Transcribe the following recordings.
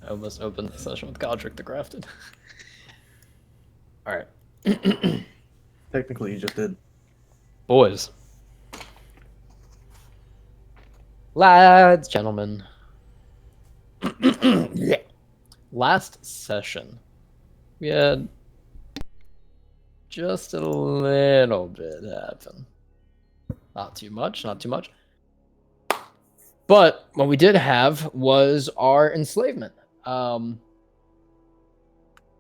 I almost opened the session with Godric the Grafted. Alright. Technically, you just did. Boys. Lads, gentlemen. Yeah. Last session, we had just a little bit happen. Not too much, not too much. But what we did have was our enslavement.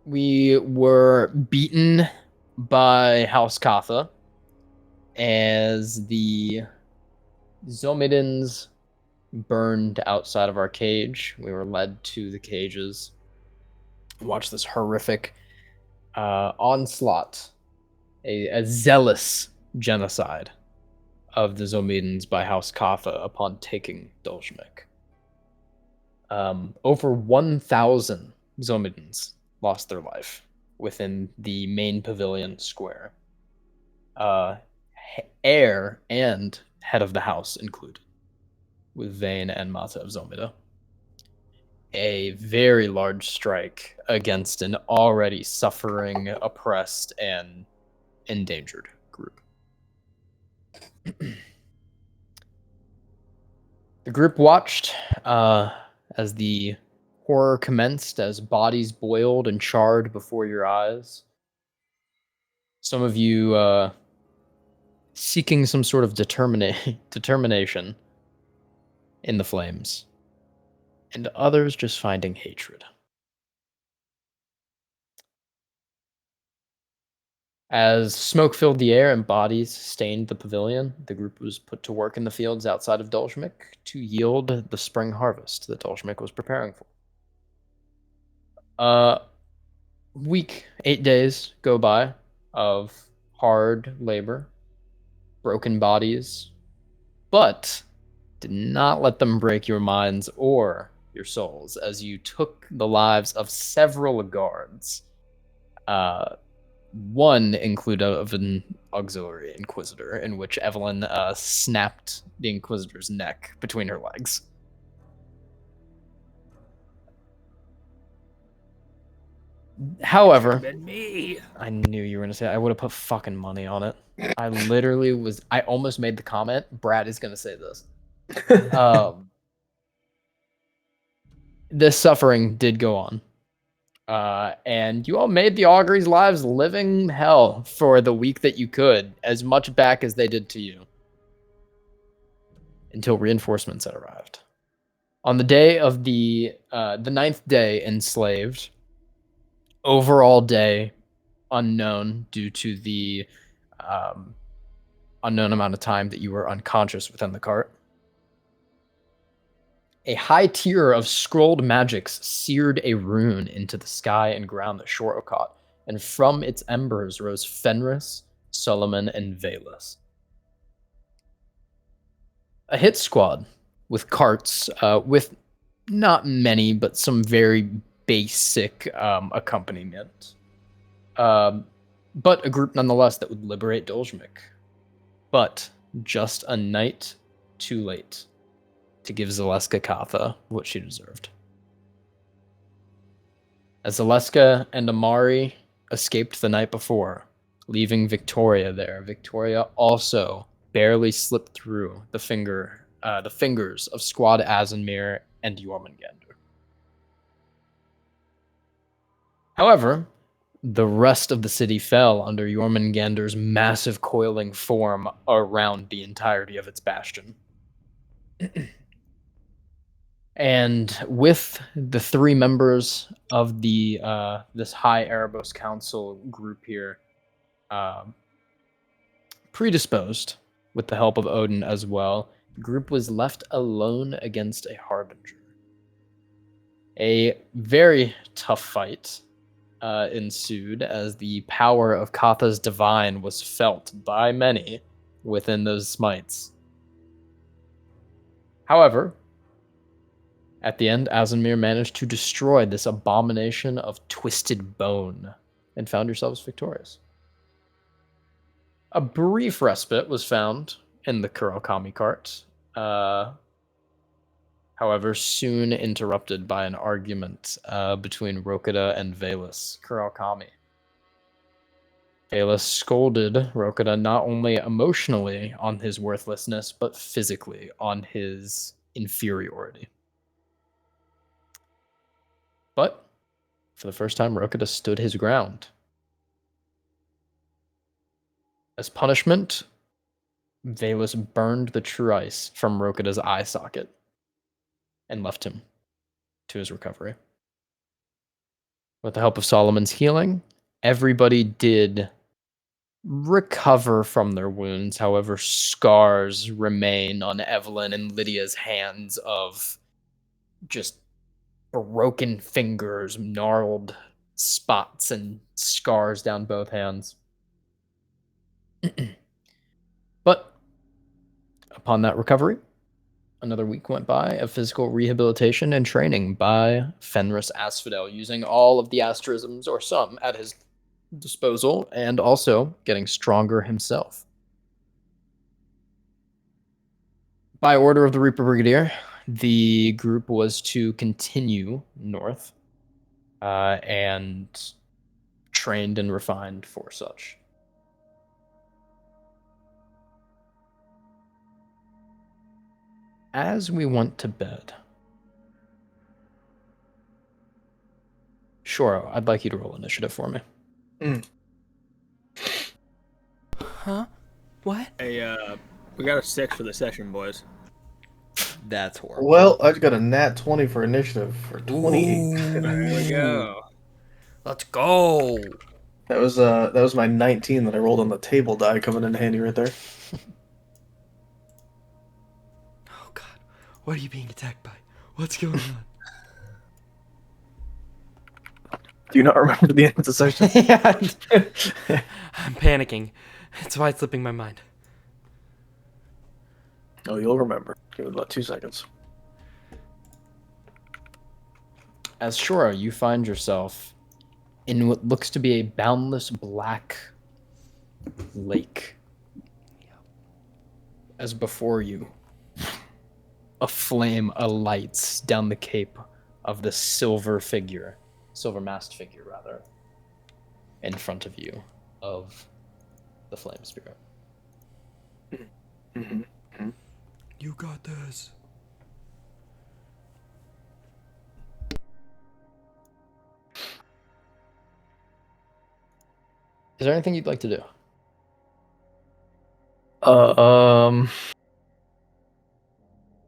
We were beaten by House Katha as the Zomidans burned outside of our cage. We were led to the cages. Watched this horrific onslaught, a zealous genocide of the Zomidans by House Katha upon taking Dolzhmik. Over 1,000 Zomidans lost their life within the main pavilion square. Heir and head of the house included, with Vane and Mata of Zomida. A very large strike against an already suffering, oppressed, and endangered group. The group watched as the horror commenced, as bodies boiled and charred before your eyes. Some of you seeking some sort of determination in the flames, and others just finding hatred. As smoke filled the air and bodies stained the pavilion, the group was put to work in the fields outside of Dolzhmik to yield the spring harvest that Dolzhmik was preparing for. Week, 8 days go by of hard labor, broken bodies, but did not let them break your minds or your souls, as you took the lives of several guards. One included of an auxiliary inquisitor, in which Evelyn snapped the inquisitor's neck between her legs. However, me. I knew you were gonna say that. I would have put fucking money on it. I literally was. I almost made the comment. Brad is gonna say this. This suffering did go on. And you all made the Augurey's lives living hell for the week that you could, as much back as they did to you, until reinforcements had arrived. On the day of the ninth day, enslaved, overall day unknown due to the unknown amount of time that you were unconscious within the cart. A high tier of scrolled magics seared a rune into the sky and ground that Shorokot, and from its embers rose Fenris, Solomon, and Valus. A hit squad with carts, with not many, but some very basic accompaniment. But a group nonetheless that would liberate Dolzhmik. But just a night too late to give Zaleska Katha what she deserved. As Zaleska and Amari escaped the night before, leaving Victoria there, Victoria also barely slipped through the fingers of Squad Azanmir and Jormungandr. However, the rest of the city fell under Jormungandr's massive coiling form around the entirety of its bastion. And with the 3 members of the this High Erebos Council group here, predisposed with the help of Odin as well, the group was left alone against a Harbinger. A very tough fight ensued, as the power of Katha's divine was felt by many within those smites. However, at the end, Azanmir managed to destroy this abomination of twisted bone and found yourselves victorious. A brief respite was found in the Kurokami cart, however, soon interrupted by an argument between Rokita and Valus Kurakami. Valus scolded Rokita not only emotionally on his worthlessness, but physically on his inferiority. But for the first time, Rokita stood his ground. As punishment, Valus burned the true ice from Rokita's eye socket and left him to his recovery. With the help of Solomon's healing, everybody did recover from their wounds. However, scars remain on Evelyn and Lydia's hands of just broken fingers, gnarled spots, and scars down both hands. But upon that recovery, another week went by of physical rehabilitation and training by Fenris Asphodel, using all of the asterisms, or some, at his disposal, and also getting stronger himself. By order of the Reaper Brigadier, the group was to continue north and trained and refined for such. As we went to bed, Shoro, I'd like you to roll initiative for me. Huh? What? Hey, we got a 6 for the session, boys. That's horrible. Well, I just got a nat 20 for initiative for 28. There we go. Let's go. That was my 19 that I rolled on the table die coming in handy right there. Oh God, what are you being attacked by? What's going on? Do you not remember the end of the session? I'm panicking. It's why it's slipping my mind. Oh, you'll remember. Give it about 2 seconds. As Shoro, you find yourself in what looks to be a boundless black lake. As before you, a flame alights down the cape of the silver mast figure, rather, in front of you of the flame spirit. Mm-hmm. You got this. Is there anything you'd like to do?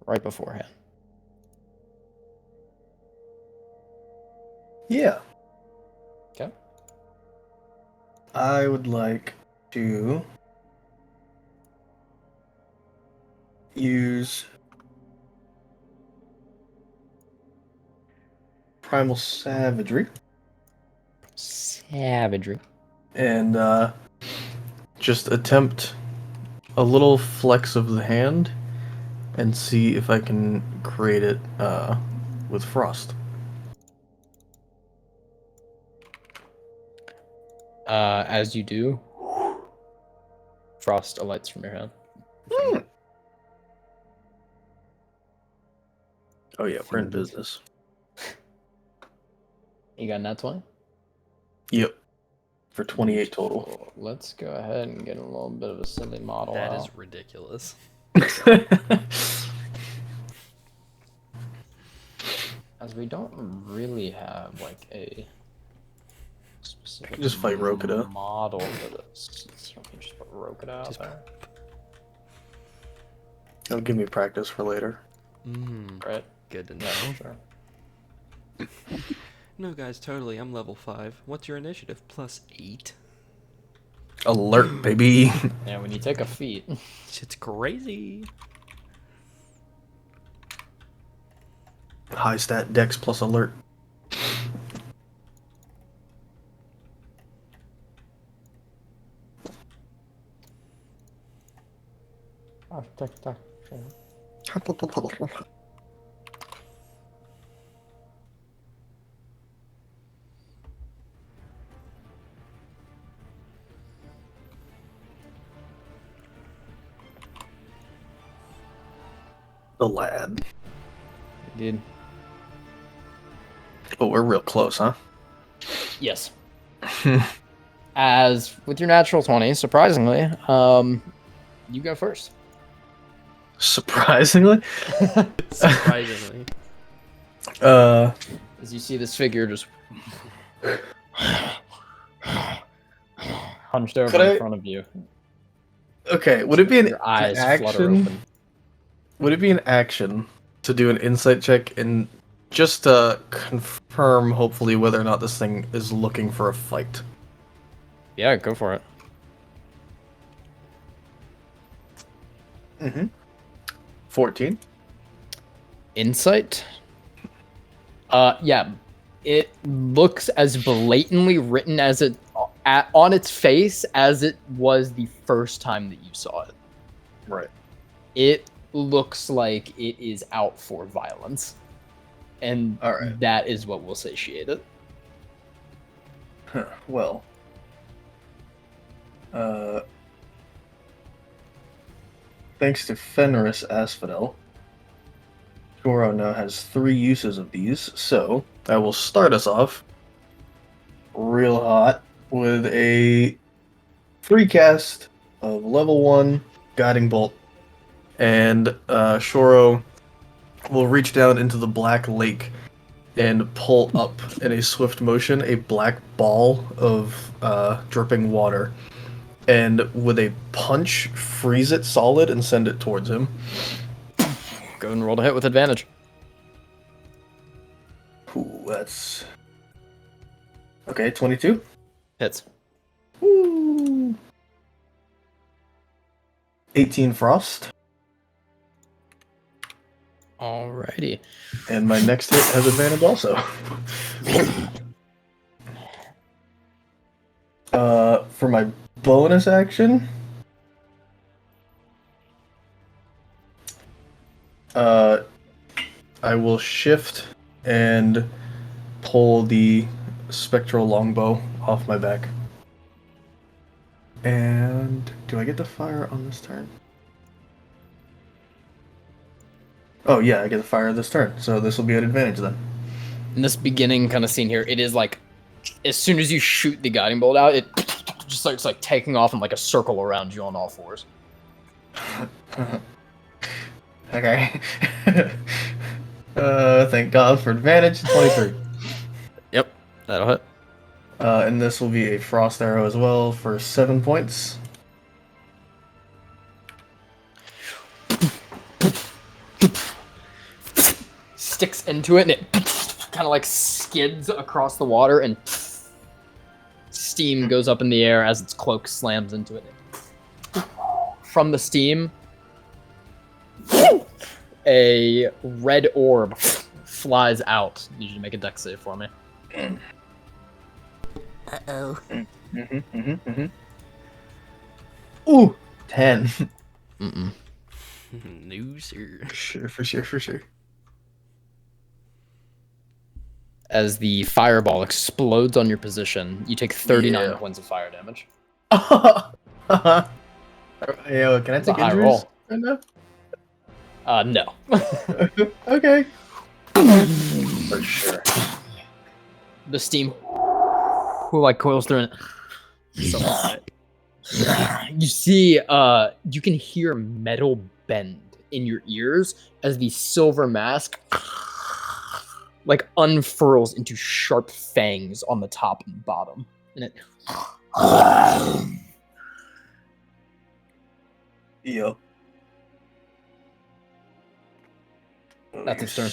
Right beforehand. Yeah. Okay. I would like to use Primal Savagery Savagery. and just attempt a little flex of the hand and see if I can create it with frost. As you do, frost alights from your hand. Oh yeah, we're in business. You got nat 20? Yep. For 28 total. Cool. Let's go ahead and get a little bit of a silly model That out. is ridiculous. As we don't really have like a specific Just fight Rokita. model for this. So we can just put Rokita out there. That'll give me practice for later. Right? Good to know. Yeah, sure. No, guys, totally. I'm level 5. What's your initiative? +8. Alert, baby. Yeah, when you take a feat. Shit's crazy. High stat dex plus alert. Oh, tak. The lad. Indeed. But we're real close, huh? Yes. As with your natural 20, surprisingly, you go first. Surprisingly. Surprisingly. As you see this figure just hunched over in front of you. Okay, would it be an Your eyes flutter action? open. Would it be an action to do an insight check and just to confirm, hopefully, whether or not this thing is looking for a fight? Yeah, go for it. 14. Insight? Yeah. It looks as blatantly written as it on its face as it was the first time that you saw it. Right. It looks like it is out for violence. And All right. that is what will satiate it. Well. Thanks to Fenris Asphodel, Goro now has 3 uses of these, so I will start us off real hot with a free cast of level 1 Guiding Bolt, and Shoro will reach down into the black lake and pull up in a swift motion a black ball of dripping water, and with a punch, freeze it solid and send it towards him. Go and roll to hit with advantage. Ooh, that's... Okay, 22. Hits. Ooh. 18 frost. Alrighty. And my next hit has advantage also. For my bonus action, I will shift and pull the spectral longbow off my back. And do I get to fire on this turn? Oh yeah, I get to fire this turn, so this will be an advantage then. In this beginning kind of scene here, it is like, as soon as you shoot the guiding bolt out, it just starts like taking off in like a circle around you on all fours. Okay. Thank God for advantage. 23. Yep, that'll hit. And this will be a frost arrow as well for 7 points. Sticks into it and it kind of like skids across the water and steam goes up in the air as its cloak slams into it. From the steam, a red orb flies out. You should make a dex save for me. Uh-oh. Ooh, 10. Mm-mm. No, sir. For sure. As the fireball explodes on your position, you take 39 Yeah. points of fire damage. Yo, can I It's a take high injuries roll. right now? No. Okay. For sure. The steam like coils through and you see you can hear metal bend in your ears as the silver mask like unfurls into sharp fangs on the top and bottom, and it Yep. That's his turn.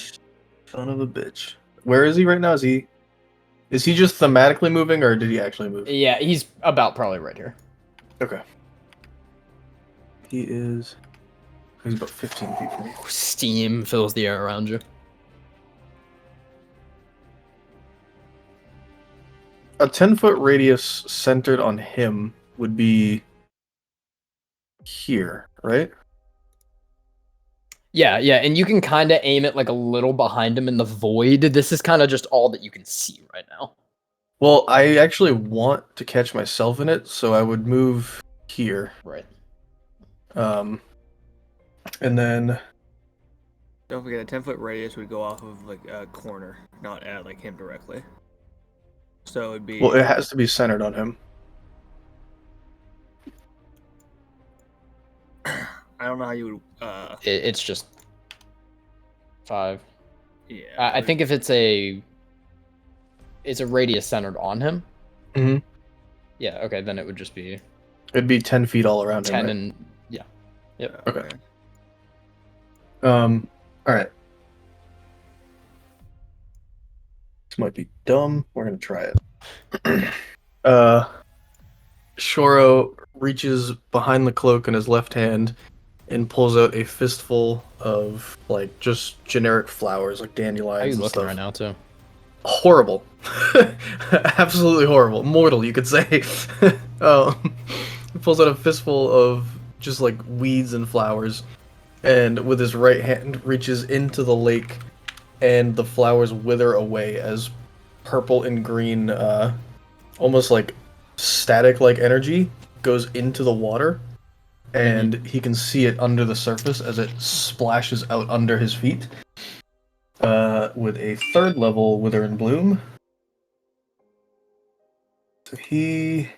Son of a bitch. Where is he right now? Is he just thematically moving, or did he actually move? Yeah, he's about probably right here. Okay. He's about 15 feet from me. Steam fills the air around you. A 10-foot radius centered on him would be here, right? Yeah, and you can kind of aim it like a little behind him in the void. This is kind of just all that you can see right now. Well, I actually want to catch myself in it, so I would move here. Right. And then Don't forget, a 10-foot radius would go off of like a corner, not at like him directly. So it'd be. Well, it has to be centered on him. I don't know how you would. It's just 5. Yeah. I think if it's a radius centered on him. Mhm. Yeah. Okay. Then it would just be It'd be 10 feet all around 10 him. Right? and yeah. Yep. Okay. All right. This might be dumb. We're gonna try it. Shoro reaches behind the cloak in his left hand and pulls out a fistful of like just generic flowers, like How are dandelions you and looking stuff. right now, too? Horrible, absolutely horrible, mortal, you could say. He pulls out a fistful of just like weeds and flowers, and with his right hand reaches into the lake, and the flowers wither away as purple and green, almost like static-like energy goes into the water, and he can see it under the surface as it splashes out under his feet. With a 3rd level Wither and Bloom. So he...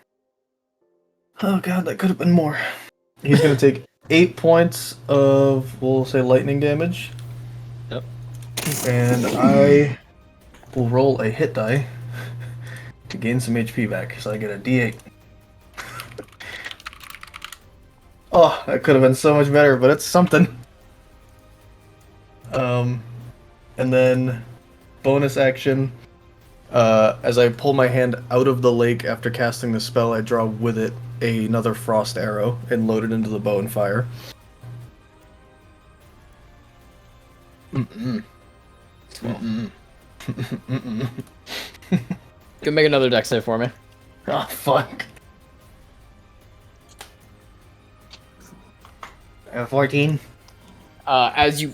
Oh god, that could have been more. He's going to take 8 points of, we'll say, lightning damage. Yep. And I will roll a hit die to gain some HP back, so I get a D8. Oh, that could have been so much better, but it's something. And then bonus action, as I pull my hand out of the lake after casting the spell, I draw with it another frost arrow and load it into the bow and fire. Mm-mm. Mm-mm. Mm-mm. Go make another dex save for me. Oh, fuck. 14. As you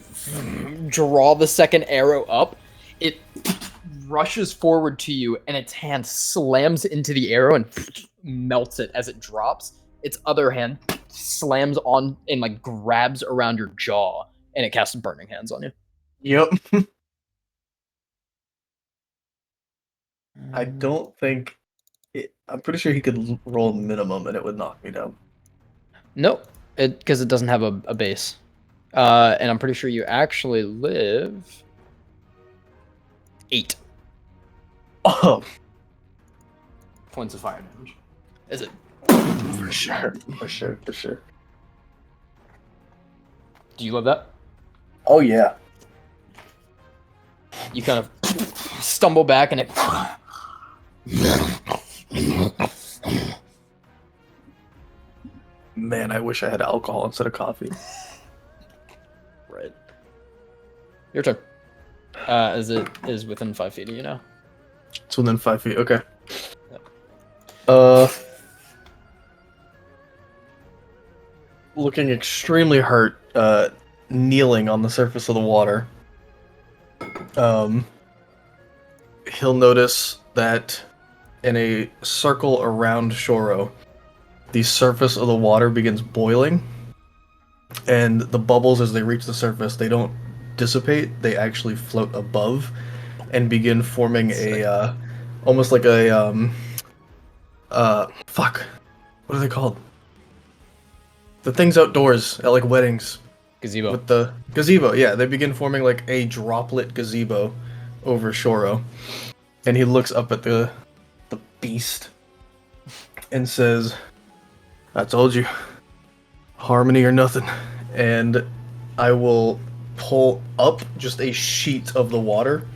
draw the second arrow up, it rushes forward to you, and its hand slams into the arrow and melts it as it drops. Its other hand slams on and like grabs around your jaw, and it casts burning hands on you. Yep. I don't think... I'm pretty sure he could roll minimum and it would knock me down. Nope, because it doesn't have a base. And I'm pretty sure you actually live 8 Oh, points of fire damage. Is it? for sure. For sure, for sure. Do you love that? Oh, yeah. You kind of stumble back, and it Man, I wish I had alcohol instead of coffee. right. Your turn. As it is within 5 feet of you now. It's within 5 feet, okay. Yep. Looking extremely hurt, kneeling on the surface of the water. He'll notice that in a circle around Shoro, the surface of the water begins boiling, and the bubbles, as they reach the surface, they don't dissipate, they actually float above and begin forming a, almost like a, fuck. What are they called? The things outdoors at, like, weddings. Gazebo. With the gazebo, yeah, they begin forming like a droplet gazebo over Shoro, and he looks up at the beast and says, "I told you, harmony or nothing." And I will pull up just a sheet of the water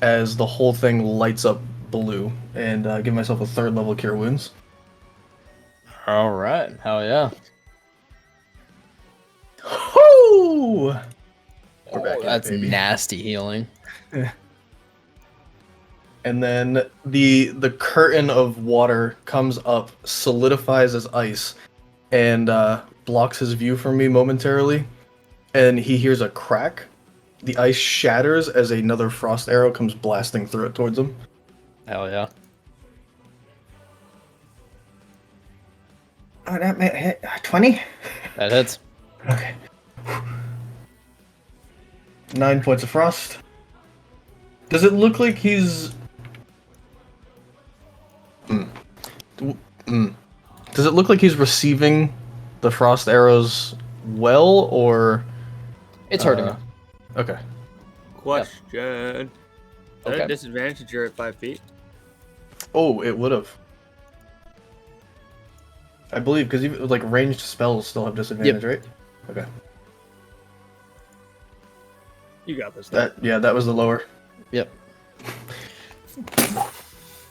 as the whole thing lights up blue, and give myself a 3rd level cure wounds. All right. Hell yeah. Whoo! We're back in it, That's baby. nasty healing. And then the curtain of water comes up, solidifies as ice, and blocks his view from me momentarily. And he hears a crack. The ice shatters as another frost arrow comes blasting through it towards him. Hell yeah. Oh, that may hit 20? That hits. Okay. 9 points of frost. Does it look like he's... Does it look like he's receiving the frost arrows well, or... It's hurting him. Okay. Question. Is that Okay. a disadvantage if you're at 5 feet? Oh, it would have. I believe, because even like ranged spells still have disadvantage, right? Okay. You got this. Though. That was the lower. Yep.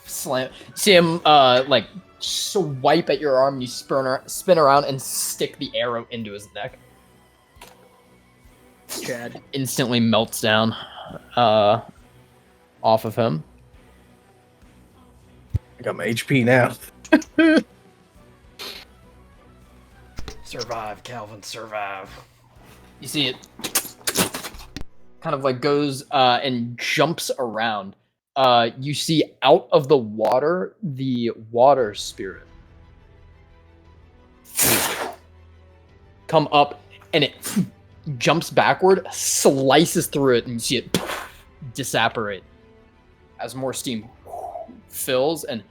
Slam. See him like swipe at your arm. You spin around and stick the arrow into his neck. Chad. Instantly melts down off of him. I got my HP now. Survive, Calvin, survive. You see it kind of like goes and jumps around. You see out of the water the water spirit come up, and it jumps backward, slices through it, and you see it disapparate as more steam fills, and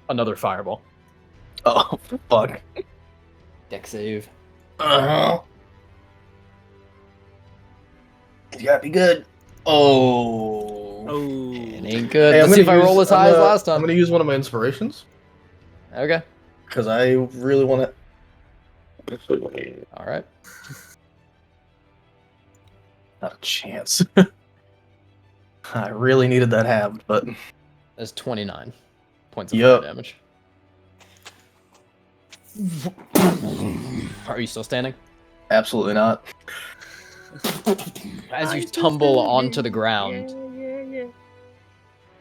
another fireball. Oh, fuck. Deck save. Uh-huh. You gotta be good. Oh. Oh. It ain't good. Hey, Let's see if I roll as high as last I'm time. gonna use one of my inspirations, Okay. because I really want to... All right. Not a chance. I really needed that halved, but... That's 29 points of Yup. fire damage. Are you still standing? Absolutely not. As you tumble onto the ground,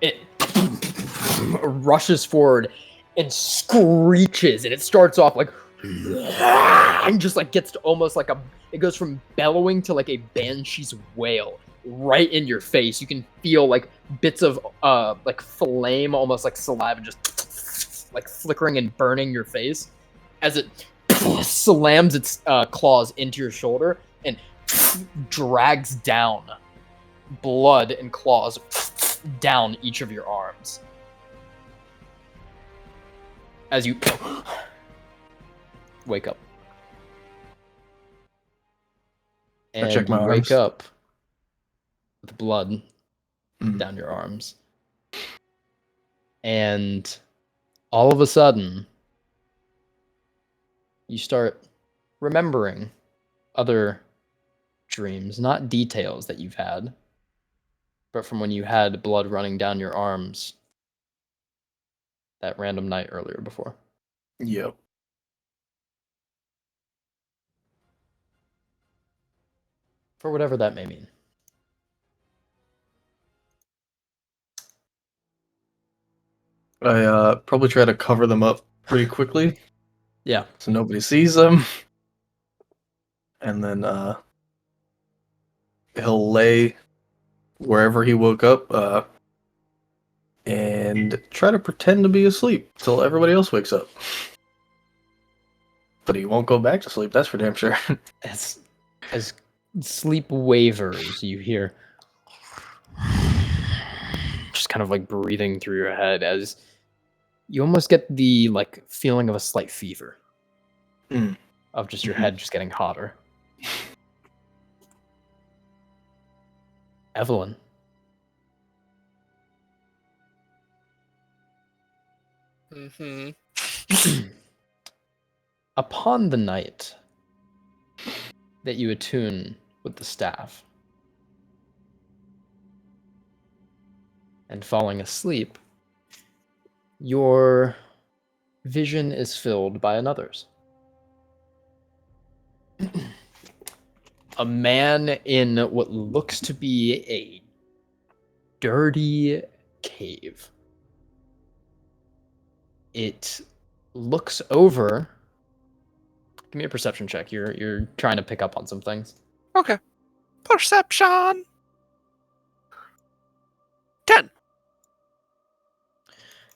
it rushes forward and screeches, and it starts off like and just like gets to almost like it goes from bellowing to like a banshee's wail right in your face. You can feel like bits of like flame, almost like saliva, just like flickering and burning your face as it slams its claws into your shoulder and drags down blood and claws down each of your arms as you wake up. And check my you wake arms. up with blood down your arms. And all of a sudden, you start remembering other dreams, not details that you've had, but from when you had blood running down your arms that random night earlier before. Yep. For whatever that may mean. I probably try to cover them up pretty quickly Yeah. so nobody sees them. And then he'll lay wherever he woke up and try to pretend to be asleep till everybody else wakes up. But he won't go back to sleep, that's for damn sure. As sleep wavers, you hear just kind of like breathing through your head as you almost get the like feeling of a slight fever of just your head just getting hotter. Evelyn. Upon the night that you attune with the staff and falling asleep, your vision is filled by another's. A man in what looks to be a dirty cave. It looks over. Give me a perception check. You're trying to pick up on some things. Okay. Perception. 10.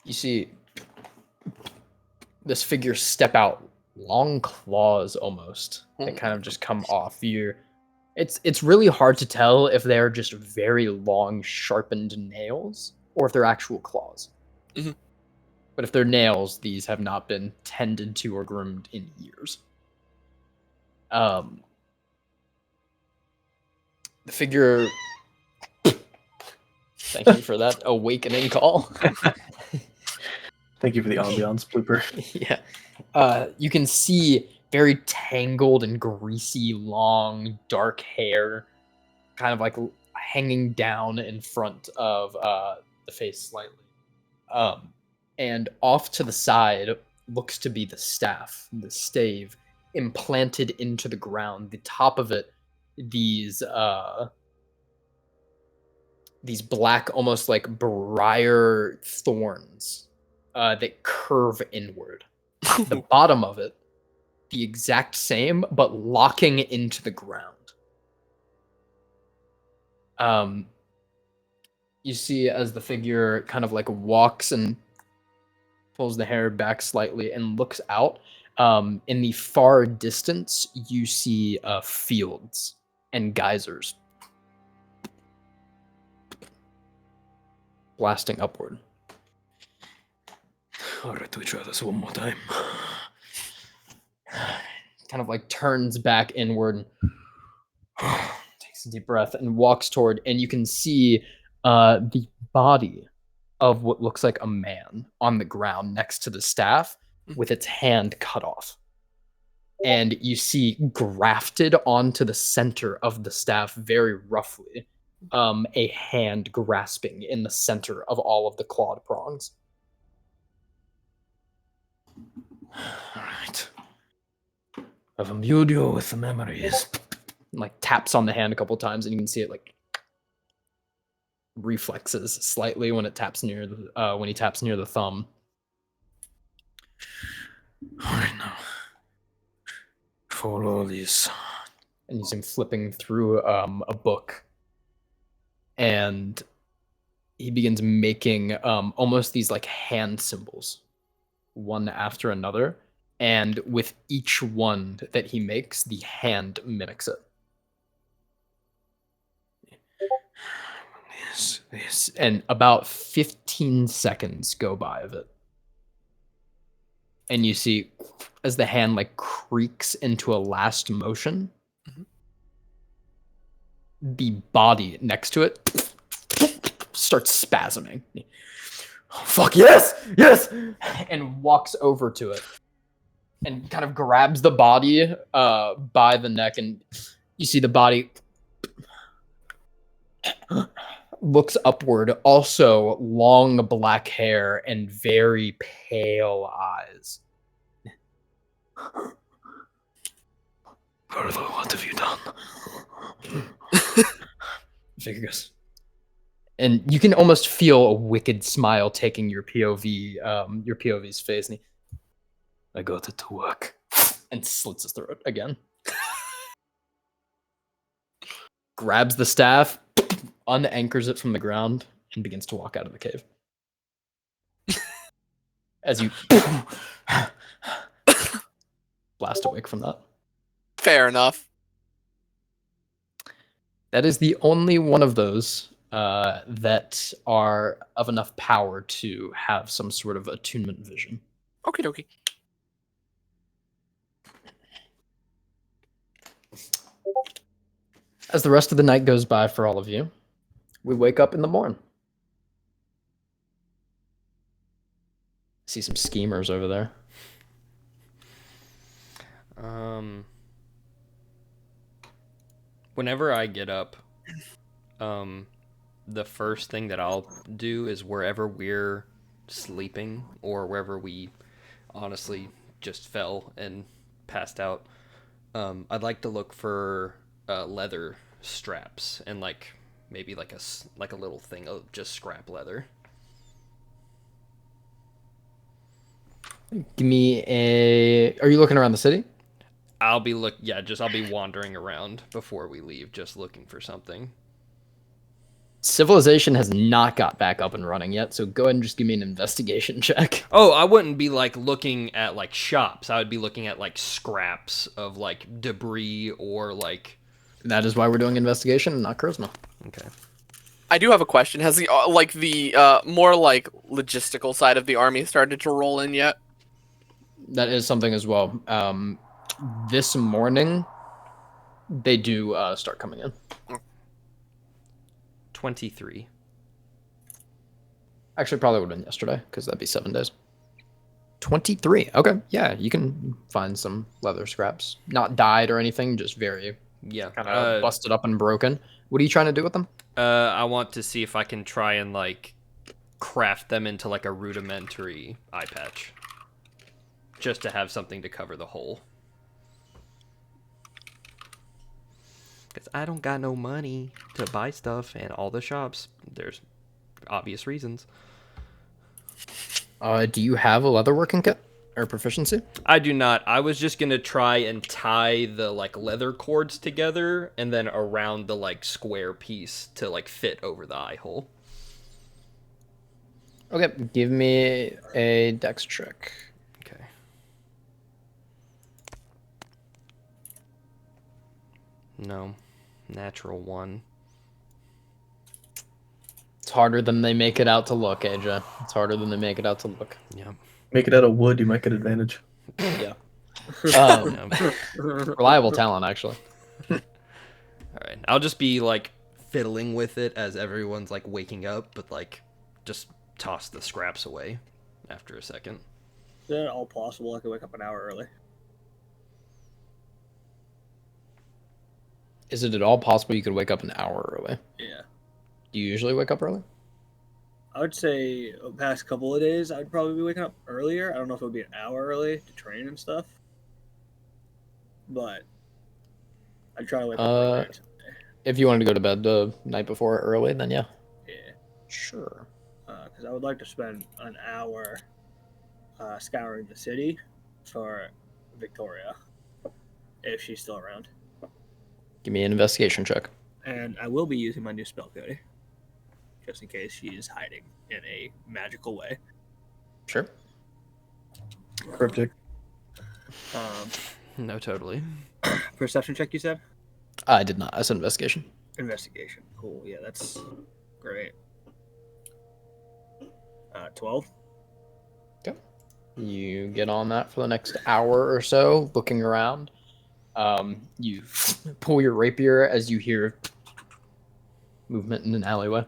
You see this figure step out, long claws almost, that kind of just come off. You're It's really hard to tell if they're just very long, sharpened nails or if they're actual claws. Mhm. But if they're nails, these have not been tended to or groomed in years. The figure. Thank you for that awakening call. Thank you for the ambiance blooper. Yeah. You can see very tangled and greasy, long, dark hair, kind of like hanging down in front of the face slightly. And off to the side looks to be the staff, the stave, implanted into the ground. The top of it, these black, almost like briar thorns that curve inward. The bottom of it, the exact same, but locking into the ground. You see as the figure kind of like walks and pulls the hair back slightly and looks out. In the far distance, you see fields and geysers blasting upward. All right, we try this one more time. Kind of like turns back inward, takes a deep breath, and walks toward. And you can see the body of what looks like a man on the ground next to the staff with its hand cut off. And you see grafted onto the center of the staff very roughly a hand grasping in the center of all of the clawed prongs. All right. I've imbued you with the memories. And, like, taps on the hand a couple times, and you can see it like reflexes slightly when it taps near the, when he taps near the thumb. All right, now follow these. And you see him flipping through a book, and he begins making almost these like hand symbols, one after another. And with each one that he makes, the hand mimics it. This. And about 15 seconds go by of it. And you see as the hand like creaks into a last motion, the body next to it starts spasming. Oh, fuck, yes! Yes! And walks over to it and kind of grabs the body by the neck, and you see the body looks upward, also long black hair and very pale eyes. Barlow, what have you done? Figure goes. And you can almost feel a wicked smile taking your POV's face. And I got it to work. And slits his throat again. Grabs the staff, unanchors it from the ground, and begins to walk out of the cave. As you blast awake from that. Fair enough. That is the only one of those that are of enough power to have some sort of attunement vision. Okie dokie. As the rest of the night goes by for all of you, we wake up in the morn. See some schemers over there. Whenever I get up, the first thing that I'll do is wherever we're sleeping or wherever we honestly just fell and passed out, I'd like to look for leather straps and like maybe like a little thing of just scrap leather. Give me a. Are you looking around the city? I'll be wandering around before we leave, just looking for something. Civilization has not got back up and running yet, so go ahead and just give me an investigation check. Oh, I wouldn't be like looking at like shops. I would be looking at like scraps of like debris or like That is why we're doing investigation and not charisma. Okay. I do have a question. Has the more like logistical side of the army started to roll in yet? That is something as well. This morning, they do start coming in. 23. Actually, probably would have been yesterday, because that'd be 7 days. 23. Okay, yeah, you can find some leather scraps. Not dyed or anything, just very Yeah. kind of busted up and broken. What are you trying to do with them? I want to see if I can try and like craft them into like a rudimentary eye patch, just to have something to cover the hole. Because I don't got no money to buy stuff, and all the shops, there's obvious reasons. Do you have a leatherworking kit or proficiency? I do not. I was just gonna try and tie the like leather cords together and then around the like square piece to like fit over the eye hole. Okay, give me a dex check. Okay. No. Natural 1. It's harder than they make it out to look, AJ. It's harder than they make it out to look. Yep. Make it out of wood, you might get advantage. Yeah. Yep. Reliable talent, actually. All right. I'll just be like fiddling with it as everyone's like waking up, but like just toss the scraps away after a second. Is that all possible? I could wake up an hour early. Is it at all possible you could wake up an hour early? Yeah. Do you usually wake up early? I would say the past couple of days, I'd probably be waking up earlier. I don't know if it would be an hour early to train and stuff. But I'd try to wake up earlier someday. If you wanted to go to bed the night before early, then yeah. Yeah. Sure. Because I would like to spend an hour scouring the city for Victoria, if she's still around. Give me an investigation check. And I will be using my new spell code, just in case she is hiding in a magical way. Sure. Cryptic. No, totally. Perception check, you said? I did not. I said investigation. Investigation. Cool. Yeah, that's great. 12. Okay. You get on that for the next hour or so, looking around. You pull your rapier as you hear movement in an alleyway.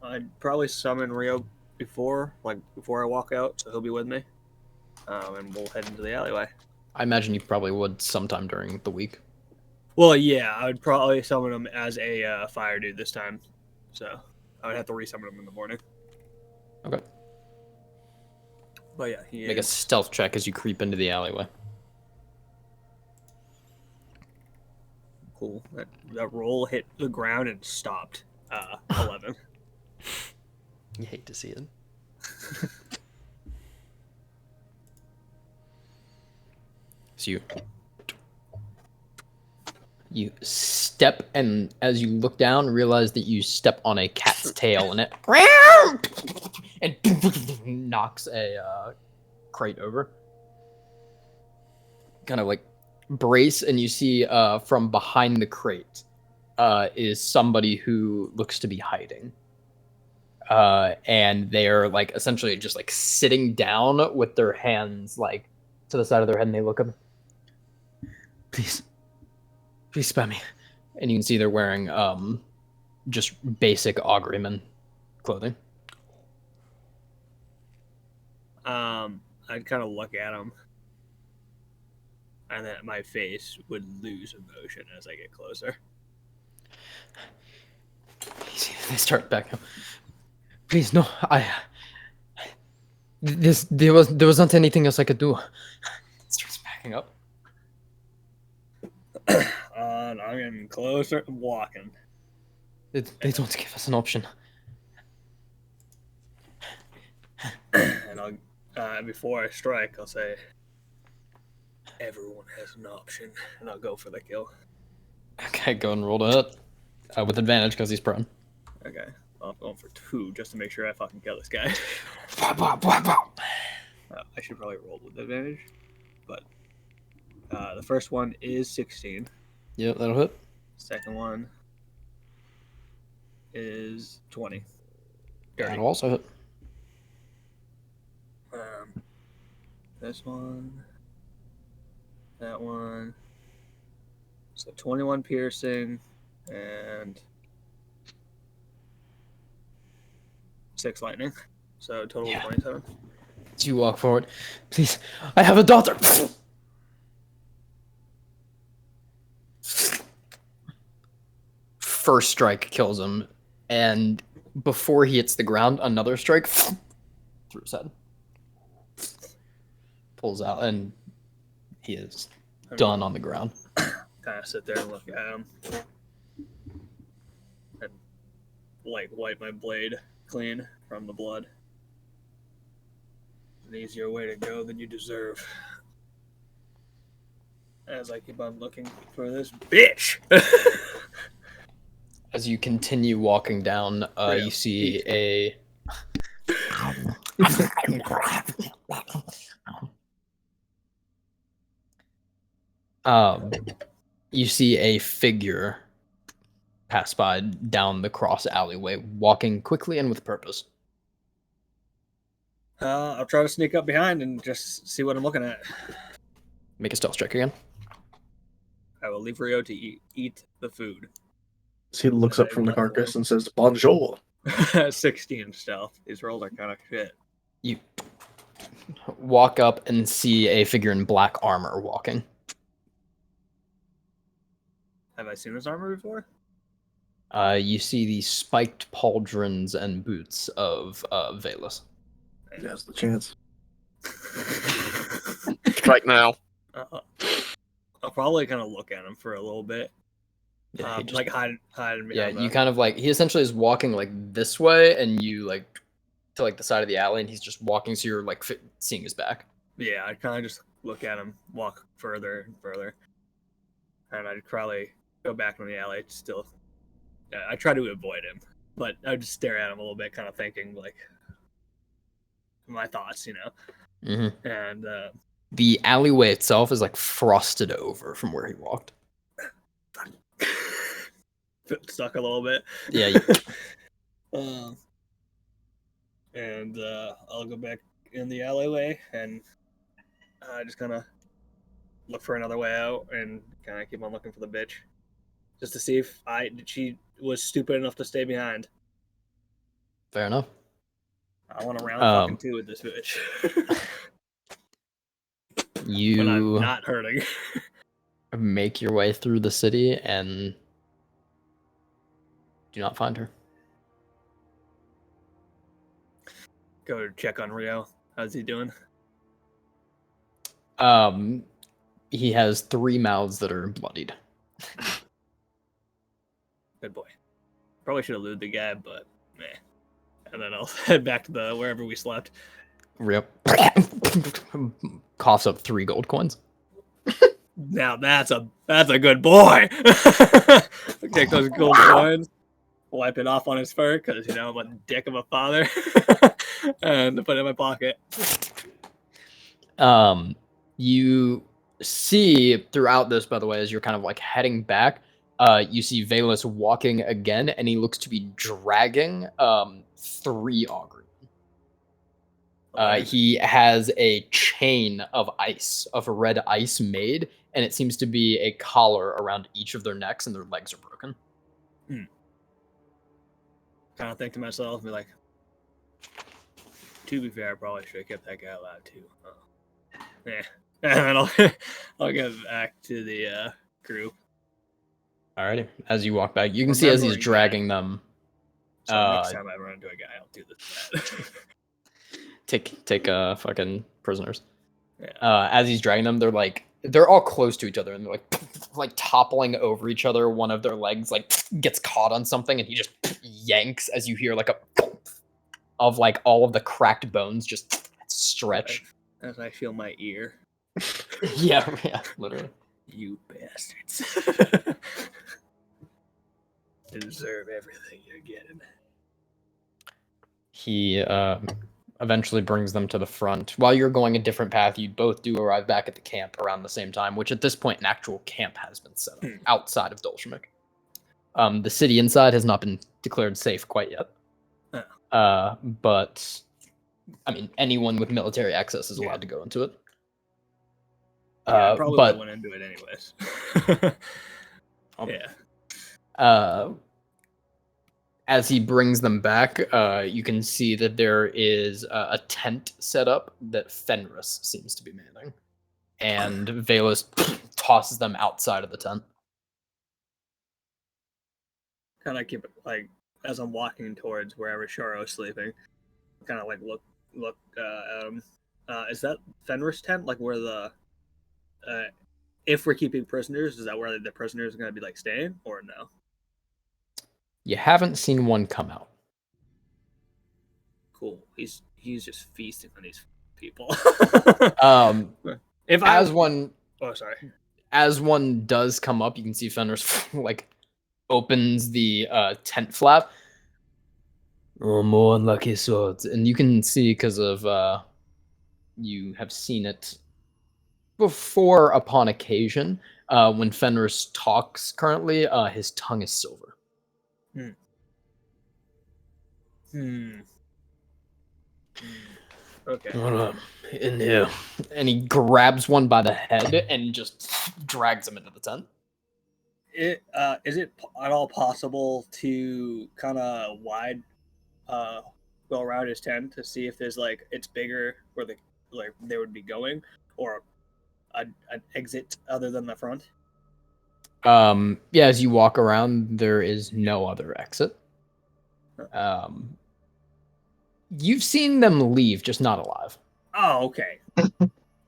I'd probably summon Rio before I walk out, so he'll be with me. And we'll head into the alleyway. I imagine you probably would sometime during the week. Well, yeah, I would probably summon him as a fire dude this time. So I would have to resummon him in the morning. Okay. But yeah, he Make a is. stealth check as you creep into the alleyway. Cool. That roll hit the ground and stopped. 11. You hate to see it. So you step, and as you look down, realize that you step on a cat's tail, and it and knocks a crate over. Kind of like brace, and you see from behind the crate is somebody who looks to be hiding. And they're like essentially just like sitting down with their hands like to the side of their head, and they look up. Please spare me. And you can see they're wearing just basic auguryman clothing. I'd kind of look at him, and then my face would lose emotion as I get closer. They start backing up. Please, no, there was not anything else I could do. Starts backing up. And I'm getting closer. I'm walking. They don't give us an option. And I'll, before I strike, I'll say, everyone has an option, and I'll go for the kill. Okay, go and roll to hit. With advantage because he's prone. Okay, I'm going for 2 just to make sure I fucking kill this guy. Wow. I should probably roll with advantage, but The first one is 16. Yep, that'll hit. Second one is 20. Dirty. That'll also hit. This one, that one. So 21 piercing and 6 lightning. So total of 27. As you walk forward, please, I have a daughter. First strike kills him, and before he hits the ground, another strike through his head. Pulls out, and he is done on the ground. Kind of sit there and look at him. And like wipe my blade clean from the blood. An easier way to go than you deserve. As I keep on looking for this bitch. As you continue walking down, you see a you see a figure pass by down the cross alleyway, walking quickly and with purpose. I'll try to sneak up behind and just see what I'm looking at. Make a stealth check again. I will leave Rio to eat the food. He looks up from the carcass and says, "Bonjour." 16 stealth. These rolls are kind of shit. You walk up and see a figure in black armor walking. Have I seen this armor before? You see the spiked pauldrons and boots of Valus. He has the chance. Right now. I'll probably kind of look at him for a little bit. Yeah, Like hide behind you kind of like, he essentially is walking like this way, and you like to like the side of the alley, and he's just walking, so you're like seeing his back. Yeah, I'd kind of just look at him, walk further and further, and I'd probably go back in the alley. Still, I try to avoid him, but I'd just stare at him a little bit, kind of thinking like my thoughts, you know. Mm-hmm. And the alleyway itself is like frosted over from where he walked. stuck a little bit. Yeah. And I'll go back in the alleyway and just kind of look for another way out and kind of keep on looking for the bitch, just to see if she was stupid enough to stay behind. Fair enough. I want to round fucking 2 with this bitch. You when I'm not hurting. make your way through the city and do not find her. Go check on Rio. How's he doing? He has 3 mouths that are bloodied. Good boy. Probably should have looted the guy, but meh. And then I'll head back to wherever we slept. Rip. Coughs up 3 gold coins. Now that's a good boy. Take those gold coins, wipe it off on his fur because I'm a dick of a father, and put it in my pocket. You see throughout this, by the way, as you're kind of like heading back, you see Valus walking again, and he looks to be dragging 3 Augury. He has a chain of ice, of red ice made, and it seems to be a collar around each of their necks, and their legs are broken. Kind of think to myself, be like, to be fair, I probably should have kept that guy alive too. Yeah. And then I'll get back to the group. Alrighty. As you walk back, you can see as he's dragging them. So next time I run into a guy, I'll do this. Take fucking prisoners. Yeah. As he's dragging them, they're all close to each other, and they're like toppling over each other. One of their legs like gets caught on something, and he just yanks as you hear like a of like all of the cracked bones just stretch. As I feel my ear. yeah, literally. You bastards. Deserve everything you're getting. He eventually brings them to the front. While you're going a different path, you both do arrive back at the camp around the same time, which at this point an actual camp has been set up outside of Dolshemik. The city inside has not been declared safe quite yet. But I mean, anyone with military access is allowed to go into it. I probably would have went into it anyways. Yeah. As he brings them back, you can see that there is a tent set up that Fenris seems to be manning. And Valus tosses them outside of the tent. Kind of keep it, like, as I'm walking towards wherever Shoro's sleeping, kind of, like, look at him. Is that Fenris tent? Like, where the... if we're keeping prisoners, is that where the prisoners are going to be, like, staying? Or no? You haven't seen one come out. Cool. He's just feasting on these people. If as one, oh sorry, as one does come up, you can see Fenris like opens the tent flap. Oh, more unlucky swords, and you can see because of you have seen it before upon occasion. When Fenris talks currently, his tongue is silver. Okay. In here. And he grabs one by the head and just drags him into the tent. Is it at all possible to kind of go around his tent to see if there's like it's bigger where they would be going, or an exit other than the front? Yeah, as you walk around, there is no other exit. You've seen them leave, just not alive. Oh, okay.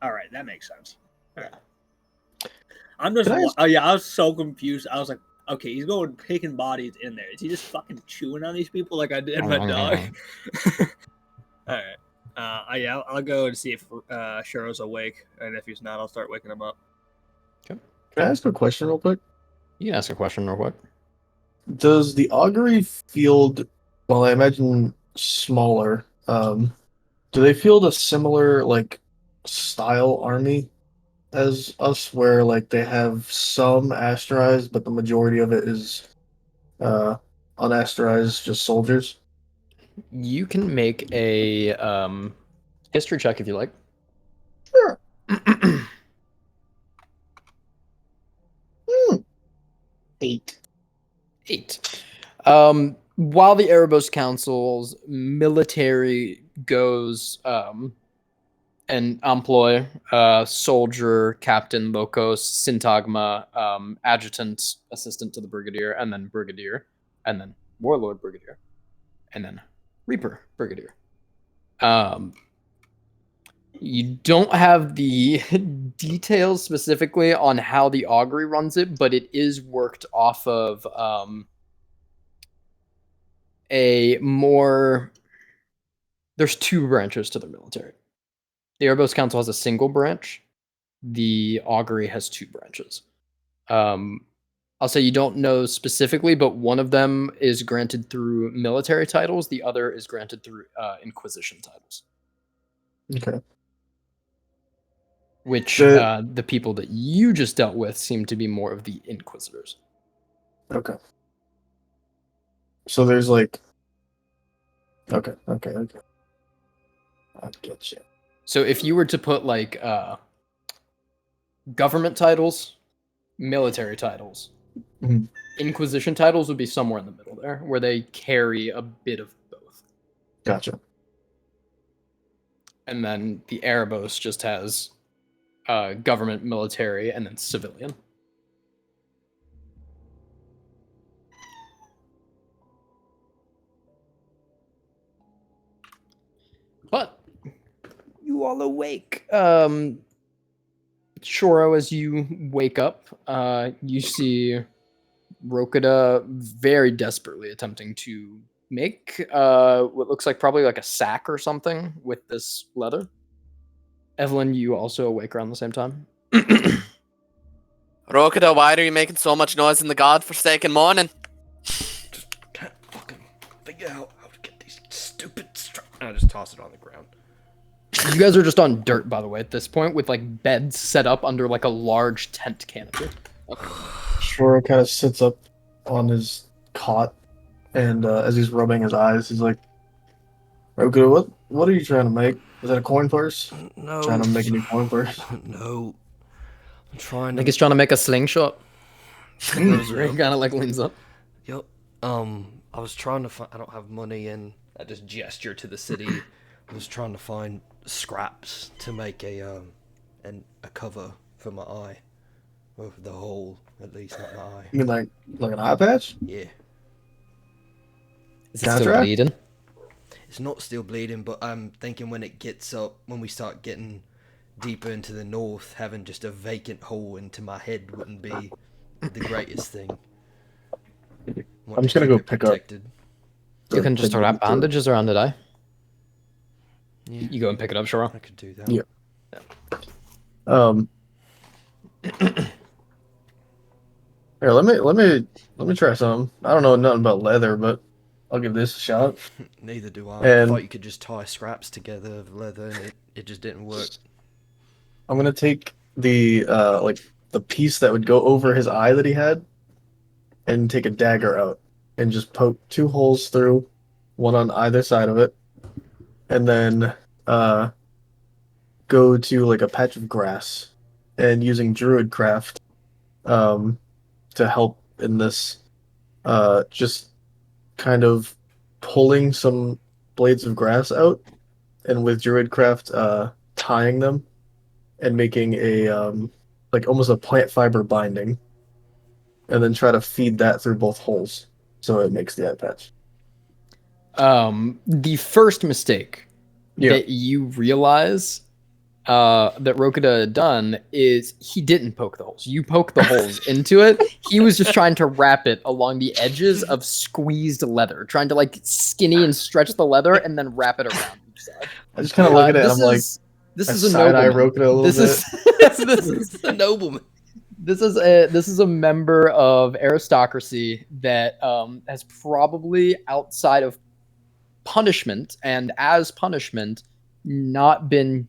All right, that makes sense. Right. I'm just. I was so confused. I was like, okay, he's going picking bodies in there. Is he just fucking chewing on these people like I did my dog? All right. Yeah, I'll go and see if Shoro's awake, and if he's not, I'll start waking him up. Okay. Can I ask a question real quick? You can ask a question real quick. Does the augury field, well, I imagine smaller, do they field a similar, like, style army as us, where, like, they have some asterized, but the majority of it is unasterized, just soldiers? You can make a history check if you like. Sure. 8. While the Erebos Council's military goes and employ soldier, captain, locos, syntagma, adjutant, assistant to the brigadier, and then warlord brigadier, and then reaper brigadier. You don't have the details specifically on how the augury runs it, but it is worked off of there's two branches to the military. The Erebos Council has a single branch. The augury has two branches. I'll say you don't know specifically, but one of them is granted through military titles. The other is granted through Inquisition titles. Okay. Which the people that you just dealt with seem to be more of the Inquisitors. Okay. So there's like... Okay. I get you. So if you were to put like government titles, military titles, Inquisition titles would be somewhere in the middle there, where they carry a bit of both. Gotcha. And then the Erebos just has government, military, and then civilian. But you all awake. Shoro, as you wake up, you see Rokida very desperately attempting to make what looks like probably like a sack or something with this leather. Evelyn, you also awake around the same time. Rokida, why are you making so much noise in the godforsaken morning? Just can't fucking figure out how to get these stupid And I just toss it on the ground. You guys are just on dirt, by the way, at this point, with like beds set up under like a large tent canopy. Shoro kind of sits up on his cot, and as he's rubbing his eyes, he's like, "Okay, what are you trying to make? Is that a coin purse? No. Trying to make a new coin purse?" No. I'm trying I to. think he's trying to make a slingshot. He Yep. kind of like leans up. Yep. I was trying to find. I don't have money, and I just gesture to the city. I was trying to find scraps to make a cover for my eye, or the hole, at least not my eye. You mean like an eye patch? Yeah. Is it still Contract? bleeding? It's not still bleeding, but I'm thinking when we start getting deeper into the north, having just a vacant hole into my head wouldn't be the greatest thing. I'm just gonna go pick up. You can just wrap bandages around it, eh? Yeah, You go and pick it up, Shoro. I could do that. Yeah. Um. Here, let me try some. I don't know nothing about leather, but I'll give this a shot. Neither do I. I And- thought you could just tie scraps together of leather, and it just didn't work. I'm gonna take the the piece that would go over his eye that he had, and take a dagger out and just poke 2 holes through, one on either side of it, and then go to like a patch of grass, and using druidcraft to help in this, just kind of pulling some blades of grass out, and with druidcraft tying them and making a like almost a plant fiber binding, and then try to feed that through both holes so it makes the eye patch. The first mistake Yeah. that you realize that Rokuda had done is he didn't poke the holes. You poke the holes into it. He was just trying to wrap it along the edges of squeezed leather, trying to like skinny and stretch the leather and then wrap it around each side. I just kind of look at it and I'm like, this I is a side-eye nobleman. Rokuda a little This bit. is It's a nobleman. this is a member of aristocracy that has probably outside of punishment and as punishment not been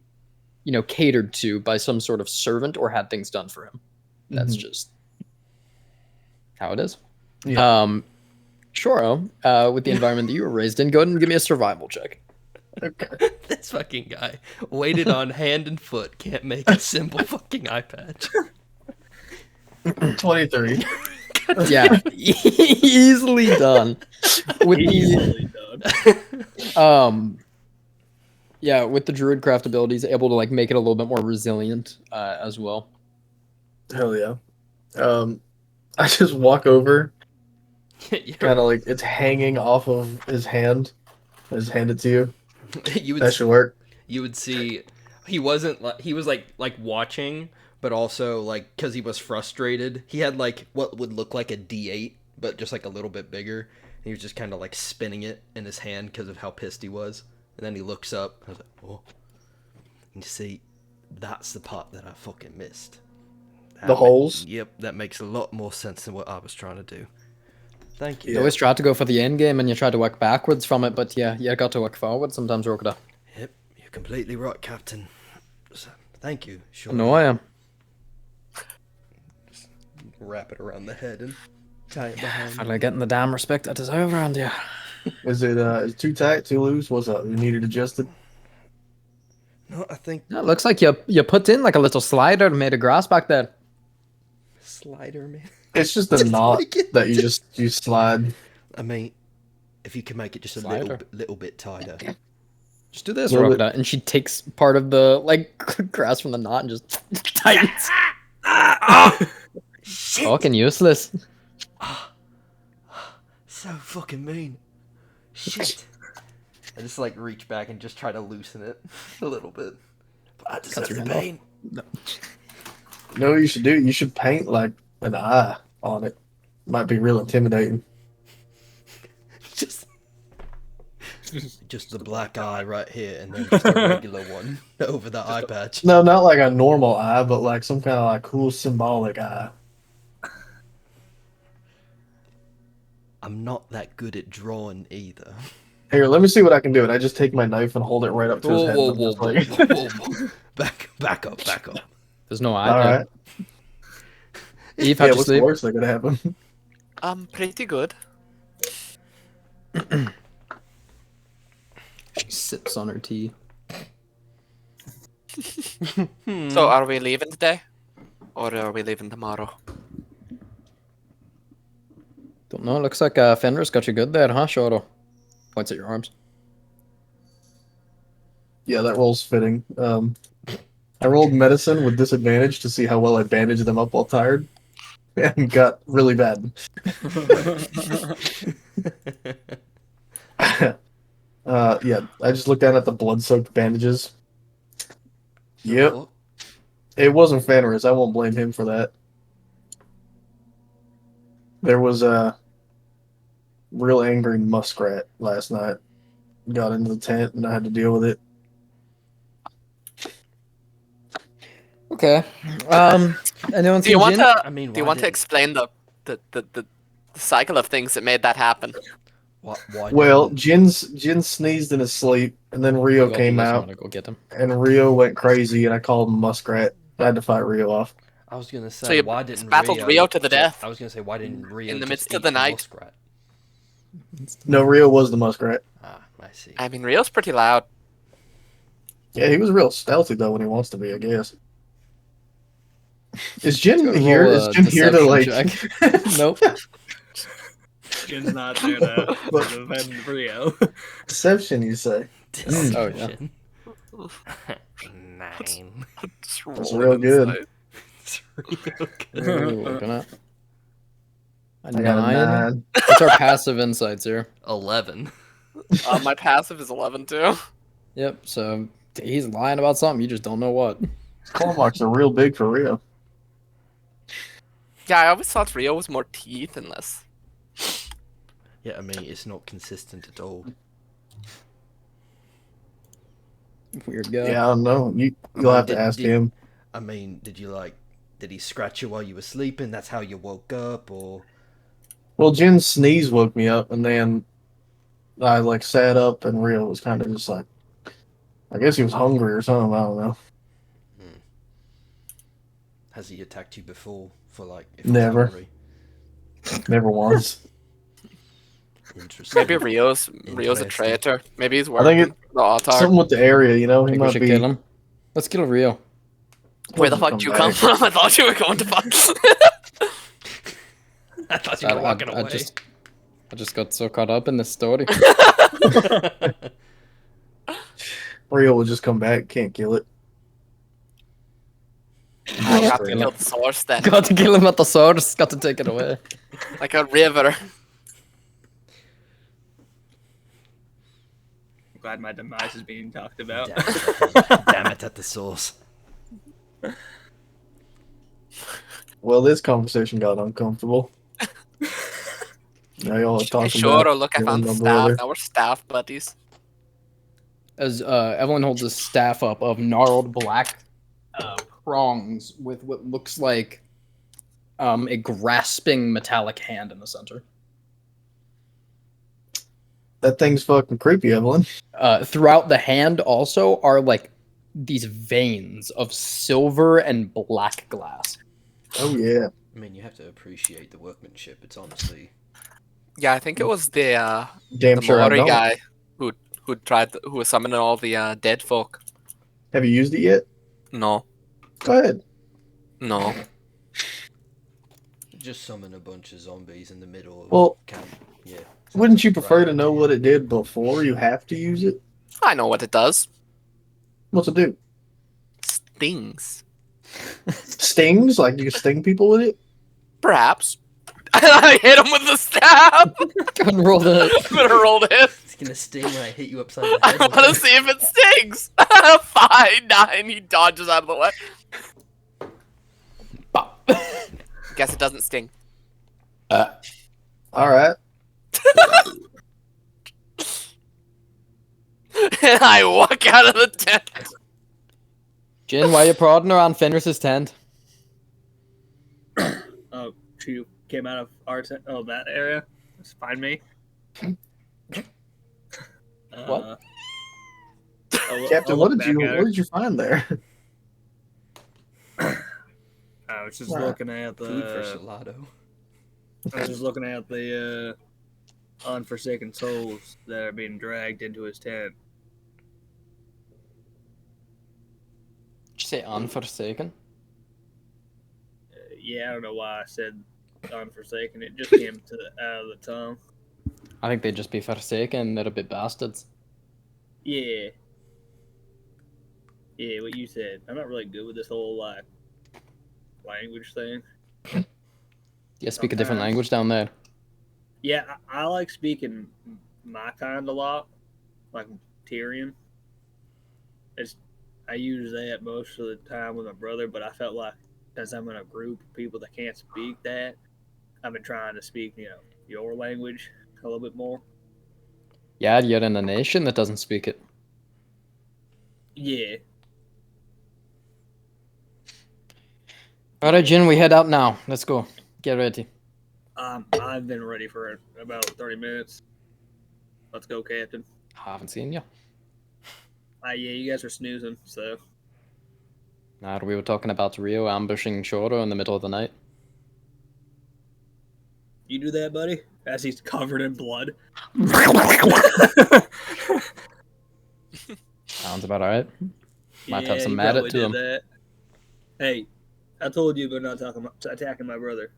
catered to by some sort of servant or had things done for him. That's just how it is. Yeah. Shoro, with the environment that you were raised in, go ahead and give me a survival check. Okay. This fucking guy, weighted on hand and foot, can't make a simple fucking eye patch. 23. Yeah, easily done. With Easily done. with the druidcraft abilities, able to like make it a little bit more resilient as well. Hell yeah. I just walk over, kind of like it's hanging off of his hand. I just hand it to you. You would That should work. you would see he wasn't like he was like watching, but also like because he was frustrated, he had like what would look like a D8 but just like a little bit bigger, and he was just kind of like spinning it in his hand because of how pissed he was. And then he looks up. I was like, oh, you see, that's the part that I fucking missed. The holes? Yep, that makes a lot more sense than what I was trying to do. Thank you. You always try to go for the end game and you try to work backwards from it, but yeah, you got to work forward sometimes, Rokuda. Yep, you're completely right, Captain. So, thank you. Sure. No, I am. Wrap it around the head and tie it behind. Finally getting the damn respect I deserve around here. Is it too tight, too loose? What's up? You need it adjusted? No, I think Yeah, it looks like you put in like a little slider made of grass back there. slider, man. It's just a Just knot make it- that you slide. I mean, if you can make it just a Slider. little bit tighter. Just do this, Well, Rokuda. And she takes part of the like grass from the knot and just tightens. Shit! Fucking useless. So fucking mean. Shit. I just like reach back and just try to loosen it a little bit. But I deserve your the hand off. pain. You know what you should do? You should paint like an eye on it. Might be real intimidating. Just the black eye right here, and then just a regular one over the eye patch. No, not like a normal eye, but like some kind of like cool symbolic eye. I'm not that good at drawing either. Here, let me see what I can do. And I just take my knife and hold it right up to his Whoa, head. whoa, and I'm whoa, just whoa, like, whoa, whoa, whoa. Back up. There's no eye. all right. Eve, Yeah, how'd you what's the sleep? worst that could happen? Pretty good. She sips on her tea. So, are we leaving today? Or are we leaving tomorrow? Don't know. Looks like Fenris got you good there, huh, Shoro? Points at your arms. Yeah, that roll's fitting. I rolled medicine with disadvantage to see how well I bandaged them up while tired, and got really bad. Yeah, I just looked down at the blood-soaked bandages. Yep, What? it wasn't Fenris. I won't blame him for that. There was a real angry muskrat last night. Got into the tent, and I had to deal with it. Okay. Anyone Do you see want Jin? to? I mean, Do you why want to did- explain the cycle of things that made that happen? Why Well, didn't... Jin sneezed in his sleep, and then Rio Go came do this, I'm out, gonna go get him. and Rio went crazy, and I called him Muskrat. I had to fight Rio off. I was gonna So say, you why didn't battled Rio to the death I was gonna say, why didn't Rio in the just midst of eat the night. muskrat? No, Rio was the Muskrat. Ah, I see. I mean, Rio's pretty loud. Yeah, he was real stealthy though when he wants to be, I guess. Is Go Jin to here? roll Is a Jin here to deception like? check. Nope. Jin's not there to defend Rio. Deception, you say? Oh, yeah. Deception. 9. Just That's rolling real good. inside. It's real What are we good. looking at? A I got a 9? 9. What's our passive insights here? 11. My passive is 11 too. Yep, so he's lying about something, you just don't know what. Claw marks are real big for Rio. Yeah, I always thought Rio was more teeth and less. Yeah, I mean, it's not consistent at all. Weird guy. Yeah, I don't know. You'll have to ask him. I mean, did he scratch you while you were sleeping? That's how you woke up, or? Well, Jin's sneeze woke me up, and then I like sat up, and Rio was kind of just like, I guess he was hungry or something. I don't know. Has he attacked you before for like? If Never. He's hungry? Never once. Interesting. Maybe Rio's a Interesting. traitor. Maybe he's I think working for the Autar. Something with the area, you know. I He think we might should be. kill him. Let's kill Rio. Where the He'll fuck just did you come come back. from? I thought you were going to fuck. I thought you were walking away. I just got so caught up in this story. Rio will just come back. Can't kill it. I got to Kill kill him. the source then. Got to kill him at the source. Got to take it away. Like a river. Glad my demise is being talked about. Damn it at the source. Well, this conversation got uncomfortable. Now y'all are Hey, talking sure, about or look, I killing found my the brother. staff. Now we're staff buddies. As Evelyn holds his staff up of gnarled black prongs with what looks like a grasping metallic hand in the center. That thing's fucking creepy, Evelyn. Throughout the hand also are like these veins of silver and black glass. Oh yeah. I mean, you have to appreciate the workmanship. It's honestly. Yeah, I think it was the Damn sure I Maori don't. guy who who was summoning all the dead folk. Have you used it yet? No, Go ahead. no. Just summon a bunch of zombies in the middle of Well, camp. Yeah. Wouldn't you prefer to know what it did before you have to use it? I know what it does. What's it do? Stings. Stings? Like you can sting people with it? Perhaps. I hit him with the stab. Go ahead and roll the. I'm gonna roll this. It's gonna sting when I hit you upside the I head. want to see if it stings. 5, 9. He dodges out of the way. Bop. Guess it doesn't sting. Alright. And I walk out of the tent. Jin, why are you prodding around Fenris's tent? Oh, she came out of our that area. Just find me. Captain, I'll what look did back at her. what did you find there? I was just Wow. looking at Food for the. Salado. I was just looking at the unforsaken souls that are being dragged into his tent. Did you say unforsaken? Yeah, I don't know why I said unforsaken. It just came out of the tongue. I think they'd just be forsaken. They're a bit bastards. Yeah. Yeah, what you said. I'm not really good with this whole like language thing. You speak a different Sometimes. language down there. Yeah, I like speaking my kind a lot, like Tyrion. I use that most of the time with my brother, but I felt like because I'm in a group of people that can't speak that, I've been trying to speak, your language a little bit more. Yeah, you're in a nation that doesn't speak it. Yeah. Alright, Jin, we head out now. Let's go. Get ready. I've been ready for about 30 minutes. Let's go, Captain. Haven't seen you. Yeah, you guys are snoozing, so. Nah, we were talking about Rio ambushing Choro in the middle of the night. You do that, buddy? As he's covered in blood. Sounds about alright. Might have some he Maddit probably to did him. that. Hey, I told you about not attacking my brother.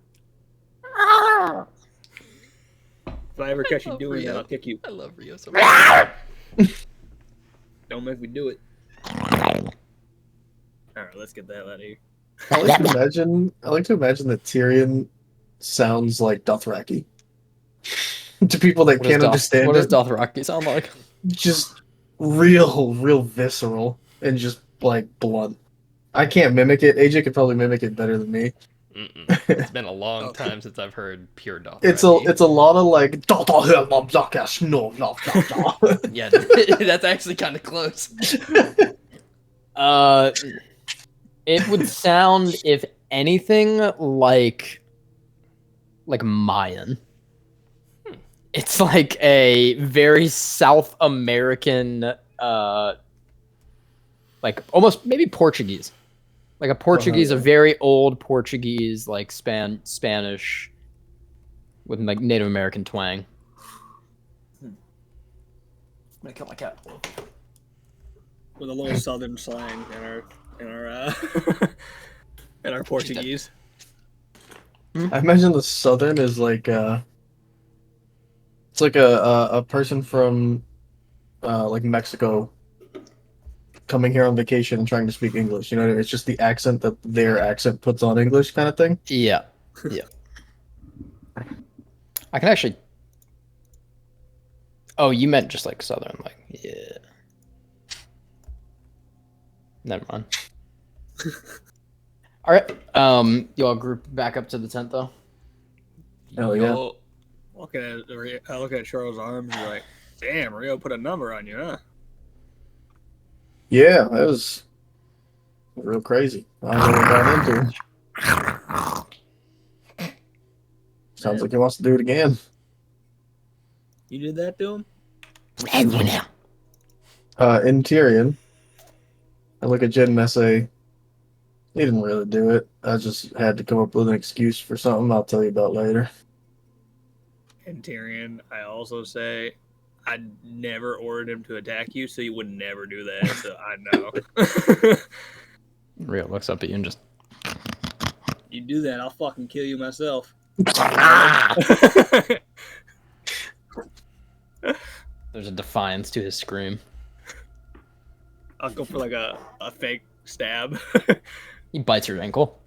If I ever catch you love doing that, Rio. I'll kick you. I love Rio so much. Don't make me do it. Alright, let's get the hell out of here. I like to imagine that Tyrion sounds like Dothraki. To people that can't understand What does it, Dothraki sound like? just real visceral and just like blunt. I can't mimic it. AJ could probably mimic it better than me. Mm-mm. It's been a long time since I've heard pure Dothraki. It's a lot of like no. Yeah, that's actually kind of close. It would sound, if anything, like Mayan. It's like a very South American, like almost maybe Portuguese, like a Portuguese, a very old Portuguese, like Spanish, with like Native American twang. I'm gonna kill my cat. With a little southern slang in our in our Portuguese. I imagine the southern is like it's like a person from like Mexico coming here on vacation and trying to speak English. You know what I mean? It's just the accent that their accent puts on English kind of thing. Yeah, yeah. I can actually. Oh, you meant just like southern, like yeah. Never mind. All right. You all group back up to the tent though. Hell yeah. Yo, I look at Charles' arms and you're like, damn, Rio put a number on you, huh? Yeah, that was real crazy. I don't know what got into him. Sounds like he wants to do it again. You did that to him? In Tyrion, I look at Jed and I say, he didn't really do it. I just had to come up with an excuse for something I'll tell you about later. And Tyrion, I also say, I never ordered him to attack you, so you would never do that, so I know. Rio looks up at you and just. You do that, I'll fucking kill you myself. There's a defiance to his scream. I'll go for like a fake stab. He bites your ankle.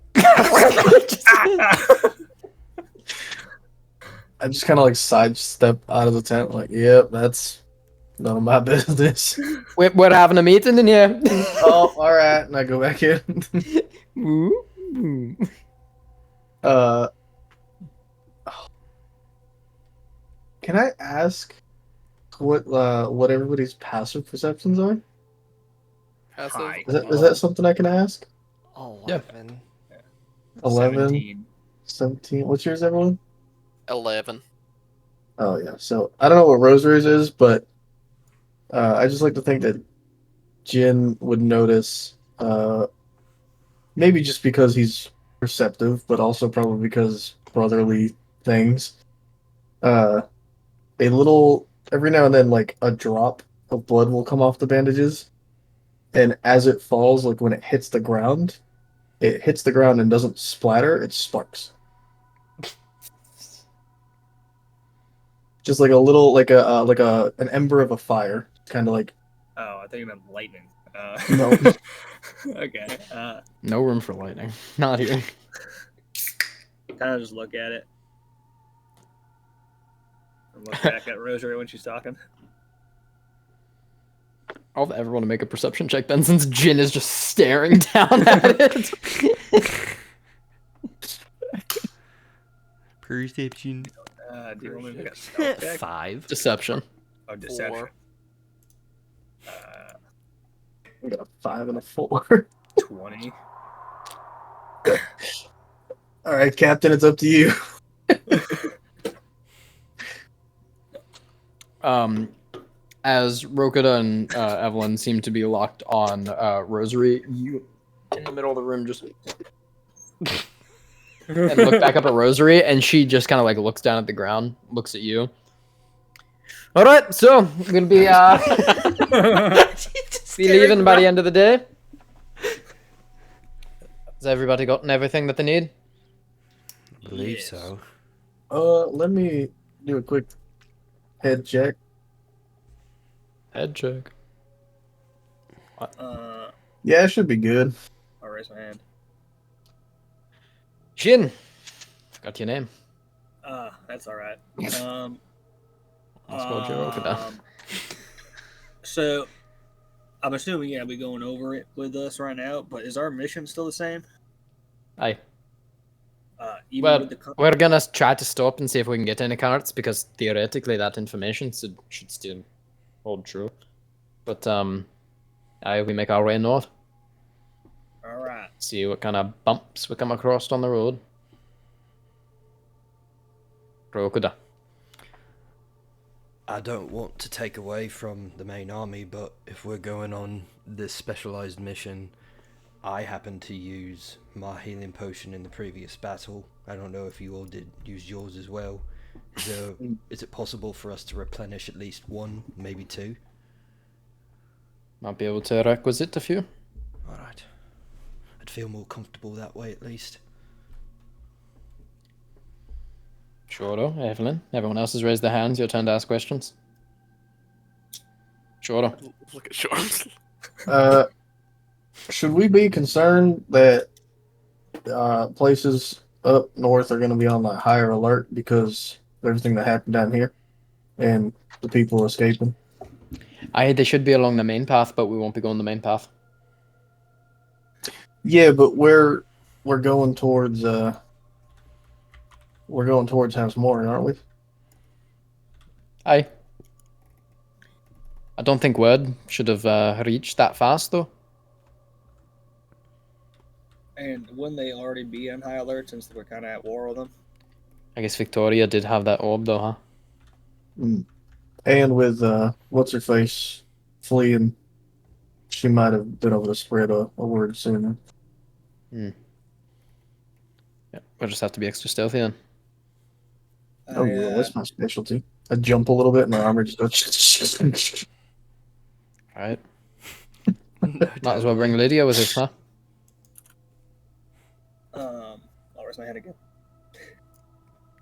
I just kind of like sidestep out of the tent, like, yep, that's none of my business. We're having a meeting in here. Oh, all right, and I go back in. Can I ask what everybody's passive perceptions are? Passive. Hi. Is that something I can ask? 11. 11, 17. What's yours, everyone? 11. Oh yeah. So I don't know what Rosary's is, but I just like to think that Jin would notice, maybe just because he's perceptive, but also probably because brotherly things. Uh, a little every now and then, like a drop of blood will come off the bandages, and as it falls, like when it hits the ground and doesn't splatter; it sparks. Just like a little, like a an ember of a fire, kind of like Oh, I think you meant lightning. no. Okay. No room for lightning. Not here. Kind of just look at it. And look back at Rosary when she's talking. I'll have everyone to make a perception check then, since Jin is just staring down at it. Perception. Do you want me to make a stealth check? 5. Deception. Oh, deception. 4. I got a 5 and a 4. 20. All right, Captain, it's up to you. As Rokita and Evelyn seem to be locked on Rosary, you in the middle of the room just and look back up at Rosary, and she just kind of like looks down at the ground, looks at you. All right, so we're gonna be be leaving by the end of the day. Has everybody gotten everything that they need? I believe Yes. so. Let me do a quick head check. Head check. Yeah, it should be good. I'll raise my hand. Jin, forgot your name. That's all right. Let's go, Rokita. So, I'm assuming we're going over it with us right now. But is our mission still the same? Aye. Even Well, with the we're gonna try to stop and see if we can get any cards, because theoretically that information should still hold true. But aye, we make our way north. all right. See what kind of bumps we come across on the road. Rokida. I don't want to take away from the main army, but if we're going on this specialized mission, I happened to use my healing potion in the previous battle. I don't know if you all did use yours as well. Is it possible for us to replenish at least 1, maybe 2? Might be able to requisite a few. Alright. I'd feel more comfortable that way at least. Shoro, Evelyn. Everyone else has raised their hands. Your turn to ask questions. Shoro. Look at Shorts. Should we be concerned that places up north are going to be on the higher alert because of everything that happened down here and the people escaping? They should be along the main path, but we won't be going the main path. Yeah, but we're going towards House Moore, aren't we? Aye. I don't think word should have reached that fast, though. And wouldn't they already be on high alert since we're kind of at war with them? I guess Victoria did have that orb, though, huh? And with what's her face fleeing, she might have been able to spread a word sooner. Yeah, we'll just have to be extra stealthy then. Oh, yeah, that's my specialty. I jump a little bit and my armor just goes. Alright. Might as well bring Lydia with us, huh? I'll raise my hand again.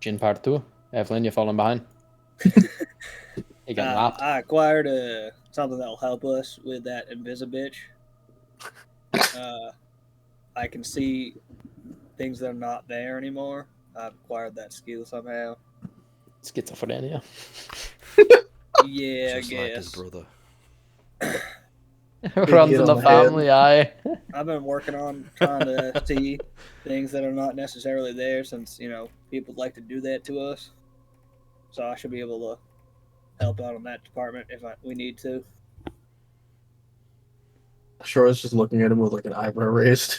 Jin part 2. Evelyn, you're falling behind. You got lapped. I acquired something that'll help us with that invisibitch. I can see things that are not there anymore. I've acquired that skill somehow. Schizophrenia. Yeah, Just I like his guess. brother. Runs hit in on the the family, aye. I've been working on trying to see things that are not necessarily there since, people like to do that to us. So I should be able to help out on that department if we need to. Sure, I was just looking at him with like an eyebrow raised.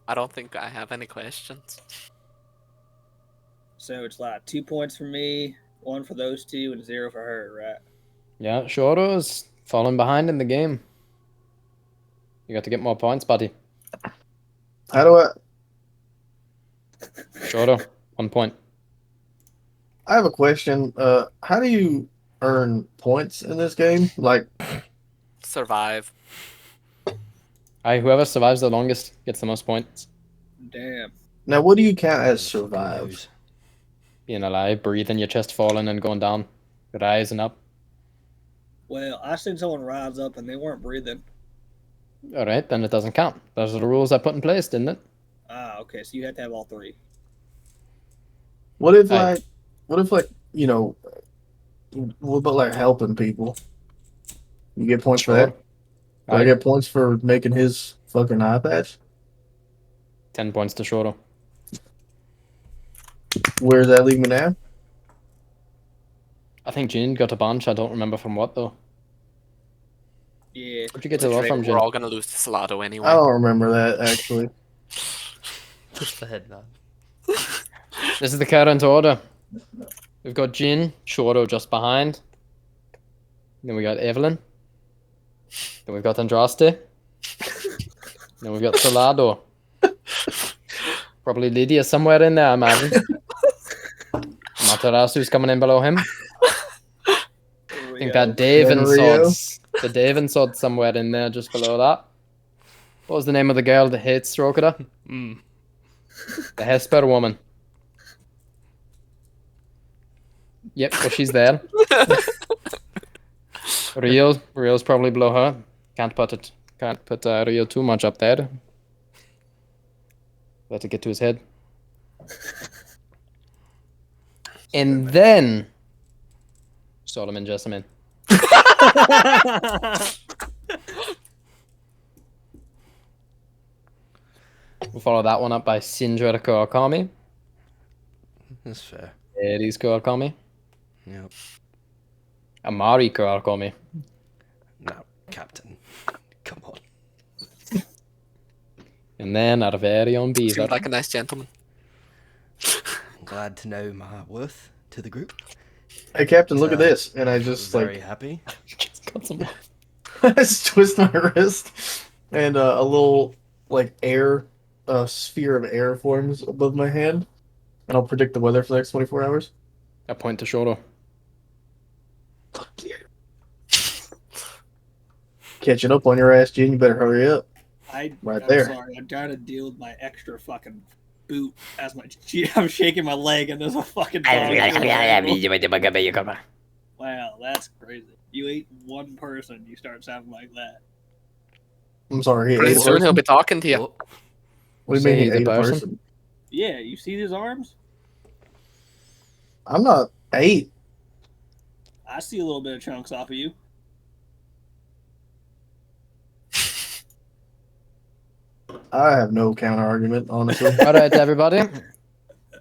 I don't think I have any questions. So it's like 2 points for me, 1 for those two, and 0 for her, right? Yeah, Shoro's falling behind in the game. You got to get more points, buddy. How do I? Shorter, 1 point. I have a question. How do you earn points in this game? Like, Survive. Whoever survives the longest gets the most points. Damn. now what do you count as Who fucking survive? knows? Being alive, breathing, your chest falling and going down, rising up. Well, I seen someone rise up and they weren't breathing. All right, then it doesn't count. Those are the rules I put in place, didn't it? Ah, okay. So you have to have all three. What if Aye. like you know, what about like helping people? You get points for Sure. that. Do I Aye. get points for making his fucking eye patch? 10 points to Shoro. Where does that leave me now? I think Jin got a bunch. I don't remember from what though. Yeah. Where'd you get to all from, We're Jin? all gonna lose to Salado anyway. I don't remember that actually. Just the head nod. This is the current order. We've got Jin, Shoro just behind. Then we got Evelyn. Then we've got Andraste. Then we've got Solado. Probably Lydia somewhere in there, I imagine. Matarasu's coming in below him. I think that Daven Rio. Sod's the Daven Sod somewhere in there just below that. What was the name of the girl that hates Strokada? Mm. The Hesper woman. Yep, well she's there. Rio's probably below her. Can't put Rio too much up there. Let it get to his head. And then Solomon Jessamine. We'll follow that one up by Sindra Kawakami. That's fair. Aries Kawakami. Yep. Amari Kawakami. No, Captain. Come on. And then our very own Beaver. Seems like a nice gentleman. I'm glad to know my worth to the group. Hey Captain, look at So, this. And I just very like happy. Just got some. I just twist my wrist and a little like air sphere of air forms above my hand. And I'll predict the weather for the next 24 hours. A point to Shoro. Fuck you. Catching up on your ass, Gene. You better hurry up. I'm there. sorry. I'm trying to deal with my extra fucking boot as my. I'm shaking my leg and there's a fucking dog. Wow, that's crazy. You ate one person, you start sounding like that. I'm sorry. He Pretty ate a soon he'll person? be talking to you. Oh, What do you mean he Say the ate a person? person? Yeah, you see his arms? I'm not 8. I see a little bit of chunks off of you. I have no counter argument, honestly. All right, everybody.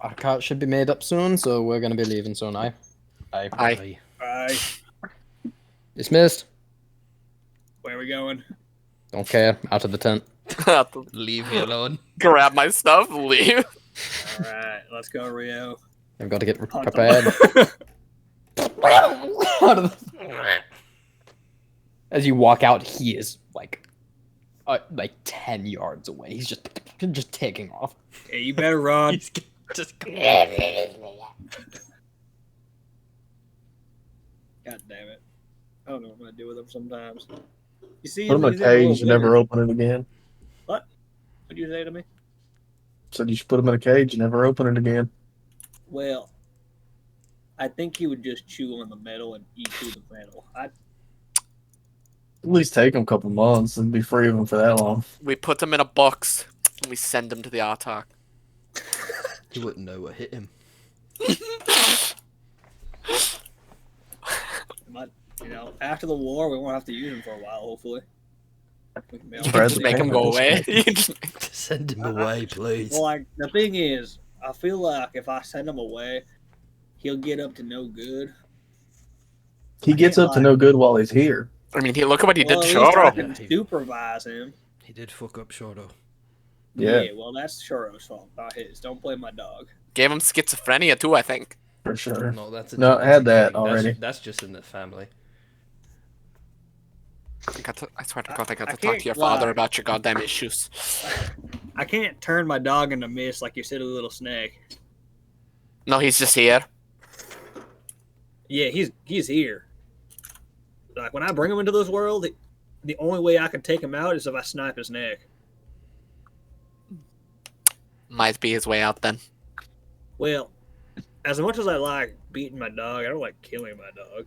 Our cart should be made up soon, so we're gonna be leaving soon. Aye. Aye. aye. Alright, Dismissed. where are we going? Don't care. Out of the tent. Leave me alone. Grab my stuff, leave. Alright, let's go, Rio. I've got to get Hunt prepared. them. As you walk out, he is like 10 yards away. He's just taking off. Hey, you better run. He's just God damn it. I don't know what I'm gonna do with him sometimes. You see Put him in a he's a little cage and never bigger. open it again. What'd you say to me? Said you should put him in a cage and never open it again. Well, I think he would just chew on the metal and eat through the metal. At least take him a couple months and be free of him for that long. We put him in a box and we send him to the Artok. He wouldn't know what hit him. But, after the war, we won't have to use him for a while, hopefully. We can be able You to can Spread just the make him pain go at away. this You can just Send him away, please. Well, like, the thing is, I feel like if I send him away, he'll get up to no good. He gets up to no good while he's here. I mean, look at what he Well, did at to least I Shoro. can supervise him. He did fuck up Shorto. Yeah, Well, that's Churro's fault, not his. Don't blame my dog. Gave him schizophrenia too, I think. for sure. No, that's a No, I genetic had that thing. already. That's just in the family. I swear to God, I got I to talk can't to your father lie. about your goddamn issues. I can't turn my dog into mist like you said, a little snake. No, he's just here. Yeah, he's here. Like when I bring him into this world, the only way I can take him out is if I snipe his neck. Might be his way out then. Well, as much as I like beating my dog, I don't like killing my dog.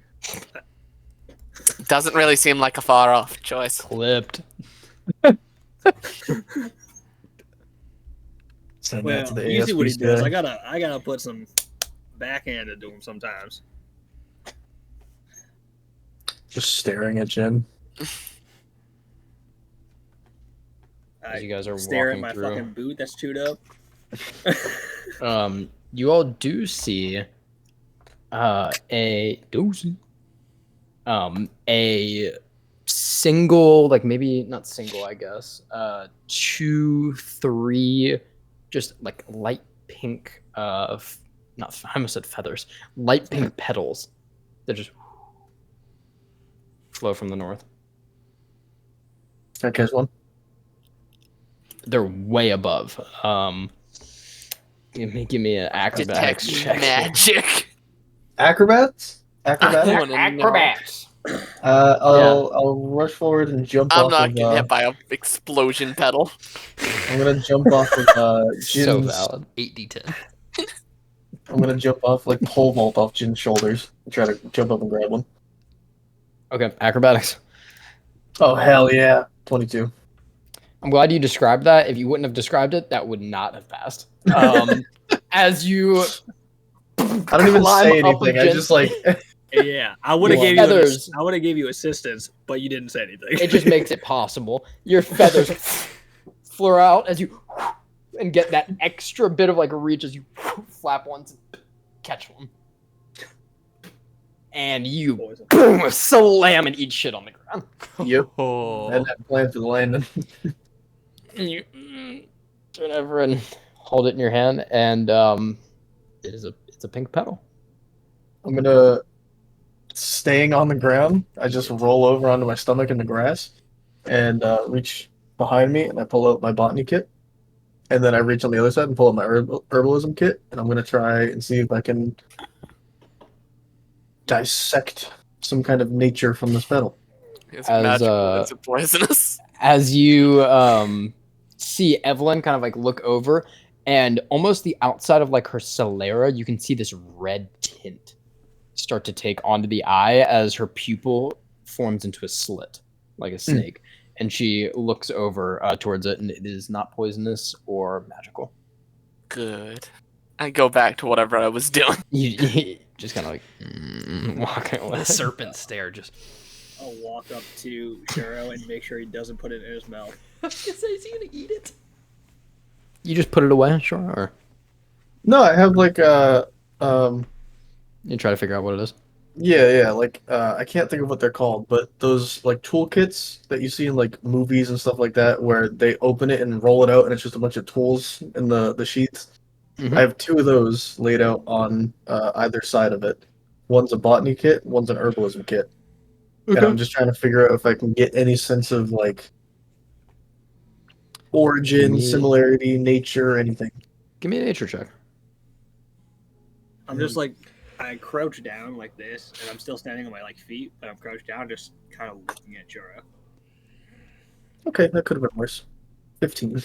Doesn't really seem like a far off choice. Clipped. Send that Well, to the you see what he does. ASPCA. I gotta put some backhand into him sometimes. Just staring at Jen. As you guys are Stare at walking my through. fucking boot that's chewed up. You all do see a single, like maybe not single, I guess, 2, 3, just like light pink, not, I almost said feathers, light pink petals that just flow from the north. That guy's one. They're way above. Give me an acrobatics Detect check. magic. Acrobats? I Acrobatics? wanna know. Acrobats. I'll rush forward and jump I'm off not of. getting hit by a explosion pedal. I'm gonna jump off of So Jin's. valid. 8d10. I'm gonna jump off like pole vault off Jin's shoulders and try to jump up and grab one. Okay, acrobatics. Oh hell yeah! 22. I'm glad you described that. If you wouldn't have described it, that would not have passed. As you I don't even climb say up anything. I against- just like Yeah, I would have Your gave you feathers. I would have gave you assistance, but you didn't say anything. it just makes it possible. Your feathers flare out as you and get that extra bit of like reach as you flap once and catch one. And you Poison. boom, slam and eat shit on the ground. yep. Oh. And that plan for the landing. And you turn over and hold it in your hand, and it's a pink petal. I'm gonna staying on the ground. I just roll over onto my stomach in the grass, and reach behind me, and I pull out my botany kit, and then I reach on the other side and pull out my herbalism kit, and I'm gonna try and see if I can dissect some kind of nature from this petal. It's As, magical. Is it poisonous? As you see Evelyn kind of like look over, and almost the outside of like her sclera, you can see this red tint start to take onto the eye as her pupil forms into a slit, like a snake. And she looks over towards it, and it is not poisonous or magical. Good. I go back to whatever I was doing. You just kind of like walking away. The serpent stare just. I'll walk up to Shuro and make sure he doesn't put it in his mouth. I was gonna say, is he gonna eat it? You just put it away, sure, or No, I have like you try to figure out what it is. yeah, like I can't think of what they're called, but those like toolkits that you see in like movies and stuff like that, where they open it and roll it out, and it's just a bunch of tools in the sheets. Mhm. I have 2 of those laid out on either side of it. One's a botany kit, one's an herbalism kit, and I'm just trying to figure out if I can get any sense of like origin, Me- similarity, nature, anything. Give me a nature check. I'm just like, I crouch down like this, and I'm still standing on my like feet, but I'm crouched down, just kind of looking at Shuro. Okay, that could have been worse. 15.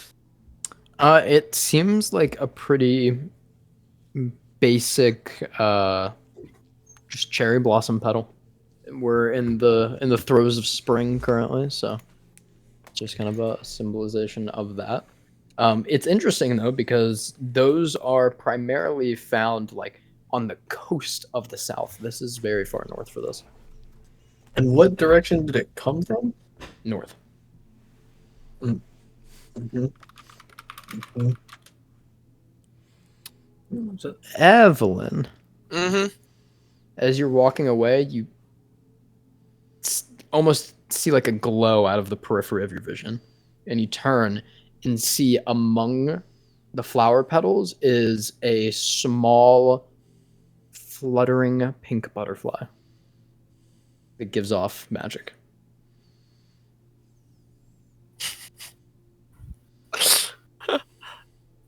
It seems like a pretty basic, just cherry blossom petal. We're in the throes of spring currently, so it's just kind of a symbolization of that. It's interesting though because those are primarily found like on the coast of the south. This is very far north for this. And what direction did it come from? North. Mm-hmm. Mm-hmm. So Evelyn, Mm-hmm. as you're walking away, you almost see like a glow out of the periphery of your vision, and you turn and see among the flower petals is a small fluttering pink butterfly that gives off magic.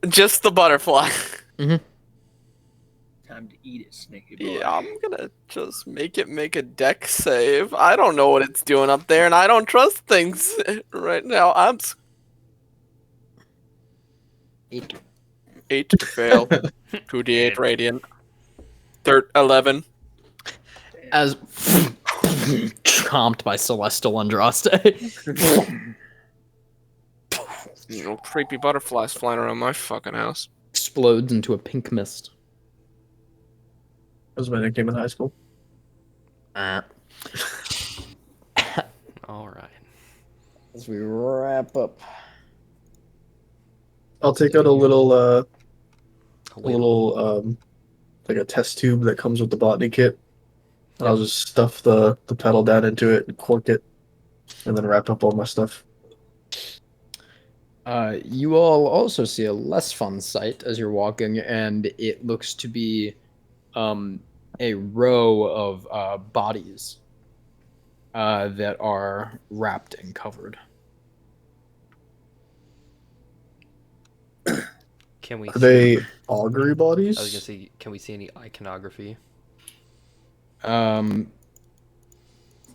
Just the butterfly. Time to eat it, sneaky boy. Yeah, I'm gonna just make it make a deck save. I don't know what it's doing up there, and I don't trust things right now. 8. 8 fail. 2d8 radiant. 11. As chomped by Celestial Andraste. You know, creepy butterflies flying around my fucking house. Explodes into a pink mist. That was my nickname in high school. All right. As we wrap up. I'll take out a little like a test tube that comes with the botany kit. And I'll just stuff the pedal down into it and cork it, and then wrap up all my stuff. You all also see a less fun sight as you're walking, and it looks to be a row of bodies that are wrapped and covered. Can we? Are they augury bodies? I was gonna say, can we see any iconography?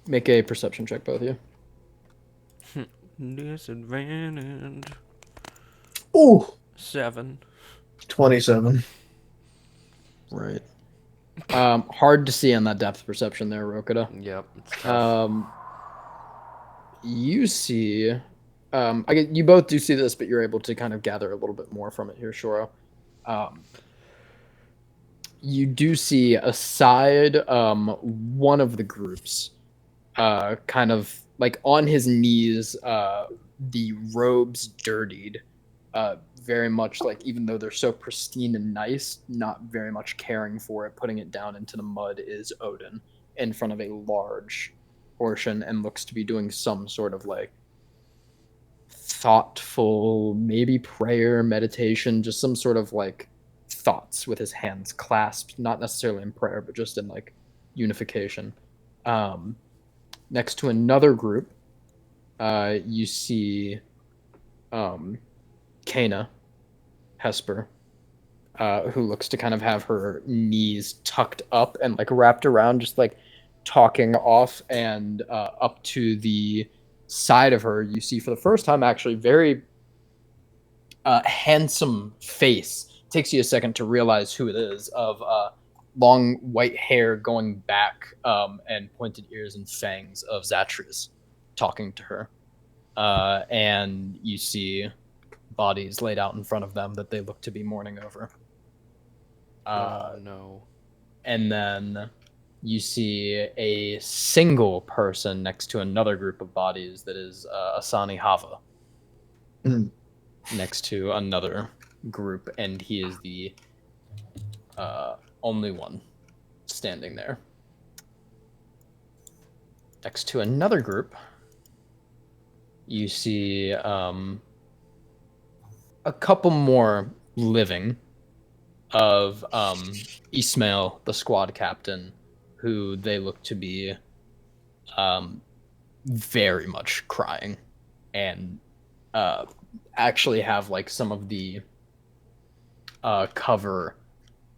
Make a perception check, both of you. Disadvantage. Ooh, 7. 27. Right. Hard to see on that depth perception there, Rokita. Yep. It's tough. You see, you both do see this, but you're able to kind of gather a little bit more from it here, Shoro. You do see aside one of the groups, kind of like on his knees, the robes dirtied, very much like, even though they're so pristine and nice, not very much caring for it, putting it down into the mud, is Odin in front of a large portion, and looks to be doing some sort of like thoughtful, maybe prayer, meditation, just some sort of like thoughts with his hands clasped, not necessarily in prayer, but just in like unification. Next to another group, you see Kana Hesper, who looks to kind of have her knees tucked up and like wrapped around, just like talking off, and up to the side of her, you see for the first time actually very handsome face. It takes you a second to realize who it is, of long white hair going back, and pointed ears and fangs of Zatris talking to her. And you see bodies laid out in front of them that they look to be mourning over. Oh no. And then you see a single person next to another group of bodies that is Asani Hava. Next to another group, and he is the only one standing there. Next to another group, you see a couple more living of Ismail, the squad captain, who they look to be very much crying, and actually have like some of the cover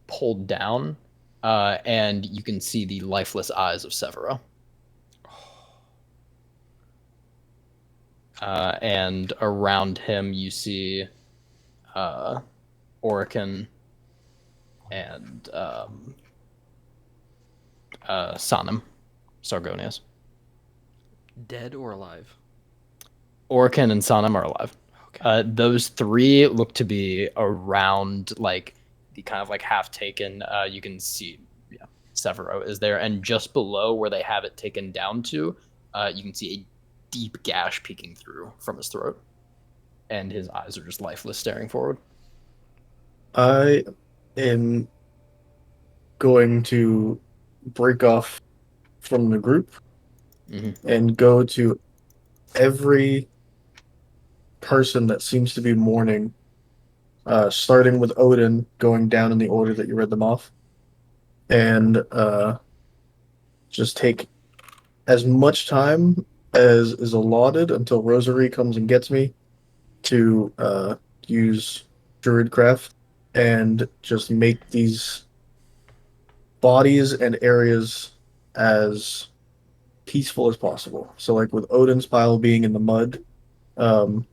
pulled down, and you can see the lifeless eyes of Severo. And around him you see Orican and Sanem, Sargonius. Dead or alive? Orican and Sanem are alive. Okay. Those three look to be around like the kind of like half taken. You can see, yeah, Severo is there, and just below where they have it taken down to, you can see a deep gash peeking through from his throat, and his eyes are just lifeless, staring forward. I am going to break off from the group and go to every person that seems to be mourning, starting with Odin, going down in the order that you read them off, and just take as much time as is allotted until Rosary comes and gets me to use druidcraft and just make these bodies and areas as peaceful as possible. So, like with Odin's pile being in the mud, um,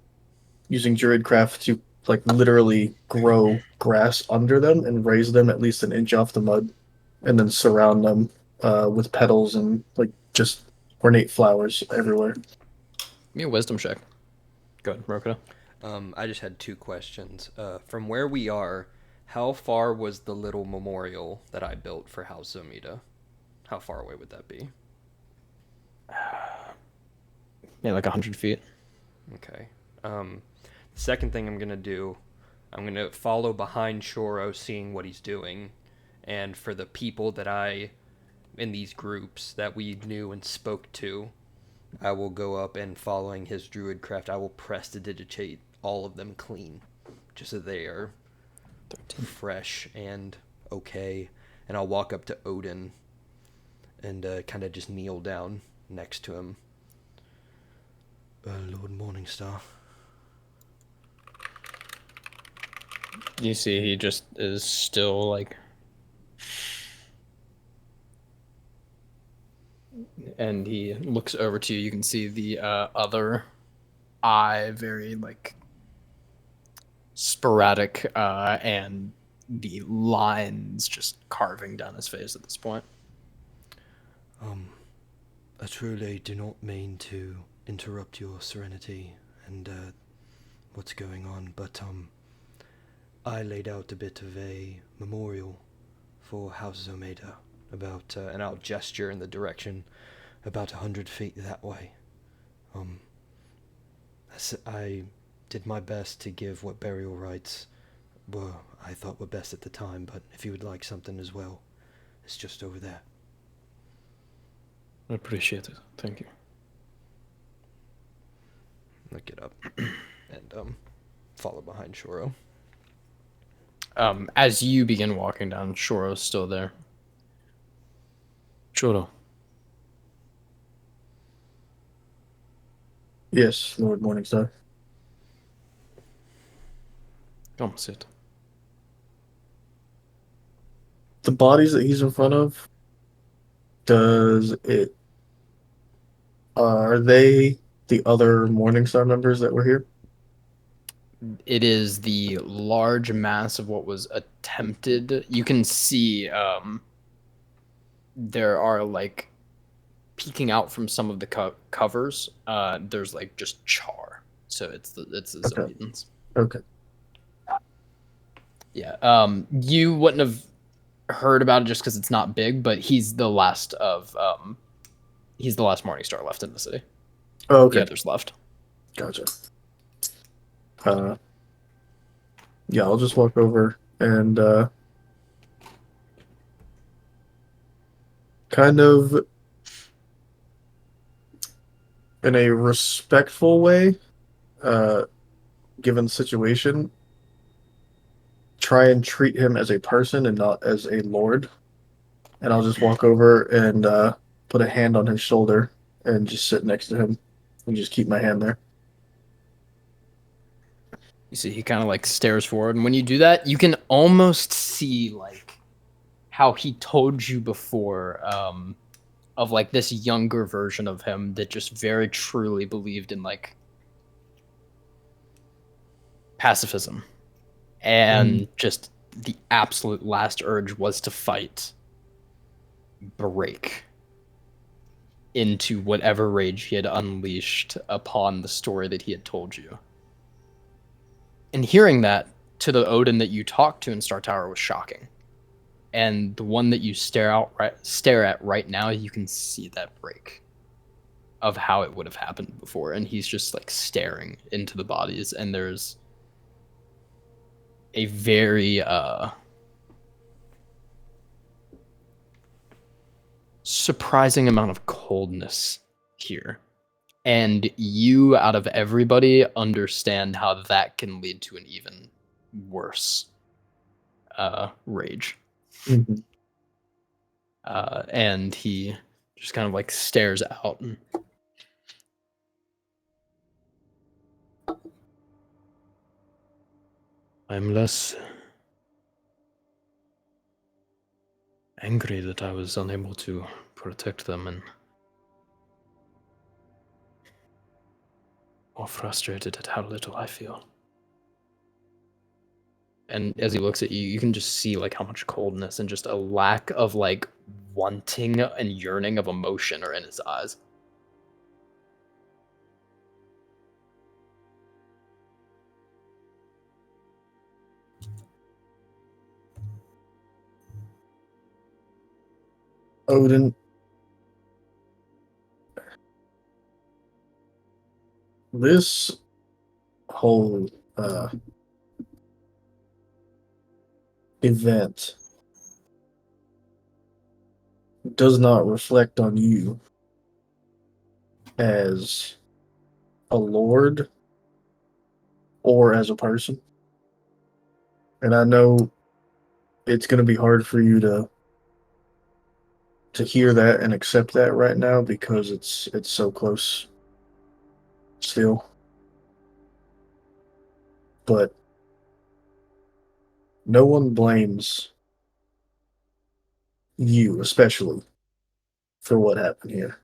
using druidcraft to like literally grow grass under them and raise them at least an inch off the mud, and then surround them with petals and like just ornate flowers everywhere. Give me a wisdom check. Go ahead, Rokuda. I just had two questions. From where we are, how far was the little memorial that I built for House Zomita? How far away would that be? Yeah, like 100 feet. Okay. The second thing I'm gonna do, I'm gonna follow behind Shoro, seeing what he's doing, and for the people that in these groups that we knew and spoke to, I will go up and following his druidcraft, I will prestidigitate all of them clean, just so they are 13. fresh and okay. And I'll walk up to Odin and kind of just kneel down next to him. Lord Morningstar. You see, he just is still like, and he looks over to you. You can see the other eye, very like sporadic, and the lines just carving down his face at this point. I truly do not mean to interrupt your serenity and what's going on, but I laid out a bit of a memorial for House Zomeda about, and I'll gesture in the direction about 100 feet that way. I did my best to give what burial rites I thought were best at the time, but if you would like something as well, it's just over there. I appreciate it. Thank you. Look it up and follow behind Shoro. As you begin walking down, Shoro's still there. Shoro. Yes, Lord Morningstar. Come sit. The bodies that he's in front of, does it are they the other Morningstar members that were here? It is the large mass of what was attempted. You can see there are like peeking out from some of the covers. There's like just char, so it's the Okay. Zometans. Okay. Yeah. You wouldn't have heard about it just because it's not big, but he's the last Morningstar left in the city. Oh, okay. The others left. Gotcha. Yeah, I'll just walk over and kind of in a respectful way, given the situation, try and treat him as a person and not as a lord. And I'll just walk over and put a hand on his shoulder and just sit next to him and just keep my hand there. You see, he kind of like stares forward, and when you do that, you can almost see like how he told you before, of like this younger version of him that just very truly believed in like pacifism, and just the absolute last urge was to fight, break into whatever rage he had unleashed upon the story that he had told you. And hearing that to the Odin that you talked to in Star Tower was shocking. And the one that you stare at right now, you can see that break of how it would have happened before. And he's just like staring into the bodies, and there's a very surprising amount of coldness here. And you, out of everybody, understand how that can lead to an even worse rage. Mm-hmm. And he just kind of like stares out. And I'm less angry that I was unable to protect them and more frustrated at how little I feel. And as he looks at you, you can just see like how much coldness and just a lack of like wanting and yearning of emotion are in his eyes. Odin, this whole event does not reflect on you as a lord or as a person. And I know it's going to be hard for you to hear that and accept that right now because it's so close still. But no one blames you, especially for what happened here.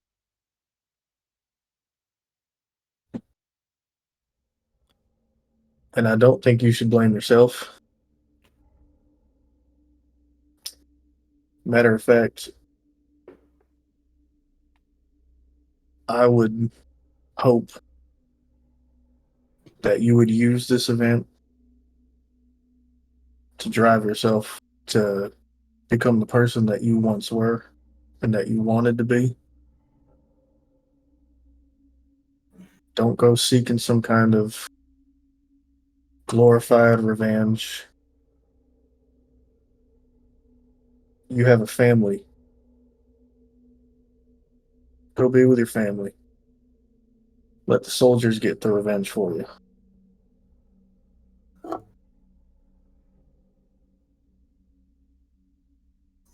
And I don't think you should blame yourself. Matter of fact, I would hope that you would use this event to drive yourself to become the person that you once were and that you wanted to be. Don't go seeking some kind of glorified revenge. You have a family. Go be with your family. Let the soldiers get the revenge for you.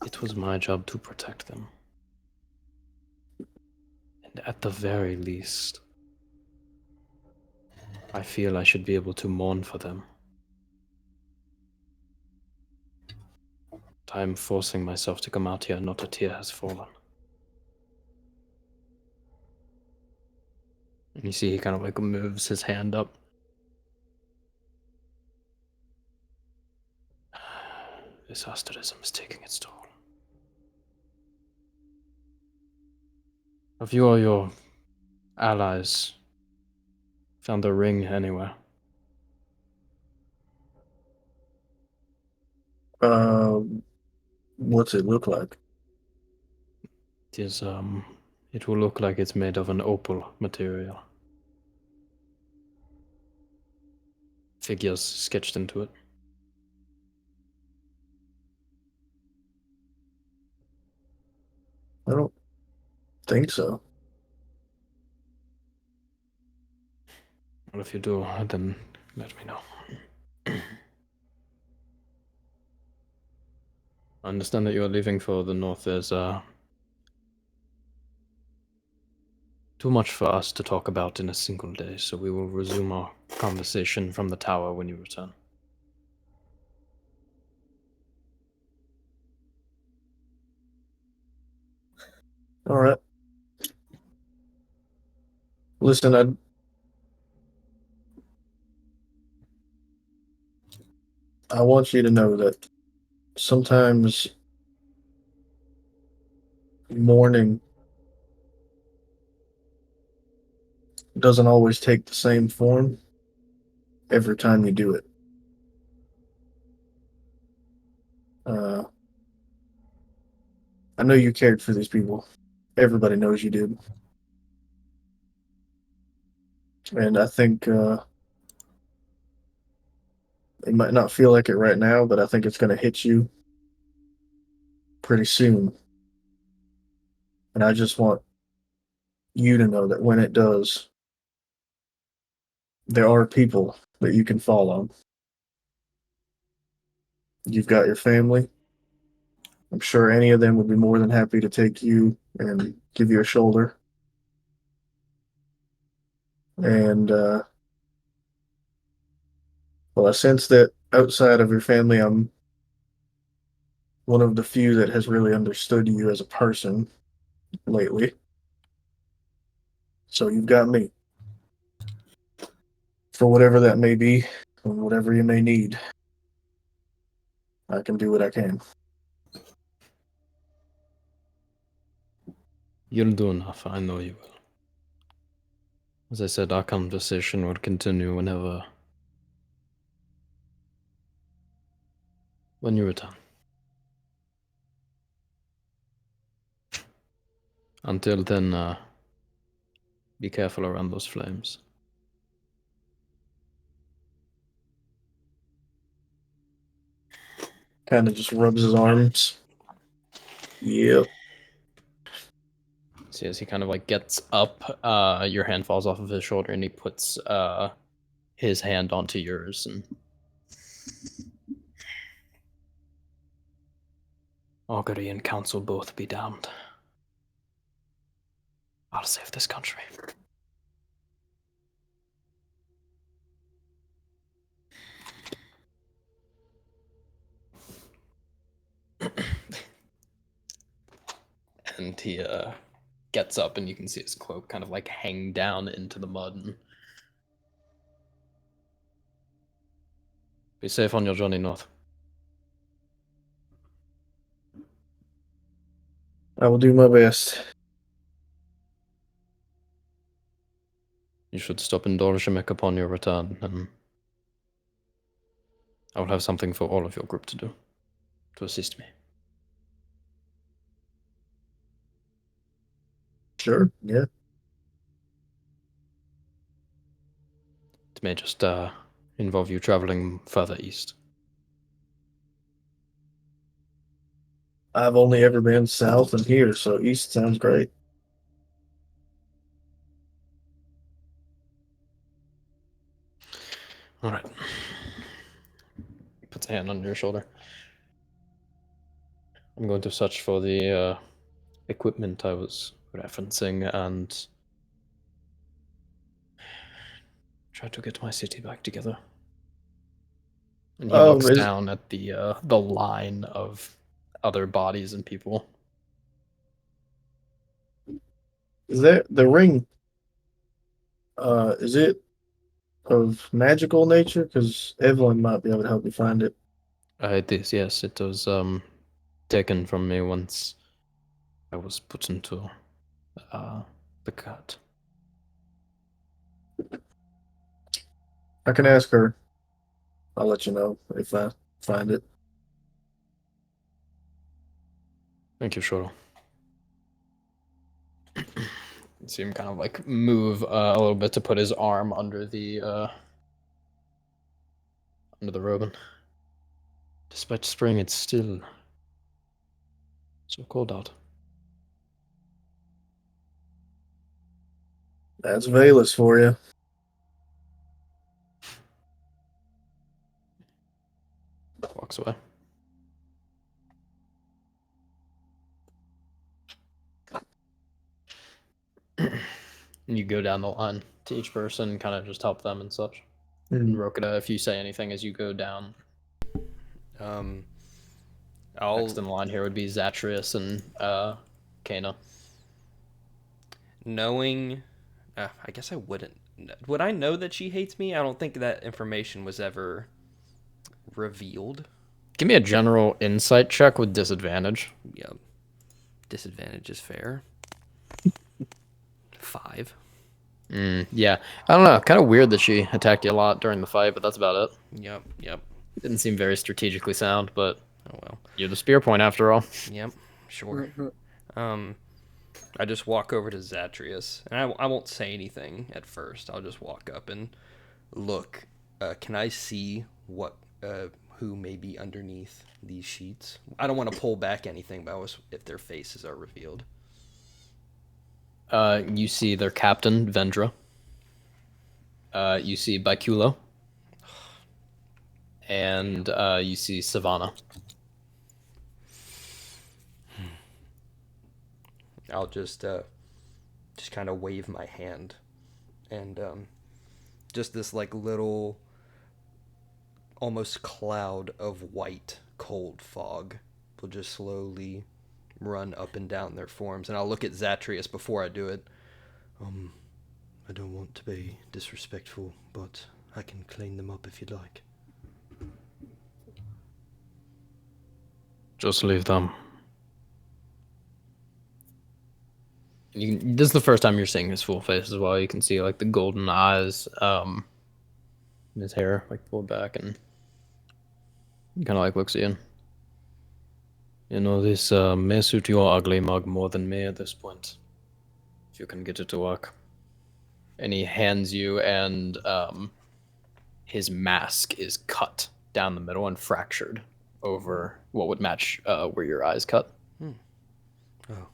It was my job to protect them. And at the very least, I feel I should be able to mourn for them. But I am forcing myself to come out here, not a tear has fallen. And you see he kind of like moves his hand up. This ostracism is taking its toll. Have you or your allies found a ring anywhere? What's it look like? It is, it will look like it's made of an opal material. Figures sketched into it. I don't think so. Well, if you do, then let me know. I understand that you are leaving for the north. There's too much for us to talk about in a single day, so we will resume our conversation from the tower when you return. All right. Listen, I want you to know that sometimes mourning doesn't always take the same form every time you do it. Uh, I know you cared for these people. Everybody knows you did. And I think it might not feel like it right now, but I think it's going to hit you pretty soon. And I just want you to know that when it does, there are people that you can fall on. You've got your family. I'm sure any of them would be more than happy to take you and give you a shoulder. And well, I sense that outside of your family, I'm one of the few that has really understood you as a person lately. So you've got me for whatever that may be, and whatever you may need. I can do what I can. You'll do enough. I know you will. As I said, our conversation will continue when you return. Until then, be careful around those flames. Kind of just rubs his arms. Yep. See, as he kind of like gets up, your hand falls off of his shoulder, and he puts his hand onto yours, and augury and council both be damned. I'll save this country. And he gets up, and you can see his cloak kind of like hang down into the mud. And be safe on your journey north. I will do my best. You should stop in Dorshimik upon your return, and I will have something for all of your group to do, to assist me. Sure. Yeah. It may just involve you traveling further east. I've only ever been south and here, so east sounds great. All right. Puts a hand on your shoulder. I'm going to search for the equipment I was referencing and try to get my city back together. And he looks Is down at the line of other bodies and people. that the ring? Is it of magical nature? Because Evelyn might be able to help me find it. It is, yes. It was taken from me once I was put into the cut. I can ask her. I'll let you know if I find it. Thank you, Shoro. See him kind of like move a little bit to put his arm under the robe. Despite spring, it's still so cold out. That's Valus for you. Walks away. And you go down the line to each person, kind of just help them and such. And Rokita, if you say anything as you go down, next in line here would be Zatrius and Kana. Knowing, I guess I wouldn't. Would I know that she hates me? I don't think that information was ever revealed. Give me a general insight check with disadvantage. Yep. Disadvantage is fair. 5. Yeah. I don't know. Kind of weird that she attacked you a lot during the fight, but that's about it. Yep. Didn't seem very strategically sound, but Oh well. you're the spear point after all. Yep. Sure. I just walk over to Zatrius, and I won't say anything at first. I'll just walk up and look. Can I see what who may be underneath these sheets? I don't want to pull back anything, but if their faces are revealed. You see their captain, Vendra. You see Baikulo. And you see Savannah. I'll just kind of wave my hand, and just this like little almost cloud of white, cold fog will just slowly run up and down their forms. And I'll look at Zatrius before I do it. I don't want to be disrespectful, but I can clean them up if you'd like. Just leave them. This is the first time you're seeing his full face as well. You can see like the golden eyes, his hair like pulled back, and he kind of like looks at you. You know, this may suit your ugly mug more than me at this point. If you can get it to work. And he hands you, and his mask is cut down the middle and fractured over what would match where your eyes cut. Oh,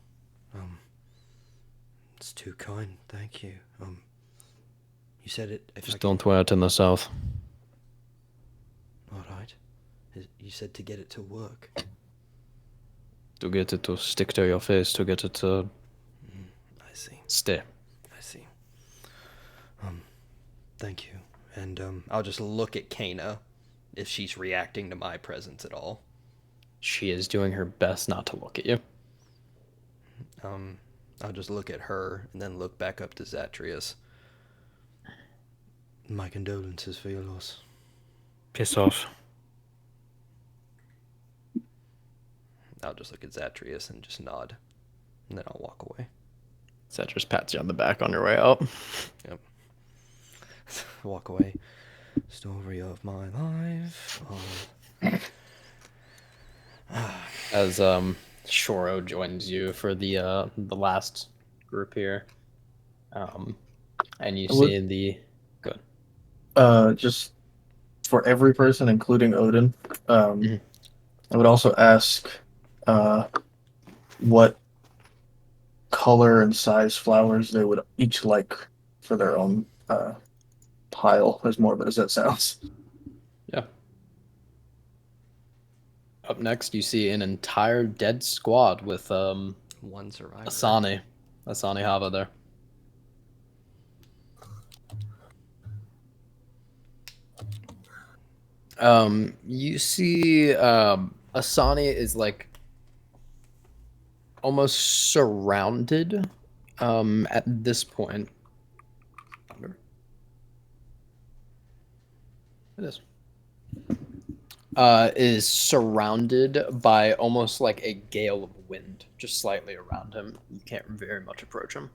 it's too kind. Thank you. You said it. If Just don't wear it in the south. All right. You said to get it to work. To get it to stick to your face, to get it to I see. stay. I see. Thank you. And I'll just look at Kana if she's reacting to my presence at all. She is doing her best not to look at you. I'll just look at her and then look back up to Zatrius. My condolences for your loss. Piss off. I'll just look at Zatrius and just nod. And then I'll walk away. That just pats you on the back on your way out. Yep. Walk away. Story of my life. As Shoro joins you for the last group here. And you see the good. Just for every person, including Odin, I would also ask what color and size flowers they would each like for their own pile, as morbid as that sounds. Yeah. Up next, you see an entire dead squad with One survivor. Asani Hava there. You see Asani is like almost surrounded at this point. It is surrounded by almost like a gale of wind, just slightly around him. You can't very much approach him.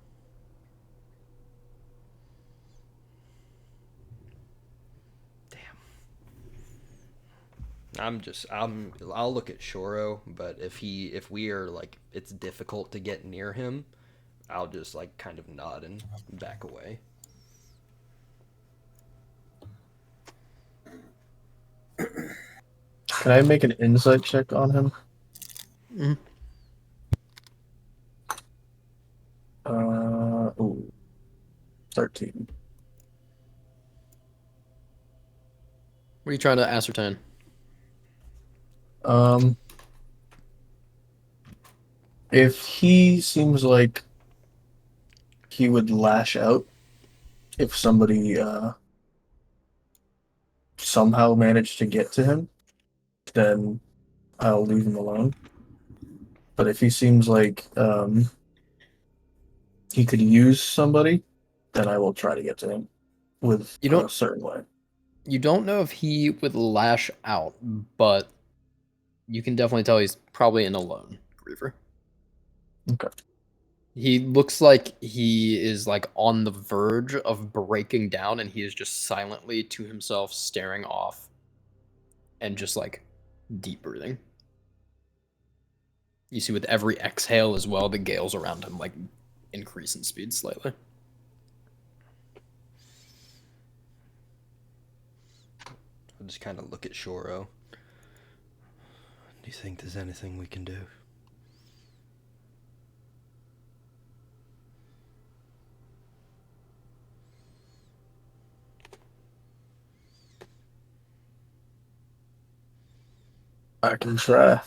I'll look at Shoro, but if we are like, it's difficult to get near him, I'll just like kind of nod and back away. Can I make an insight check on him? Mm-hmm. 13. What are you trying to ascertain? If he seems like he would lash out if somebody somehow managed to get to him, then I'll leave him alone. But if he seems like he could use somebody, then I will try to get to him with a certain way. You don't know if he would lash out, but you can definitely tell he's probably in a lone griever. Okay. He looks like he is like on the verge of breaking down, and he is just silently to himself staring off and just like deep breathing. You see with every exhale as well, the gales around him like increase in speed slightly. I'll just kind of look at Shoro. Do you think there's anything we can do? I can try.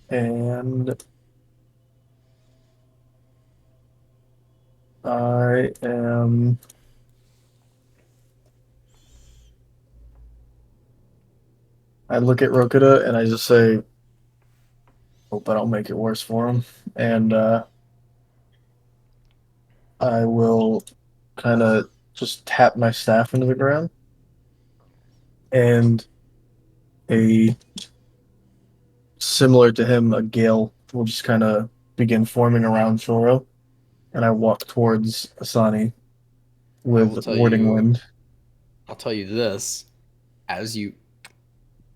And I am I look at Rokuda and I just say, "Hope I don't make it worse for him." And I will kind of just tap my staff into the ground, and a similar to him, a gale will just kind of begin forming around Shoro, and I walk towards Asani with warding wind. I'll tell you this: as you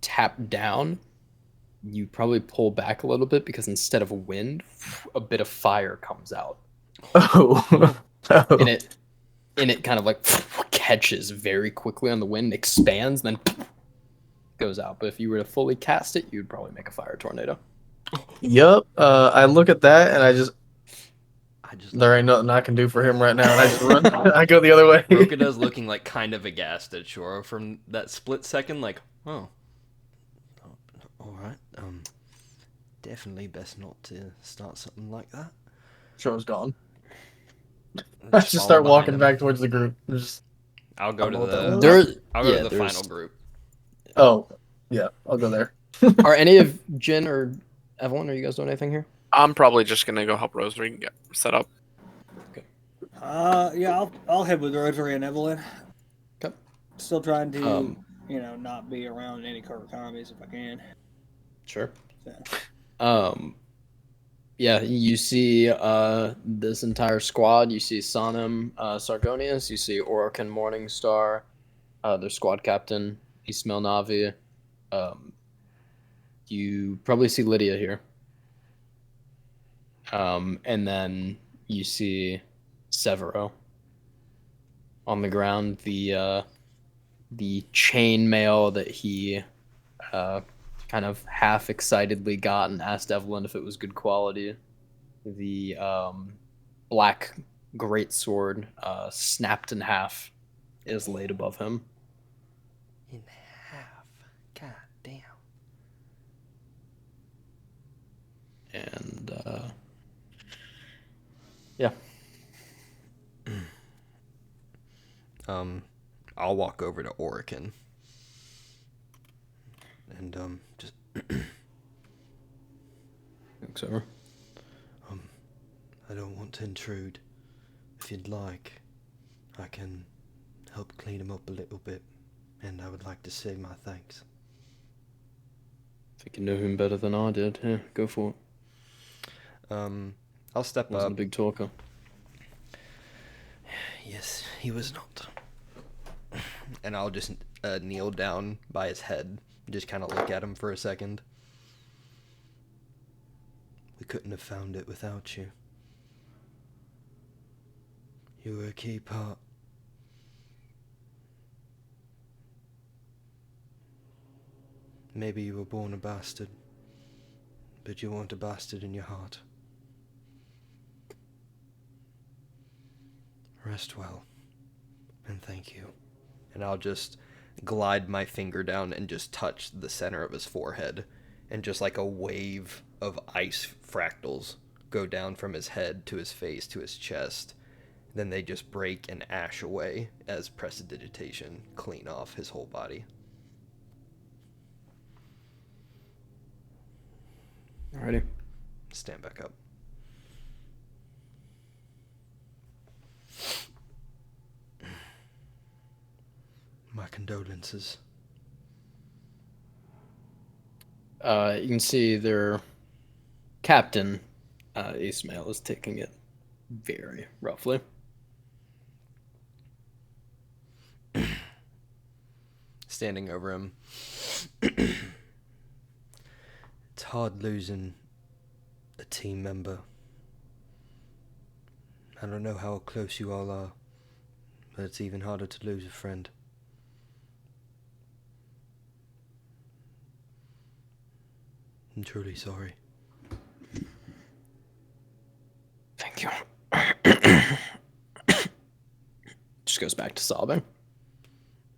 tap down, you probably pull back a little bit because instead of wind, a bit of fire comes out, Oh, and it kind of like catches very quickly on the wind, expands, then goes out. But if you were to fully cast it, you'd probably make a fire tornado. Yep. I look at that and I just just there ain't nothing I can do for him right now, and I just run. I go the other way. Rokuda's looking like kind of aghast at Shoro from that split second, like, oh, all right, definitely best not to start something like that. Show's gone. I just follow start behind walking him. back towards the group. Just I'll go to I don't know the what that was. I'll go to the final group. Oh, yeah, I'll go there. Are any of Jin or Evelyn, are you guys doing anything here? I'm probably just gonna go help Rosary get set up. Yeah, I'll head with Rosary and Evelyn. Okay. Still trying to, Um, not be around any Kurakamis if I can. Sure. So. Yeah, you see this entire squad. You see Sanem Sargonius, you see Orokin Morningstar, their squad captain, Ismail Navi. You probably see Lydia here. And then you see Severo on the ground. The chain mail that he kind of half excitedly got and asked Evelyn if it was good quality. The black greatsword snapped in half is laid above him. In half. God damn. And yeah. I'll walk over to Orokin. And just Thanks, over. I don't want to intrude. If you'd like, I can help clean him up a little bit, and I would like to say my thanks. I think you know him better than I did. Yeah, go for it. I'll step Wasn't up. a big talker. Yes, he was not. And I'll just kneel down by his head, just kind of look at him for a second. We couldn't have found it without you. You were a key part. Maybe you were born a bastard, but you weren't a bastard in your heart. Rest well, and thank you. And I'll just glide my finger down and just touch the center of his forehead, and just like a wave of ice fractals go down from his head to his face to his chest. Then they just break and ash away as prestidigitation clean off his whole body. Alrighty. Stand back up. My condolences. You can see their captain, Ismail, is taking it very roughly. Standing over him. It's hard losing a team member. I don't know how close you all are, but it's even harder to lose a friend. I'm truly sorry. Thank you. Just goes back to sobbing.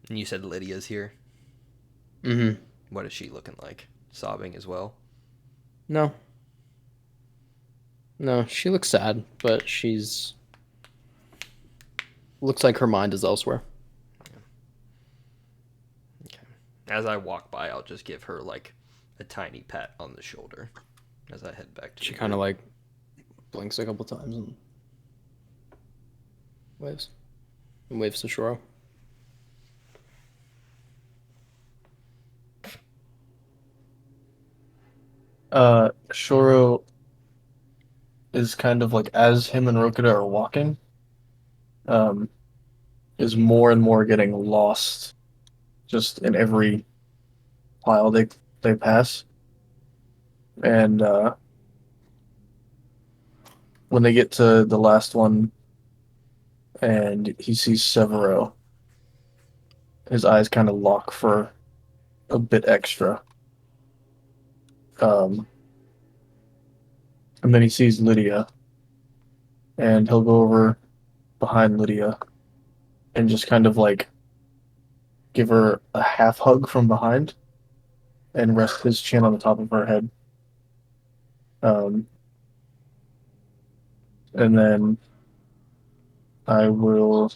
And you said Lydia's here? Mm-hmm. What is she looking like? Sobbing as well? No. No, she looks sad, but she's... looks like her mind is elsewhere. Okay. As I walk by, I'll just give her like a tiny pat on the shoulder as I head back to She the kind of group. like blinks a couple times and waves. And waves to Shoro. Shoro is kind of like as him and Rokuda are walking, um, is more and more getting lost just in every pile they pass. And when they get to the last one and he sees Severo, his eyes kind of lock for a bit extra. Um, and then he sees Lydia, and he'll go over behind Lydia and just kind of like give her a half hug from behind and rest his chin on the top of her head. Um, and then I will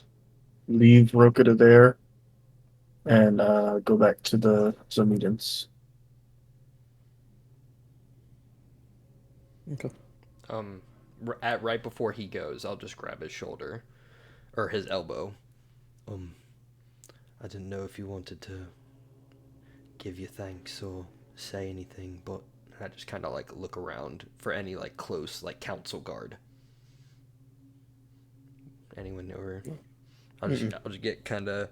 leave Rokuda there and go back to the meetings. Okay. At right before he goes, I'll just grab his shoulder or his elbow. Um, I didn't know if you wanted to give your thanks or say anything, but I just kind of like look around for any like close like council guard. Anyone know her? Mm-mm. I'll just get kind of.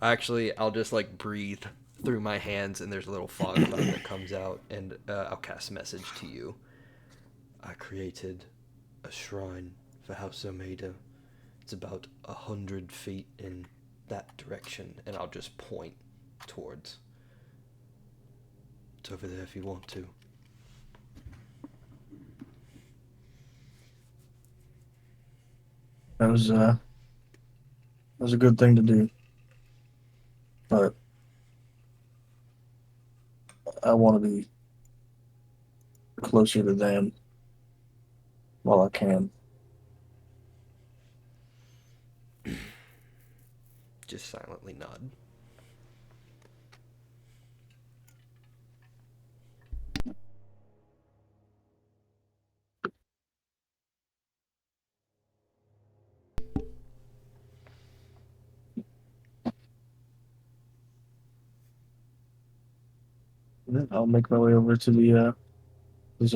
Actually, I'll just like breathe through my hands, and there's a little fog cloud that comes out, and I'll cast message to you. I created a shrine for House Omeda. It's about 100 feet in that direction, and I'll just point towards. It's over there if you want to. That was a good thing to do, but I want to be closer to them while I can. Just silently nod. I'll make my way over to the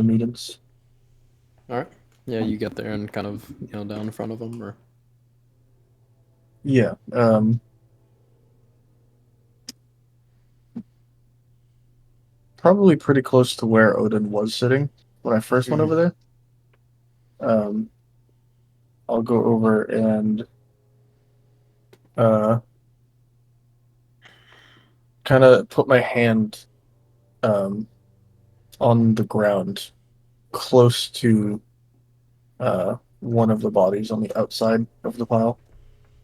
meetings. All right. Yeah, you get there and kind of kneel down in front of him, or Yeah. Probably pretty close to where Odin was sitting when I first went over there. Um, I'll go over and uh, kind of put my hand um, on the ground close to one of the bodies on the outside of the pile.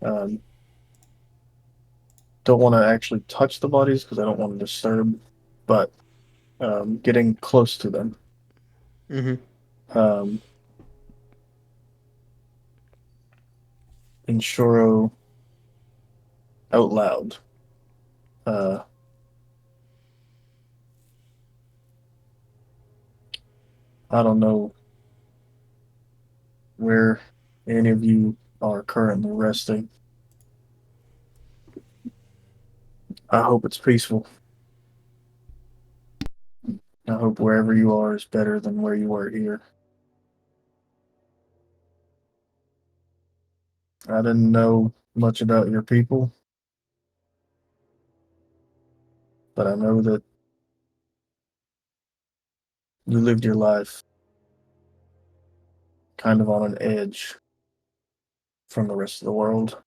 Um, don't want to actually touch the bodies because I don't want to disturb, but getting close to them. Mm-hmm. Um, Inshoro out loud. Uh, I don't know where any of you are currently resting. I hope it's peaceful. I hope wherever you are is better than where you were here. I didn't know much about your people, but I know that you lived your life kind of on an edge from the rest of the world.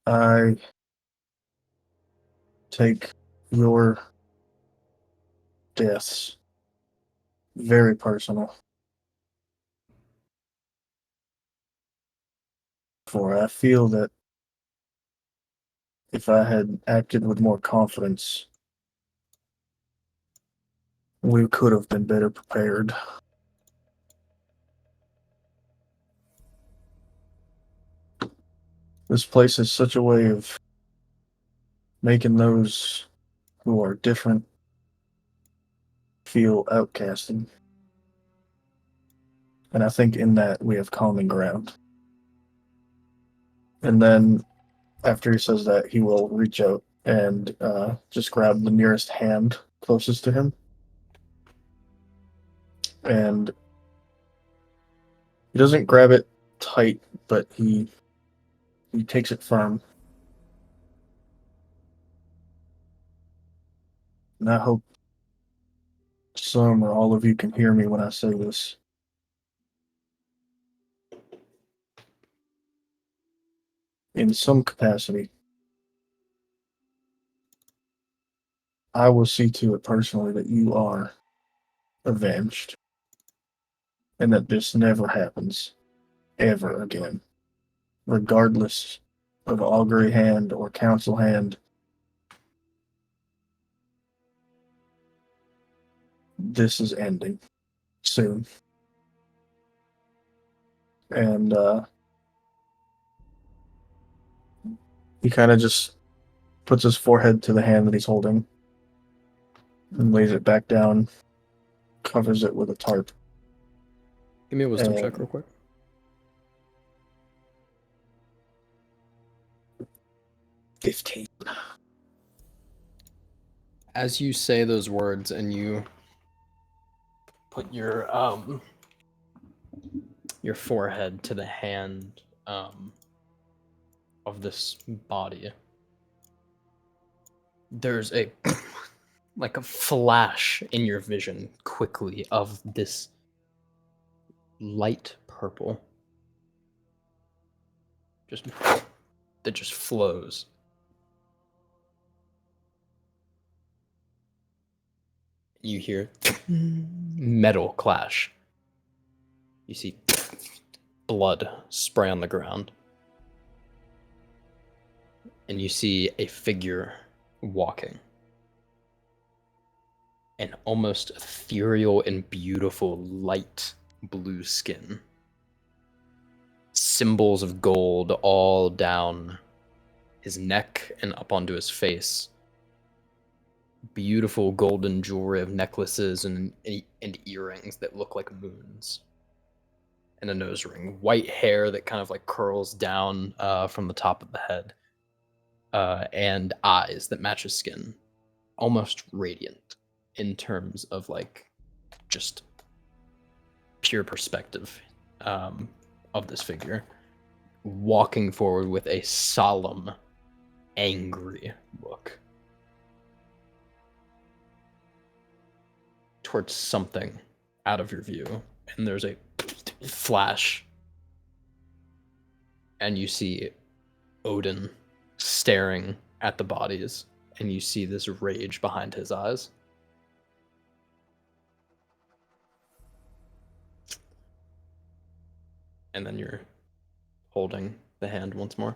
I take your deaths very personal, for I feel that if I had acted with more confidence, we could have been better prepared. This place is such a way of making those who are different feel outcasted. And I think in that we have common ground. And then after he says that, he will reach out and just grab the nearest hand closest to him. And he doesn't grab it tight, but he takes it firm. And I hope some or all of you can hear me when I say this. In some capacity, I will see to it personally that you are avenged. And that this never happens ever again. Regardless of augury hand or council hand, this is ending soon. And he kind of just puts his forehead to the hand that he's holding and lays it back down, covers it with a tarp. Give me a wisdom check real quick. 15. As you say those words and you put your forehead to the hand of this body, there's a like a flash in your vision quickly of this light purple that just flows. You hear metal clash. You see blood spray on the ground. And you see a figure walking. An almost ethereal and beautiful light blue skin. Symbols of gold all down his neck and up onto his face. Beautiful golden jewelry of necklaces and earrings that look like moons. And a nose ring. White hair that kind of like curls down from the top of the head. And eyes that match his skin. Almost radiant in terms of like just pure perspective of this figure. Walking forward with a solemn, angry look. Towards something out of your view, and there's a flash, and you see Odin staring at the bodies, and you see this rage behind his eyes. And then you're holding the hand once more.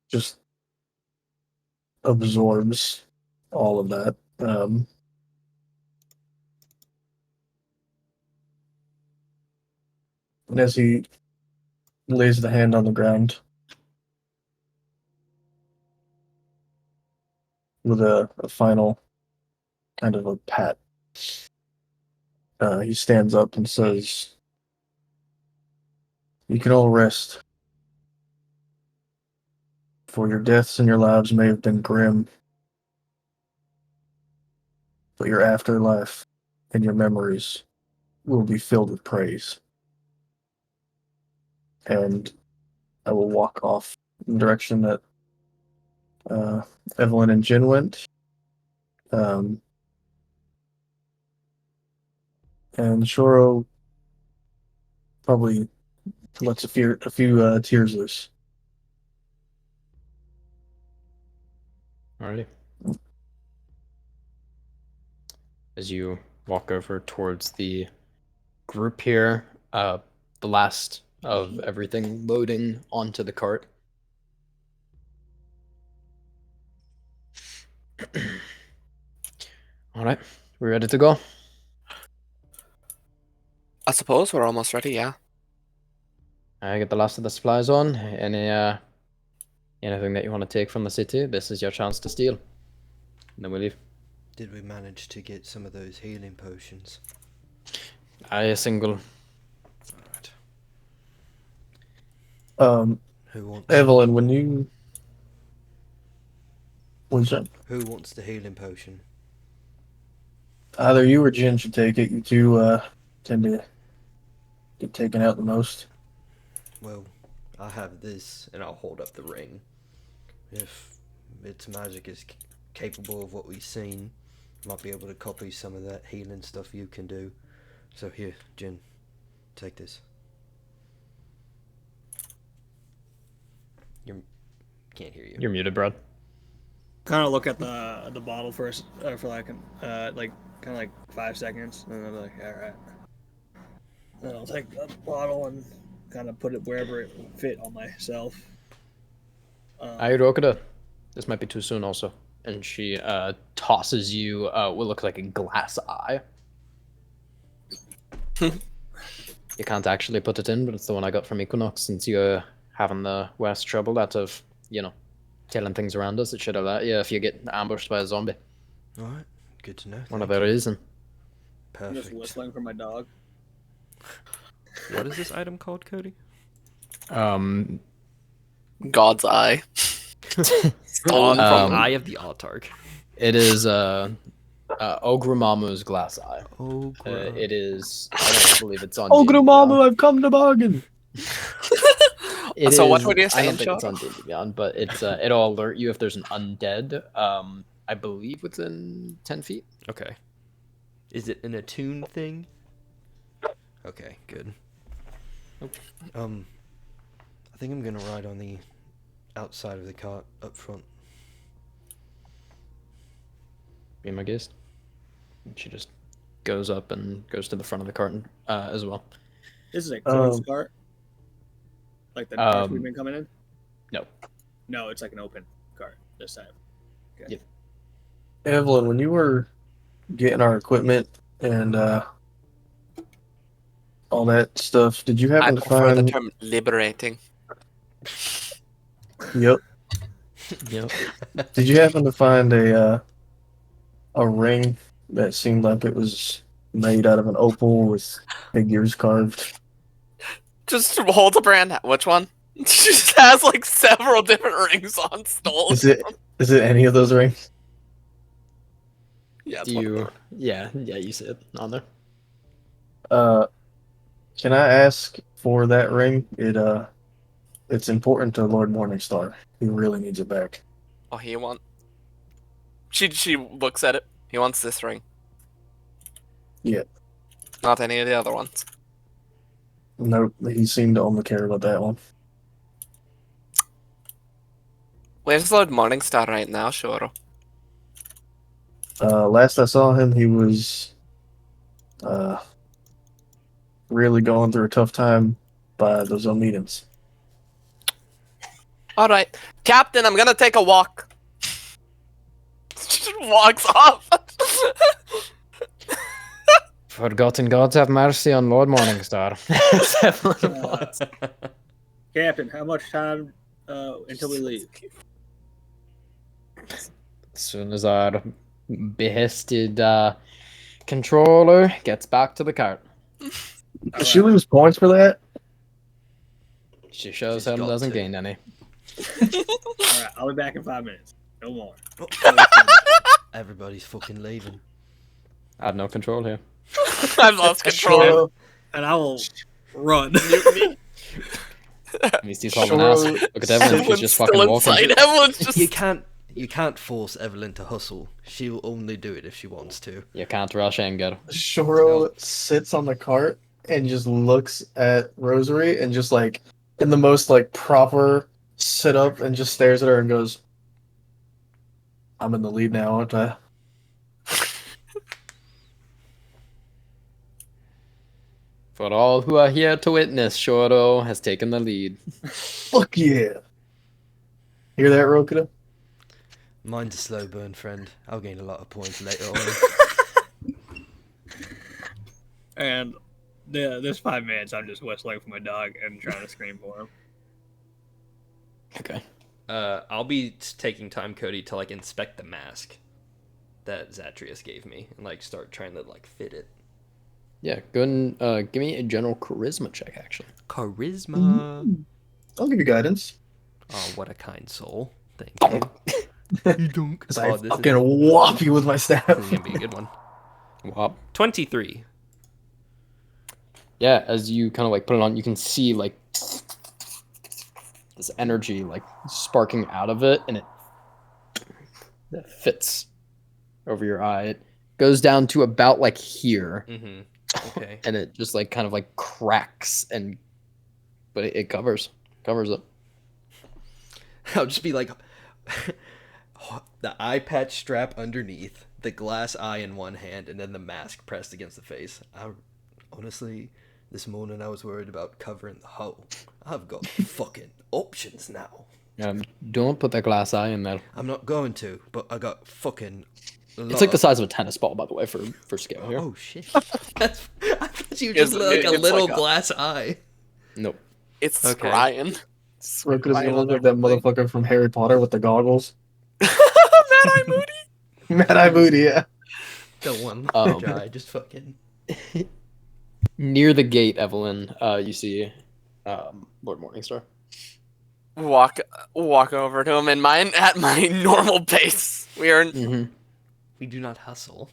Just absorbs all of that. And as he lays the hand on the ground with a final kind of a pat, he stands up and says, "You can all rest, for your deaths and your lives may have been grim, but your afterlife and your memories will be filled with praise." And I will walk off in the direction that Evelyn and Jin went. And Shoro probably lets a few tears loose. Alrighty. As you walk over towards the group here, the last of everything loading onto the cart. Alright. We ready to go? I suppose we're almost ready, yeah. I get the last of the supplies on. Anything that you want to take from the city, this is your chance to steal. And then we leave. Did we manage to get some of those healing potions? A single. Alright. Who wants Evelyn, when you was that Who wants the healing potion? either you or Jen should take it. You two tend to get taken out the most. Well, I have this, and I'll hold up the ring. If its magic is capable of what we've seen, might be able to copy some of that healing stuff you can do. So here, Jin, take this. Can't hear you. You're muted, bro. Kind of look at the bottle first for like kind of like 5 seconds, and then I'm like, all right. Then I'll take the bottle and kind of put it wherever it would fit on myself. Aye, Rokida. This might be too soon, also. And she tosses you what looks like a glass eye. You can't actually put it in, but it's the one I got from Equinox. Since you're having the worst trouble out of, killing things around us, it should have that. Yeah, if you get ambushed by a zombie. Alright, good to know. One of thank the you. reason. I'm just Perfect. whistling for my dog. What is this item called, Cody? God's eye. Stolen The from Eye of the Autarch. It is Ogrumamu's glass eye. Oh, It is. I don't believe it's on. Ogrumamu, I've come to bargain. It So what is- were you I saying, don't think it's Sean? on D&D Beyond, but it's it'll alert you if there's an undead. I believe within 10 feet. Okay. Is it an attuned thing? Okay, good. I think I'm gonna ride on the outside of the cart up front. Be my guest. And she just goes up and goes to the front of the cart as well. This is a closed cart. Like the carts we've been coming in. No. No, it's like an open cart this time. Okay. Yep. Evelyn, when you were getting our equipment and all that stuff, did you I happen to prefer the find? term liberating. Yep. Yep. Did you happen to find a ring that seemed like it was made out of an opal with figures carved? Just hold the brand. Which one? She just has like several different rings on stolen. Is it any of those rings? Yeah, it's Do one of you? them. Yeah, you see it on there. Can I ask for that ring? It's important to Lord Morningstar. He really needs it back. Oh, he want. She looks at it. He wants this ring. Yeah. Not any of the other ones. Nope, he seemed to only care about that one. Where's Lord Morningstar right now, Shoro? Last I saw him, he was really going through a tough time by those meetings. Alright. Captain, I'm gonna take a walk. Just walks off. Forgotten gods have mercy on Lord Morningstar. Captain, how much time until we leave? As soon as our behested controller gets back to the cart, Does she lose points for that? she shows She's him got doesn't to. gain any. All right, I'll be back in 5 minutes. No more. Everybody's fucking leaving. I have no control here. I've lost control. And I will run. Mutiny. He's hauling ass. Look at Evelyn, she's just fucking walking. Everyone's just. You can't force Evelyn to hustle. She will only do it if she wants to. You can't rush anger. Shoro sits on the cart and just looks at Rosary and just like in the most like proper sit up and just stares at her and goes, "I'm in the lead now, aren't I?" For all who are here to witness, Shoro has taken the lead. Fuck yeah! Hear that, Rokita? Mine's a slow burn, friend. I'll gain a lot of points later on. And this 5 minutes, I'm just whistling for my dog and trying to scream for him. Okay. I'll be taking time, Cody, to like inspect the mask that Zatrius gave me and like start trying to like fit it. Yeah, go ahead and give me a general charisma check, actually. Charisma. I'll give you guidance. Oh, what a kind soul. Thank you. You don't. Because Oh, I this fucking whop you with my staff. This is gonna be a good one. Wow. 23. Yeah, as you kind of like put it on, you can see like this energy like sparking out of it, and it fits over your eye. It goes down to about like here, Mm-hmm. Okay. and it just like kind of like cracks, but it covers it. I'll just be like the eye patch strap underneath, the glass eye in one hand, and then the mask pressed against the face. Honestly, this morning I was worried about covering the hole. I've got fucking options now. Don't put that glass eye in there. I'm not going to, but I got fucking. It's like the size of a tennis ball, by the way, for scale here. Oh shit! I thought you just like a it's little like a- glass eye. Nope. It's Okay. scrying. Rook is gonna look like that motherfucker from Harry Potter with the goggles. Mad Eye Moody. Mad Eye Moody, yeah. The one guy just fucking. Near the gate, Evelyn, you see Lord Morningstar. Walk over to him at my normal pace. Mm-hmm. We do not hustle.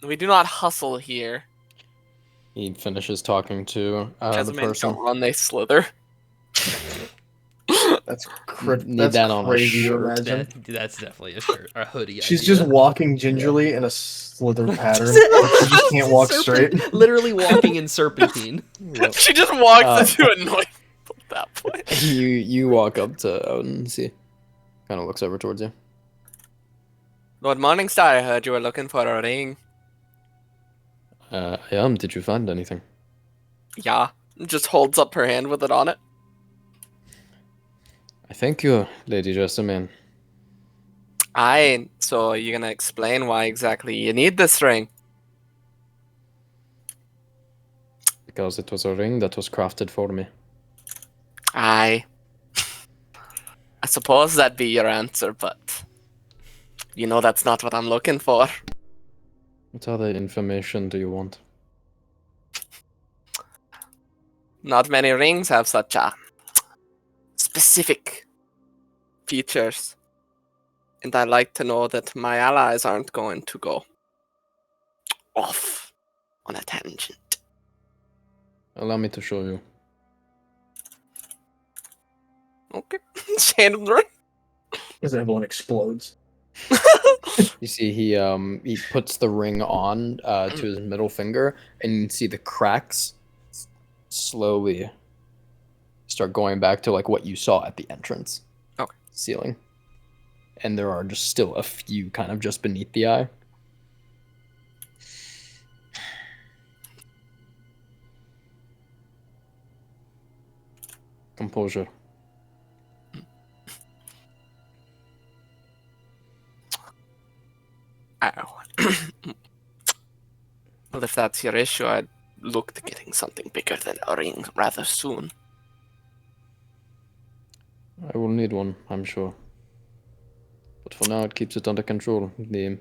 We do not hustle here. He finishes talking to the Casimir person. don't run, they slither. That's Need that's that on a crazy to shirt. imagine. That's definitely a shirt, a hoodie. She's idea. just walking gingerly in a slither pattern. Like, she just can't walk straight. Literally walking in serpentine. Yep. She just walks into annoying people at that point. You walk up to Odin and see. Kind of looks over towards you. Lord Morningstar, I heard you were looking for a ring. I am. Did you find anything? Yeah. Just holds up her hand with it on it. I thank you, Lady Jessamine. Aye, so you're gonna explain why exactly you need this ring? Because it was a ring that was crafted for me. Aye. I suppose that'd be your answer, but you know that's not what I'm looking for. What other information do you want? Not many rings have such a specific features. And I like to know that my allies aren't going to go off on a tangent. Allow me to show you. Okay. Chandler. Because everyone explodes. You see, he puts the ring on to his middle finger, and you can see the cracks slowly start going back to like what you saw at the entrance ceiling, and there are just still a few kind of just beneath the eye. Composure. Ow. Well, if that's your issue, I'd look to getting something bigger than a ring rather soon. I will need one, I'm sure. But for now, it keeps it under control. The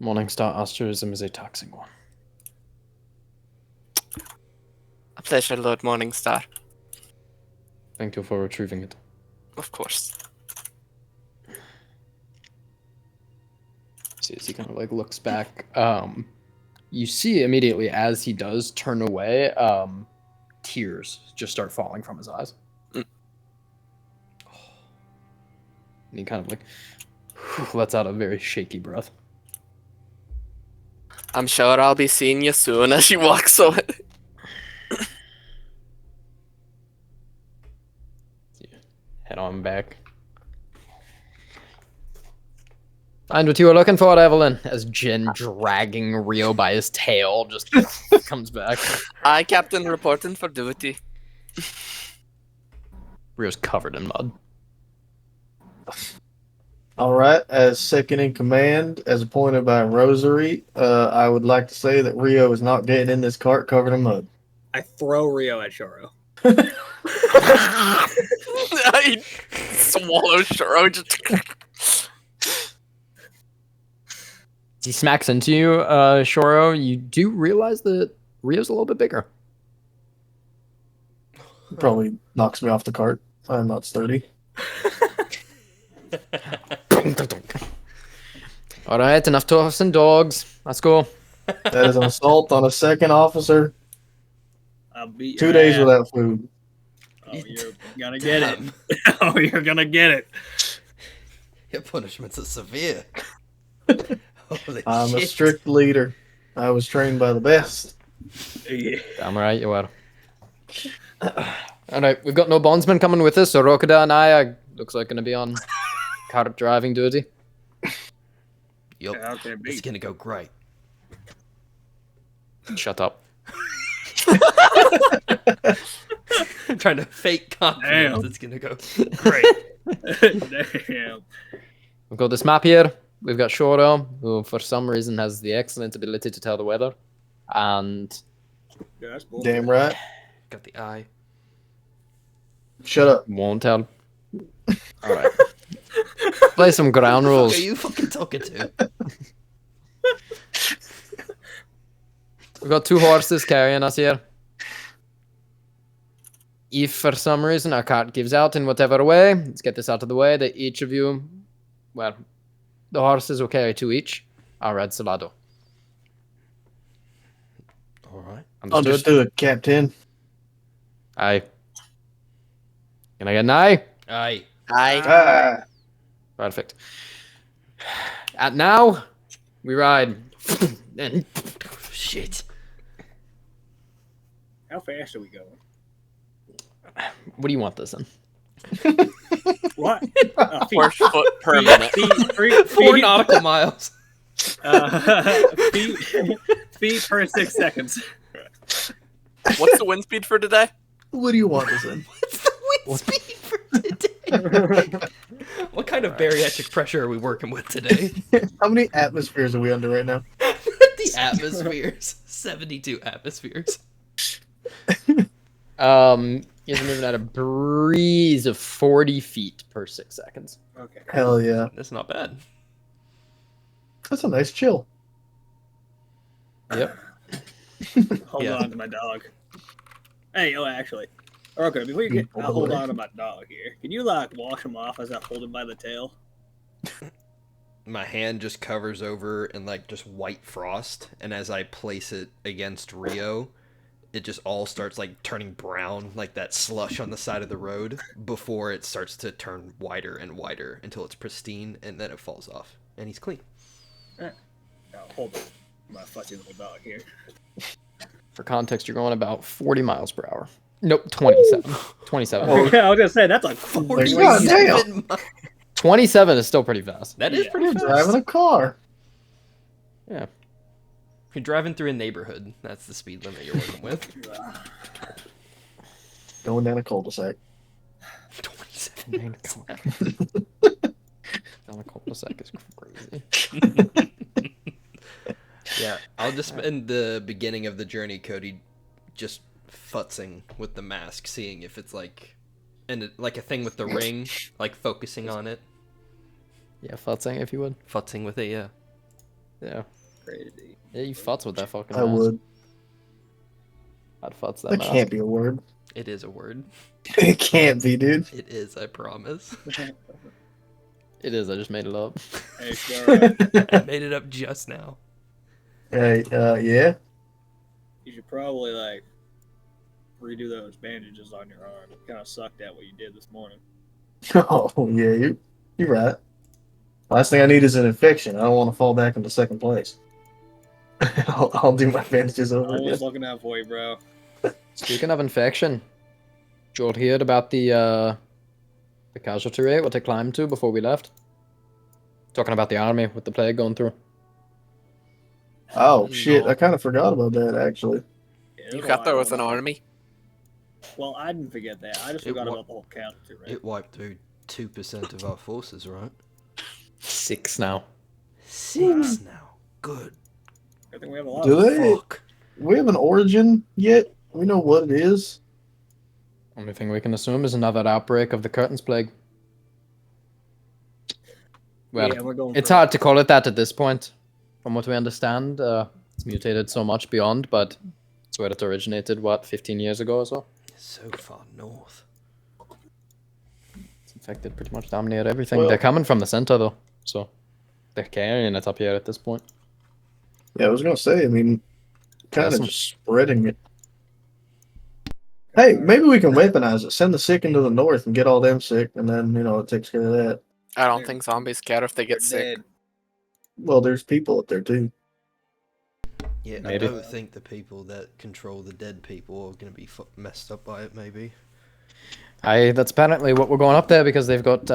Morningstar asterism is a taxing one. A pleasure, Lord Morningstar. Thank you for retrieving it. Of course. See, as he kind of like looks back, you see immediately as he does turn away, tears just start falling from his eyes. Mm. And he kind of like lets out a very shaky breath. I'm sure I'll be seeing you soon as she walks away. Head on back. Find what you were looking for, Evelyn. As Jin, dragging Rio by his tail, just comes back. Aye, Captain, reporting for duty. Rio's covered in mud. All right, as second in command, as appointed by Rosary, I would like to say that Rio is not getting in this cart covered in mud. I throw Rio at Shoro. I swallow Shuro. Just He smacks into you, Shoro. You do realize that Rio's a little bit bigger. Probably knocks me off the cart. I'm not sturdy. All right, enough tossing dogs. Let's go. That is an assault on a second officer. I'll beat 2 your days ass. without food. Oh, you're gonna get it. Damn. Oh, you're gonna get it. Your punishments are severe. Holy I'm a shit. strict leader. I was trained by the best. Yeah. Damn right you are. All right, we've got no bondsman coming with us, so Rokada and I are, looks like, going to be on cart driving duty. Yup. Okay, It's beat. gonna go great. Shut up. I'm trying to fake confidence. Damn. It's gonna go. Great. Damn. We've got this map here. We've got Shoro, who for some reason has the excellent ability to tell the weather. And Yeah, that's bull. Damn right. Got the eye. Shut up. won't tell. Alright. Play some ground Who rules. are you fucking talking to? We've got 2 horses carrying us here. If for some reason our cart gives out in whatever way, let's get this out of the way, that each of you, well, the horses will carry 2 each. I'll ride Salado. Alright. Understood, Captain. Aye. Can I get an aye? Aye. Ah, Perfect. At now, we ride. And Shit. How fast are we going? what do you want this in? What? Feet. 4 foot per minute. Four nautical miles. Feet, feet per 6 seconds. What's the wind speed for today? what do you want this in? What's the wind speed for today? What kind of bariatric pressure are we working with today? How many atmospheres are we under right now? The atmospheres. 72 atmospheres. You guys are moving at a breeze of 40 feet per 6 seconds. Okay. Hell yeah. That's not bad. That's a nice chill. Yep. Hold Yeah. on to my dog. Hey, actually. Okay, before you get hold on to my dog here, can you wash him off as I hold him by the tail? My hand just covers over in just white frost, and as I place it against Rio, it just all starts turning brown, like that slush on the side of the road, before it starts to turn whiter and whiter until it's pristine, and then it falls off, and he's clean. Now, hold on. My fussy little dog here. For context, you're going about 40 miles per hour. Nope, 27. 27. Oh, Yeah, I was gonna say that's like 40 God damn. 27 is still pretty fast. That is Yeah. pretty You're fast. driving a car. Yeah. You're driving through a neighborhood. That's the speed limit you're working with. Going down a cul-de-sac. 27. Down a cul-de-sac is crazy. Yeah, I'll just spend the beginning of the journey, Cody, just futzing with the mask, seeing if it's a thing with the ring, focusing on it. Yeah, futzing if you would. Futzing with it, yeah. Yeah. crazy. Yeah, you futz with that fucking I mask. would. I'd futz that That mask. can't be a word. It is a word. It can't be, dude. It is, I promise. It is, I just made it up. Hey, sure. I made it up just now. Hey, yeah. You should probably redo those bandages on your arm. It kind of sucked at what you did this morning. Oh, yeah, you're right. Last thing I need is an infection. I don't want to fall back into second place. I'll do my bandages over Always again. looking out for you, bro. Speaking of infection, did you all hear about the casualty rate, what they climbed to before we left? Talking about the army with the plague going through. Oh, shit. I kind of forgot about that, actually. Yeah, You there's a got lot there with going an on. army? Well, I didn't forget that. I just It forgot wa- about the whole casualty rate. It wiped through 2% of our forces, right? 6 now. 6 now. Good. I think we have a lot Do of they? Fuck. We have an origin yet? We know what it is. Only thing we can assume is another outbreak of the Curtains Plague. Well, yeah, we're going it's for hard to call it that at this point. From what we understand, it's mutated so much beyond, but it's where it originated, 15 years ago or so? So far north. It's infected pretty much damn near everything. Well- They're coming from the center, though, so they're carrying it up here at this point. Yeah, I was gonna say. I mean, kind of Awesome. just spreading it. Hey, maybe we can weaponize it. Send the sick into the north and get all them sick, and then it takes care of that. I don't think zombies care if they They're get sick. dead. Well, there's people up there too. Yeah, Maybe. I don't think the people that control the dead people are going to be messed up by it, maybe. That's apparently what we're going up there because they've got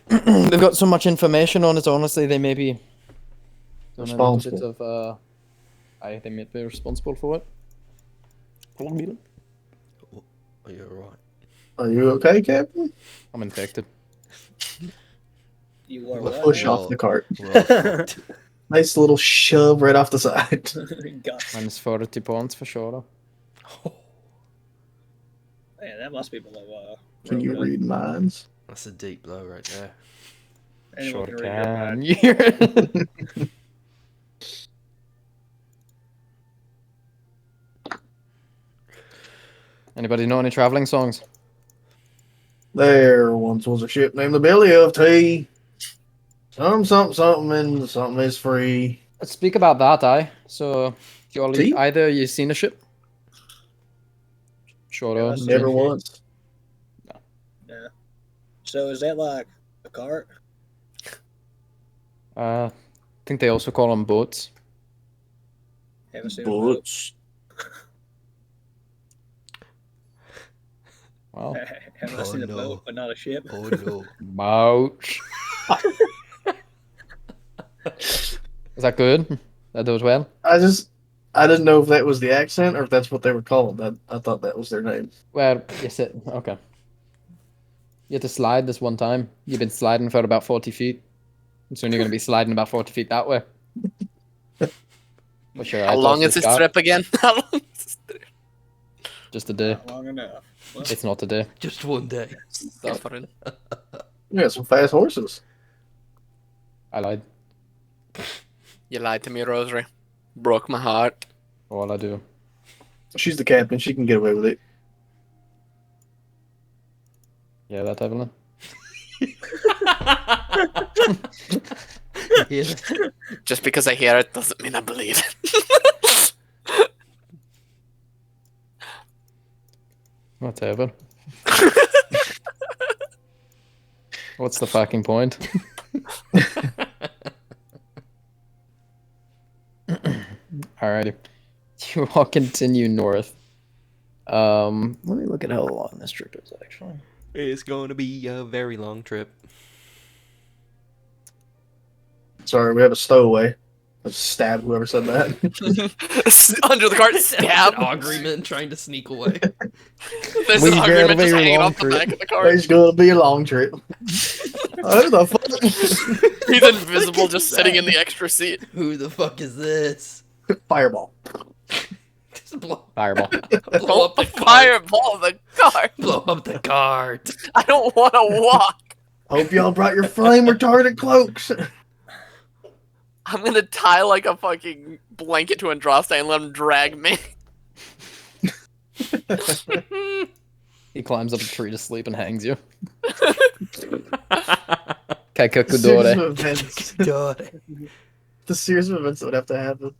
they've got so much information on it. Honestly, they may be doing a little bit Responsible. of they may be responsible for it. Oh, you're right. Are you okay, Captain? I'm infected. You are Well, what? Push Well- off the cart. We're all fucked. Nice little shove right off the side. God. Minus 40 points for sure. Man, that must be below. Can you Roman. read minds? That's a deep blow right there. Anyone Sure can read your can. mind. You're- Anybody know any traveling songs? There once was a ship named the Billy of Tea. Something, and something is free. Let's speak about that, So, Tea? either you seen a ship? Sure. Yeah, that's Never once. Yeah. So is that like a cart? I think they also call them boats. Haven't seen a boat. Butch. Wow. Haven't Oh, seen a no. boat, but not a ship. Oh no. Boats. Is that good? That does well? I didn't know if that was the accent or if that's what they were called. I thought that was their name. Well, yes, okay. You had to slide this one time. You've been sliding for about 40 feet. And soon you're going to be sliding about 40 feet that way. What's your How long is this trip again? How long is this trip? Just a day. Not long enough. Well, It's not a day. Just one day. Suffering. You got some fast horses. I lied. You lied to me, Rosary. Broke my heart. All I do. She's the captain. She can get away with it. Yeah, that Evelyn. Yeah. Just because I hear it doesn't mean I believe it. Whatever. What's the fucking point? Alrighty. You all continue north. Let me look at how long this trip is actually. It's going to be a very long trip. Sorry, we have a stowaway. Let's stab whoever said that. Under the cart, stab. An agreement trying to sneak away. There's We an got agreement a just very hanging long off the trip. back of the cart. It's gonna be a long trip. Who the fuck? He's invisible, just sitting in the extra seat. Who the fuck is this? Fireball. Just blow Fireball. up the cart. Fireball the cart. Blow up the cart. I don't want to walk. Hope y'all brought your flame retardant cloaks. I'm gonna tie like a fucking blanket to Andraste and let him drag me. He climbs up a tree to sleep and hangs you. Series Kakakudore. of events. God. The series of events that would have to happen.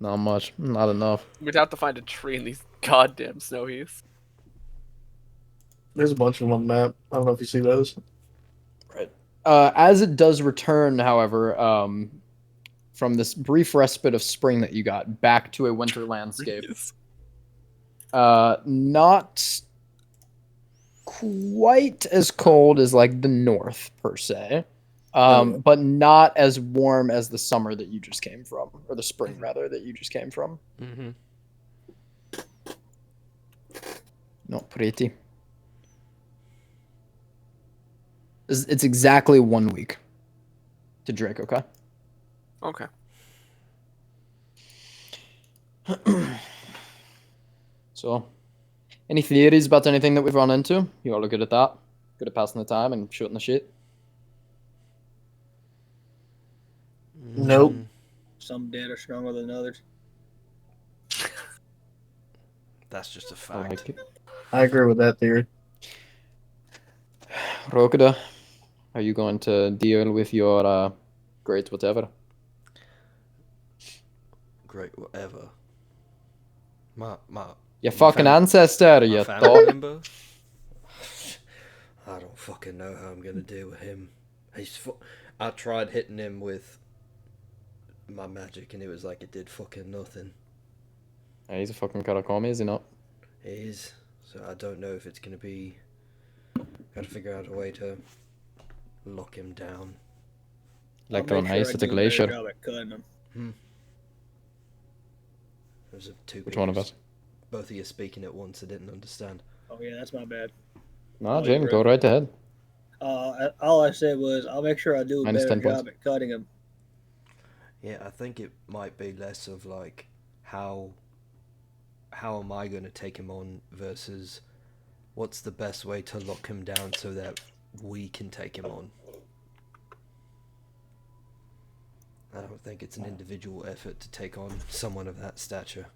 Not much. Not enough. We'd have to find a tree in these goddamn snow heaths. There's a bunch of them on the map. I don't know if you see those. As it does return, however, from this brief respite of spring that you got back to a winter landscape, not quite as cold as like the north per se, but not as warm as the summer that you just came from, or the spring rather that you just came from. Mm-hmm. Not pretty. It's exactly 1 week to Drake, okay? Okay. So, any theories about anything that we've run into? You all are good at that? Good at passing the time and shooting the shit? Nope. Some dead are stronger than others. That's just a I fact. like it. I agree with that theory. Rokuda, are you going to deal with your great whatever? Great, whatever. My Your my fucking ancestor, my you family thought? member. I don't fucking know how I'm gonna deal with him. I tried hitting him with my magic, and it was like it did fucking nothing. Yeah, he's a fucking Karakami, is he not? It is, so I don't know if it's gonna be. Gotta figure out a way to lock him down. Like I'll throwing make sure ice I at the do a better glacier. job at cutting them. There's a two. Which one of us? Both of you speaking at once. I didn't understand. Oh yeah, that's my bad. No, Oh, Jim, you're go right ahead. All I said was I'll make sure I do a Minus better 10 points. job at cutting them. Yeah, I think it might be less of like how am I going to take him on versus what's the best way to lock him down so that we can take him on. I don't think it's an individual effort to take on someone of that stature.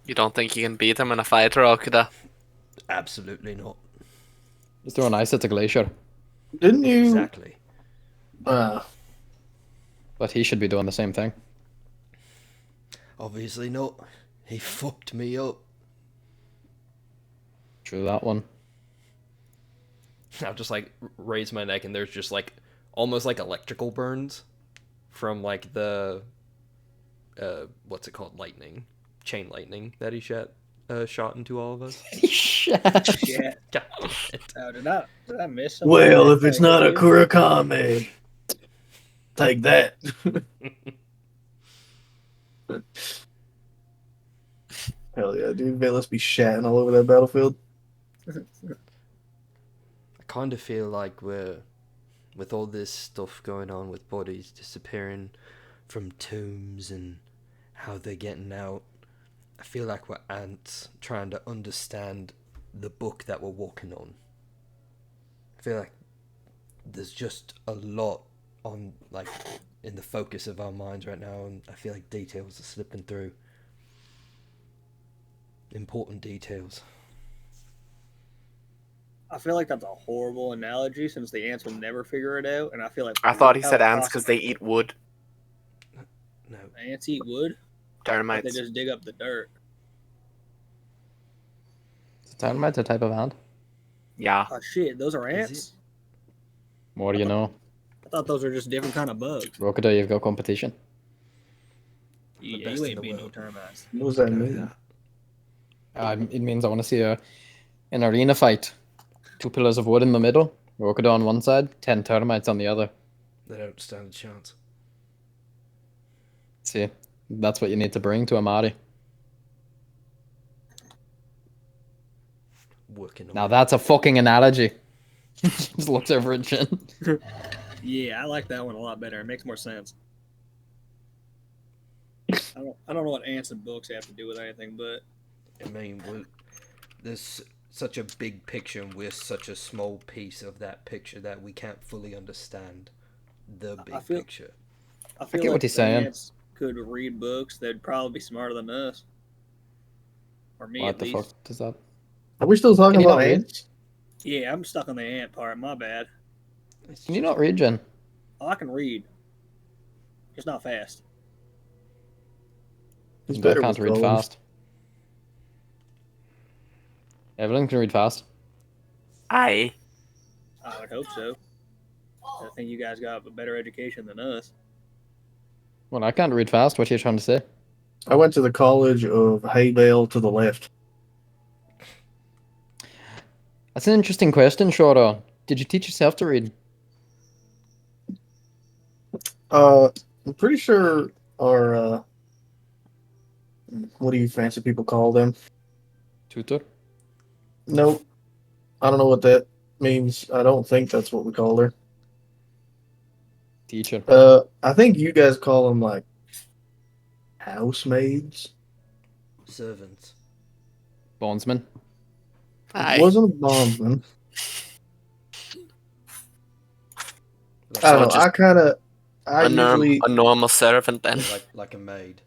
You don't think you can beat him in a fight, Rokuda? Absolutely not. He's throwing ice at the glacier. Didn't you? Exactly. But he should be doing the same thing. Obviously not. He fucked me up. True that one. I'll just like raise my neck, and there's just like almost like electrical burns from like the what's it called, chain lightning that he shot into all of us. Shit. Yeah. God damn it. Oh, did I miss something? Well, Did if I it's not a hit you? Kurakame, take that. Hell yeah, dude. Let's be shatting all over that battlefield. I kind of feel like with all this stuff going on with bodies disappearing from tombs and how they're getting out, I feel like we're ants trying to understand the book that we're walking on. I feel like there's just a lot on, like, in the focus of our minds right now, and I feel like details are slipping through. Important details. I feel like that's a horrible analogy since the ants will never figure it out, and I feel like I thought he how said ants because possible- they eat wood. No, ants eat wood. But they Termites. just dig up the dirt. Is Dynamite a type of ant? Yeah. Oh shit, those are Is ants. What do you know? I thought those were just different kind of bugs. Rokuda, you've got competition. the Yeah, best you in ain't the beat no world. termites. What does that Know mean? that. It means I want to see an arena fight. 2 pillars of wood in the middle. Rokuda on one side, 10 termites on the other. They don't stand a chance. See, that's what you need to bring to Amari. Working on Now it. that's a fucking analogy. Just looks over at Jin. Yeah, I like that one a lot better. It makes more sense. I don't know what ants and books have to do with anything, but I mean, there's such a big picture, and we're such a small piece of that picture that we can't fully understand the big feel- picture. I feel get like what he's if saying. ants could read books, they'd probably be smarter than us. Or me What at the least. fuck does that? Are we still talking Can you about not read? ants? Yeah, I'm stuck on the ant part. My bad. It's Can you just- not read, Jin? Oh, I can read. Just not fast. It's I better can't with read golems. fast. Evelyn can read fast. Aye. I would hope so. I think you guys got a better education than us. Well, I can't read fast. What are you trying to say? I went to the college of Haybale to the left. That's an interesting question, Shoro. Did you teach yourself to read? I'm pretty sure our what do you fancy people call them? Tutor? Nope. I don't know what that means. I don't think that's what we call her. Teacher. I think you guys call them like housemaids. Servants. Bonesman. It Aye. wasn't a bondsman. Like, I don't So know. just I a usually normal servant then. like a maid.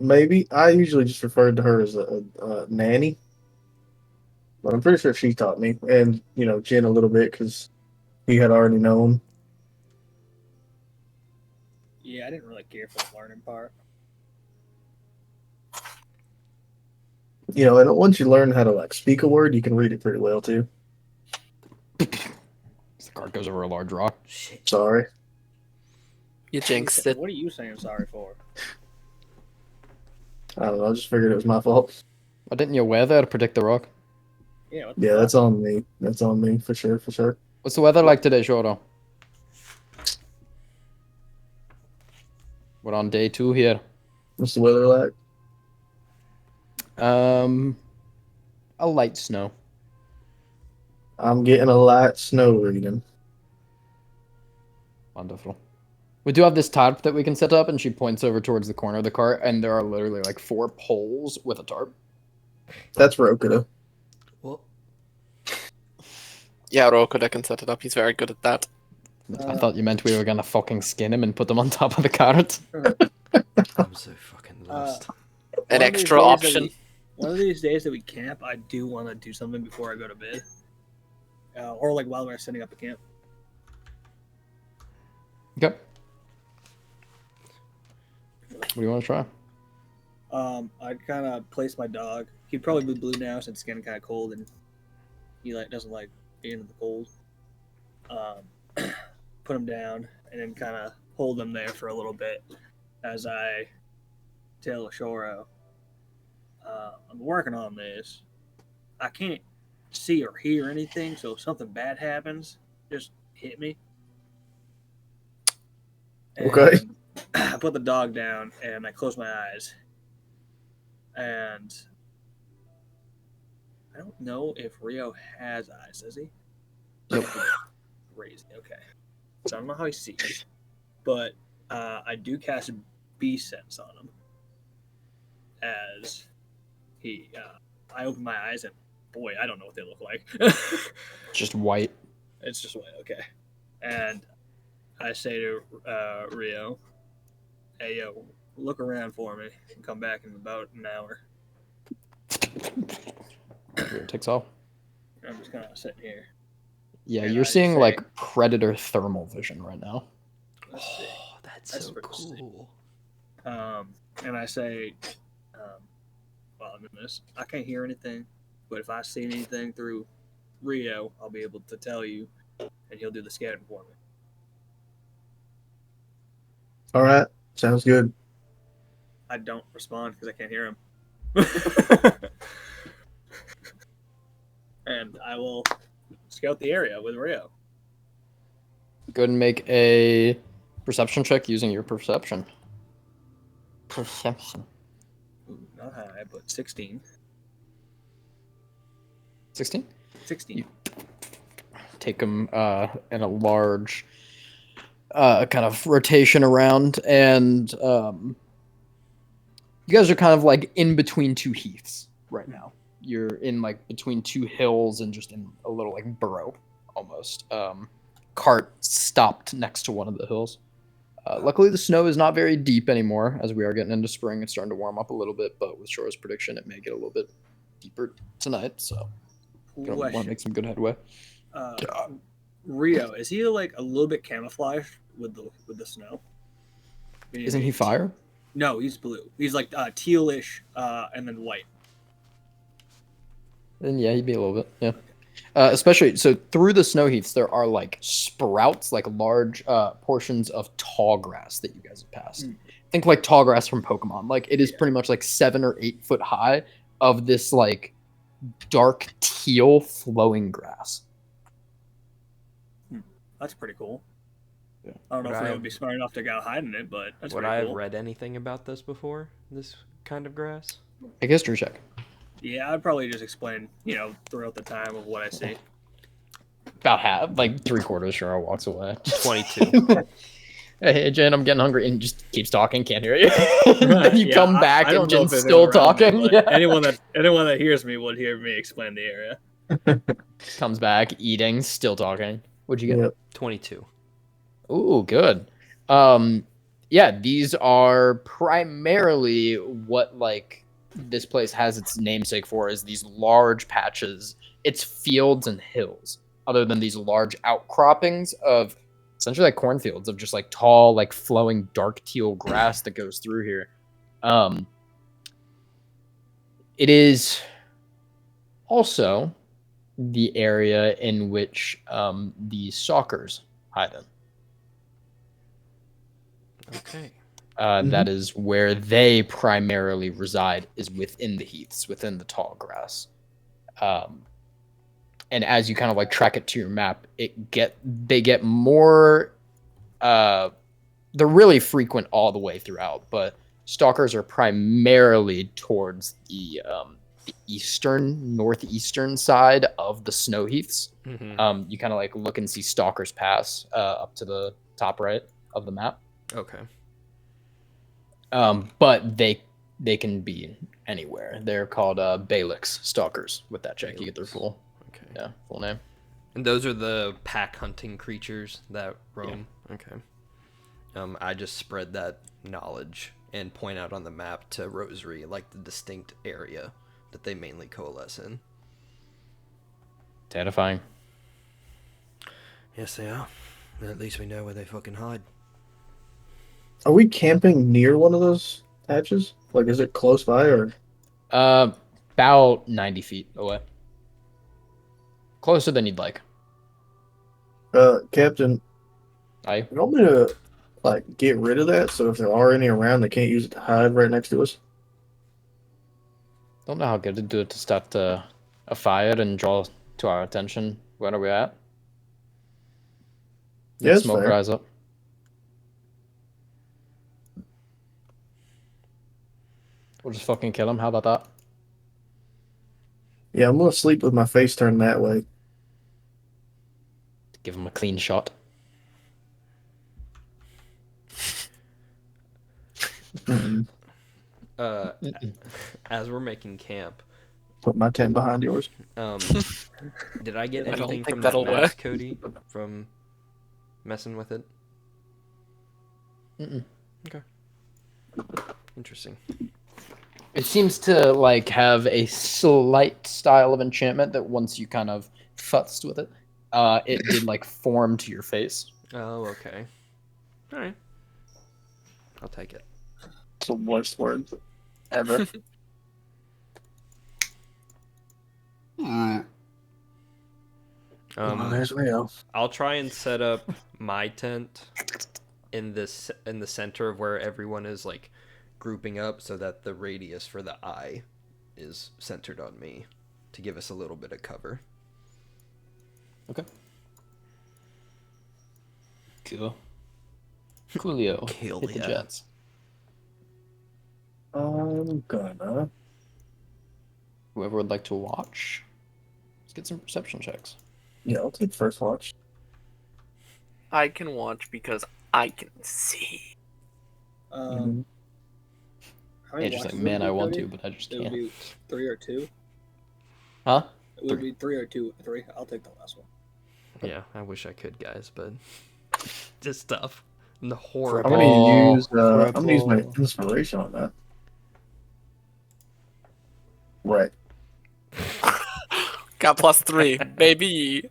maybe I usually just referred to her as a nanny, but I'm pretty sure she taught me, and Jen a little bit because he had already known. Yeah, I didn't really care for the learning part. And once you learn how to like speak a word, you can read it pretty well too. The cart goes over a large rock. Shit. Sorry. You jinxed it. What are you saying sorry for? I don't know. I just figured it was my fault. Why didn't you weather to predict the rock? Yeah, what the Yeah, fuck? that's on me. That's on me for sure. For sure. What's the weather like today, Shoro? We're on day 2 here. What's the weather like? A light snow. I'm getting a light snow reading. Wonderful. We do have this tarp that we can set up, and she points over towards the corner of the cart, and there are literally like 4 poles with a tarp. That's Rokuda. What? Yeah, Rokuda can set it up. He's very good at that. I thought you meant we were gonna fucking skin him and put them on top of the cart. I'm so fucking lost. An One of these extra days that option. One of these days that we camp, I do want to do something before I go to bed, or like while we're setting up the camp. Okay. What do you want to try? I'd kind of place my dog. He'd probably be blue now since it's getting kind of cold and he doesn't like being in the cold. Put him down and then kind of hold him there for a little bit as I tell Shoro, I'm working on this. I can't see or hear anything, so if something bad happens, just hit me. Okay. And I put the dog down and I close my eyes. And I don't know if Rio has eyes, does he? Nope. Crazy. Okay. So I don't know how he sees, but I do cast bee sense on him. As I open my eyes and boy, I don't know what they look like. Just white. It's just white. Okay. And I say to Rio, "Hey, yo, look around for me and come back in about an hour." Here, it takes off. I'm just kind of sitting here. Yeah, And you're I seeing say- like predator thermal vision right now. Let's see. Oh, that's That's so pretty sick. cool. And I say, while I'm in this, I can't hear anything, but if I see anything through Rio, I'll be able to tell you, and he'll do the scouting for me. All right. Sounds good. I don't respond because I can't hear him. And I will scout the area with Rio. Go ahead and make a perception check using your perception. Perception. Ooh, not high, but 16. 16? 16. Take them in a large kind of rotation around, and you guys are kind of like in between 2 heaths right now. You're in like between 2 hills and just in a little like burrow almost. Cart stopped next to one of the hills. Luckily, the snow is not very deep anymore as we are getting into spring. It's starting to warm up a little bit, but with Shore's prediction, it may get a little bit deeper tonight. So, gonna want to Question. make some good headway. Rio, is he like a little bit camouflaged with the snow? Isn't he fire? No, he's blue. He's like tealish and then white. Then yeah, he'd be a little bit. Yeah. Especially so through the snow heaths, there are like sprouts, like large portions of tall grass that you guys have passed. Think like tall grass from Pokemon. Like it is pretty much like 7 or 8 foot high of this like dark teal flowing grass. That's pretty cool. Yeah. I don't know Would if I Rio have- would be smart enough to go hide in it, but that's Would pretty I have cool. read anything about this before? This kind of grass? A history check. Yeah, I'd probably just explain, throughout the time of what I see. About half, like 3/4. Shiro walks away. 22. Hey, Jen, I'm getting hungry, and just keeps talking. Can't hear you. Then you Yeah, come back, I don't and know Jen's if it's still around me, talking. but Yeah. anyone that hears me would hear me explain the area. Comes back, eating, still talking. What'd you get? Yep. 22. Ooh, good. Yeah, these are primarily what like this place has its namesake for is these large patches. It's fields and hills, other than these large outcroppings of essentially like cornfields of just like tall, like flowing dark teal grass that goes through here. It is also the area in which the Stalkers hide in. Okay. That is where they primarily reside, is within the heaths, within the tall grass. And as you kind of like track it to your map, they get more. They're really frequent all the way throughout, but stalkers are primarily towards the northeastern side of the snow heaths. Mm-hmm. You kind of like look and see stalkers pass up to the top right of the map. Okay. But they can be anywhere. They're called Balix stalkers. With that check, you get their full full name. And those are the pack hunting creatures that roam. Yeah. Okay. I just spread that knowledge and point out on the map to Rosary like the distinct area that they mainly coalesce in. Terrifying. Yes, they are. At least we know where they fucking hide. Are we camping near one of those patches? Like, is it close by or? About 90 feet away. Closer than you'd like. Captain, Aye. you want me to like get rid of that so if there are any around, they can't use it to hide right next to us? Don't know how good to do it to start a fire and draw to our attention. Where are we at? Yeah, it's Smoke fair. rise up. We'll just fucking kill him. How about that? Yeah, I'm gonna sleep with my face turned that way. Give him a clean shot. As we're making camp, Put my tent behind yours. did I get I don't anything think from that that'll map, work. Cody, from messing with it? Okay. Interesting. It seems to like have a slight style of enchantment that once you kind of futzed with it, it did like form to your face. Oh, okay. All right. I'll take it. It's the worst word ever. There's Rio. I'll try and set up my tent in the center of where everyone is like grouping up, so that the radius for the eye is centered on me to give us a little bit of cover. Okay. Cool. Coolio. Cool, Hit the yeah. jets. I'm gonna. Whoever would like to watch, let's get some perception checks. Yeah, I'll take first watch. I can watch because I can see. How many And just like, watches would man, it be, I want Cody? to, but I just It would can't. be 3 or 2. Huh? It would be 3 or 2. 3. I'll take the last one. Yeah, I wish I could, guys, but just tough. And the horror. I'm gonna use. I'm Cripple. gonna use my inspiration on that. Right. Got +3, baby.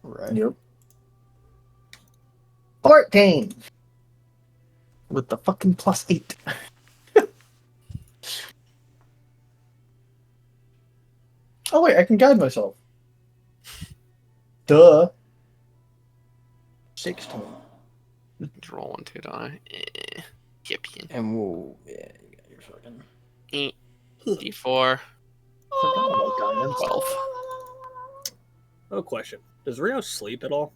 Right. Yep. 14. With the fucking +8. Oh wait, I can guide myself. Duh. 16. Roll 1, 2 die. Yippee. And we'll, yeah, you got your fucking. D4. Forgot about guidance. 12. Oh, question. Does Rio sleep at all?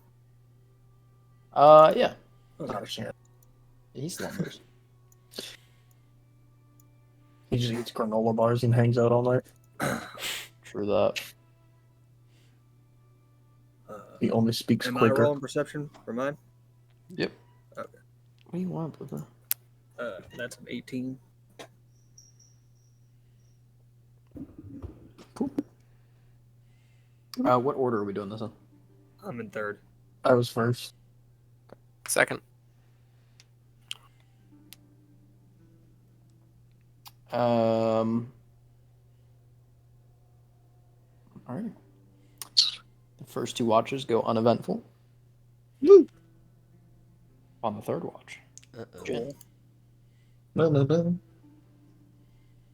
Yeah. Not a chance. He slumbers. He just eats granola bars and hangs out all night. True that. He only speaks Am I quicker. rolling perception for mine? Yep. Okay. What do you want, brother? That's an 18. Cool. What order are we doing this in? I'm in third. I was first. Second. All right. The first 2 watches go uneventful. Woo. On the third watch, Uh-oh. Jen. No.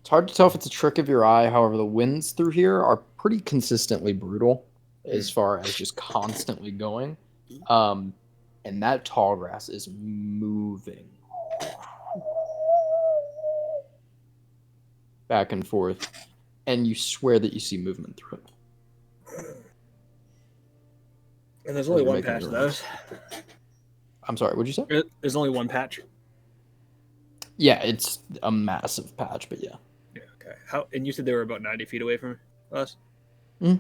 It's hard to tell if it's a trick of your eye. However, the winds through here are pretty consistently brutal as far as just constantly going. And that tall grass is moving back and forth. And you swear that you see movement through it. And there's As only you're one making patch your of those. I'm sorry, what'd you say? There's only one patch. Yeah, it's a massive patch, but yeah. Yeah. Okay. And you said they were about 90 feet away from us. Mhm.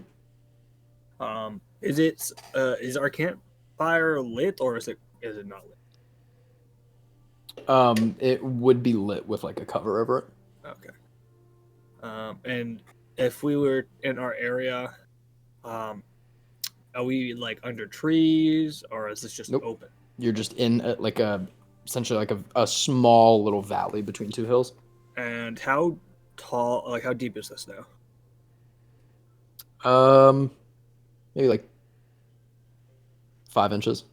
Is our campfire lit or is it not lit? It would be lit with like a cover over it. Okay. And if we were in our area, are we like under trees or is this just Nope. open? You're just in essentially like a small little valley between 2 hills. And how tall, like how deep is this now? Maybe like 5 inches.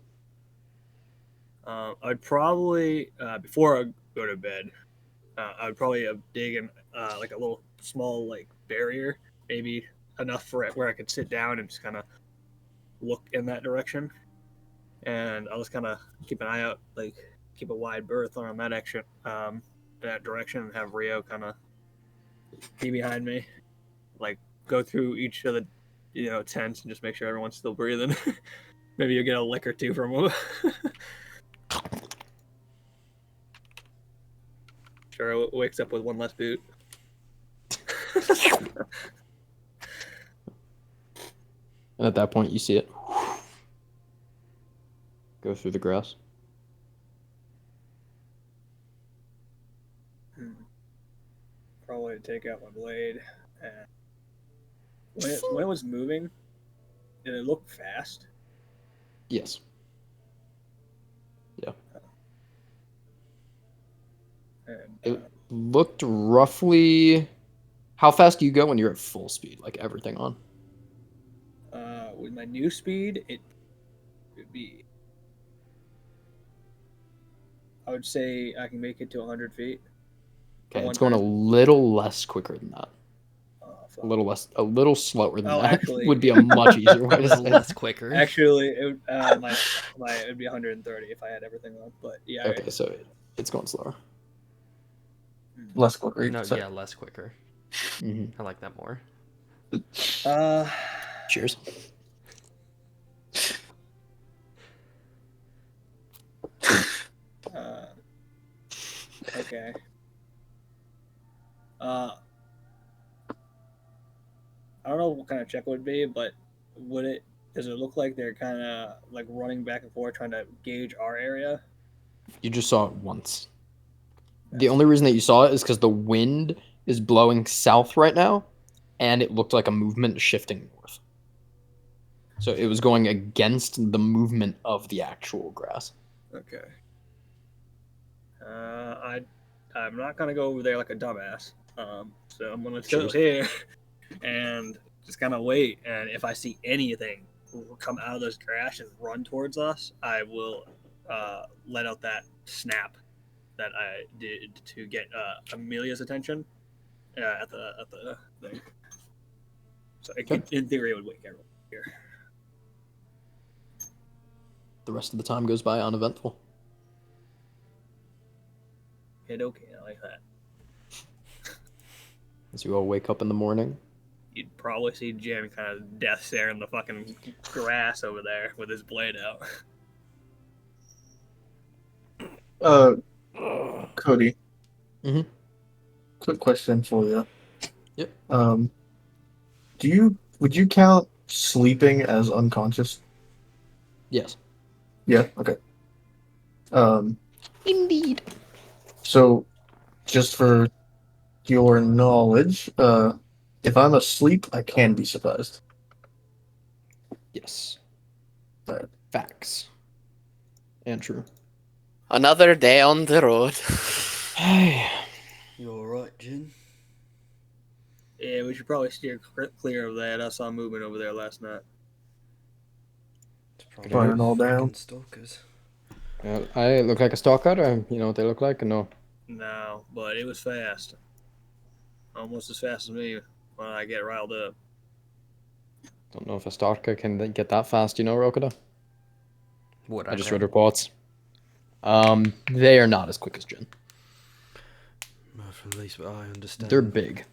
I'd probably before I go to bed, I'd probably dig in like a little small like barrier, maybe enough for it where I could sit down and just kind of look in that direction, and I'll just kind of keep an eye out, like keep a wide berth on that direction, and have Rio kind of be behind me, like go through each of the tents and just make sure everyone's still breathing. Maybe you'll get a lick or two from them. Sure, wakes up with one less boot. And at that point, you see it go through the grass. Probably take out my blade. And when it was moving, did it look fast? Yes. Yeah. And, It looked roughly. How fast do you go when you're at full speed, like everything on? with my new speed, it would be. I would say I can make it to 100 feet. Okay, One it's going a time. little less quicker than that. Fuck. A little slower than Oh, that. actually- Would be a much easier A way to little say less it. quicker. Actually, it would be 130 if I had everything on. But yeah. Okay, so it's going slower. Less quicker. No, So- yeah, less quicker. Mm-hmm. I like that more. Cheers. Okay. I don't know what kind of check it would be, but does it look like they're kind of like running back and forth trying to gauge our area? You just saw it once. The only reason that you saw it is because the wind is blowing south right now, and it looked like a movement shifting north. So it was going against the movement of the actual grass. Okay. I'm not gonna go over there like a dumbass. So I'm gonna chill here and just kind of wait. And if I see anything come out of this grass and run towards us, I will let out that snap that I did to get Amelia's attention at the thing. So in theory, it would wake everyone here. The rest of the time goes by uneventful. Okay, I like that. As you all wake up in the morning, You'd probably see Jim kind of death stare in the fucking grass over there with his blade out. Cody. Mhm. Quick question for you. Yep. Would you count sleeping as unconscious? Yes. Yeah. Okay. Um. Indeed. So, just for your knowledge, if I'm asleep, I can be surprised. Yes. Right. Facts. And true. Another day on the road. Hey. You alright, Jin? Yeah, we should probably steer clear of that. I saw movement over there last night. It's probably Burn all down. fucking stalkers. I look like a stalker, or you know what they look like? No. No, but it was fast. Almost as fast as me when I get riled up. Don't know if a stalker can get that fast, Rokada. What I just know. read reports. They are not as quick as Jin. Well, from at least what I understand. They're big.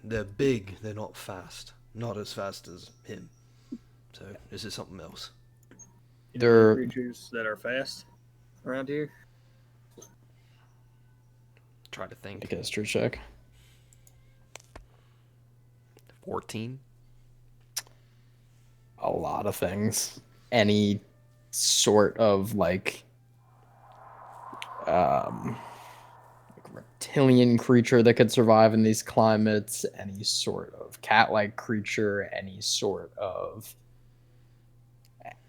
They're big, they're not fast. Not as fast as him. So, is it something else? You know any They're creatures that are fast around here? Try to think. make a history check. 14. A lot of things. Any sort of reptilian creature that could survive in these climates, any sort of cat-like creature, any sort of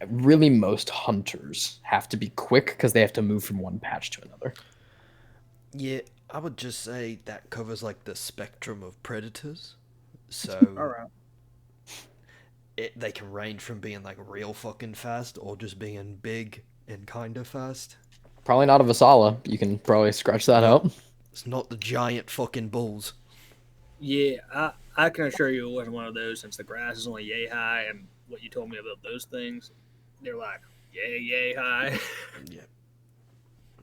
really most hunters have to be quick because they have to move from one patch to another. Yeah, I would just say that covers like the spectrum of predators. All So right. they can range from being like real fucking fast or just being big and kind of fast. Probably not a Vasala. You can probably scratch that out. It's not the giant fucking bulls. Yeah, I can assure you it wasn't one of those since the grass is only yay high, and what you told me about those things, they're like yay high. Yeah.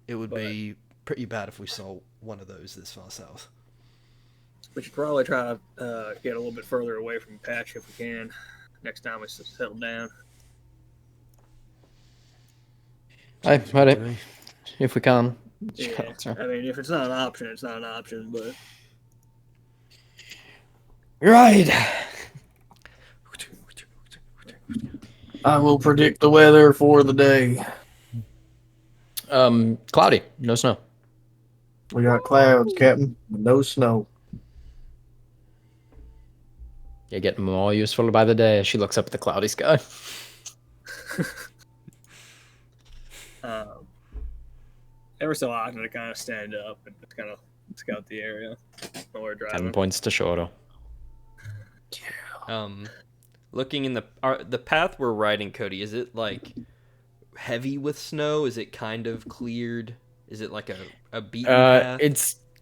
It would But- be pretty bad if we saw one of those this far south. We should probably try to get a little bit further away from the patch if we can. Next time we settle down. Hey, Sounds ready? good to me. If we can. Yeah, I mean, if it's not an option, it's not an option. But Right. I will predict the weather for the day. Cloudy. No snow. We got clouds, Captain. No snow. You're getting more useful by the day as she looks up at the cloudy sky. every so often, I kind of stand up and just kind of scout the area while we're 10 driving. points to Shoro. Looking in the path we're riding, Cody, is it like heavy with snow? Is it kind of cleared? Is it like a beaten path?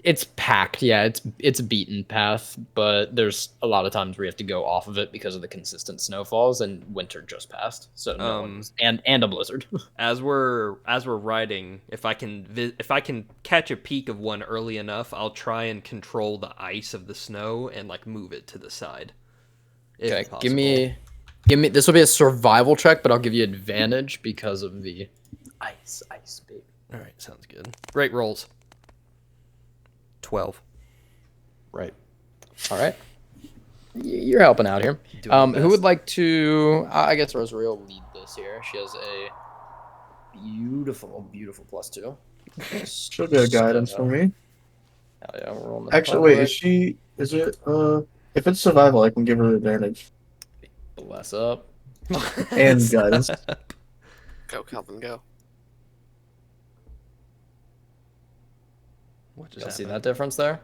It's packed. Yeah, it's a beaten path, but there's a lot of times where you have to go off of it because of the consistent snowfalls, and winter just passed, so no one's, and a blizzard. As we're riding, if I can catch a peek of one early enough, I'll try and control the ice of the snow and like move it to the side. if Okay, possible. give me. This will be a survival check, but I'll give you advantage because of the ice, baby. All right, sounds good. Great rolls. 12. Right. All right. You're helping out here. Doing my Who would best. like to? I guess Rosario will lead this here. She has a beautiful +2. She'll get guidance from me. Hell yeah, we're rolling. the Actually, wait, five. is she? Is it? If it's survival, I can give her advantage Bless up. and guidance. Go, Calvin, go. What just Y'all see happened? that difference there?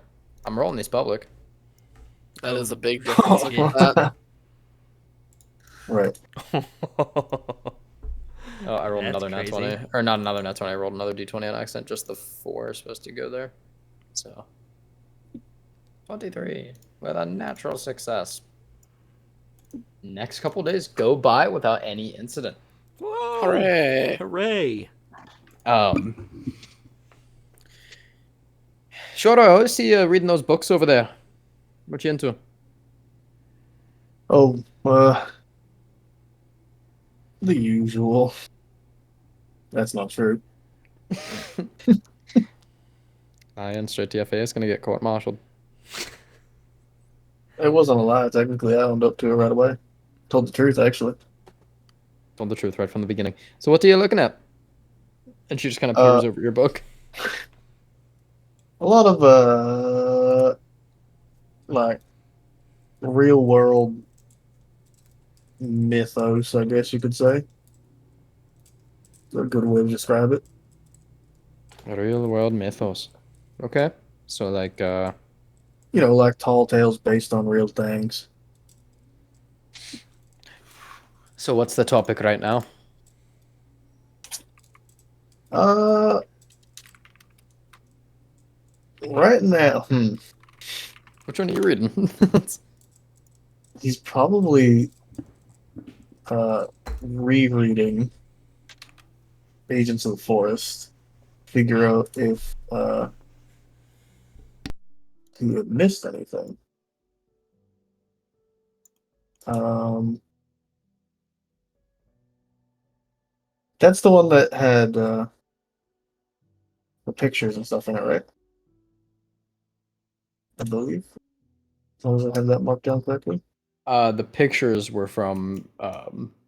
I'm rolling these public. That is a big difference. Look at that. Right. Oh, I rolled That's another nat crazy. 20. Or not another nat 20. I rolled another d20 on accident. Just the 4 is supposed to go there. So 23 with a natural success. Next couple days go by without any incident. Whoa! Hooray! Hooray! Shoro, I always see you reading those books over there. What you into? Oh, the usual. That's not true. I am straight TFA is gonna get court-martialed. It wasn't a lie. Technically, I owned up to it right away. Told the truth, actually. Told the truth right from the beginning. So what are you looking at? And she just kind of peers over your book. A lot of like real world mythos, I guess you could say. A good way to describe it. Real world mythos. Okay. So like You know, like tall tales based on real things. so what's the topic right now? Uh, right now, Which one are you reading? he's probably rereading Agents of the Forest. Figure out if he had missed anything. Um, that's the one that had the pictures and stuff in it, right? I believe. As long as I have that marked down correctly. The pictures were from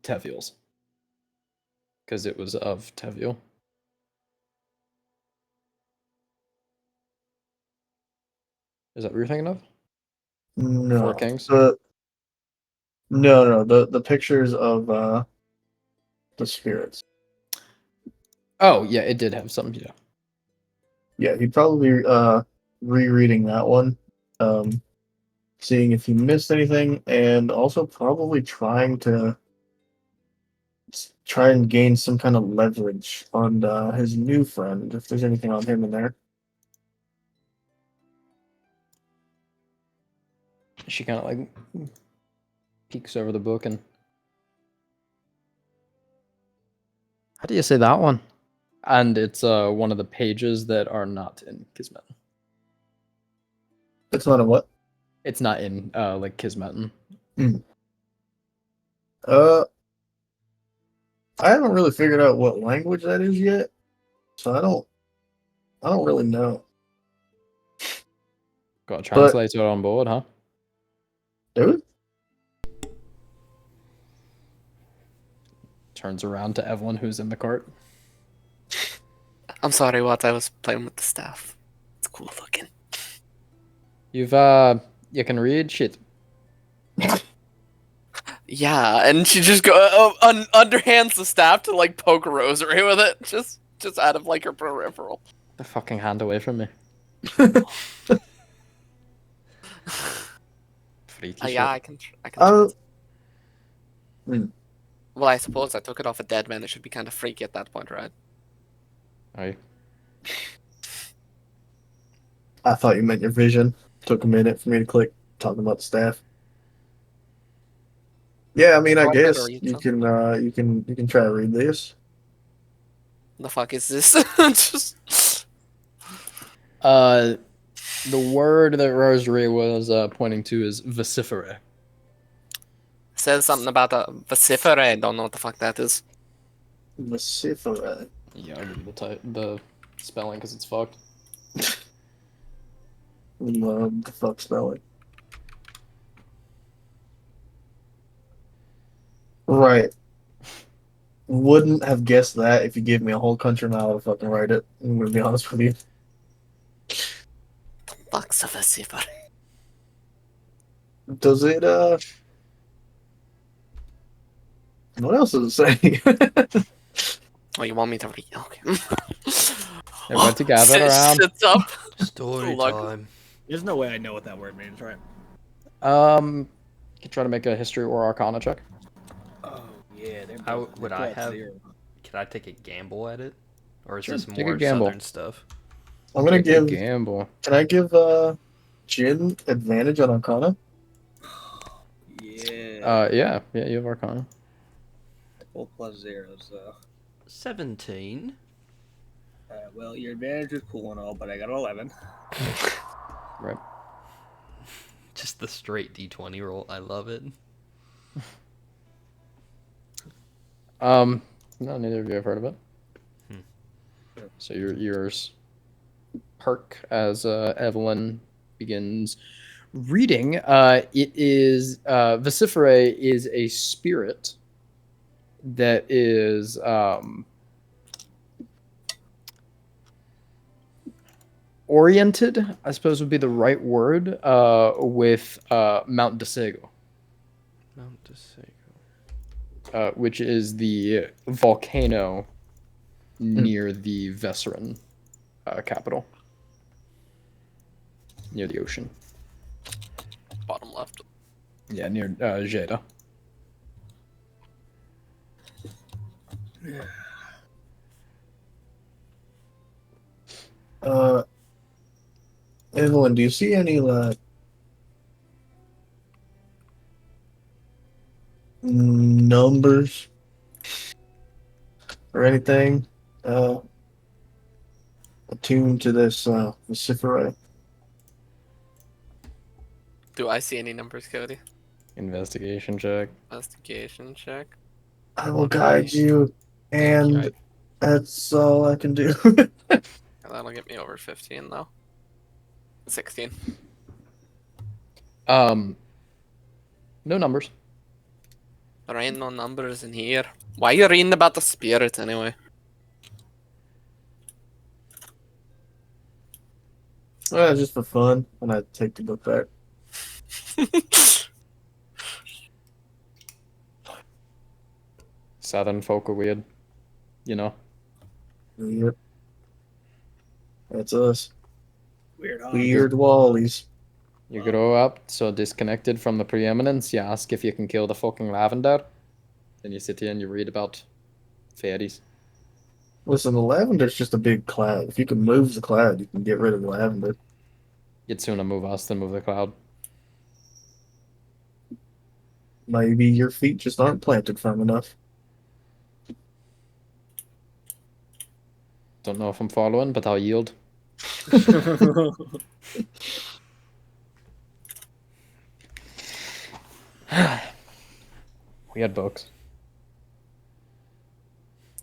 Teviel's. Because it was of Teviel. Is that what you're thinking of? No. Four Kings? The pictures of the spirits. Oh, yeah, it did have some, yeah. Yeah, he'd probably rereading that one, seeing if he missed anything, and also probably try and gain some kind of leverage on his new friend, if there's anything on him in there. She kind of like peeks over the book and. How do you say that one? And it's one of the pages that are not in Kismet. It's not a what? It's not in like Kismet. Uh, I haven't really figured out what language that is yet, so I don't really know. Got a translator on board, huh? Dude, Turns around to Evelyn, who's in the cart. I'm sorry, what? I was playing with the staff. It's cool looking. You've you can read shit. Yeah, and she just underhands the staff to like poke a rosary with it, just out of like her peripheral. The fucking hand away from me. Freaky shit. Yeah, I can. uh, Well, I suppose I took it off a dead man. It should be kind of freaky at that point, right? Aye. I thought you meant your vision. Took a minute for me to click talking about the staff. Yeah, I mean, I Oh, I better guess read you something. can try to read this. The fuck is this? Just The word that Rosary was pointing to is vociferate. says something about a vociferate. I don't know what the fuck that is. Vociferate. Yeah, I'll give you the spelling because it's fucked. Love the fuck spelling. Right. Wouldn't have guessed that if you gave me a whole country mile to fucking write it. I'm gonna be honest with you. Fuck's a vociferate. Does it what else does it say? Oh, you want me to read? Okay. Everybody together around. Sits up. Story Look. time. There's no way I know what that word means, right? You can try to make a history or arcana check. Oh yeah. How would I have? Zero. Can I take a gamble at it, or is Sure, this take a more gamble. southern stuff? I'm gonna Take a give gamble. can I give Jin advantage on Arcana? Yeah. Yeah, you have arcana. Full plus zeros though. 17. Well, your advantage is cool and all, but I got 11. Right. Just the straight D20 roll. I love it. No, neither of you have heard of it. Hmm. So your ears perk as Evelyn begins reading. It is vociferate is a spirit that is oriented, I suppose would be the right word, with Mount Desago, Mount Desago. which is the volcano near the Vesserin capital, near the ocean. Bottom left. Yeah, near Jeda. Evelyn, do you see any like numbers or anything attuned to this Cimmeria? Do I see any numbers, Cody? Investigation check. Investigation check. I will guide you, and Right. that's all I can do. That'll get me over 15 though. 16. No numbers. There ain't no numbers in here. Why you reading about the spirit anyway? Just for fun, and I take the book back. Southern folk are weird, you know. Yep, that's us. Weird. Huh? Weird Wallies. You grow up so disconnected from the preeminence, you ask if you can kill the fucking lavender. Then you sit here and you read about fairies. Listen, the lavender's just a big cloud. If you can move the cloud, you can get rid of the lavender. You'd sooner move us than move the cloud. Maybe your feet just aren't planted firm enough. Don't know if I'm following, but I'll yield. We had books.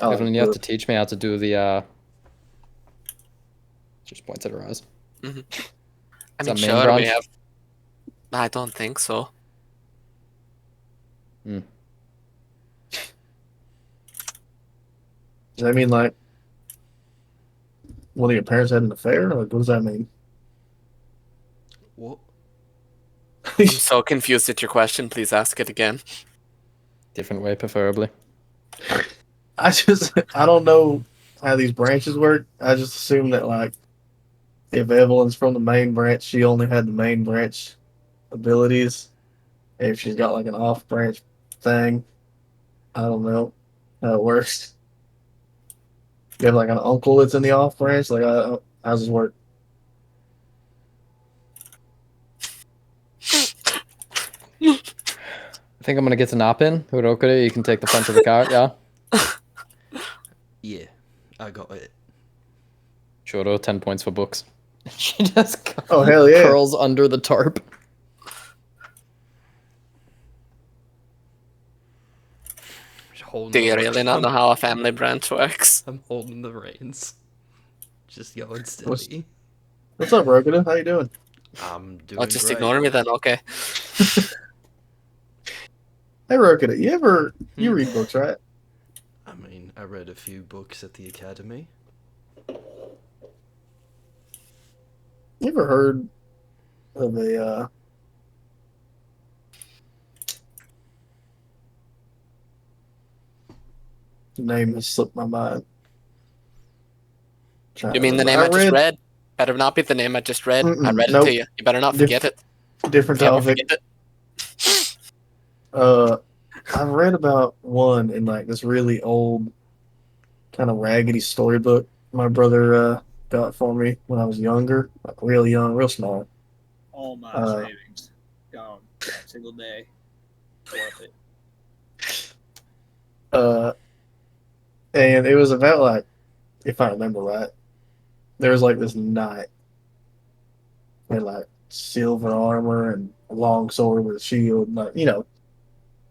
I like Evelyn, you have to books. teach me how to do the just points at her eyes. I Is mean, that main sure, we branch? have. I don't think so. Does that mean like one of your parents had an affair? Like, what does that mean? What? I'm so confused at your question. Please ask it again. Different way, preferably. I don't know how these branches work. I just assume that like if Evelyn's from the main branch, she only had the main branch abilities. If she's got like an off branch thing, I don't know how it works. You have like an uncle that's in the off branch. Like, how does this work? I think I'm gonna get to nap in. Urokure, you can take the front of the car, yeah? Yeah, I got it. Choro, 10 points for books. She just Oh, hell yeah. curls under the tarp. Just holding Do you the really reins. not know how a family branch works? I'm holding the reins. Just going What's- steady. What's up, Rokuda? How you doing? I'm doing Oh, just great. ignore me then. Okay. Hey, Rokuda, you read books, right? I mean, I read a few books at the academy. You ever heard of a name has slipped my mind. You mean the name I just read? Better not be the name I just read. I Mm-mm, read it nope. to you. You better not forget it. Different If you ever topic. forget it. I've read about one in like this really old, kind of raggedy storybook my brother got for me when I was younger, like real young, real small. All my savings gone that single day. Worth it. And it was about like, if I remember right, there was like this knight with like silver armor and a long sword with a shield, like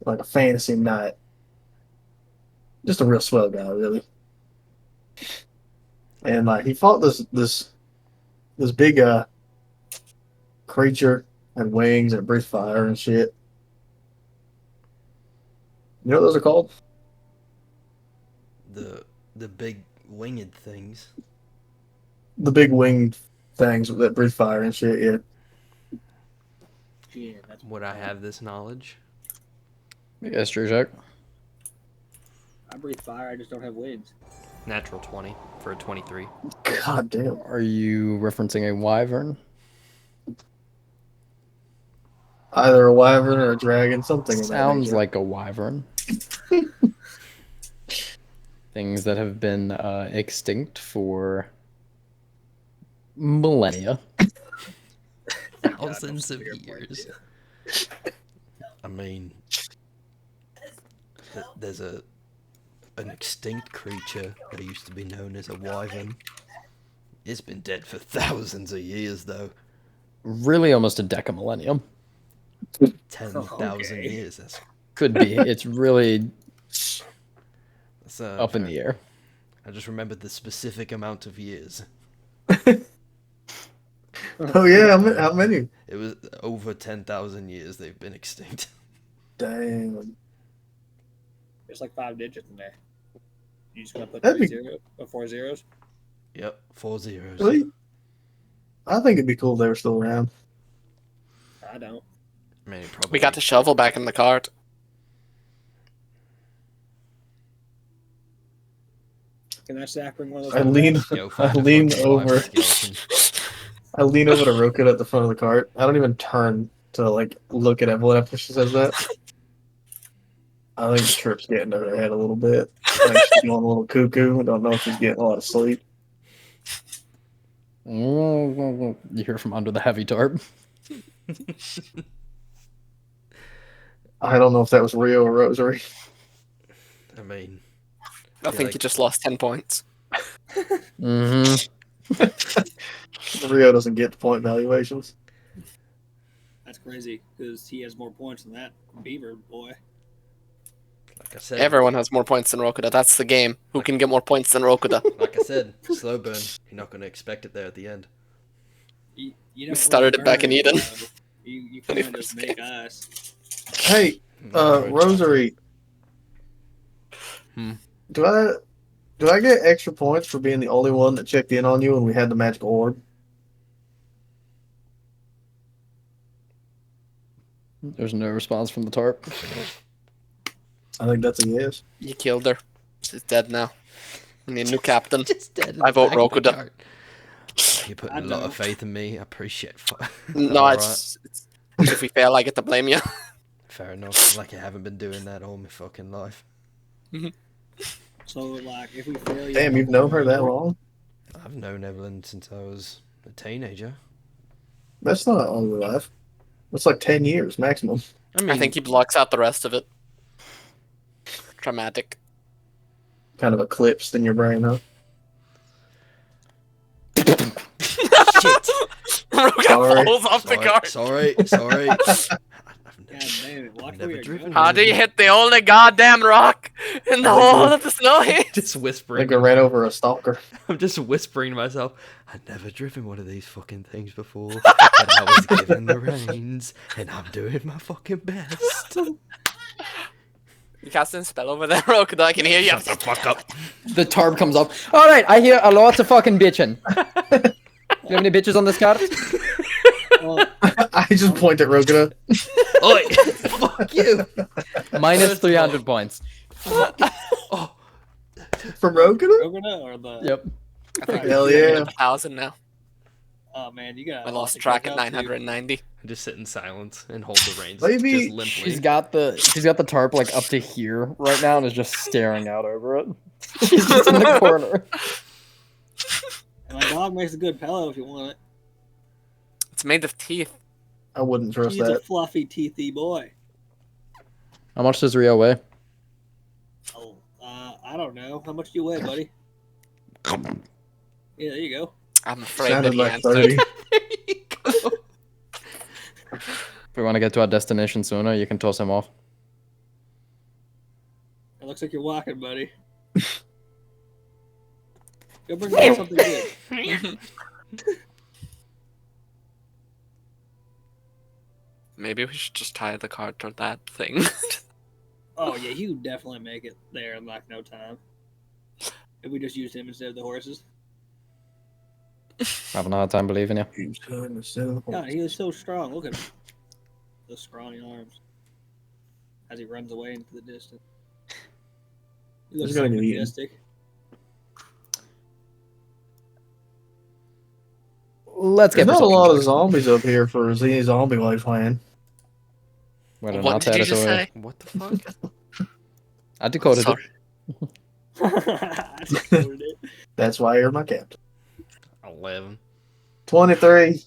like a fantasy knight. Just a real swell guy, really. And like he fought this big creature and wings and breathed fire and shit. You know what those are called? the big winged things. The big winged things that breathe fire and shit. Yeah. Yeah, that's Would I have this knowledge? Yes, true check. I breathe fire. I just don't have wings. Natural 20 for a 23. God damn. Are you referencing a wyvern? Either a wyvern or a dragon, something of that Sounds nature. like a wyvern. Things that have been extinct for millennia. Thousands of Fair point, years. yeah. I mean, there's an extinct creature that used to be known as a wyvern. It's been dead for thousands of years, though. Really, almost a decamillennium. 10,000 Okay. years. That's Could be. It's really that's up in the air. I just remembered the specific amount of years. Oh yeah, how many? It was over 10,000 years they've been extinct. Damn. There's like 5 digits in there. You just gonna put That'd be- 4 zeros? Yep, 4 zeros. Really? I think it'd be cool if they were still around. I don't. I mean, probably. We got the shovel back in the cart. Can I sack bring one of those? I over lean, there? Yo, I find a lean fucking over. live skeleton. I lean over to Roka at the front of the cart. I don't even turn to like look at Evelyn after she says that. I think the trip's getting to her head a little bit. I think she's going a little cuckoo. I don't know if she's getting a lot of sleep. You hear from under the heavy tarp. I don't know if that was Rio or Rosary. I mean, I think you just lost 10 points. Mm-hmm. Rio doesn't get point valuations. That's crazy because he has more points than that beaver boy. like I said, Everyone has more points than Rokuda. That's the game. Who can get more points than Rokuda? like I said, slow burn. You're not going to expect it there at the end. You We don't started really it back in burn, Eden. though. You kind of just make us. Hey, Rosary. Hmm. Do I get extra points for being the only one that checked in on you when we had the magical orb? There's no response from the tarp. I think that's a yes. You killed her. She's dead now. We need a new captain. Just dead in I the vote back of the Rokuda. cart. You're putting I a lot don't. of faith in me. I appreciate it. No, it's if we fail, I get to blame you. Fair enough. Like I haven't been doing that all my fucking life. So like, if we fail, Damn, you've known her that long? I've known Evelyn since I was a teenager. That's not all your life. That's like 10 years maximum. I mean, I think he blocks out the rest of it. Dramatic. Kind of eclipsed in your brain, huh? Shit. Rokuda Sorry. falls off the cart. Sorry. God damn it! Watch I've never where you're driven going. How do you hit the only goddamn rock in the whole of the snow? just I whispering. think I ran over a stalker. I'm just whispering to myself. I'd never driven one of these fucking things before, but I was given the reins, and I'm doing my fucking best. You casting a spell over there, Rokuda? I can hear you. Shut the fuck up. The tarp comes up. All right, I hear a lot of fucking bitching. Do you have any bitches on this cart? Well, I just point at Rokuda. Oi! Fuck you! Minus First of 300 points. Oh, From Rokuda? Rogana or the? Yep. I think Hell we're yeah. at 1,000 now. Oh man, you got. I lost track at 990. I just sit in silence and hold the reins Maybe just limply. She's got the tarp like up to here right now and is just staring out over it. She's just in the corner. And my dog makes a good pillow if you want it. It's made of teeth. I wouldn't trust He's a that. fluffy, teethy boy. How much does Rio weigh? Oh, I don't know. How much do you weigh, buddy? Yeah, there you go. I'm afraid that Sounded he like answered. 30. There you go. If we want to get to our destination sooner, you can toss him off. It looks like you're walking, buddy. Go bring me something good. Maybe we should just tie the cart to that thing. Oh yeah, you definitely make it there in like no time. If we just used him instead of the horses. Having a hard time believing you. God, he was so strong. Look at him. Those scrawny arms. As he runs away into the distance. He looks He's so gonna get eaten. majestic. Let's There's get not a perception lot of checks. zombies up here for any zombie life plan. We're in What our did you just territory. say? What the fuck? I decoded Sorry. it. I decoded it. That's why you're my captain. 11. 23.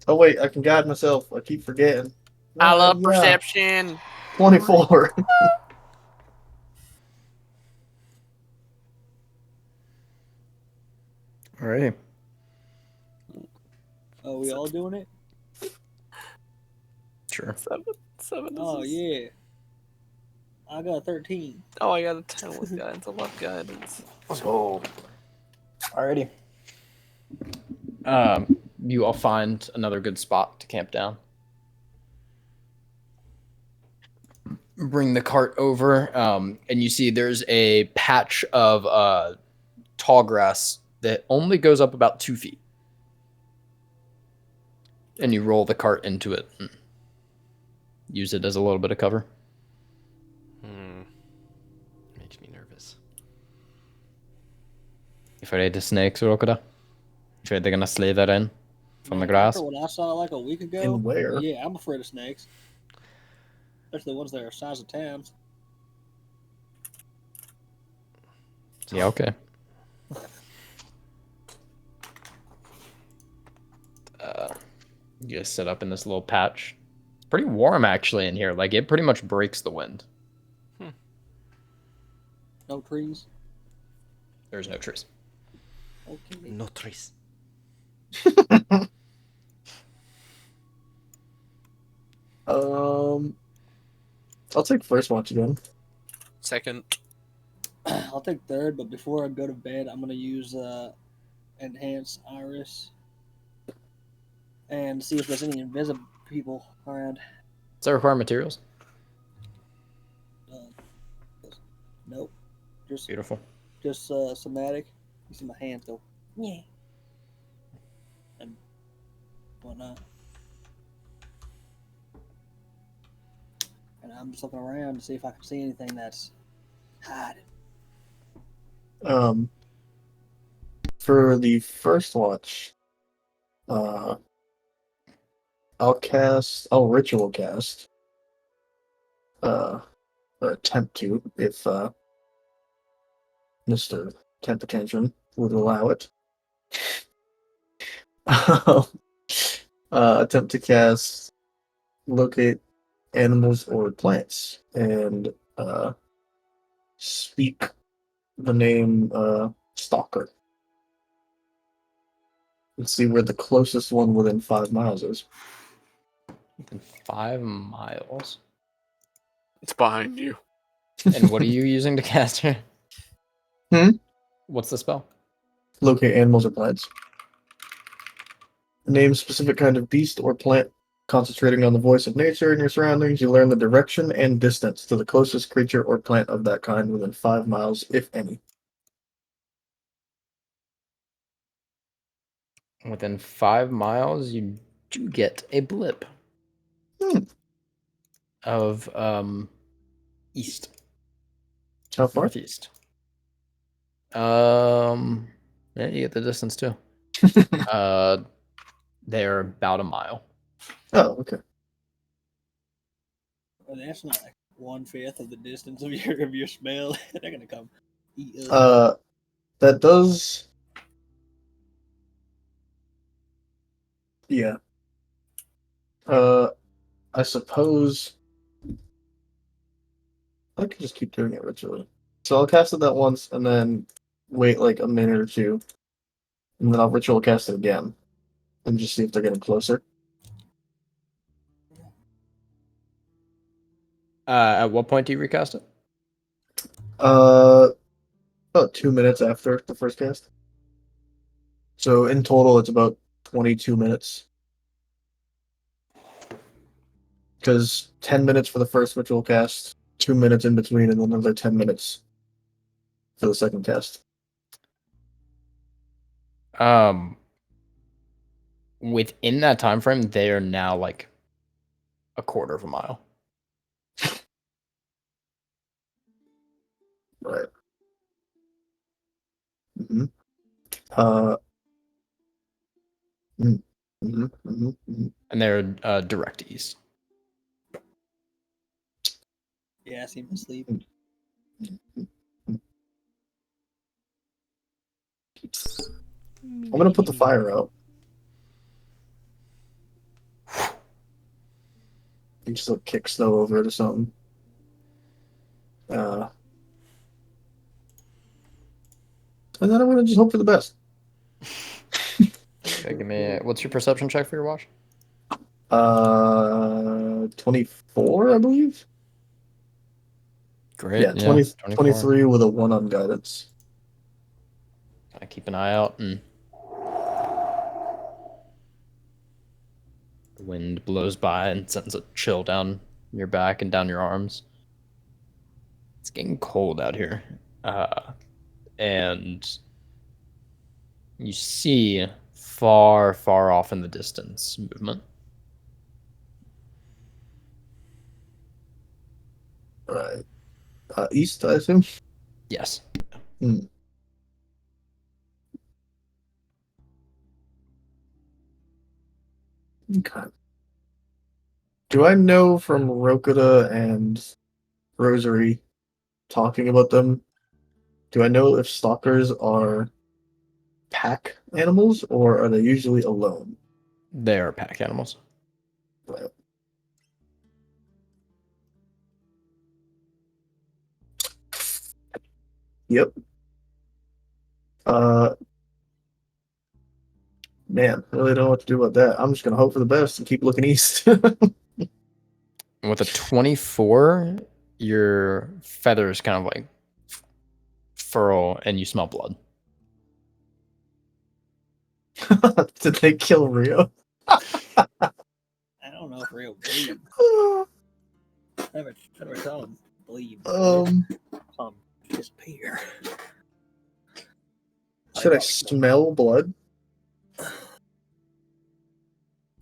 Oh wait, I can guide myself. I keep forgetting. I love Yeah. perception. 24. Alrighty. Oh, we all doing it? Sure. Seven. Oh, yeah. I got 13. Oh, I got a 10 with guidance. I love guidance. Let's go. Alrighty. You all find another good spot to camp down. Bring the cart over, and you see there's a patch of tall grass that only goes up about 2 feet. And you roll the cart into it. And use it as a little bit of cover. Makes me nervous. You afraid of snakes, Rokura? Afraid they're gonna slither in from the grass? After what I saw like a week ago, And where? yeah, I'm afraid of snakes. Especially the ones that are the size of towns. Yeah, okay. You just sit up in this little patch. It's pretty warm actually in here. Like it pretty much breaks the wind. No trees. There's no trees. Okay. No trees. I'll take first watch again. Second. I'll take third, but before I go to bed, I'm gonna use enhance iris and see if there's any invisible people around. Does that require materials? Nope. Just Beautiful. somatic. You see my hands go, yeah, and whatnot. And I'm just looking around to see if I can see anything that's hiding. For the first watch, I'll ritual cast, or attempt to, if Mr. Temper Tantrum would allow it. Attempt to cast locate animals or plants and speak the name Stalker. Let's see where the closest one within 5 miles is. Within 5 miles. It's behind you. And what are you using to cast here? What's the spell? Locate animals or plants. Name specific kind of beast or plant. Concentrating on the voice of nature in your surroundings, you learn the direction and distance to the closest creature or plant of that kind within 5 miles, if any. Within 5 miles, you do get a blip of east. How far? Northeast. Yeah, you get the distance too. They're about a mile. Oh, okay. Well, that's not like 1/5 of the distance of your spell. They're gonna come eat up. That does. Yeah. I suppose I could just keep doing it ritually. So I'll cast it that once and then wait like a minute or two, and then I'll ritual cast it again and just see if they're getting closer. At what point do you recast it? About 2 minutes after the first cast. So in total, it's about 22 minutes. Because 10 minutes for the first ritual cast, 2 minutes in between, and then another 10 minutes for the second cast. Within that time frame, they are now like a quarter of a mile. Right. Mm-hmm. And they're direct east. Yeah, seem asleep. I'm gonna put the fire out. You just like kick snow over it or something. And then I'm gonna just hope for the best. Okay, give me. What's your perception check for your watch? 24, I believe. Great. Yeah, 24. 23 with a 1 on guidance. I keep an eye out, and the wind blows by and sends a chill down your back and down your arms. It's getting cold out here, and you see far, far off in the distance movement. All right. East, I assume. Yes. Hmm. Okay. Do I know from Rokuta and Rosary talking about them? Do I know if stalkers are pack animals or are they usually alone? They are pack animals. Right. Yep. Man, I really don't know what to do about that. I'm just gonna hope for the best and keep looking east. With a 24, your feathers kind of like furl and you smell blood. Did they kill Rio? I don't know if Rio bleed. Never tell him bleed. Disappear. Should I smell blood?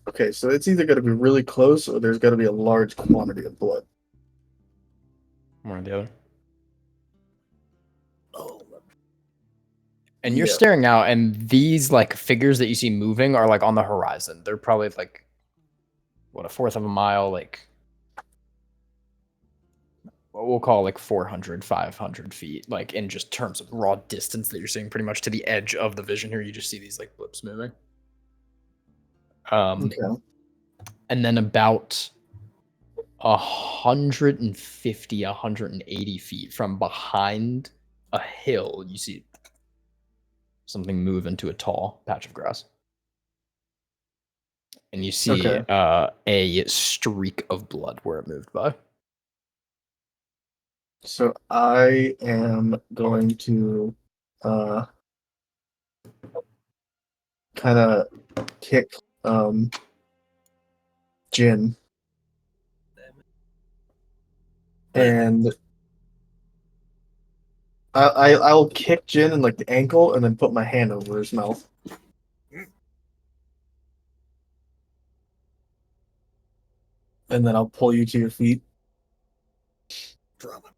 Okay, so it's either going to be really close or there's going to be a large quantity of blood. One or the other. Oh, And you're Yeah. staring out, and these like figures that you see moving are like on the horizon. They're probably like what, a fourth of a mile, like what we'll call like 400, 500 feet, like in just terms of raw distance that you're seeing pretty much to the edge of the vision here. You just see these like blips moving. Okay. And then about 150, 180 feet from behind a hill, you see something move into a tall patch of grass. And you see Okay. a streak of blood where it moved by. So I am going to kind of kick Jin. And I'll kick Jin in like the ankle and then put my hand over his mouth. And then I'll pull you to your feet. drama.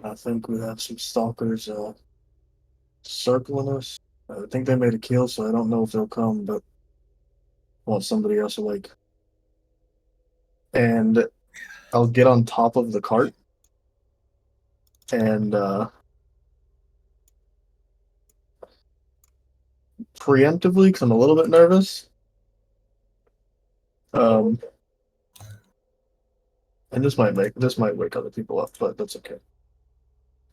I think we have some stalkers circling us. I think they made a kill, so I don't know if they'll come, but I want somebody else awake. And I'll get on top of the cart and preemptively, because I'm a little bit nervous. And this might wake other people up, but that's okay.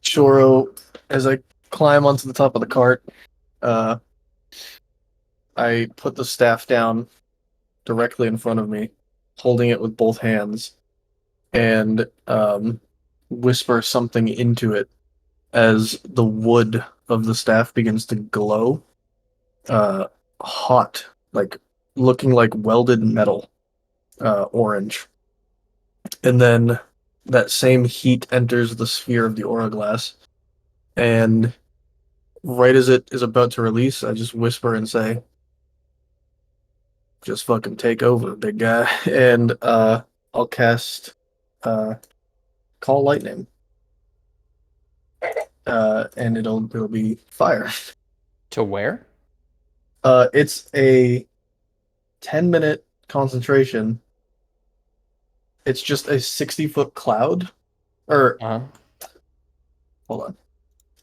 Shoro, as I climb onto the top of the cart, I put the staff down directly in front of me, holding it with both hands, and whisper something into it as the wood of the staff begins to glow, hot, like looking like welded metal, orange. And then that same heat enters the sphere of the aura glass, and right as it is about to release, I just whisper and say, "Just fucking take over, big guy," and I'll cast Call Lightning, and it'll be fire. To where? It's a 10-minute concentration. It's just a 60-foot cloud, or Uh-huh. hold on.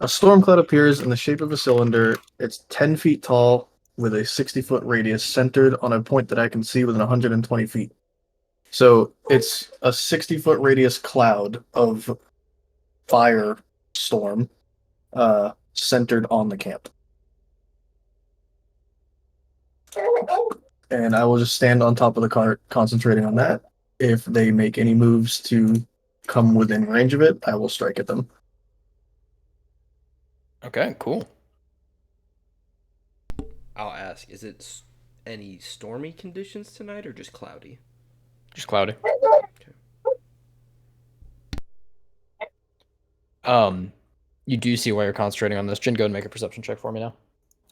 A storm cloud appears in the shape of a cylinder. It's 10 feet tall with a 60-foot radius centered on a point that I can see within 120 feet. So it's a 60-foot radius cloud of fire storm centered on the camp. And I will just stand on top of the cart concentrating on that. If they make any moves to come within range of it, I will strike at them. Okay, cool. I'll ask, is it any stormy conditions tonight or just cloudy? Just cloudy. Okay. You do see why you're concentrating on this. Jin, go and make a perception check for me now.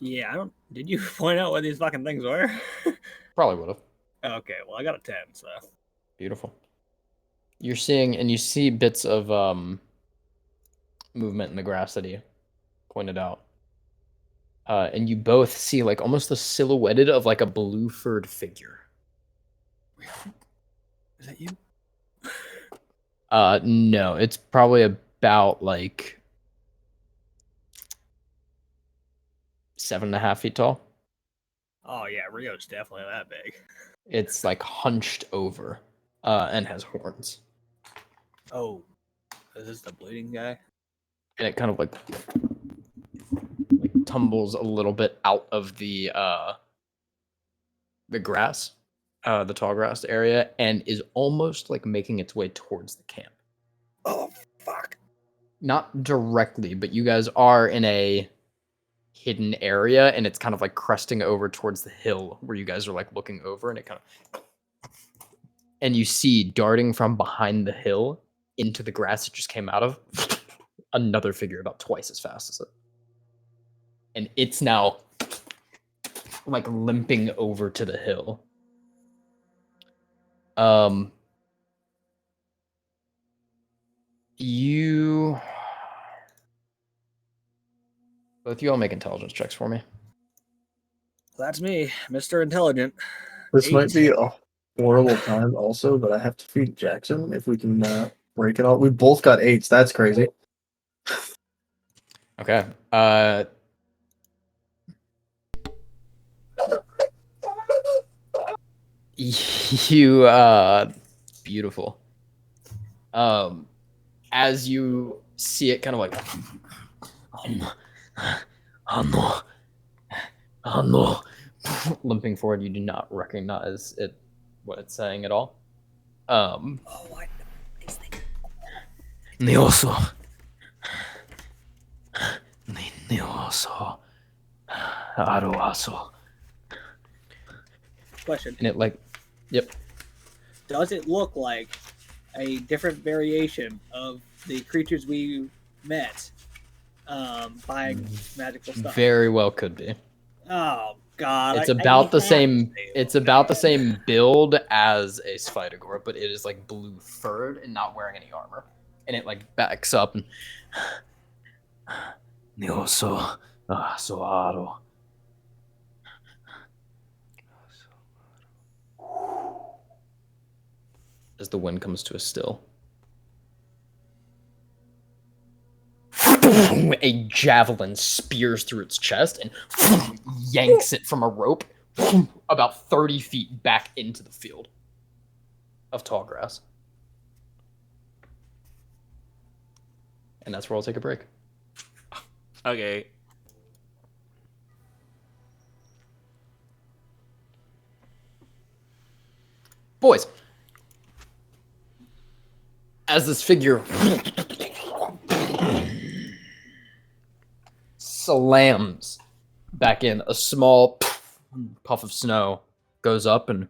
Yeah, I don't. Did you point out what these fucking things were? Probably would have. Okay, well I got a 10, so Beautiful. You're seeing, and you see bits of movement in the grass that he pointed out. And you both see like almost the silhouetted of like a blue furred figure. is that you? No, it's probably about like 7.5 feet tall. Oh yeah, Rio's definitely that big. It's like hunched over, and has horns. Oh, is this the bleeding guy? And it kind of like tumbles a little bit out of the grass, the tall grass area, and is almost like making its way towards the camp. Oh fuck! Not directly, but you guys are in a hidden area, and it's kind of like cresting over towards the hill where you guys are like looking over, and it kind of, and you see darting from behind the hill into the grass it just came out of another figure about twice as fast as it, and it's now like limping over to the hill. You both you all make intelligence checks for me. That's me, Mr. Intelligent. This 8. might be a horrible time also, but I have to feed Jackson if we can break it all. We both got 8s. That's crazy. Okay. You beautiful. As you see it kind of like no, limping forward, you do not recognize it, what it's saying at all. Oh, I know these things. Nioso. Aroaso. Question: And it like, yep. does it look like a different variation of the creatures we met buying magical stuff? Very well could be. Oh god. It's I about the have same. to. It's about the same build as a Sphytagore, but it is like blue furred and not wearing any armor. And it like backs up and Nioso Soaro. As the wind comes to a still. A javelin spears through its chest and yanks it from a rope about 30 feet back into the field of tall grass. And that's where I'll take a break. Okay. Boys, as this figure slams back in, a small puff of snow goes up and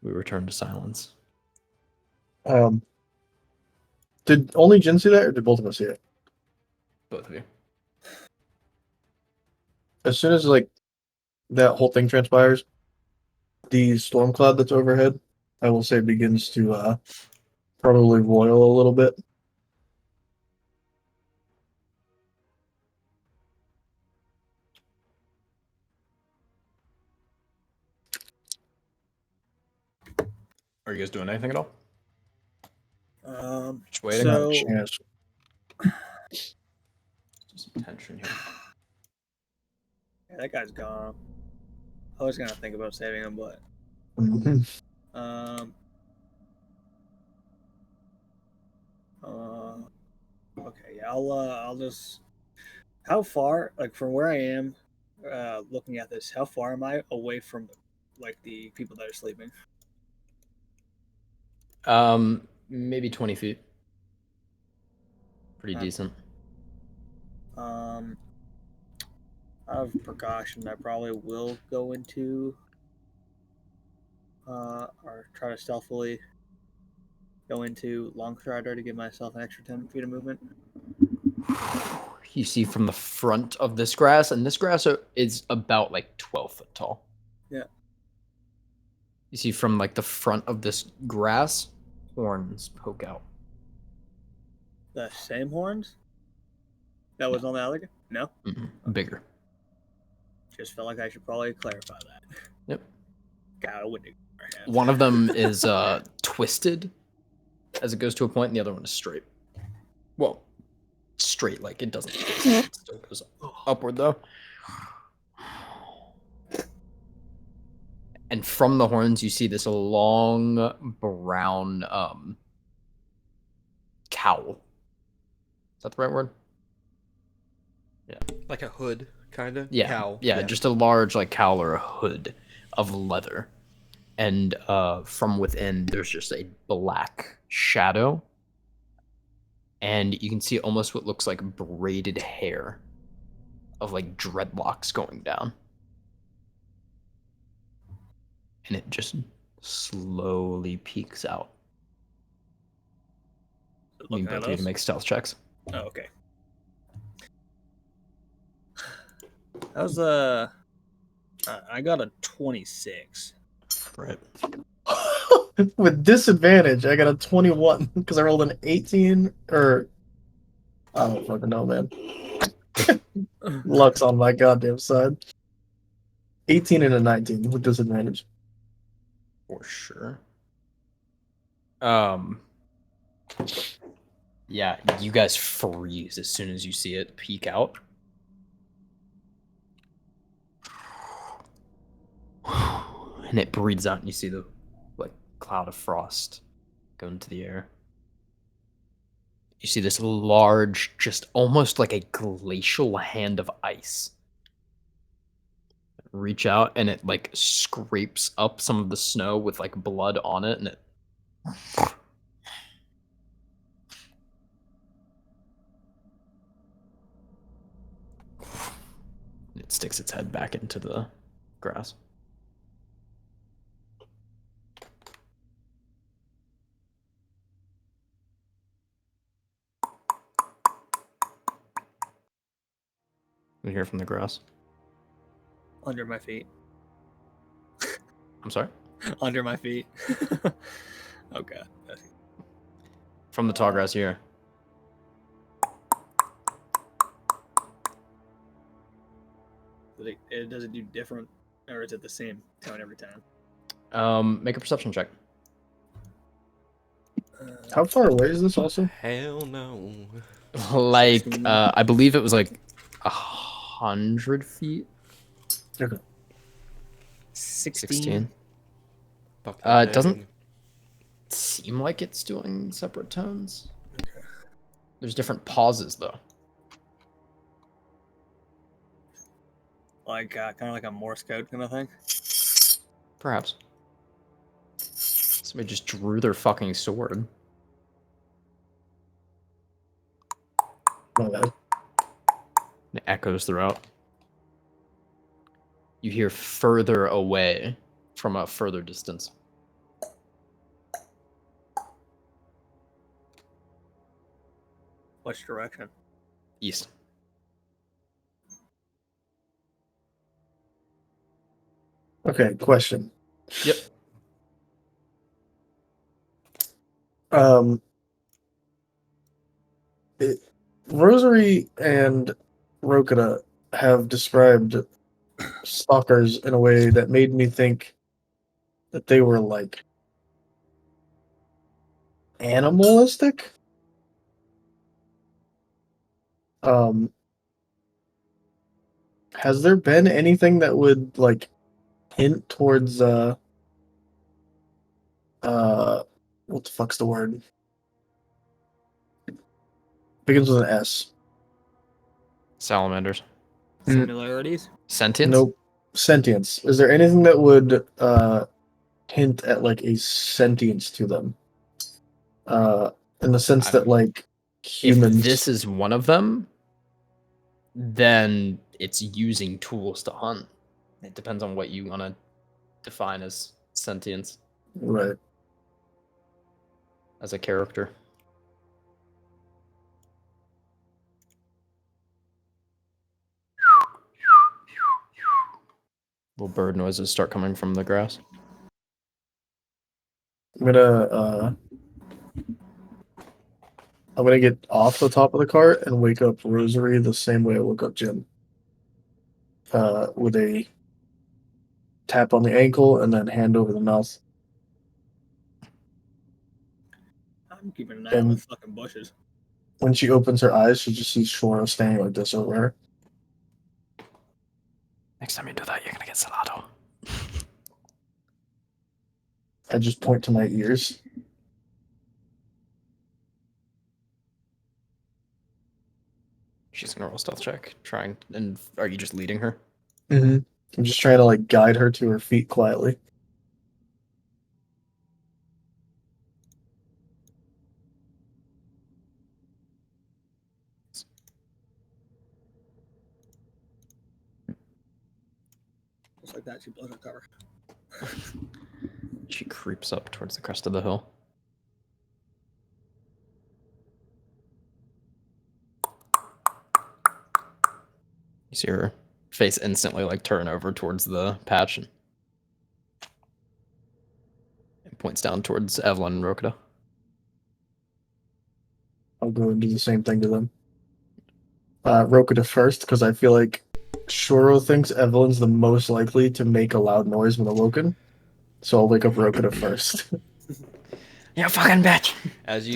we return to silence. Did only Jin see that, or did both of us see it? Both of you. As soon as like that whole thing transpires, the storm cloud that's overhead, I will say, begins to probably roil a little bit. Are you guys doing anything at all? Just waiting. Not a So chance. Some tension here. yeah, that guy's gone. I was gonna think about saving him, but Mhm. um, okay, yeah, I'll just. How far, like from where I am, looking at this, how far am I away from, like the people that are sleeping? Maybe 20 feet. Pretty Huh. decent. Out of precaution, I probably will go into, or try to stealthily go into Longstrider to give myself an extra 10 feet of movement. You see from the front of this grass, and this grass is about like 12 foot tall. Yeah. You see from like the front of this grass, horns poke out. The same horns that was on the other guy? No, Bigger. just felt like I should probably clarify that. Yep. God, I wouldn't. One of them is twisted as it goes to a point, and the other one is straight. Well, straight, like it doesn't. It still goes upward though. And from the horns, you see this long brown cowl. Is that the right word? Like a hood, kind of. Yeah. Cowl. Yeah, just a large like cowl or a hood of leather. And from within, there's just a black shadow. And you can see almost what looks like braided hair of like dreadlocks going down. And it just slowly peeks out. I mean, Looking both at of you us? to make stealth checks. Oh, okay. That was I got a 26. Right. With disadvantage, I got a 21 because I rolled an 18 or I don't fucking know, man. Luck's on my goddamn side. 18 and a 19 with disadvantage. For sure. Yeah, you guys freeze as soon as you see it peek out. And it breathes out, and you see the like cloud of frost go into the air. You see this large, just almost like a glacial hand of ice reach out, and it like scrapes up some of the snow with like blood on it, and it sticks its head back into the grass. We hear from the grass. Under my feet. I'm sorry? Under my feet. Okay. From the tall grass here. Does it do different, or is it the same tone every time? Make a perception check. How far away is this also? Hell no. Like, 16. I believe it was like 100 feet. Okay. 16. Fucking It doesn't dang. seem like it's doing separate tones. There's different pauses though. Like kind of like a Morse code kind of thing. Perhaps. Somebody just drew their fucking sword. My bad. It echoes throughout. You hear further away from a further distance. Which direction? East. Okay, question. Yep. Um, Rosary and Rokita have described stalkers in a way that made me think that they were like animalistic. Um, has there been anything that would like hint towards what the fuck's the word? Begins with an S. Salamanders. Similarities? Sentience? Nope. Sentience. Is there anything that would hint at like a sentience to them? In the sense that like humans. If this is one of them, then it's using tools to hunt. It depends on what you want to define as sentience Right. as a character. Little bird noises start coming from the grass. I'm gonna get off the top of the cart and wake up Rosary the same way I woke up Jim. With a tap on the ankle and then hand over the mouth. I'm keeping an eye on the fucking bushes. When she opens her eyes, she just sees Shoro standing like this over her. Next time you do that, you're gonna get Salato. I just point to my ears. She's gonna roll a stealth check, trying. And are you just leading her? Mm-hmm. I'm just trying to like guide her to her feet quietly. Just like that, she blows her cover. She creeps up towards the crest of the hill. You see her face instantly like turn over towards the patch and points down towards Evelyn and Rokita. I'll go and do the same thing to them. Rokita first, because I feel like Shoro thinks Evelyn's the most likely to make a loud noise when awoken. So I'll wake up Rokita first. You fucking bitch! As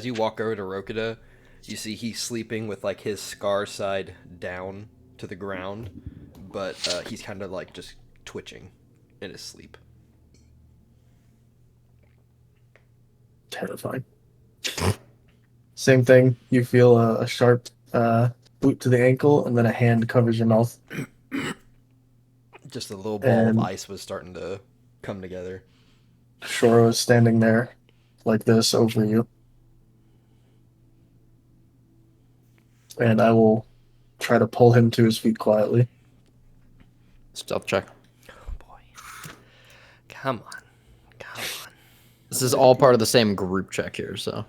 you walk over to Rokita, you see he's sleeping with like his scar side down to the ground, but he's kind of like just twitching in his sleep. Terrifying. Same thing. You feel a sharp boot to the ankle, and then a hand covers your mouth. Just a little ball of And- ice was starting to come together. Shoro is standing there like this over you. And I will try to pull him to his feet quietly. Stealth check. Oh boy. Come on. Come on. This is all part of the same group check here, so.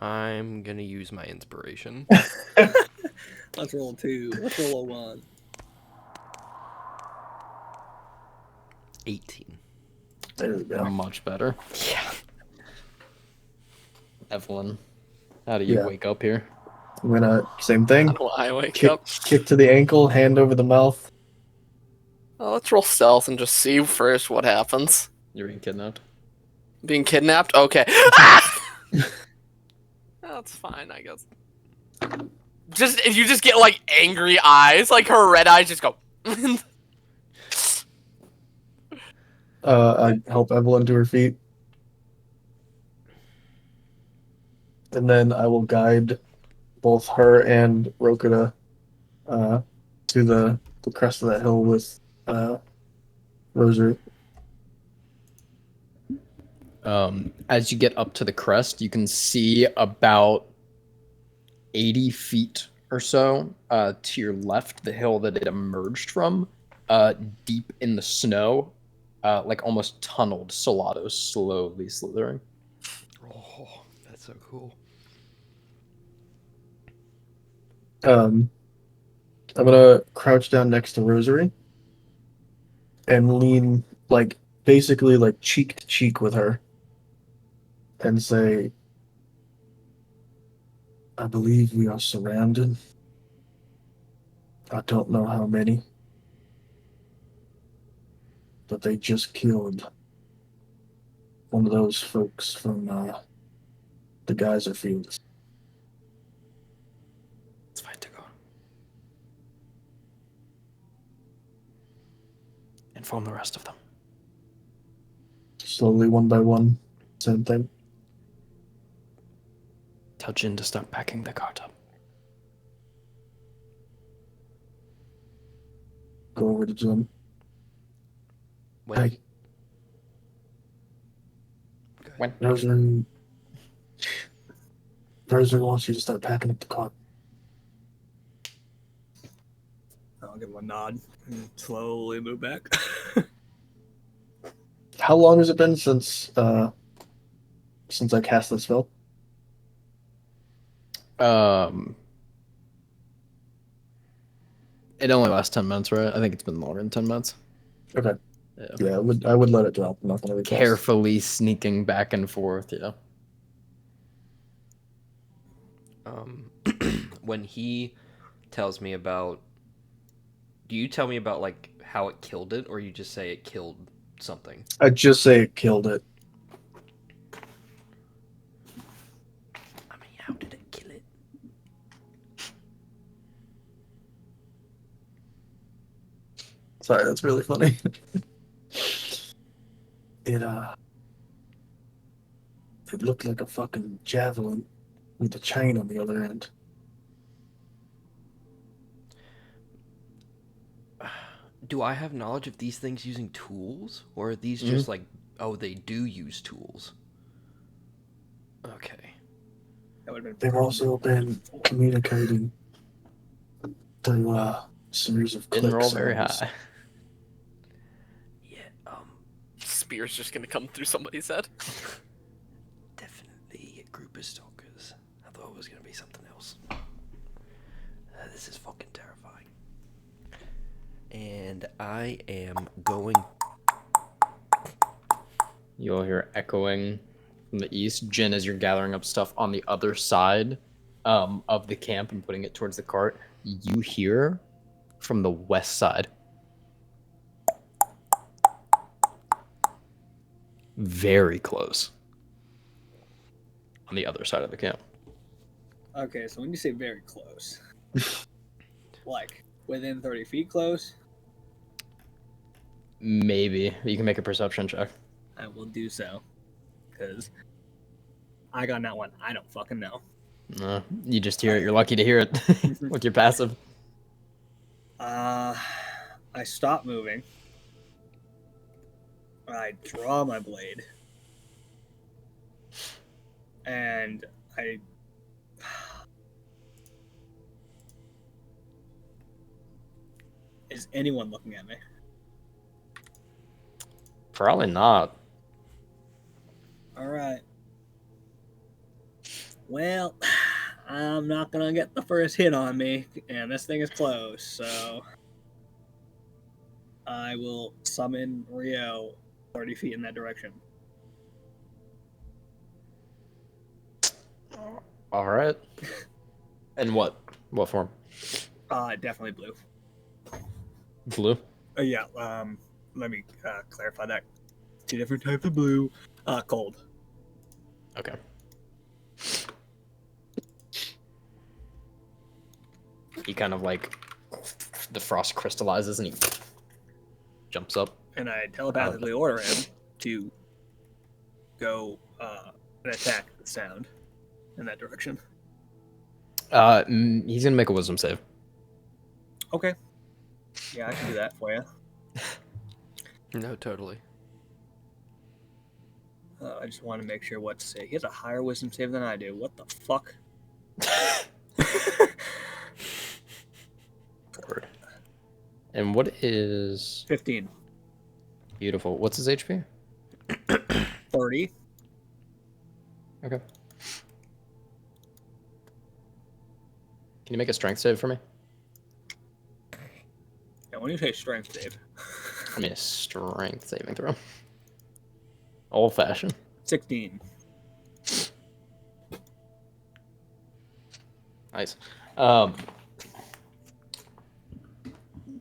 I'm gonna use my inspiration. Let's roll a 2. Let's roll a 1. 18. There we go. Much better. Yeah. Evelyn, how do you Yeah. wake up here? I'm gonna, same thing. How do I wake Kick, up? kick to the ankle, hand over the mouth. Let's roll stealth and just see first what happens. You're being kidnapped. Being kidnapped? Okay. That's fine, I guess. You just get like angry eyes, like her red eyes just go. I help Evelyn to her feet. And then I will guide both her and Rokita to the crest of that hill with Rosary. As you get up to the crest, you can see about 80 feet or so to your left, the hill that it emerged from, deep in the snow, like almost tunneled, Solado slowly slithering. Oh, that's so cool. I'm gonna crouch down next to Rosary and lean like basically like cheek to cheek with her and say, I believe we are surrounded. I don't know how many, but they just killed one of those folks from the geyser fields. It's fine to go. Inform the rest of them. Slowly, one by one, same thing. Tell Jin to start packing the cart up. Go over to Jim. When Hey, When? Rosary wants you to start packing up the cart. I'll give him a nod and slowly move back. How long has it been since I cast this spell? It only lasts 10 minutes, right? I think it's been longer than 10 minutes. Okay. Yeah. Yeah, I would let it drop. I'm not gonna recast. Carefully sneaking back and forth, yeah. when he tells me about, do you tell me about like how it killed it, or you just say it killed something? I'd just say it killed it. I mean, how did it kill it? Sorry, that's really funny. It looked like a fucking javelin with a chain on the other end. Do I have knowledge of these things using tools, or are these Mhm. just like, oh, they do use tools? Okay. That would have been. They've also been communicating through a series of Didn't roll clicks. very high. Yeah. Spear's just gonna come through somebody's head. Definitely a group of stalkers. I thought it was gonna be something else. This is fucking terrifying. And I am going. You'll hear echoing from the east. Jin, as you're gathering up stuff on the other side of the camp and putting it towards the cart, you hear from the west side. Very close. On the other side of the camp. Okay, so when you say very close, like within 30 feet close, Maybe. You can make a perception check. I will do so. Because I got that one. I don't fucking know. You just hear it. You're lucky to hear it with your passive. I stop moving. I draw my blade. And I. Is anyone looking at me? Probably not. Alright. Well, I'm not gonna get the first hit on me, and this thing is close, so. I will summon Rio 30 feet in that direction. All right. And what? What form? Definitely blue. Blue? Yeah, let me clarify that. Two different types of blue. Cold. Okay. He kind of like the frost crystallizes and he jumps up. And I telepathically order him to go and attack the sound in that direction. He's gonna make a wisdom save. Okay. Yeah, I can do that for you. No, totally. I just want to make sure what to say. He has a higher wisdom save than I do. What the fuck? Word. And what is 15. beautiful? What's his HP? 30. Okay. Can you make a strength save for me? Yeah, when you say strength save, I mean, a strength saving throw. Old fashioned. 16. Nice.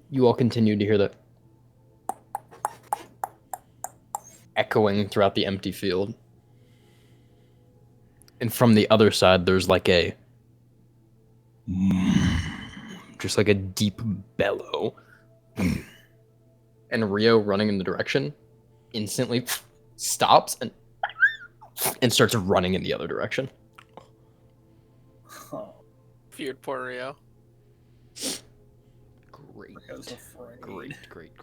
You all continue to hear the echoing throughout the empty field. And from the other side, there's like a just like a deep bellow. And Rio, running in the direction, instantly stops and starts running in the other direction. Oh, Feared poor Rio. Great. I was afraid. Great.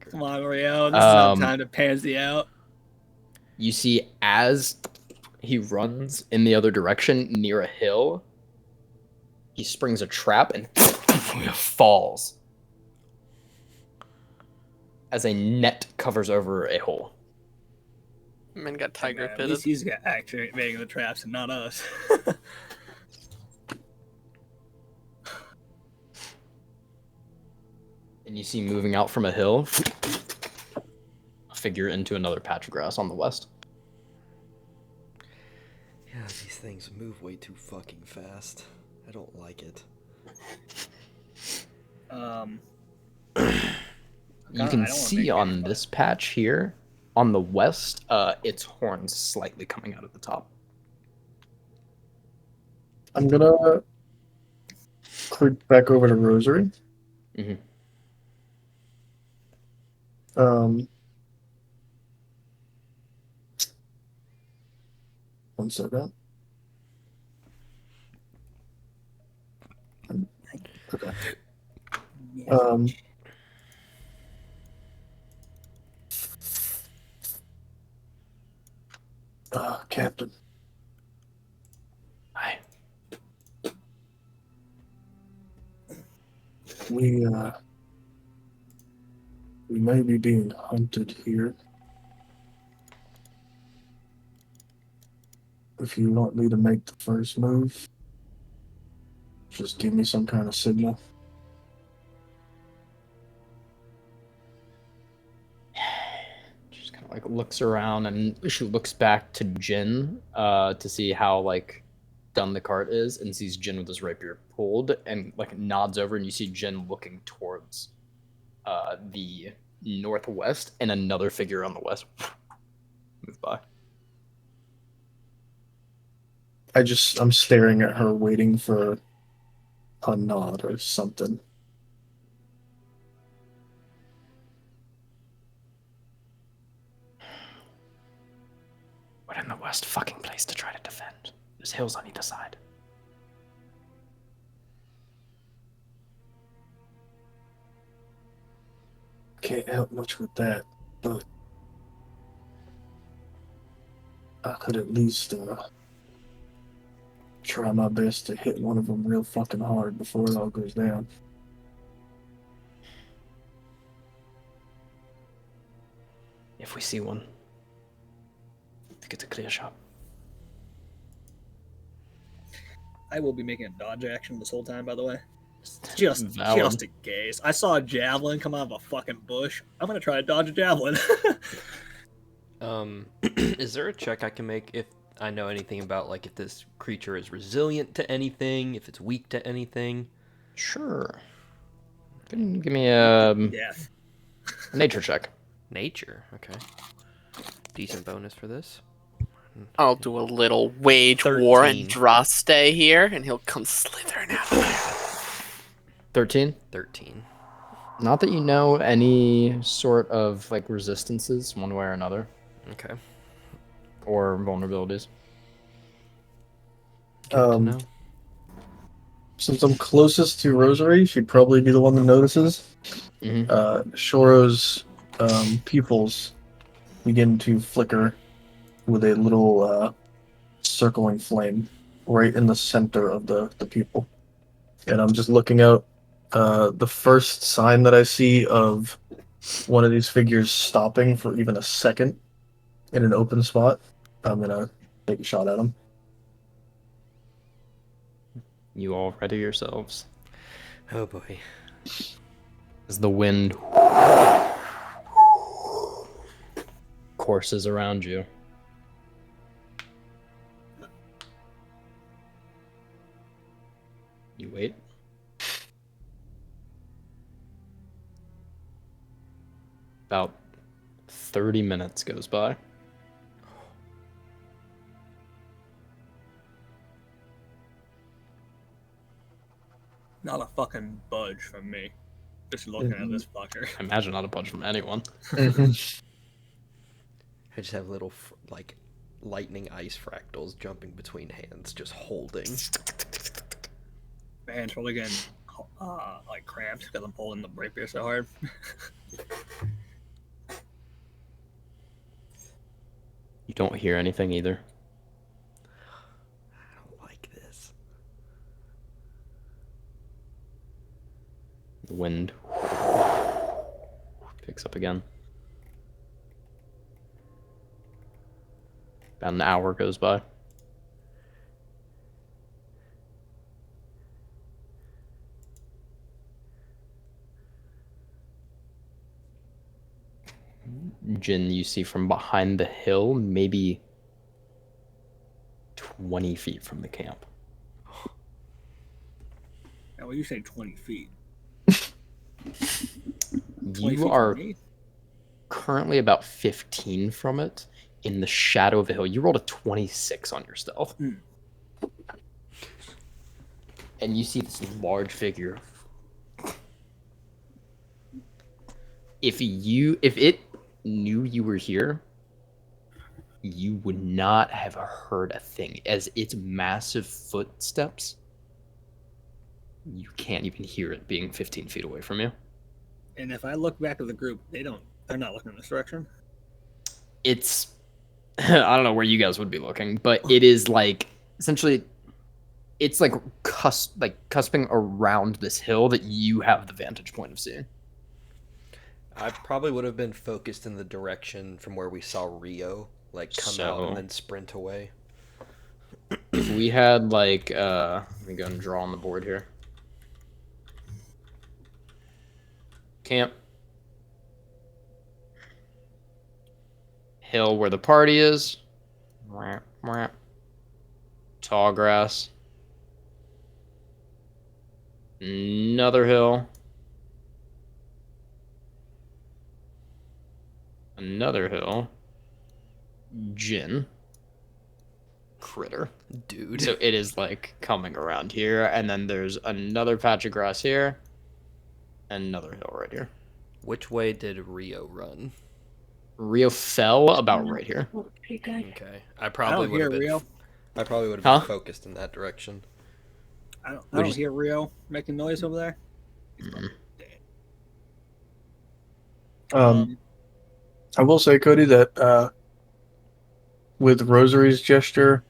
Come on, Rio. This is our time to pansy out. You see, as he runs in the other direction near a hill, he springs a trap and falls as a net covers over a hole. Man got tiger Man, at pitted. least he's got actually making the traps and not us. And you see moving out from a hill a figure into another patch of grass on the west. Yeah, these things move way too fucking fast. I don't like it. You can see on this patch here, on the west, its horns slightly coming out at the top. I'm gonna click back over to Rosary. Mhm. One second. Okay. Captain. Hi. We may be being hunted here. If you want me to make the first move, just give me some kind of signal. Just kind of like looks around and she looks back to Jin to see how like done the cart is, and sees Jin with his rapier pulled, and like nods over, and you see Jin looking towards the northwest, and another figure on the west move by. I'm staring at her, waiting for a nod or something. We're in the worst fucking place to try to defend. There's hills on either side. Can't help much with that, but I could at least try my best to hit one of them real fucking hard before it all goes down. If we see one, I think it's a clear shot. I will be making a dodge action this whole time, by the way. Just Valid. a gaze. I saw a javelin come out of a fucking bush. I'm gonna try to dodge a javelin. Is there a check I can make if I know anything about like if this creature is resilient to anything, if it's weak to anything? Sure. Give me a Death. nature check. Nature, okay. Decent bonus for this. I'll do a little wage war and 13. draw stay here, and he'll come slithering out of there. 13. 13. Not that you know any sort of like resistances one way or another, Okay. or vulnerabilities. Good to know. Since I'm closest to Rosary, she'd probably be the one that notices. Mm-hmm. Shoro's pupils begin to flicker with a little circling flame right in the center of the pupil. And I'm just looking out. The first sign that I see of one of these figures stopping for even a second in an open spot, I'm going to take a shot at him. You all ready yourselves? Oh boy. As the wind courses around you. You wait. About 30 minutes goes by. Not a fucking budge from me. Just looking at this fucker. I imagine not a bunch from anyone. I just have little like lightning ice fractals jumping between hands, just holding. Man, it's probably getting like cramps because I'm pulling the rapier so hard. You don't hear anything either. I don't like this. The wind picks up again. About an hour goes by. Jin, you see from behind the hill, maybe 20 feet from the camp. Now, when you say 20 feet, 20 You feet from are me? currently about 15 from it in the shadow of the hill. You rolled a 26 on your stealth. And you see this large figure. If it knew you were here, you would not have heard a thing. As its massive footsteps, you can't even hear it being 15 feet away from you. And if I look back at the group, they're not looking in this direction. It's I don't know where you guys would be looking, but it is like essentially it's like cusping around this hill that you have the vantage point of seeing. I probably would have been focused in the direction from where we saw Rio, like come out So- and then sprint away. If we had like let me go and draw on the board here. Camp. Hill where the party is. Tall grass. Another hill. Another hill. Jin. Critter. Dude. So it is like coming around here, and then there's another patch of grass here. And another hill right here. Which way did Rio run? Rio fell about right here. Okay, I I probably don't would hear have been. Rio. I probably would have Huh? been focused in that direction. I Would don't you- hear Rio making noise over there. Um, I will say, Cody, that with Rosary's gesture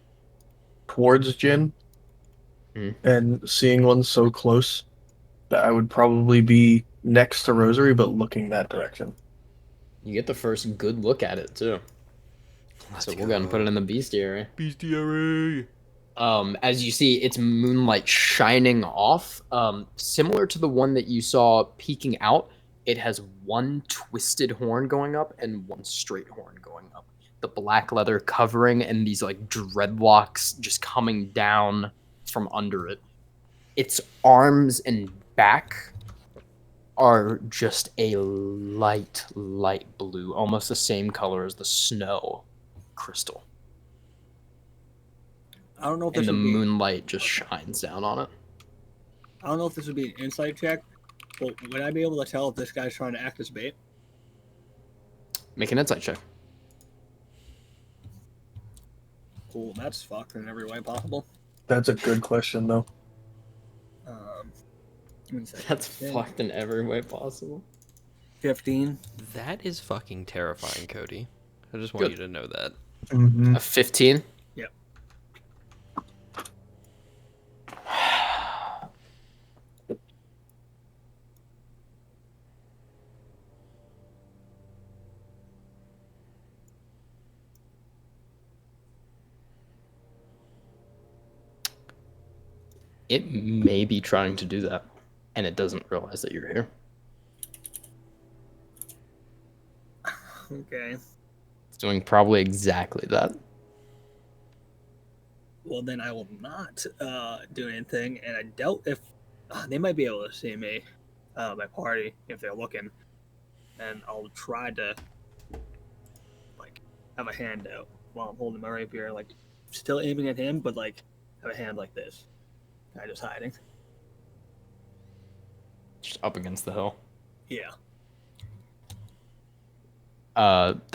towards Jin and seeing one so close, that I would probably be next to Rosary, but looking that direction. You get the first good look at it too. So we'll go ahead and put it in the bestiary. Bestiary. As you see, it's moonlight shining off. Similar to the one that you saw peeking out, it has one twisted horn going up and one straight horn going up. The black leather covering and these like dreadlocks just coming down from under it. Its arms and back are just a light blue, almost the same color as the snow crystal. I don't know if And this the would be. moonlight just shines down on it. I don't know if this would be an insight check, but would I be able to tell if this guy's trying to act as bait? Make an insight check. Cool, that's fucked in every way possible. That's a good question, though. Insight That's 10, fucked in every way possible. 15. That is fucking terrifying, Cody. I just want Good. you to know that. Mm-hmm. A 15? Yep. It may be trying to do that, and it doesn't realize that you're here. Okay. It's doing probably exactly that. Well, then I will not do anything, and I doubt if they might be able to see me, my party, if they're looking, and I'll try to like have a hand out while I'm holding my rapier, like still aiming at him, but like have a hand like this, kind of just hiding. Just up against the hill. Yeah.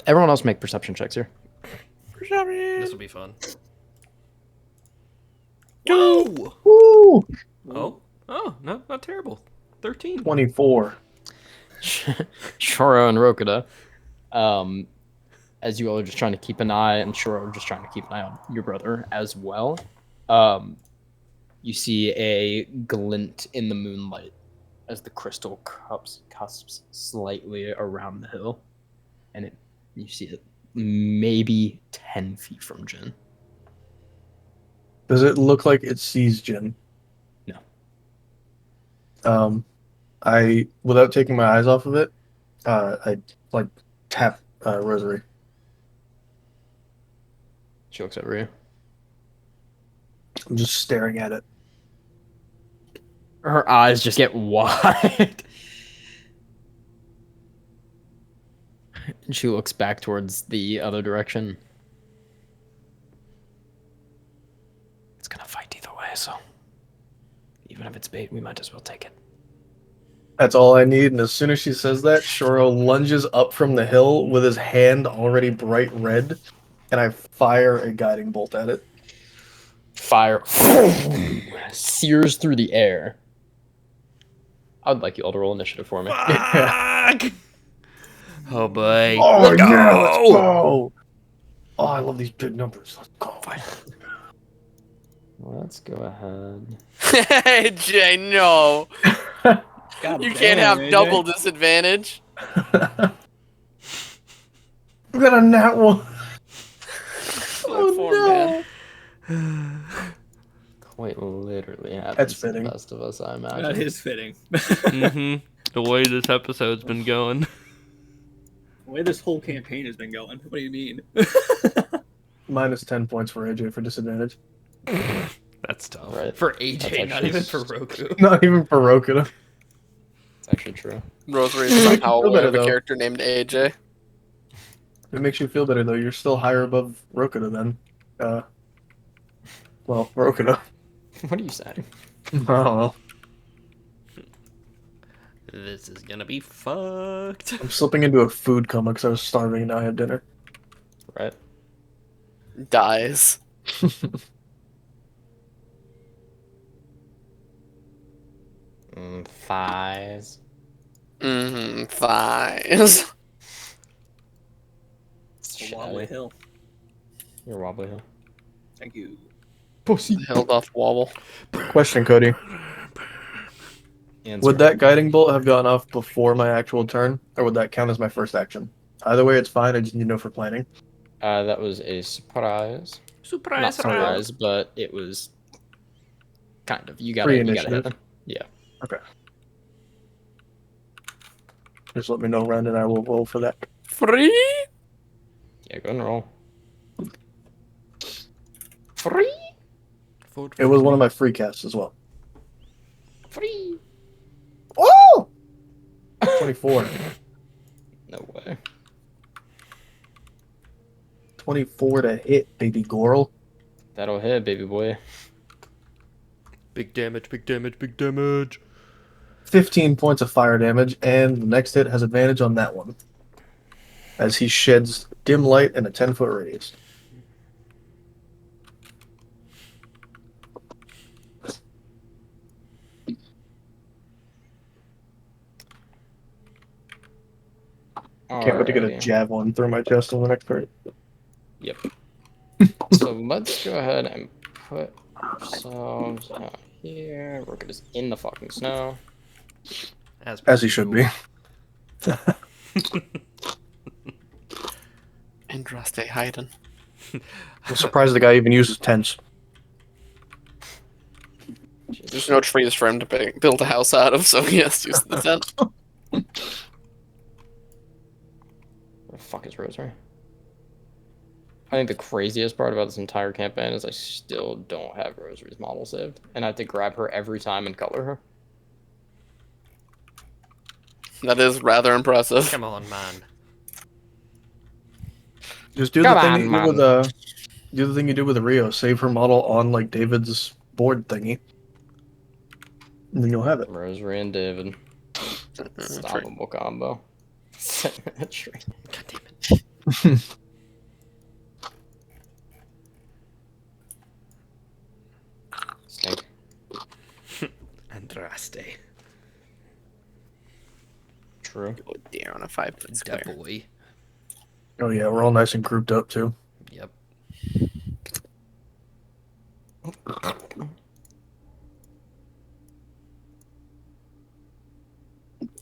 Everyone else make perception checks here. This will be fun. Woo! Oh, no, not terrible. 13. 24. Shoro and Rokuda, as you all are just trying to keep an eye, and Shoro just trying to keep an eye on your brother as well. You see a glint in the moonlight as the crystal cusps slightly around the hill, and you see it maybe 10 feet from Jin. Does it look like it sees Jin? No. I, without taking my eyes off of it, I like tap Rosary. She looks over you. I'm just staring at it. Her eyes just get wide. And she looks back towards the other direction. It's gonna fight either way, so even if it's bait, we might as well take it. That's all I need. And as soon as she says that, Shoro lunges up from the hill with his hand already bright red, and I fire a guiding bolt at it. Fire sears through the air. I would like you all to roll initiative for me. Fuck! Oh boy. Oh, Let's go! yeah, let's go! Oh, I love these big numbers. Let's go. Let's go ahead. AJ, no. God You damn, can't have AJ. double disadvantage. We got a nat one. Oh, poor man. Quite literally happens That's to the fitting. best of us, I imagine. That is fitting. Mm-hmm. The way this episode's been going. The way this whole campaign has been going. What do you mean? Minus 10 points for AJ for disadvantage. That's tough. Right. For That's AJ, not actually even for Roku. Not even for Rokuda. It's actually true. Rosary is somehow Feel aware better, of a though. character named AJ. It makes you feel better, though. You're still higher above Rokuda then. Well, Rokuda. What are you saying? I don't know. This is gonna be fucked. I'm slipping into a food coma because I was starving and now I had dinner. Right? Dies. Thighs. Mm-hmm. Thighs. It's a wobbly hill. You're wobbly hill. Thank you. Pussy. Held off wobble. Question, Cody. Answer. Would that guiding bolt have gone off before my actual turn, or would that count as my first action? Either way, it's fine. I just need to know for planning. That was a surprise. Not Surprise, surprise, but it was kind of. You got Free it. You got initiative. it. Yeah. Okay. Just let me know, Ren, and I will roll for that. Free? Yeah. Go and roll. Free. It was one of my free casts as well. Free. Oh! 24. No way. 24 to hit, baby girl. That'll hit, baby boy. Big damage, big damage, big damage. 15 points of fire damage, and the next hit has advantage on that one. As he sheds dim light in a 10-foot radius. Can't wait to get a Alrighty. javelin through my chest on the next turn. Yep. So let's go ahead and put ourselves out here. We're just in the fucking snow. As he should be. Andraste Hayden. I'm surprised the guy even uses tents. Jeez. There's no trees for him to build a house out of, so he has to use the tent. Where the fuck is Rosary? I think the craziest part about this entire campaign is I still don't have Rosary's model saved. And I have to grab her every time and color her. That is rather impressive. Come on, man. Just do Come the thing on, you do man. with do the thing you do with the Rio. Save her model on like David's board thingy, and then you'll have it. Rosary and David. Stoppable combo. Symmetry. God damn it. Snake. Andraste. True. Oh dear, on a 5-foot Da square. boy. Oh yeah, we're all nice and grouped up too. Yep.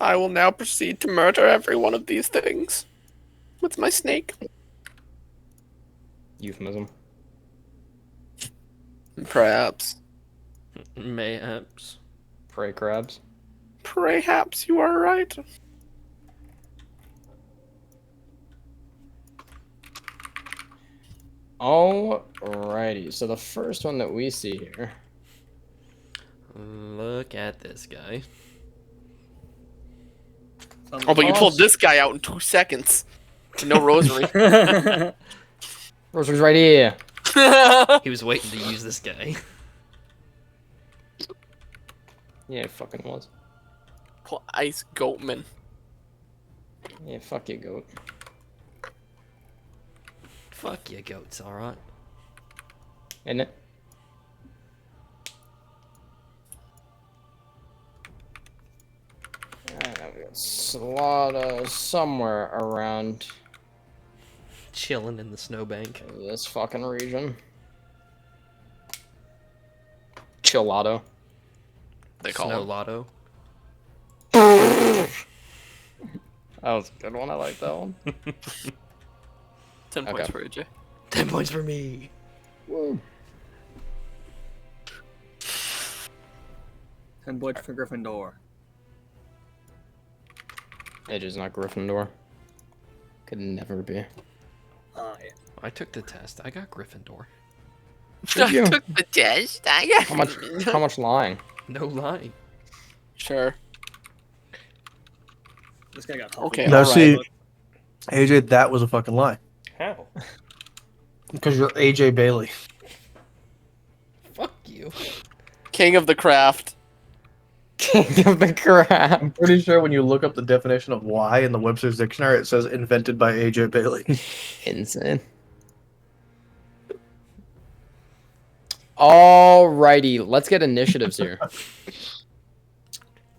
I will now proceed to murder every one of these things with my snake. Euphemism. Perhaps. Mayhaps. Prey crabs. Perhaps you are right. Alrighty, so the first one that we see here. Look at this guy. Oh, but you pulled this guy out in 2 seconds. No rosary. Rosary's right here. He was waiting to use this guy. Yeah, it fucking was. Ice Goatman. Yeah, fuck you, goat. Fuck you, goats, alright? Isn't it? Alright, we got Slaughter somewhere around Chilling in the snowbank. this fucking region. Chillato. They call Snow him. Lotto. That was a good one. I like that one. 10 points for AJ. 10 points for me. Woo. 10 points for Gryffindor. AJ's not Gryffindor. Could never be. Yeah. I took the test. I got Gryffindor. Did you? Took the test. I got How much lying? No lying. Sure. This guy got Okay, Now alright. see, AJ, that was a fucking lie. How? Because you're AJ Bailey. Fuck you. King of the craft. King of the crap. I'm pretty sure when you look up the definition of lie in the Webster's Dictionary, it says invented by AJ Bailey. Insane. Alrighty, let's get initiatives here.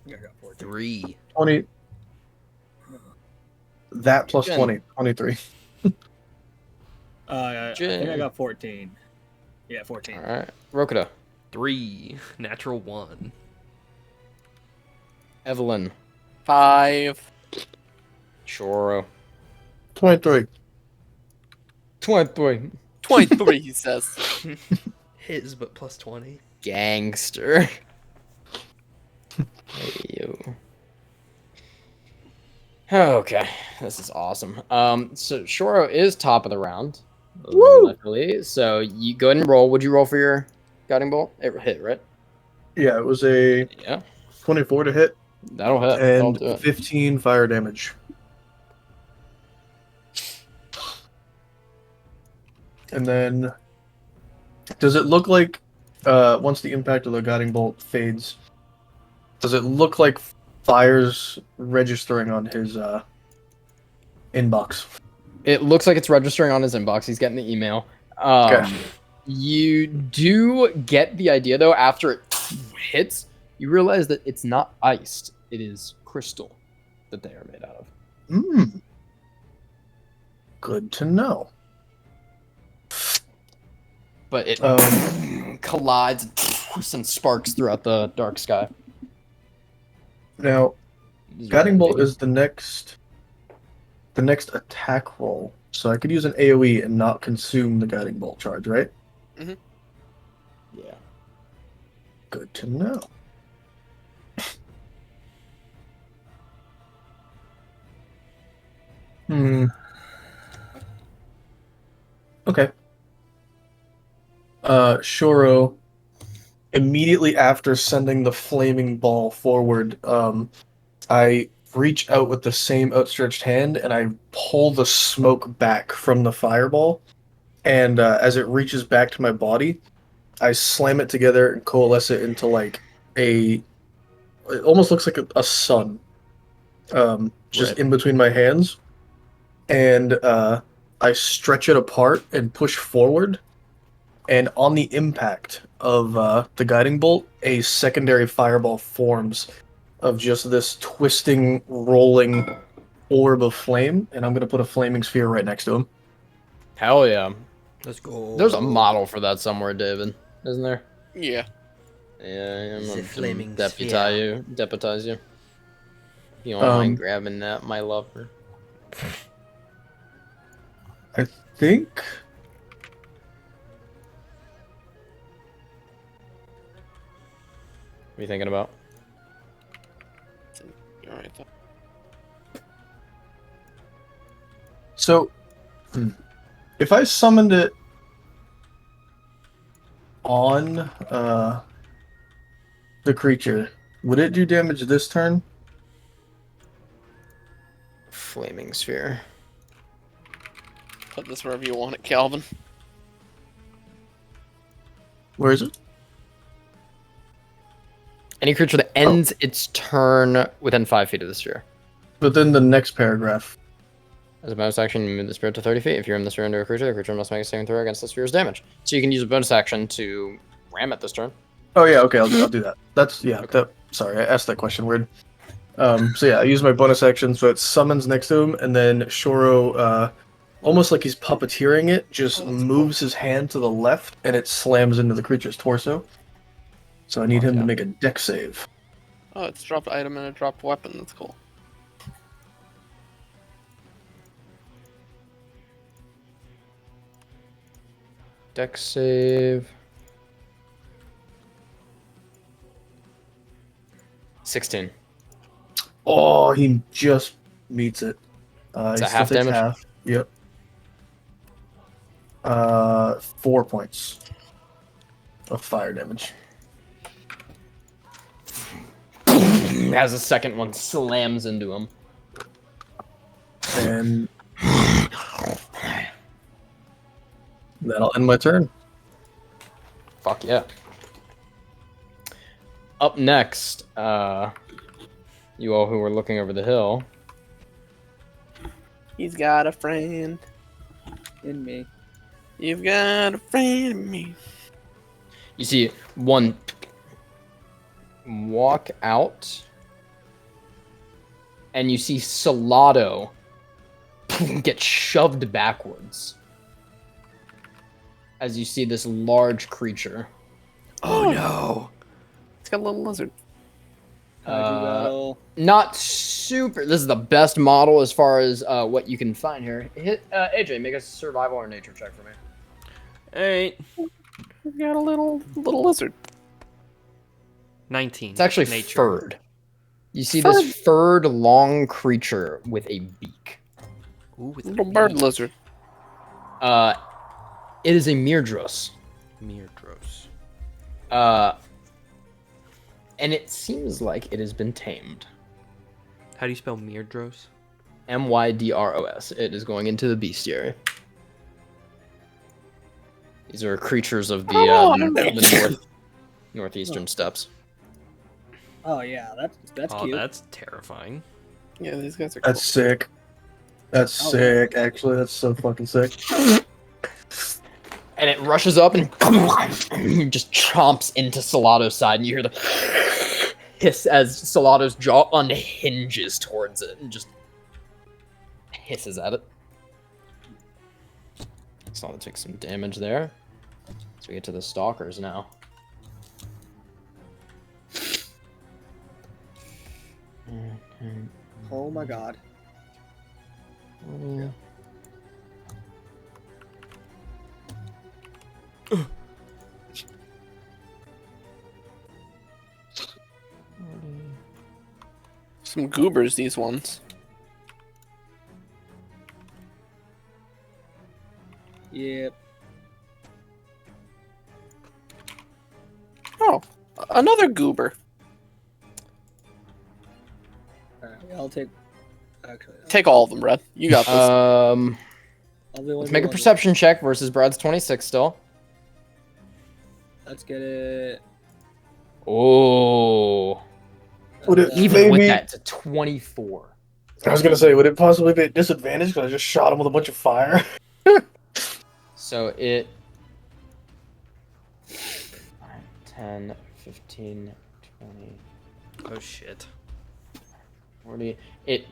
Yeah, I got 14. 3. 20. That plus Jen. 20. 23. I think I got 14. Yeah, 14. Alright. Rokuda. 3. Natural 1. Evelyn. 5. Choro. 23. 23. 23, he says. His, but plus 20. Gangster. Hey, yo. Okay, this is awesome. So Shoro is top of the round. Woo! Luckily. So you go ahead and roll. Would you roll for your guiding bolt? It hit, right? Yeah, it was a Yeah. 24 to hit That'll hit. That'll and do it. 15 fire damage. And then, does it look like, once the impact of the guiding bolt fades, does it look like fire's registering on his inbox? It looks like it's registering on his inbox. He's getting the email. Okay. You do get the idea, though, after it hits, you realize that it's not iced. It is crystal that they are made out of. Hmm. Good to know. But it Um, collides and sends sparks throughout the dark sky. Now, It is guiding bolt really is the next attack roll, so I could use an AOE and not consume the guiding bolt charge, right? big. Yeah. Good to know. Hmm. Okay. Shoro, immediately after sending the flaming ball forward, I reach out with the same outstretched hand and I pull the smoke back from the fireball. And as it reaches back to my body, I slam it together and coalesce it into like a. It almost looks like a sun, just Right. in between my hands. And I stretch it apart and push forward. And on the impact of the guiding bolt, a secondary fireball forms of just this twisting, rolling orb of flame, and I'm gonna put a flaming sphere right next to him. Hell yeah. Let's go. There's a model for that somewhere, David, isn't there? Yeah. Yeah, I'm The gonna flaming deputize you. You don't mind grabbing that, my lover. I think. What are you thinking about? You're right. So, if I summoned it on the creature, would it do damage this turn? Flaming sphere. Put this wherever you want it, Calvin. Where is it? Any creature that ends its turn within 5 feet of the sphere. But then the next paragraph. As a bonus action, you move the sphere to 30 feet. If you're in the sphere under a creature, the creature must make a saving throw against the sphere's damage. So you can use a bonus action to ram it this turn. Oh yeah, okay, I'll do that. That's yeah. Okay. Sorry, I asked that question weird. So yeah, I use my bonus action, so it summons next to him, and then Shoro, almost like he's puppeteering it, just moves his hand to the left, and it slams into the creature's torso. So I need him to make a dex save. Oh, it's dropped item and a dropped weapon. That's cool. Dex save. 16. Oh, he just meets it. Is He that still half takes damage? half. Yep. 4 points of fire damage. As a second one slams into him. And that'll end my turn. Fuck yeah. Up next, you all who are looking over the hill. He's got a friend In me. You've got a friend in me. You see one walk out, and you see Salado get shoved backwards as you see this large creature. Oh no! It's got a little lizard. Not super. This is the best model as far as what you can find here. Hit AJ, make a survival or nature check for me. Alright. We've got a little lizard. 19. It's actually nature. furred. You see this furred long creature with a beak. Ooh, with Little bird lizard. It is a Myrdros. Myrdros. And it seems like it has been tamed. How do you spell Myrdros? Mydros. It is going into the bestiary. These are creatures of the northeastern steppes. Oh yeah, that's Oh, cute. that's terrifying. Yeah, these guys are cool. That's sick. That's Oh, sick, actually. That's so fucking sick. And it rushes up and just chomps into Salado's side, and you hear the hiss as Salado's jaw unhinges towards it and just hisses at it. Salado takes some damage there. So we get to the Stalkers now. Oh my god. Yeah. Some goobers, these ones. Yep. Oh, another goober. Alright, I'll take. Actually, Take all of them, Brad. You got this. I'll be Let's make a perception check versus Brad's 26 still. Let's get it. Oh, Would it even with maybe- that, it's a 24. I was gonna say, would it possibly be a disadvantage because I just shot him with a bunch of fire? So it 10, 15, 20, Oh shit. 40. It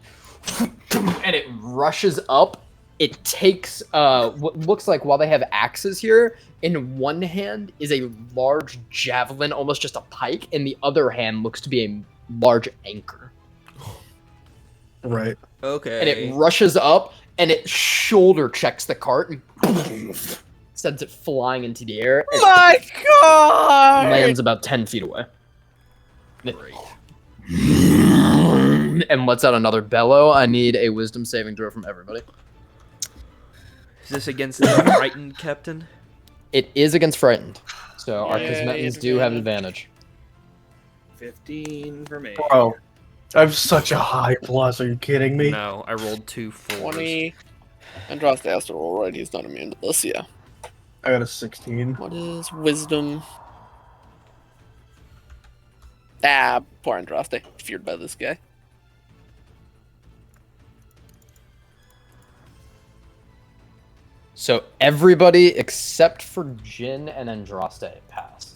and it rushes up. It takes what looks like, while they have axes here, in one hand is a large javelin, almost just a pike, and the other hand looks to be a large anchor. Right. Okay. And it rushes up and it shoulder checks the cart and sends it flying into the air and My God! lands about 10 feet away. Great. And lets out another bellow. I need a wisdom saving throw from everybody. Is this against the frightened captain? It is against frightened. So our Yay, Kismetans do have advantage. 15 for me. Bro, I have such a high plus. Are you kidding me? No, I rolled 2 4s. 20. Andraste has to roll, right? He's not immune to this, yeah. I got a 16. What is wisdom? Ah, poor Andraste. Feared by this guy. So everybody except for Jin and Andraste pass.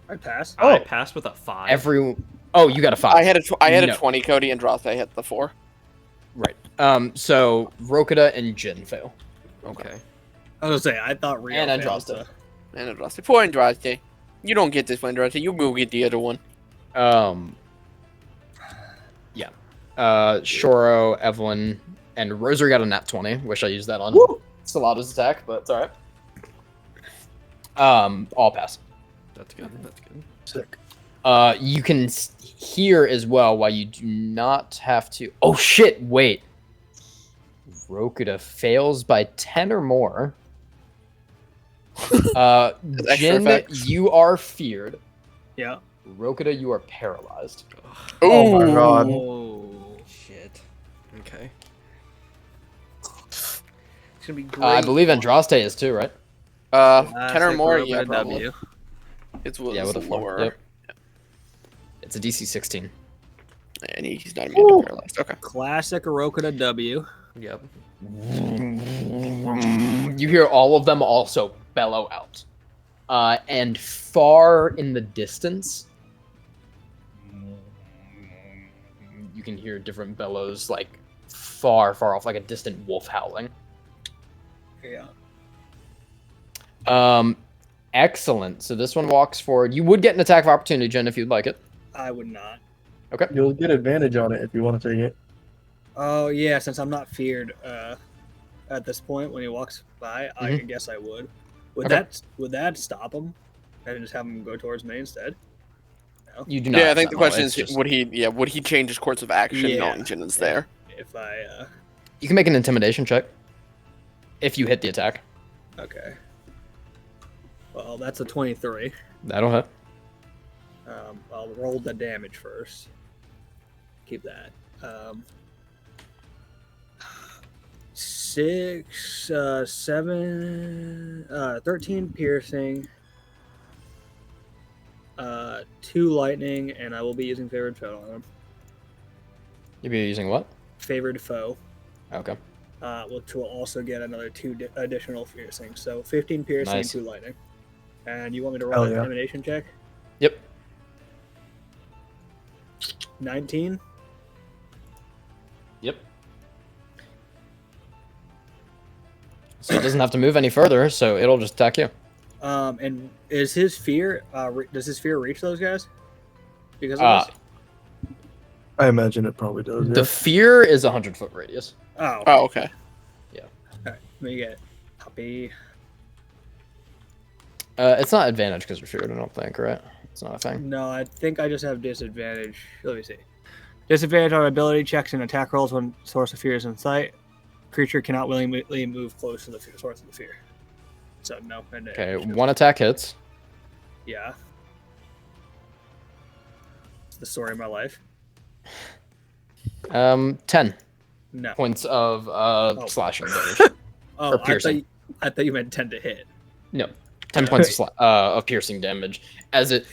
I pass. I passed with a 5. Oh, you got a 5. I had a No. 20, Cody. Andraste hit the 4. Right. So Rokita and Jin fail. Okay. I was gonna say, I thought Rio And failed, Andraste. so- And Andraste. Poor Andraste. You don't get this one, Andraste. You go get the other one. Yeah. Shoro, Evelyn, and Rosary got a nat 20. Wish I used that on Salada's attack, but it's alright. All pass. That's good. That's good. Sick. You can hear as well why you do not have to. Oh shit! Wait. Rokita fails by 10 or more. Extra Jin, effects. you are feared. Yeah. Rokita, you are paralyzed. Oh my God. Oh. Shit. Okay. It's gonna be great. I believe Andraste is too, right? 10 or more, yeah, Classic probably. W. It's Yeah, with a 4. lower. Yep. It's a DC 16. And he's not immune to paralyzed. Okay. Classic Rokita W. Yep. You hear all of them also bellow out. And far in the distance, you can hear different bellows, like far, far off, like a distant wolf howling. Yeah. Excellent. So this one walks forward. You would get an attack of opportunity, Jen, if you'd like it. I would not. Okay. You'll get advantage on it if you want to take it. Oh yeah, since I'm not feared at this point when he walks by, I guess I would. Would Okay. that stop him and just have him go towards me instead? No. You do not. Yeah, I have think the Sentinel, question it's is, just- would he change his course of action Yeah. knowing Jin is there? If I You can make an intimidation check if you hit the attack. okay. Well, that's a 23. That'll hit. I'll roll the damage first. Keep that. 6, 7, 13 piercing, 2 lightning, and I will be using favored foe on him. You'll be using what? Favored foe, Okay. which will also get another 2 additional piercing. So 15 piercing Nice. and 2 lightning. And you want me to roll Hell an yeah. intimidation check? Yep. 19. Yep. So it doesn't have to move any further, so it'll just attack you. And is his fear? Does his fear reach those guys? Because of Uh, this? I imagine it probably does. The fear is a 100-foot radius. Oh, Oh, okay. alright. Let me get copy. It's not advantage because you're feared, I don't think, right? It's not a thing. No, I think I just have disadvantage. Let me see. Disadvantage on ability checks and attack rolls when source of fear is in sight. Creature cannot willingly move close to the source of the fear. So no. Okay, 1 attack hits. Yeah. It's the story of my life. 10 No. points of slashing damage. Oh, or piercing. I thought you meant 10 to hit. No, 10 points of piercing damage as it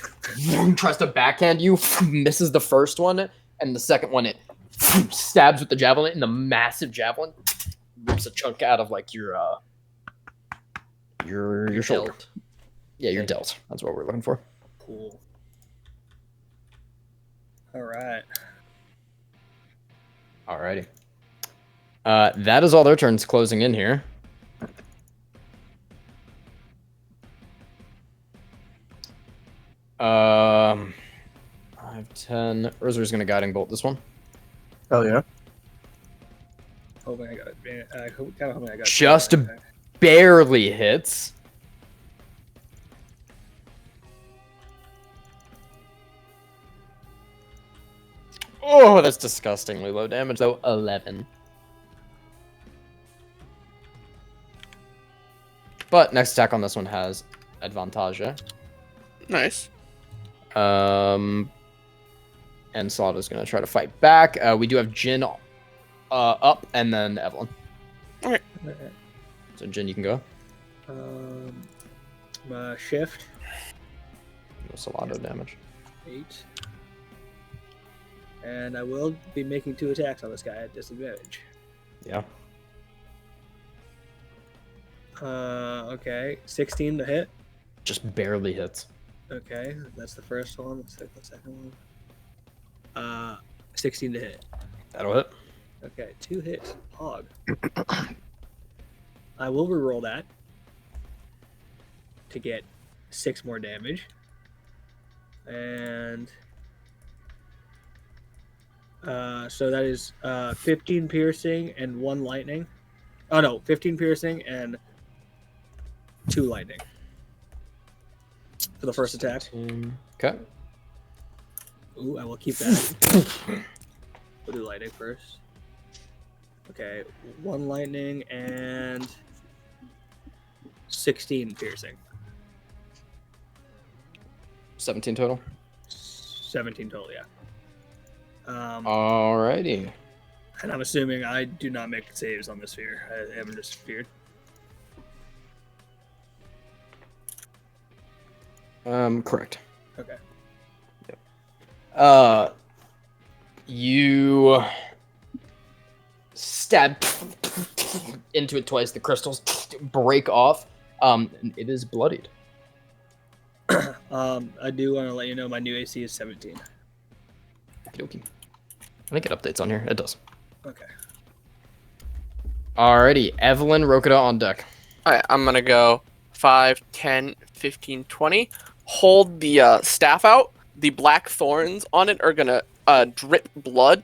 tries to backhand you, misses the first one, and the second one it stabs with the javelin, and the massive javelin rips a chunk out of like your shoulder. Delt. Yeah, your delt. That's what we're looking for. Cool. All right. Alrighty. That is all their turns closing in here. Um, 5, 10. Urzur's gonna guiding bolt this one. Hell yeah. Hoping I got it. Kind of hoping I got it. Just barely hits. Oh, that's disgustingly low damage, though. 11. But next attack on this one has advantage. Nice. And Slaughter's gonna try to fight back. We do have Jin up, and then Evelyn. Alright. So Jin, you can go. Shift. That's a lot of damage. 8. And I will be making 2 attacks on this guy at disadvantage. Yeah. Okay. 16 to hit. Just barely hits. Okay, that's the first one. Let's take the second one. 16 to hit. That'll hit. Okay, 2 hits. Hog. I will reroll that to get 6 more damage. And so that is 15 piercing and 1 lightning. Oh no, 15 piercing and 2 lightning for the first attack. Okay. Ooh, I will keep that. We'll do lightning first. Okay, 1 lightning and 16 piercing. 17 total. 17 total, yeah. Alrighty. And I'm assuming I do not make saves on this sphere. I haven't just feared. Correct. Okay. You stab into it twice. The crystals break off. And it is bloodied. I do want to let you know my new AC is 17. Okey-dokey. I think it updates on here. It does. Okay. Alrighty, Evelyn, Rokita on deck. Alright, I'm gonna go 5, 10, 15, 20. Hold the staff out. The black thorns on it are gonna drip blood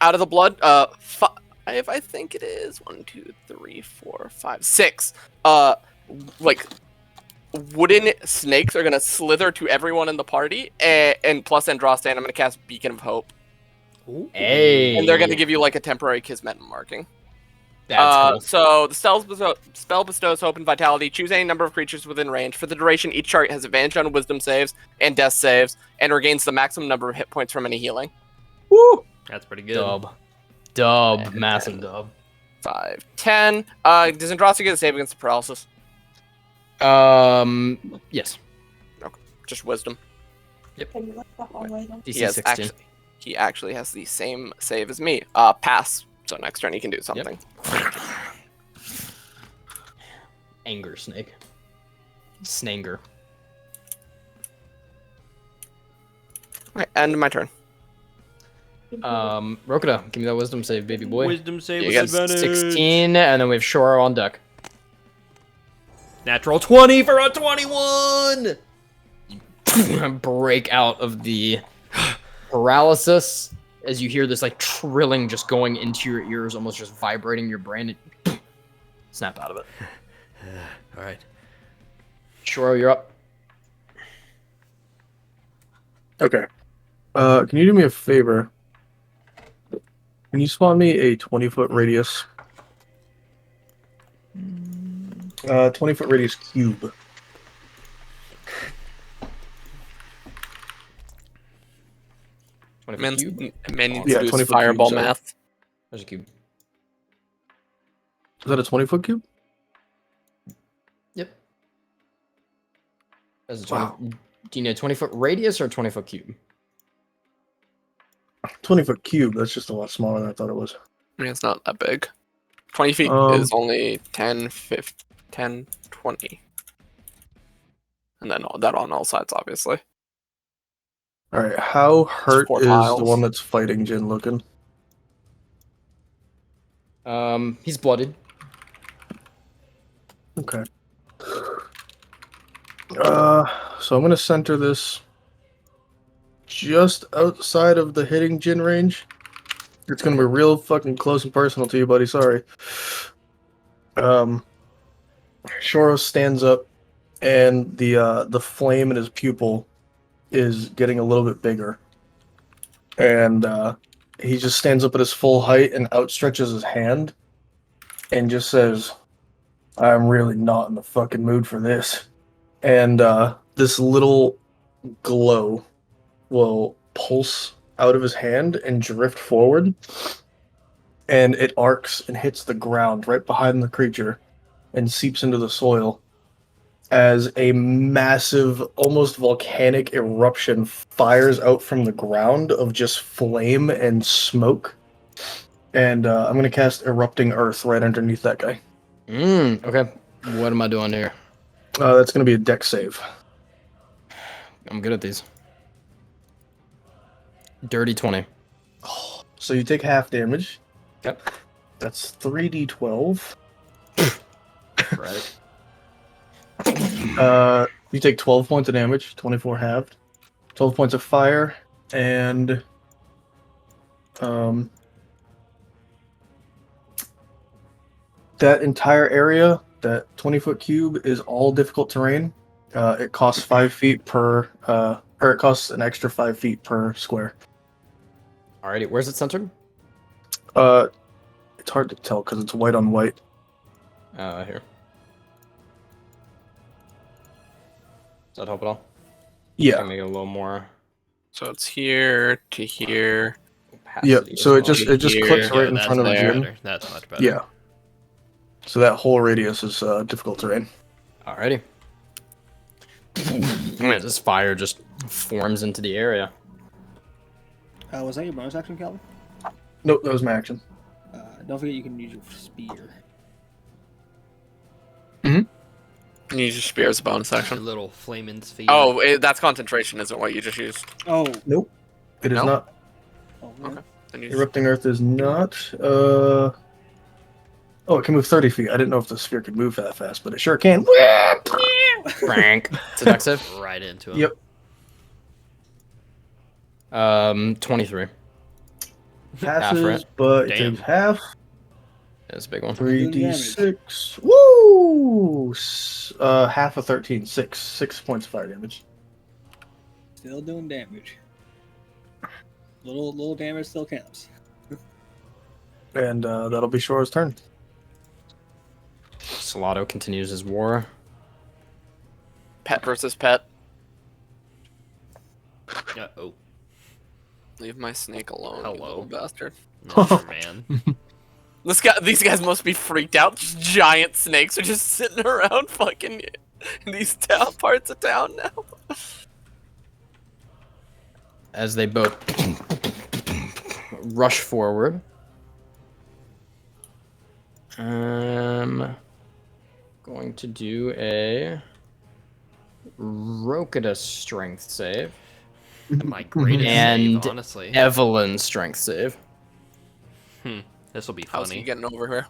out of the blood. 5, I think it is 1, 2, 3, 4, 5, 6. Like wooden snakes are gonna slither to everyone in the party, and plus Andraste, I'm gonna cast Beacon of Hope. Ooh. Hey. And they're gonna give you like a temporary Kismet marking. That's cool. So the spell bestows hope and vitality. Choose any number of creatures within range. For the duration, each chart has advantage on wisdom saves and death saves, and regains the maximum number of hit points from any healing. Woo! That's pretty good. Dub. Massive dub. 5, 10. Does Andraste get a save against the paralysis? Yes. Just wisdom. DC 16. He actually has the same save as me. Pass. So next turn he can do something. Anger snake. Snanger. Alright, end my turn. Rokita, give me that wisdom save, baby boy. Wisdom save You with get advantage. 16, and then we have Shoro on deck. Natural 20 for a 21! Break out of the paralysis as you hear this like trilling just going into your ears, almost just vibrating your brain. And snap out of it. All right. Shoro, you're up. Okay. Can you do me a favor? Can you spawn me a 20-foot radius? 20-foot radius cube. Man, Cube. man needs Yeah, to do 20 his foot fireball cube, sorry. math. There's a cube. Is that a 20-foot cube? Yep. That's a Wow. Do you need a 20-foot radius or a 20-foot cube? 20-foot cube. That's just a lot smaller than I thought it was. I mean, it's not that big. 20 feet is only 10, 15, 10, 20. And then that on all sides, obviously. All right. How hurt 4 is the tiles. one that's fighting Jin looking? He's blooded. Okay. So I'm gonna center this just outside of the hitting Jin range. It's gonna be real fucking close and personal to you, buddy. Sorry. Shoro stands up, and the flame in his pupil is getting a little bit bigger, and he just stands up at his full height and outstretches his hand, and just says, "I'm really not in the fucking mood for this." And this little glow will pulse out of his hand and drift forward, and it arcs and hits the ground right behind the creature and seeps into the soil as a massive, almost volcanic eruption fires out from the ground of just flame and smoke. And I'm going to cast Erupting Earth right underneath that guy. Okay. What am I doing here? That's going to be a dex save. I'm good at these. Dirty 20. So you take half damage. Yep. That's 3d12. Right. You take 12 points of damage, 24 halved. 12 points of fire, and that entire area, that 20-foot cube, is all difficult terrain. It costs 5 feet per, or it costs an extra 5 feet per square. Alrighty, where's it centered? It's hard to tell because it's white on white. Here. Does that help at all? Yeah. Make it a little more So it's here to here. opacity. Yep. as So well. it just clips right in that's front of much Jim. better. That's much better. Yeah. So that whole radius is difficult terrain. Alrighty. Man, this fire just forms into the area. Was that your bonus action, Calvin? Nope, that was my action. Don't forget you can use your spear. And you just spear as a bonus Your action. little flaming sphere. Oh, that's concentration, isn't what you just used. Oh. Nope. It is No? not. Oh, really? Okay. Then you Erupting Earth is not. Oh, it can move 30 feet. I didn't know if the sphere could move that fast, but it sure can. Frank. It's a dex save. Right into him. Yep. 23. Passes, right? but it Damn. takes half. That's a big one. 3d6. Woo! Half of 13. 6 points of fire damage. Still doing damage. Little damage still counts. And that'll be Shora's turn. Salato continues his war. pet versus pet. Uh-oh. Leave my snake alone, you Hello. little bastard. No, man. These guys must be freaked out. Just giant snakes are just sitting around fucking in these parts of town now. As they both rush forward. Going to do a Rokita strength save. My greatest And save, honestly. Evelyn strength save. This will be How's he funny. getting over here?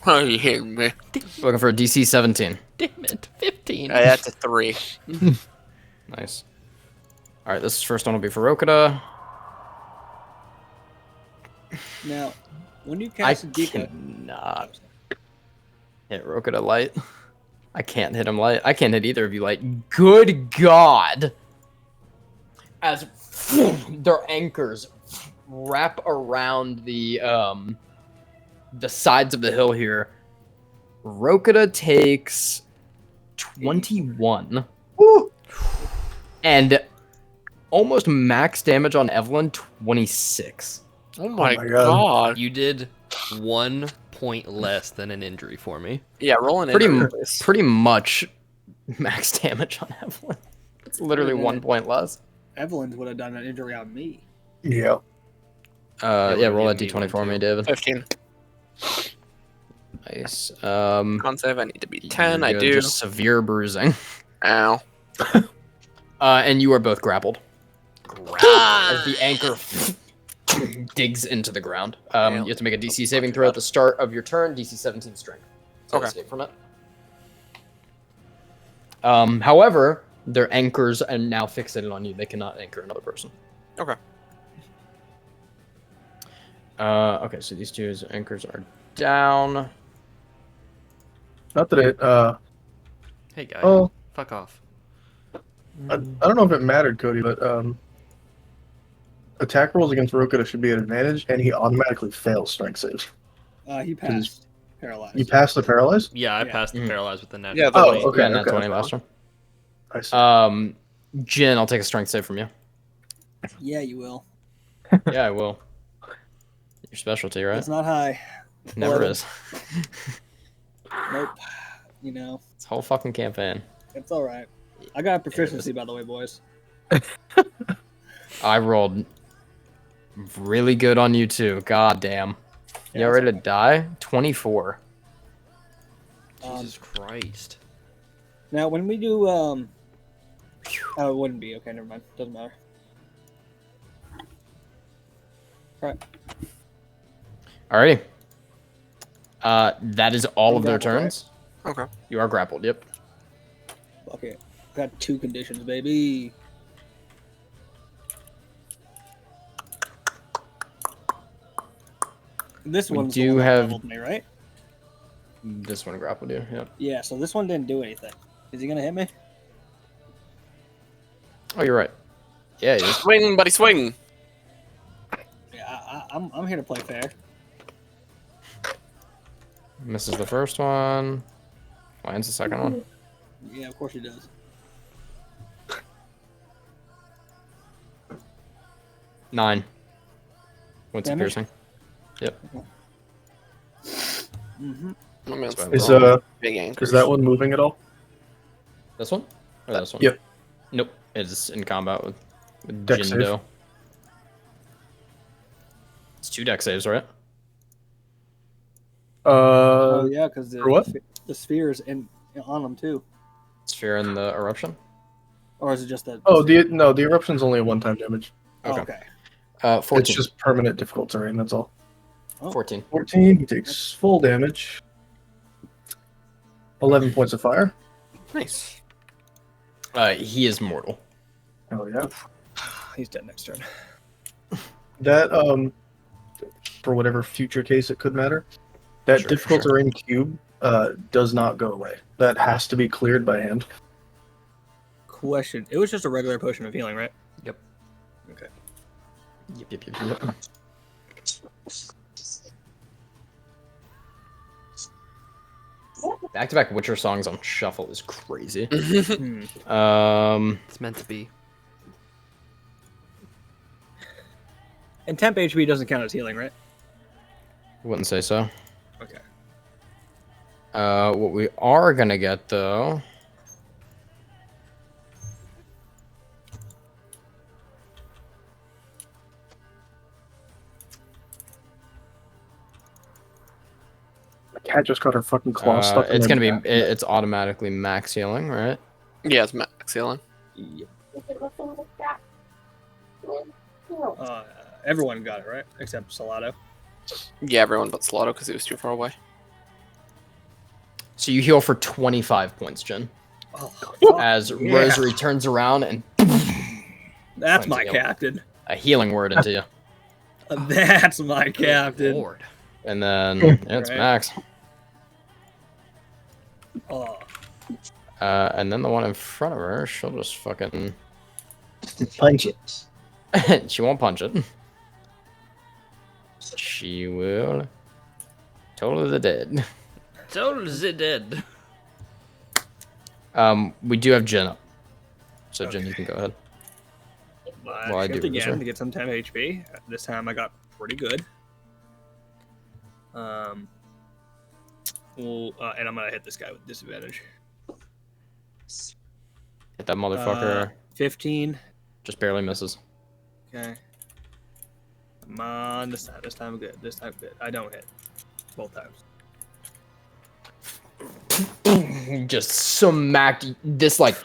Are you hitting me? Looking for a DC 17. Damn it, 15. That's a 3. Nice. Alright, this first one will be for Rokita. Now, when you I cast a Dika, cannot hit Rokita light. I can't hit him light. I can't hit either of you light. Good God! As their anchors wrap around the sides of the hill here. Rokita takes 21. Woo! And almost max damage on Evelyn, 26. Oh my my God. god. You did 1 point less than an injury for me. Yeah, rolling Pretty in. m- Pretty much max damage on Evelyn. It's literally 1 point less. Evelyn would have done an injury on me. Yeah. Yeah, roll a would've given me d20 for one, me, too. David. 15. Nice. Con save, I need to be 10. you're I good, do. Just severe bruising. Ow. And you are both grappled. As the anchor digs into the ground. You have to make a DC saving throw at the start of your turn. DC 17 strength. So Okay. escape from it. However, their anchors are now fixated on you. They cannot anchor another person. Okay. Okay, so these two anchors are down. Not that it. Hey, guy. Oh, Fuck off. I don't know if it mattered, Cody, but attack rolls against Rokita should be an advantage, and he automatically fails strength saves. He passed. Paralyzed. You passed the paralyze? Yeah, I Yeah. passed the Mhm. paralyzed with the natural. Yeah, Oh, 20. okay. Yeah, nat 20 last turn. I see. Jin, I'll take a strength save from you. Yeah, you will. Yeah, I will. Your specialty, right? It's not high. Never 11. is. Nope. You know, This whole fucking campaign. it's all right. I got a proficiency, by the way, boys. I rolled really good on you too. God damn. You Yeah, ready to die? 24. Jesus Christ. Now, when we do, oh, it wouldn't be. Okay, never mind. Doesn't matter. Alrighty. That is all I'm of their grappled, right? turns. Okay. You are grappled, yep. Okay, got 2 conditions, baby. This We one's do the one that have- leveled me, right? This one grappled you, yep. Yeah, so this one didn't do anything. Is he gonna hit me? Oh, you're right. Yeah, he is. Swing, buddy, swing. Yeah, I'm here to play fair. Misses the first one. Lands the second one. Yeah, of course he does. 9. Points of Damage? piercing. Yep. Mm-hmm. Oh, man, That's Is big anchors. is that one moving at all? This one? Or this one? Yep. Nope. It's in combat with Dex save. Jindo. It's 2 deck saves, right? Oh yeah, because for what? the sphere is on him too. Sphere and the eruption. Or is it just a? Oh, the eruption's only a one-time damage. Oh, okay. okay. 14. It's just permanent difficult terrain. That's all. 14. 14. He takes full damage. 11 points of fire. Nice. He is mortal. Oh yeah. He's dead next turn. That for whatever future case it could matter, that Sure, difficult sure. terrain cube does not go away. That has to be cleared by hand. Question: it was just a regular potion of healing, right? Yep. Okay. Yep. Back-to-back Witcher songs on shuffle is crazy. Hmm. It's meant to be. And temp HP doesn't count as healing, right? Wouldn't say so. Okay. What we are gonna get though. The cat just got her fucking claw stuck in It's my gonna back. be. It's automatically max healing, right? Yeah, it's max healing. Everyone got it right except Salato. Yeah, everyone but Slato because he was too far away. So you heal for 25 points, Jen. Oh, As yeah. Rosary turns around and that's Flames my healing. captain. a healing word into you, That's my captain. Lord. and then yeah, it's Right. max. Oh, And then the one in front of her, she'll just fucking punch it. She won't punch it. She will. Totally dead. Totally dead. We do have Jen up. So Jen, Okay. you can go ahead. I Well, I do shift again reserve. to get some 10 HP. This time I got pretty good. And I'm gonna hit this guy with disadvantage. Hit that motherfucker. 15. Just barely misses. Okay. Come on, this time. This time good. This time good. I don't hit. Both times. Just smacked. This like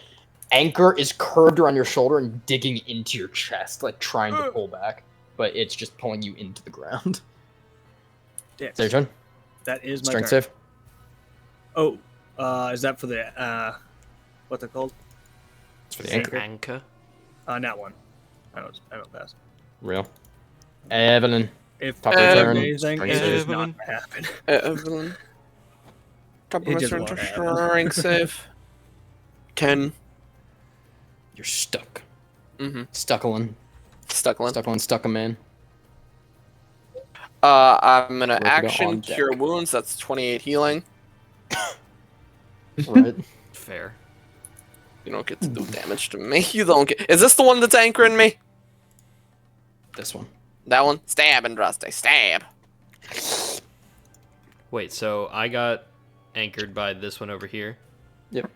anchor is curved around your shoulder and digging into your chest, like trying to pull back, but it's just pulling you into the ground. Yes. Is that your turn? That is my Strength turn. save. Oh, is that for the what's it called? It's for the anchor. Anchor. Not one. I don't pass. Real. Evelyn. If Top I of do turn. anything, Strength it's save. just not gonna happen. Evelyn. Top of It my just turn won't to happen. strength save. 10. You're stuck. Mm-hmm. Stuckling. Stuckland. Stuckling, man. I'm gonna Rokuda action on deck. cure wounds. That's 28 healing. Right. Fair. You don't get to do damage to me. You don't get. Is this the one that's anchoring me? This one. That one? Stab, Andraste. Stab. Wait, so I got anchored by this one over here. Yep.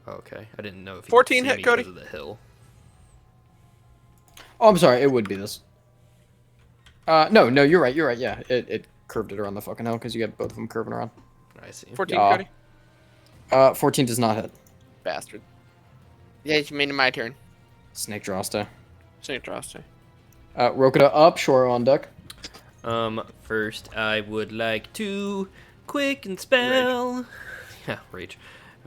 Okay, I didn't know if you 14 could see hit, me Cody? because of the hill. Oh, I'm sorry. It would be this. No, you're right. Yeah, it curved it around the fucking hill because you got both of them curving around. I see. 14, Yeah. Cody? 14 does not hit. Bastard. Yeah, you made it my turn. Snake Drosta. Saint Droste. Rokuda up, Shoro on deck. First I would like to quicken spell. Yeah, rage.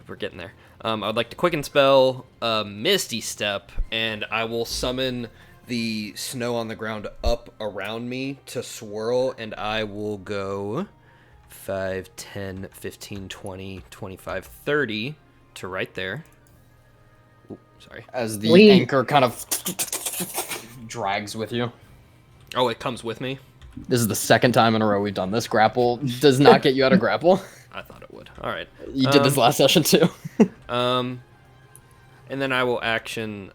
We're getting there. I would like to quicken spell Misty Step, and I will summon the snow on the ground up around me to swirl, and I will go 5, 10, 15, 20, 25, 30 to right there. Ooh, sorry. As the anchor kind of drags with you. Oh, it comes with me? This is the second time in a row we've done this. Grapple does not get you out of grapple. I thought it would. All right. You did this last session too. And then I will action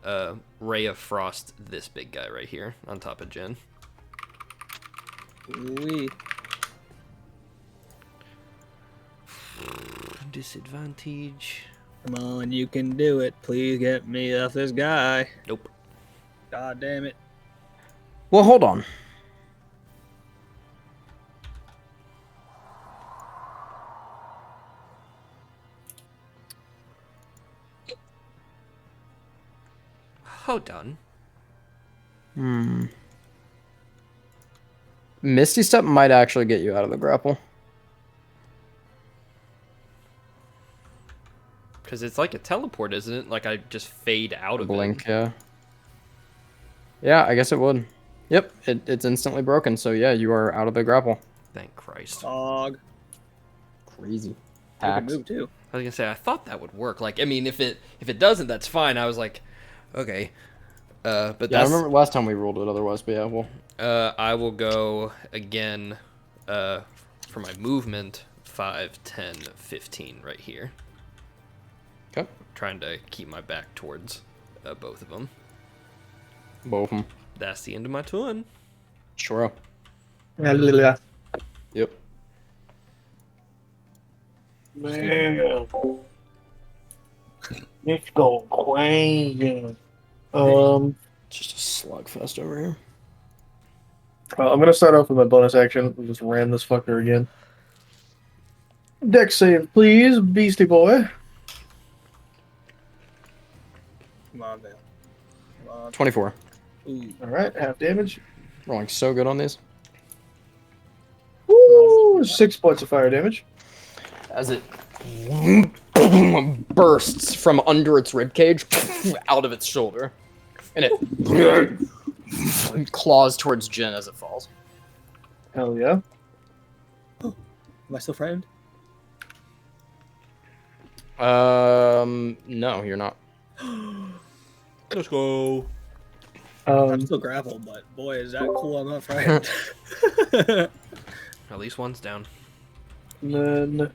Ray of Frost this big guy right here on top of Jen. Wee. Disadvantage. Come on, you can do it. Please get me off this guy. Nope. God damn it. Well, hold on. Hold on. Misty Step might actually get you out of the grapple. Because it's like a teleport, isn't it? Like I just fade out of Blink, it. yeah. Yeah, I guess it would. Yep, it's instantly broken, so yeah, you are out of the grapple. Thank Christ. Dog. Crazy. You can Hacks. move too. I was gonna say I thought that would work. Like I mean, if it doesn't, that's fine. I was like, okay. But Yeah, I that's remember last time we ruled it otherwise, but yeah, well. I will go again for my movement 5, 10, 15 right here. Okay. Trying to keep my back towards both of them. Both of them. That's the end of my turn. Sure. Yeah. Yep. Man. It's going crazy. Just a slugfest over here. I'm gonna start off with my bonus action. We'll just ram this fucker again. Dex save, please, Beastie Boy. Come on, man. Come on. 24. Ooh. Alright, half damage. Rolling so good on these. Woo! 6 points of fire damage. As it bursts from under its ribcage out of its shoulder. And it claws towards Jen as it falls. Hell yeah. Am I still frightened? No, you're not. Let's go. I'm still grappled, but boy, is that cool! I'm not frightened. At least one's down. And then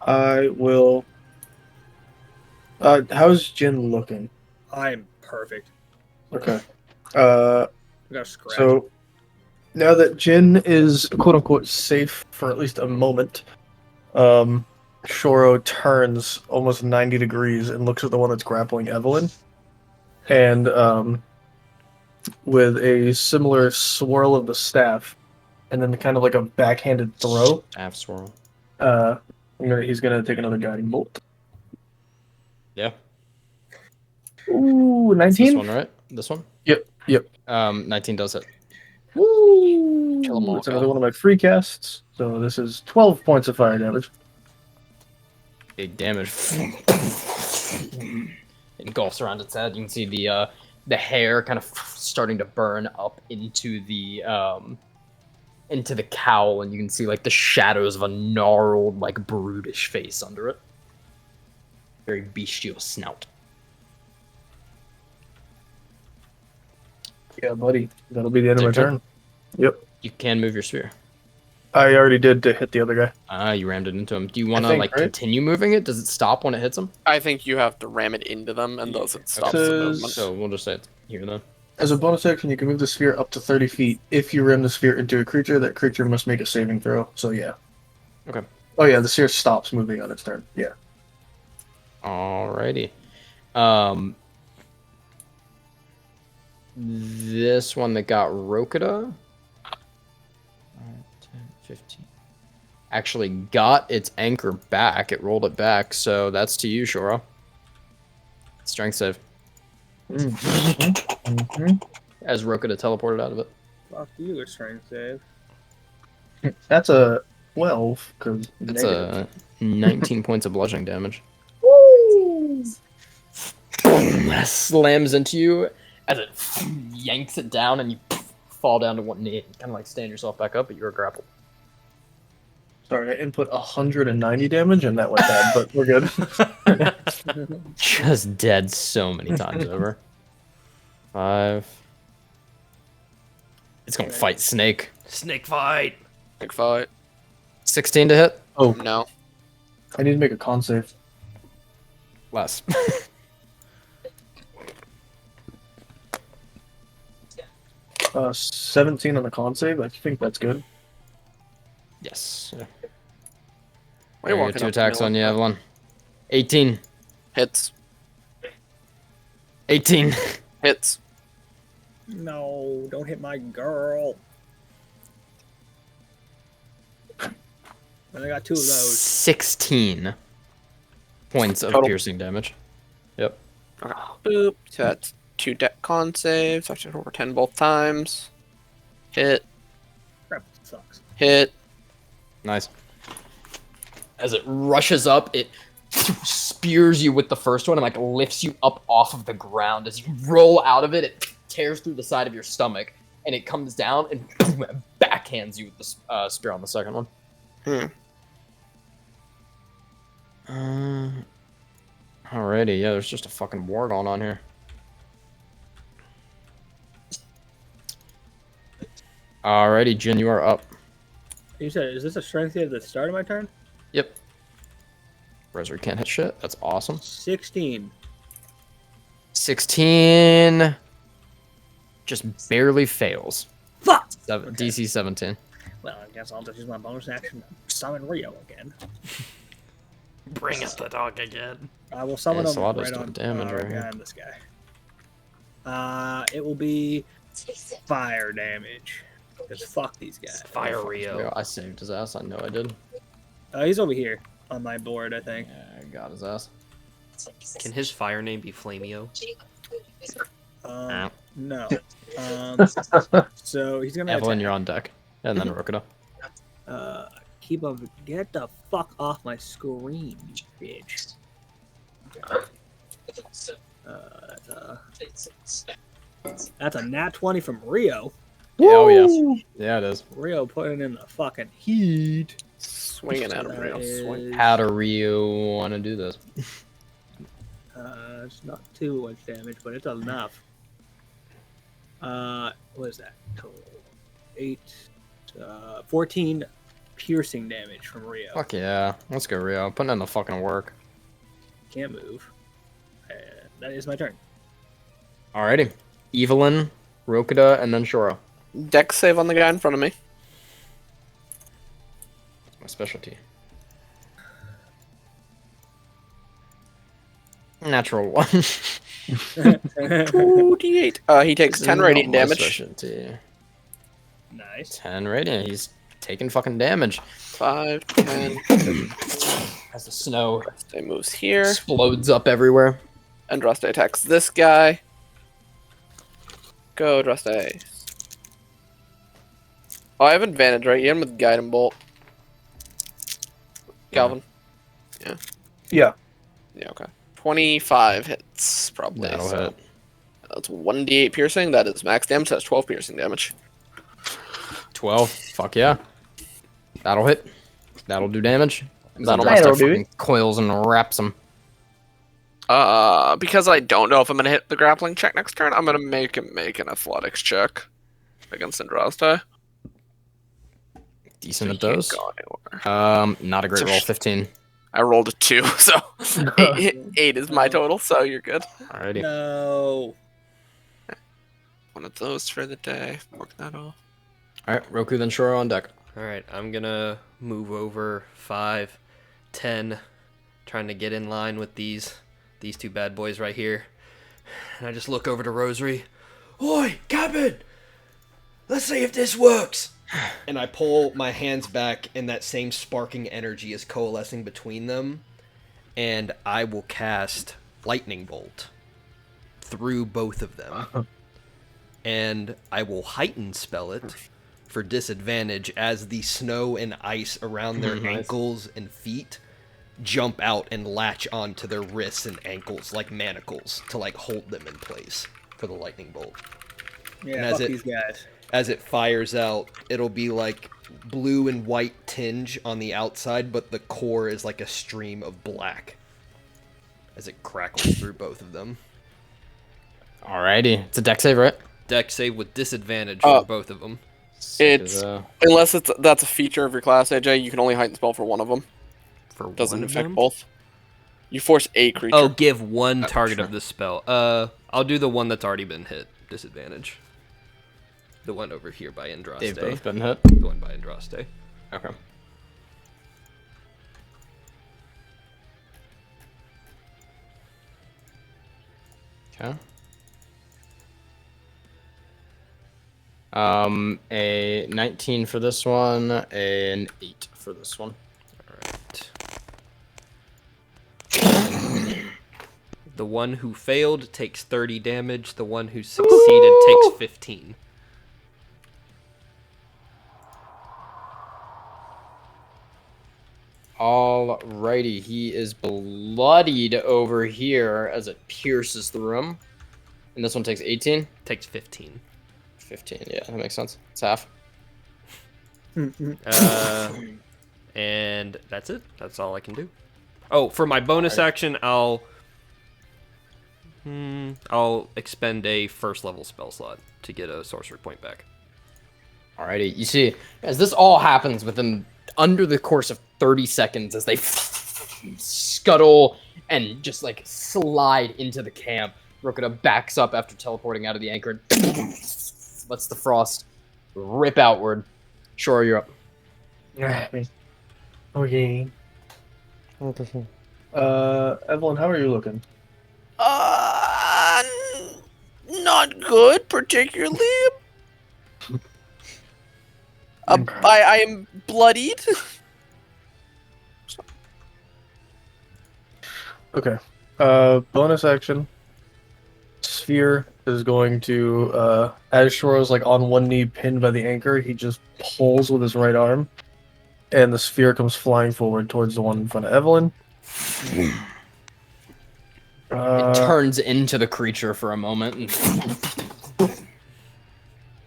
I will. How's Jin looking? I'm perfect. Okay. I got a scratch. So now that Jin is quote unquote safe for at least a moment, Shoro turns almost 90 degrees and looks at the one that's grappling Evelyn, and with a similar swirl of the staff, and then kind of like a backhanded throw, Half swirl. he's gonna take another guiding bolt. Yeah. Ooh, It's 19. this one, right? This one? Yep. 19 does it. Woo! Kill 'em all, It's another Kyle. one of my free casts. So this is 12 points of fire damage. Big damage. Engulfs around its head. You can see the hair kind of starting to burn up into the cowl, and you can see like the shadows of a gnarled, like brutish face under it. Very bestial snout. Yeah, buddy. That'll be the end of my Take turn. Yep. You can move your sphere. I already did to hit the other guy. Ah, you rammed it into him. Do you want to think, like right? continue moving it? Does it stop when it hits him? I think you have to ram it into them, and those it stops the Says- movement. So we'll just say it's here then. As a bonus action, you can move the sphere up to 30 feet. If you ram the sphere into a creature, that creature must make a saving throw. So yeah. Okay. Oh yeah, the sphere stops moving on its turn. Yeah. Alrighty. This one that got Rokita 10, 15. Actually got its anchor back. It rolled it back, so that's to you, Shoro. Strength save. As Rokita teleported out of it. Fuck you, a strength save. That's a 12 because It's a 19 points of bludgeoning damage. Slams into you as it yanks it down, and you fall down to one knee and kind of like stand yourself back up, but you're grappled. Sorry, I input 190 damage and that went bad, but we're good. Just dead so many times over. 5. It's gonna fight Snake. Snake fight. Big fight. 16 to hit. Oh, No. I need to make a con save. Less. 17 on the con save. I think that's good. Yes. Why are you There you go, walking 2 up to attacks me on like you, that? Evelyn. 18. Hits. 18. Hits. No, don't hit my girl. And I got 2 of those. 16 points of Total. piercing damage. Yep. Okay. Boop. So that's 2 deck con saves. I should over 10 both times. Hit. Crap, sucks. Hit. Nice. As it rushes up, it spears you with the first one and like lifts you up off of the ground. As you roll out of it, it tears through the side of your stomach, and it comes down and backhands you with the spear on the second one. Alrighty, yeah, there's just a fucking war going on here. Alrighty, Jin, you are up. You said, is this a strength save at the start of my turn? Yep. Resolute can't hit shit. That's awesome. 16. 16 just barely fails. Fuck! Okay. DC 17. Well, I guess I'll just use my bonus action to summon Rio again. Bring up the dog again. I will summon Yeah, him Salato's right doing on damage right here. behind this guy. It will be fire damage. Because fuck these guys. Fire Rio. I saved his ass. I know I did. He's over here on my board, I think. Yeah, I got his ass. Can his fire name be Flamio? No. So he's gonna Evelyn, attack. you're on deck. And then Rokita. Keep up. Get the fuck off my screen, you bitch. That's a nat 20 from Rio. Yeah, oh yeah. Yeah, it is. Rio putting in the fucking heat. Swinging at him, That Rio. Swing. is, How do Ryu want to do this? It's not too much damage, but it's enough. What is that? Total 8, 14 piercing damage from Rio. Fuck yeah. Let's go, Rio. Putting in the fucking work. Can't move. And that is my turn. Alrighty. Evelyn, Rokida, and then Shoro. Dex save on the guy in front of me. My specialty. Natural 1. 2d8. He takes 10 radiant damage. Specialty. Nice. 10 radiant. He's taking fucking damage. 5, 10. As the snow Andraste moves here. explodes up everywhere. Andraste attacks this guy. Go, Andraste. Oh, I have advantage, right? You hit him with Guiding Bolt. Calvin. Yeah. Yeah, okay. 25 hits, probably. That'll so. hit. That's 1d8 piercing. That is max damage. That's 12 piercing damage. 12. Fuck yeah. That'll hit. That'll do damage. That'll fucking coils and wraps him. Because I don't know if I'm gonna hit the grappling check next turn, I'm gonna make him make an athletics check against Andraste. Decent So at he can't those. go anywhere. Not a great roll. 15. I rolled a 2, so 8 is my total, so you're good. Alrighty. No. One of those for the day. Work that off. Alright, Roku, then Shoro on deck. Alright, I'm gonna move over 5, 10, trying to get in line with these two bad boys right here. And I just look over to Rosary. Oi, Captain! Let's see if this works! And I pull my hands back, and that same sparking energy is coalescing between them. And I will cast Lightning Bolt through both of them. And I will heighten spell it for disadvantage as the snow and ice around their ankles and feet jump out and latch onto their wrists and ankles like manacles to like hold them in place for the lightning bolt. Yeah, And as fuck it- these guys. As it fires out, it'll be like blue and white tinge on the outside, but the core is like a stream of black as it crackles through both of them. Alrighty. It's a deck save, right? Deck save with disadvantage for both of them. It's unless that's a feature of your class, AJ. You can only heighten spell for one of them. For Doesn't one of affect them? both. You force a creature. Oh, give one target sure. of the spell. I'll do the one that's already been hit. Disadvantage. The one over here by Andraste. They've both been hit. The one by Andraste. Okay. Okay. A 19 for this one, an 8 for this one. Alright. The one who failed takes 30 damage. The one who succeeded takes 15. Alrighty, he is bloodied over here as it pierces through him. And this one takes 18? Takes 15. 15, yeah, that makes sense. It's half. And that's it. That's all I can do. Oh, for my bonus action, I'll expend a first level spell slot to get a sorcery point back. Alrighty, you see, as this all happens within under the course of 30 seconds, as they scuttle and just like slide into the camp, Rokida backs up after teleporting out of the anchor and lets the frost rip outward. Sure, you're up. Okay. Evelyn, how are you looking? Not good, particularly. I am bloodied. Okay. Bonus action. Sphere is going to, as Shoro's like on one knee pinned by the anchor, he just pulls with his right arm, and the sphere comes flying forward towards the one in front of Evelyn. It turns into the creature for a moment and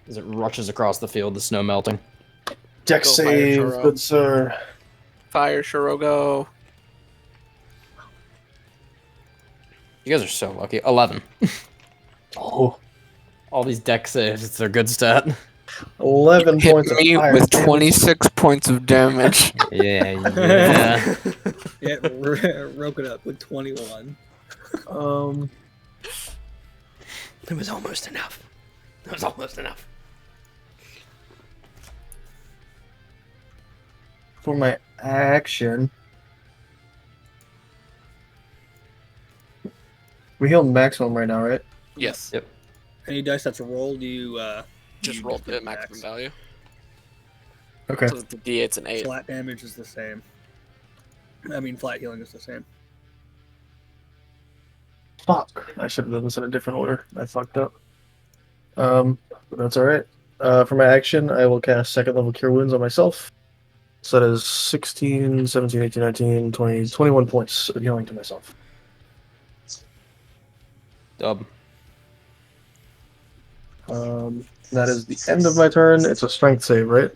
as it rushes across the field, the snow melting. Deck Go fire, save, Shoro. good sir. Fire, Shirogo. You guys are so lucky. 11. Oh, All these deck saves, it's their good stat. 11 Hit points of me fire with damage. 26 points of damage. Yeah, yeah. Yeah, broke it up with 21. It was almost enough. It was almost enough. For my action, we heal maximum right now, right? Yes. Yep. Any dice that's rolled, you Just you rolled get the maximum max. value. Okay. So the D8's an 8. Flat damage is the same. I mean, flat healing is the same. Fuck. I should have done this in a different order. I fucked up. But that's alright. For my action, I will cast second level Cure Wounds on myself. So that is 16, 17, 18, 19, 20, 21 points of healing to myself. Dub. That is the end of my turn. It's a strength save, right?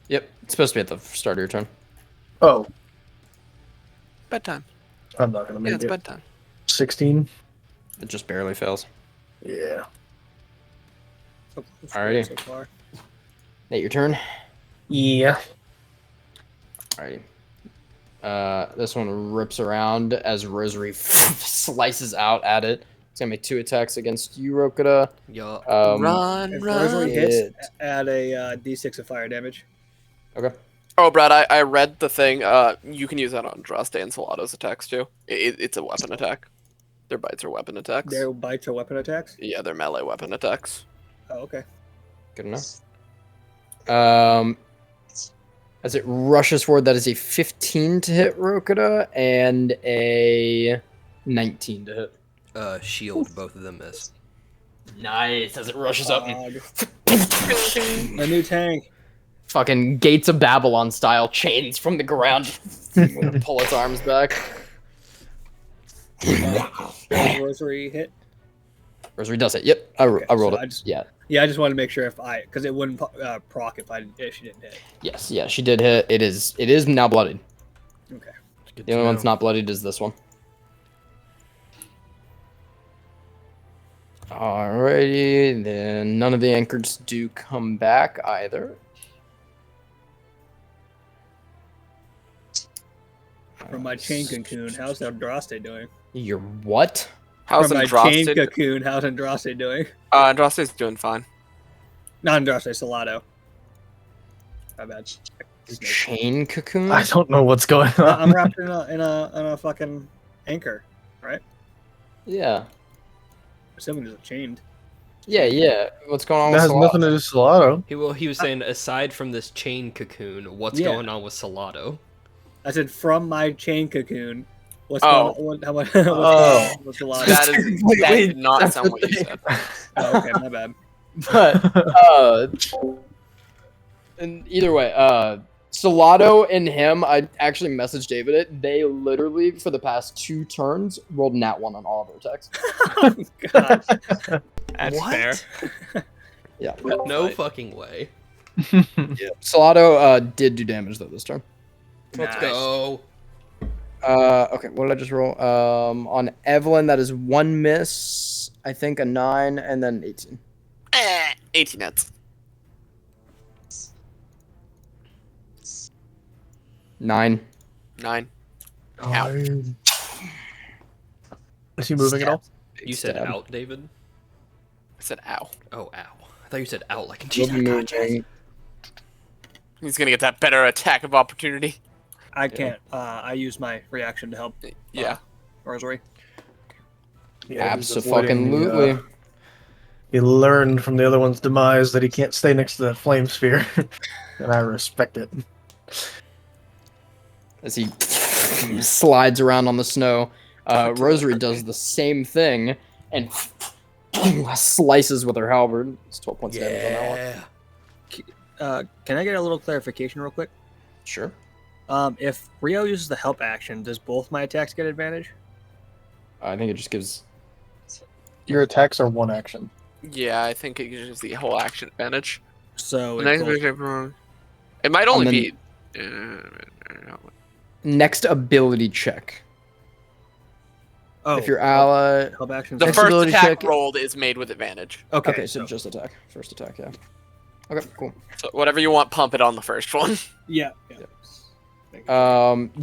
Yep. It's supposed to be at the start of your turn. Oh, Bedtime. I'm not gonna Yeah, make it's it. bedtime. 16. It just barely fails. Yeah. So close Alrighty. so far. Nate, your turn. Yeah. Alrighty. This one rips around as Rosary slices out at it. It's gonna make 2 attacks against you, Rokuda. Yup. Run, If run. Rosary hits, it. add a d6 of fire damage. Okay. Oh, Brad, I read the thing. You can use that on Droste and Solato's attacks too. It's a weapon attack. Their bites are weapon attacks. Their bites are weapon attacks. Yeah, they're melee weapon attacks. Oh, okay. Good enough. As it rushes forward, that is a 15 to hit Rokuda and a 19 to hit. Shield, both of them miss. Nice. As it rushes up and A new tank. fucking Gates of Babylon style chains from the ground. Pull its arms back. Does Rosary hit. Rosary does it. Yep. I rolled so it. Yeah. Yeah, I just wanted to make sure because it wouldn't proc if she didn't hit. Yes. Yeah. She did hit. It is now bloodied. Okay. Good The to only one know. that's not bloodied is this one. Alrighty, then none of the anchors do come back either. From my chain cocoon, how's Andraste doing? You're what? How's From my chain Andraste? cocoon, how's Andraste doing? Andraste's doing fine. Not Andraste, Salato. My bad. Chain cocoon? I don't know what's going on. I'm wrapped in a fucking anchor, right? Yeah. Assuming there's a chained. Yeah. What's going on That with has Solana? nothing to do with Solano. He was saying, aside from this chain cocoon, what's Yeah. going on with Salato? I said from my chain cocoon. What's Oh. going on? What's Oh. going on with Salato? That is Wait, that wait, did not that's sound what what you they- said. Oh, okay, my bad. But and either way, Solado and him, I actually messaged David it. They literally for the past 2 turns rolled nat 1 on all of their attacks. God. That's What? fair. Yeah. No fucking way. Solado did do damage though this turn. Let's Nice. go. Okay, what did I just roll? On Evelyn, that is 1 miss, I think a 9, and then 18. 18 hits. 9. 9. Is he moving at all? You said Stab. out, David? I said ow. Oh, ow. I thought you said out like in Will Jesus. be moving. He's gonna get that better attack of opportunity. I can't. I use my reaction to help Yeah. Rosary. Yeah, he's avoiding the, Absolutely. he learned from the other one's demise that he can't stay next to that flame sphere, and I respect it. As he slides around on the snow, Rosary does the same thing and slices with her halberd. It's 12 points of damage on that one. Can I get a little clarification real quick? Sure. If Rio uses the help action, does both my attacks get advantage? I think it just gives. Your attacks are 1 action. Yeah, I think it uses the whole action advantage. So The next both- version- It might only And be. Next ability check. Oh, if your ally. help action. The Next first ability attack check- rolled is made with advantage. Okay, so just attack. First attack, yeah. Okay, cool. So whatever you want, pump it on the first one. Yeah.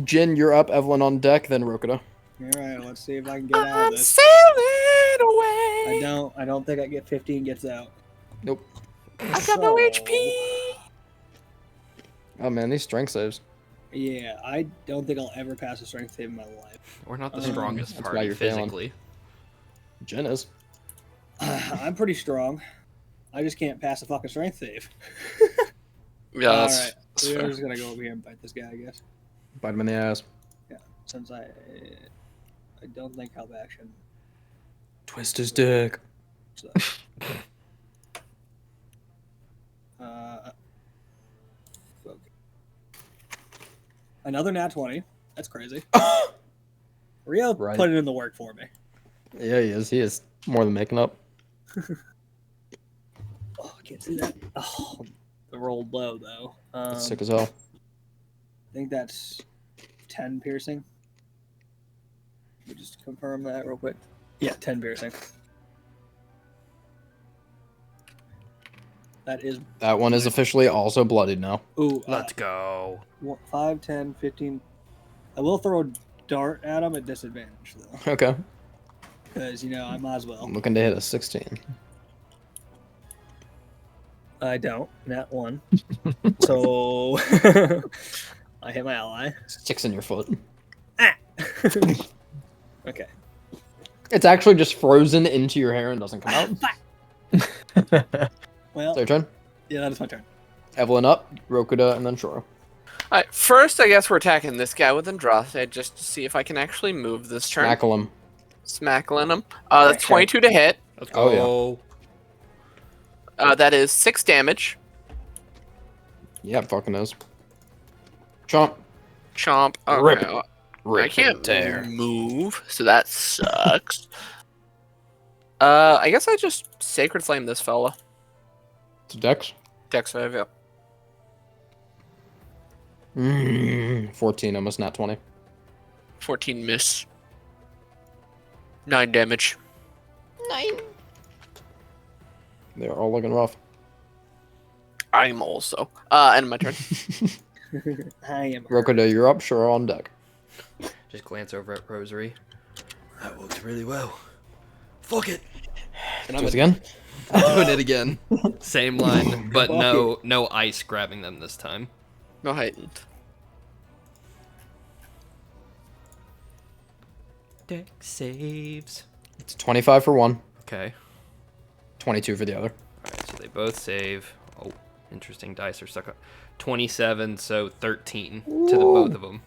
Jin, you're up. Evelyn on deck. Then Rokita. All right, let's see if I can get out of I'm this. sailing away. I don't think I get 15 gets out. Nope. I've got no So, HP. Oh man, these strength saves. Yeah, I don't think I'll ever pass a strength save in my life. We're not the Um, strongest that's why party you're failing. physically. Jin is. I'm pretty strong. I just can't pass a fucking strength save. Yeah, All that's, right, that's we're fair. just gonna go over here and bite this guy, I guess. Bite him in the ass. Since I don't think help action. Twist his dick. So. Okay. Another nat 20. That's crazy. Rio Right. put it in the work for me. Yeah, he is. He is more than making up. Oh, I can't see that. Oh, the rolled low though. Sick as hell. I think that's 10 piercing. Let me just confirm that real quick. Yeah, 10 piercing. That is. That one is officially also bloodied now. Ooh, Let's go. 5, 10, 15. I will throw a dart at him at disadvantage though. Okay. Because, I might as well. I'm looking to hit a 16. I don't. Nat 1. So. I hit my ally. 6 in your foot. Okay. It's actually just frozen into your hair and doesn't come out. Well, So your turn. yeah, that is my turn. Evelyn up, Rokita, and then Shoro. Alright, first I guess we're attacking this guy with Andraste just to see if I can actually move this turn. Smackle him. Smackling him. That's 22 to hit. Let's Oh, go. That is 6 damage. Yeah, it fucking is. Chomp. Chomp. Oh, Rip. no. Rip I can't and tear. move, so that sucks. I guess I just Sacred Flame this fella. It's a dex. Dex 5, yeah. 14, almost not 20. 14 miss. 9 damage. They're all looking rough. I'm also. End my turn. I am. Rokita, you're up. Shoro on deck. Just glance over at Rosary. That worked really well. Fuck it. And Do I'm it again. doing it again. Same line, but no ice grabbing them this time. No heightened. Deck saves. It's 25 for one, Okay. 22 for the other. Alright, so they both save. Oh, interesting. Dice are stuck up. 27, so 13 to the both of them.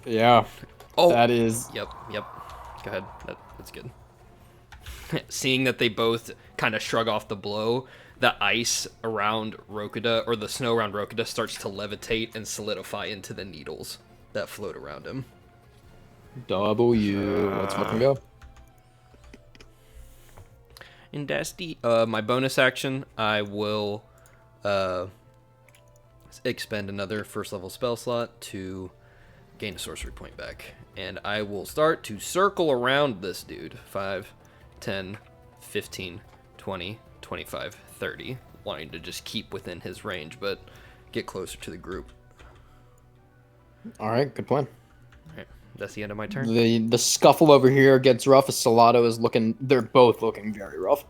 Yeah, Oh, that is. Yep. Go ahead. That's good. Seeing that they both kind of shrug off the blow, the ice around Rokita, or the snow around Rokita, starts to levitate and solidify into the needles that float around him. W. Let's fucking go. And that's my bonus action. I will expend another first level spell slot to gain a sorcery point back. And I will start to circle around this dude. 5, 10, 15, 20, 25, 30. Wanting to just keep within his range, but get closer to the group. All right, good plan. Alright, that's the end of my turn. The scuffle over here gets rough. As Salado is looking. They're both looking very rough.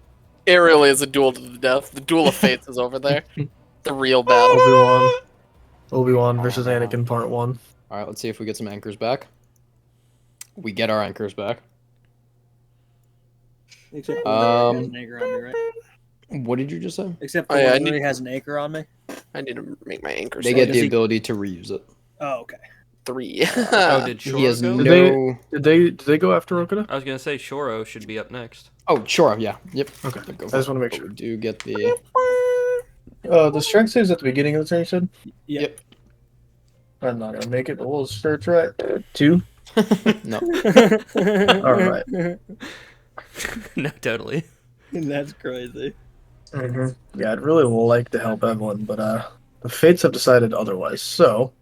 It really is a duel to the death. The duel of fates is over there. The real battle. Obi-Wan versus Anakin Part 1. All right, let's see if we get some anchors back. We get our anchors back. Except Um, has an anchor on me, right? What did you just say? Except Oh, yeah, I Rory has an anchor on me. I need to make my anchor They save. get does the he- ability to reuse it. Oh, okay. 3. Oh, did He has Shoro go? no. Did they go after Rokita? I was gonna say Shoro should be up next. Oh, sure. Yeah. Yep. Okay. Go I for just it. want to make But sure. we do get the. The strength saves at the beginning of the turn, you said? Yep. I'm not going to make it, but we'll search right. 2? No. Alright. No, totally. That's crazy. Yeah, I'd really like to help Evelyn, but the fates have decided otherwise. So,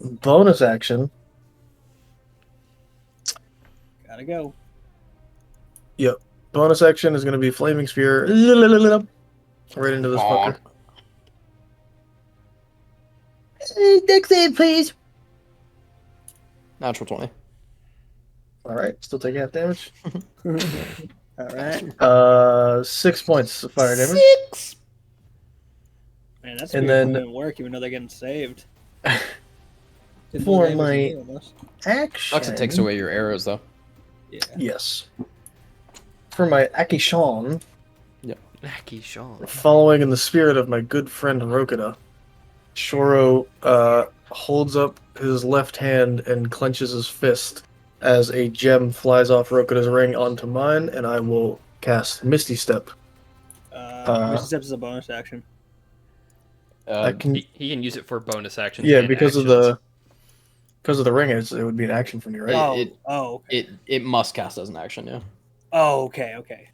bonus action. Gotta go. Yep. Bonus action is going to be Flaming Spear. Right into this Aw. fucker. Deck save, please. Natural 20. Alright, still take half damage. All right. 6 points of fire damage. 6. Man, that's And weird. then- Didn't work, even though they're getting saved. Didn't For do my- damage almost. Action. Sucks it takes away your arrows, though. Yeah. Yes. For my Akishon, Aki Sean. following in the spirit of my good friend Rokida, Shoro holds up his left hand and clenches his fist as a gem flies off Rokida's ring onto mine, and I will cast Misty Step. Misty Steps is a bonus action. I can, He can use it for bonus actions. yeah, and because actions. of the ring, it would be an action for me, right? Yeah. Okay. It must cast as an action, yeah. Oh, okay.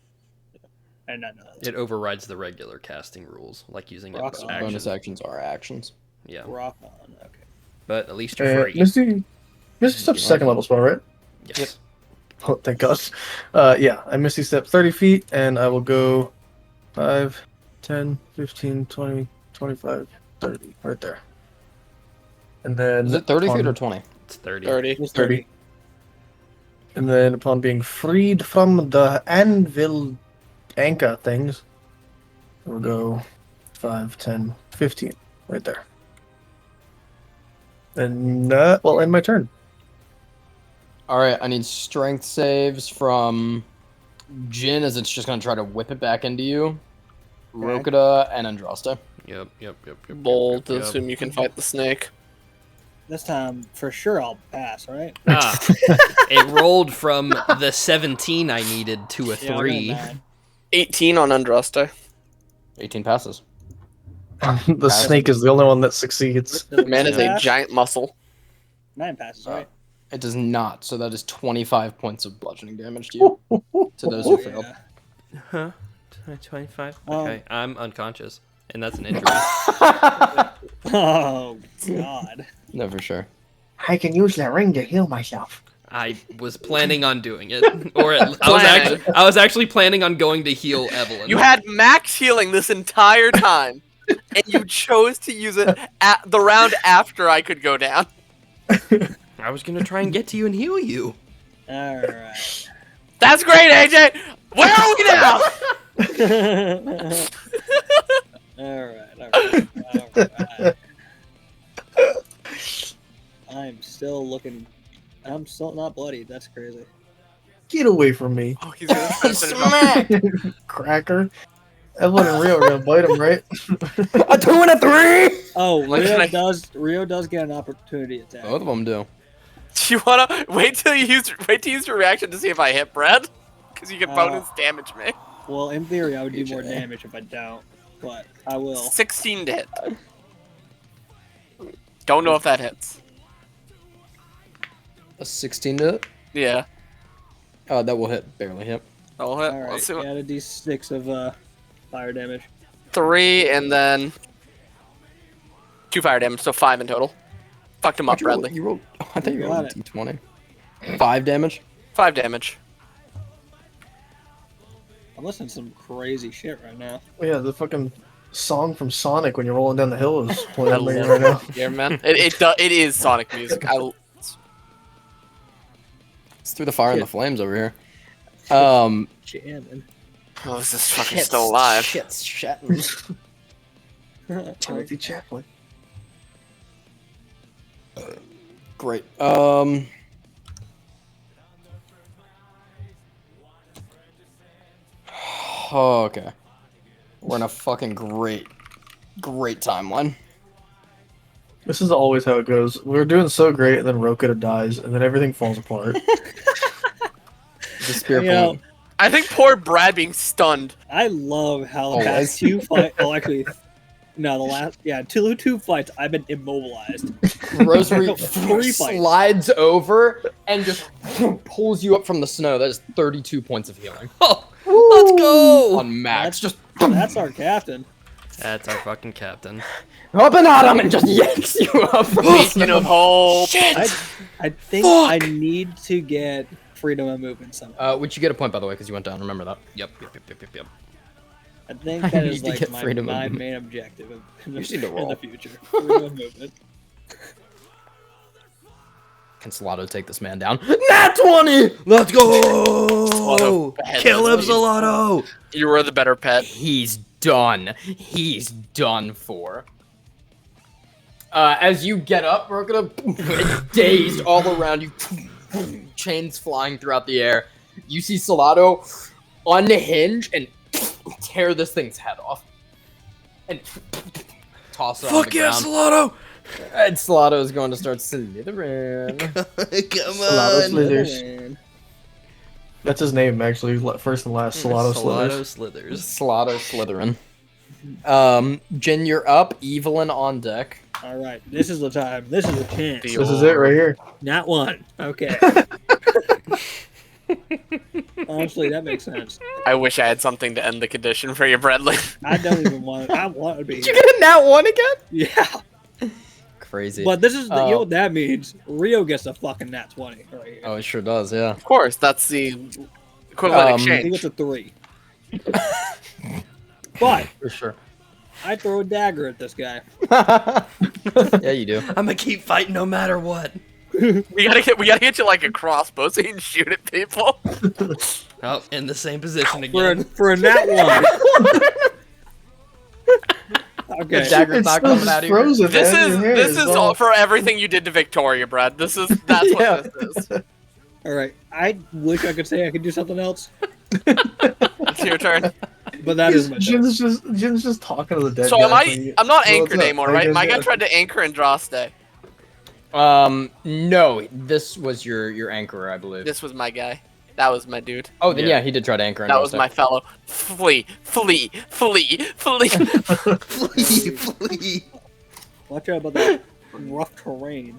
I did not know that. It overrides the regular casting rules, like using it Rock as on. action. Bonus actions are actions. Yeah, Rock on. Okay. but at least you're free. Misty Step's second level spell, right? Yes. Oh, thank God. Yeah, I Misty Step 30 feet, and I will go 5, 10, 15, 20, 25, 30, right there. And then Is it 30 feet upon- or 20? It's 30. 30. It was 30. And then upon being freed from the anvil anchor things, we'll go 5, 10, 15, right there. And well, end my turn. All right, I need strength saves from Jin, as it's just gonna try to whip it back into you. Okay. Rokida and Andraste. Yep. Bold to yep. assume you can fight the snake. This time, for sure, I'll pass, right? Ah, it rolled from the 17 I needed to a Yeah, I got 3. 9. 18 on Andraste. 18 passes. The snake is the only one that succeeds. Does it Man is a pass? giant muscle. 9 passes, right? It does not, so that is 25 points of bludgeoning damage to you. To those who failed. Yeah. Huh? 25? Oh. Okay, I'm unconscious, and that's an injury. Oh God. No, for sure. I can use that ring to heal myself. I was planning on doing it, or I was actually planning on going to heal Evelyn. You had max healing this entire time, and you chose to use it at the round after I could go down. I was gonna try and get to you and heal you. All right. That's great, AJ! Where are we now? All right. I'm still looking. I'm still not bloody. That's crazy. Get away from me, Oh, he's gonna try to finish off. cracker. Evelyn and Rio are gonna bite him, right? A 2 and a 3! Oh, Like, can I- Rio does get an opportunity attack. Both of them do. Do you wanna wait till you use your reaction to see if I hit Brad? Because you can bonus damage me. Well, in theory, I would do more PJ. damage if I don't, but I will. 16 to hit. Don't know if that hits. A 16 to hit? Yeah. That will hit. Barely hit. I'll hit. All right. Let's see what. Add a d6 of fire damage. 3 and then 2 fire damage, so 5 in total. Fucked him up, You rolled- Bradley. You rolled. Oh, I thought you You rolled a got it. d20. 5 damage? 5 damage. I'm listening to some crazy shit right now. Yeah, the fucking song from Sonic when you're rolling down the hill is I playing me love right now. Yeah, man. It is Sonic music. It's through the fire and the Shit. flames over here. Jamming. Oh, is this fucking still alive? Shit's shatting. Timothy Chaplin. Great. Okay. We're in a fucking great timeline. This is always how it goes. We're doing so great, and then Rokita dies, and then everything falls apart. The spear You know, point. I think poor Brad being stunned. I love how the Always. past 2 fights. Oh, actually, no, the last. Yeah, two fights. I've been immobilized. Rosary Three fights. slides over and just pulls you up from the snow. That is 32 points of healing Oh, let's go! on max. Just That's our captain. That's our fucking captain. Open Autumn and just yanks you up from the Beacon of hope. I think I need to get freedom of movement somehow. Which you get a point, by the way, because you went down. Remember that. Yep. I think I that need is to like get my freedom of movement. main objective in You just need to roll. the future. Freedom of movement. Can Salado take this man down? Nat 20! Let's go! Salado, Kill him, please. Salado! You were the better pet. He's done. He's done for. As you get up, we're gonna dazed all around you, chains flying throughout the air. You see Salado unhinge and tear this thing's head off, and toss it on Fuck the yeah, ground. Salado! And Salado is going to start slithering. Come Salado on! Slithers. That's his name, actually. First and last, Salado Salado Slithers. slithers. Salado Slytherin. Jin, you're up. Evelyn on deck. All right, this is the time. This is the chance. The This is it right here. Not one. Okay. Honestly, that makes sense. I wish I had something to end the condition for you, Bradley. I don't even want. I want to be. Did you get a nat 1 again? Yeah, Crazy. but this is you know Oh. what that means. Rio gets a fucking nat 20 right here. Oh, it sure does, yeah. Of course, that's the equivalent Um, I think exchange. it's a 3. But For sure. I throw a dagger at this guy. Yeah, you do. I'm gonna keep fighting no matter what. We gotta get you like a crossbow so you can shoot at people. Oh, in the same position For again. a nat 1. Okay. The dagger's It's not still coming just out of here. frozen. This man. is Your hair this is all all- for everything you did to Victoria, Brad. That's what Yeah. this is. All right. I wish I could say I could do something else, It's your turn. but that is my turn. Jin's just talking to the dead So guy. I'm not Well, anchored what's up? anymore, How you right? guys My guy doing? tried to anchor Andraste. No, this was your anchorer, I believe. This was my guy. That was my dude. Oh, then yeah, he did try to anchor. That was my fellow. Flee. Flee, flee. Watch out about that rough terrain.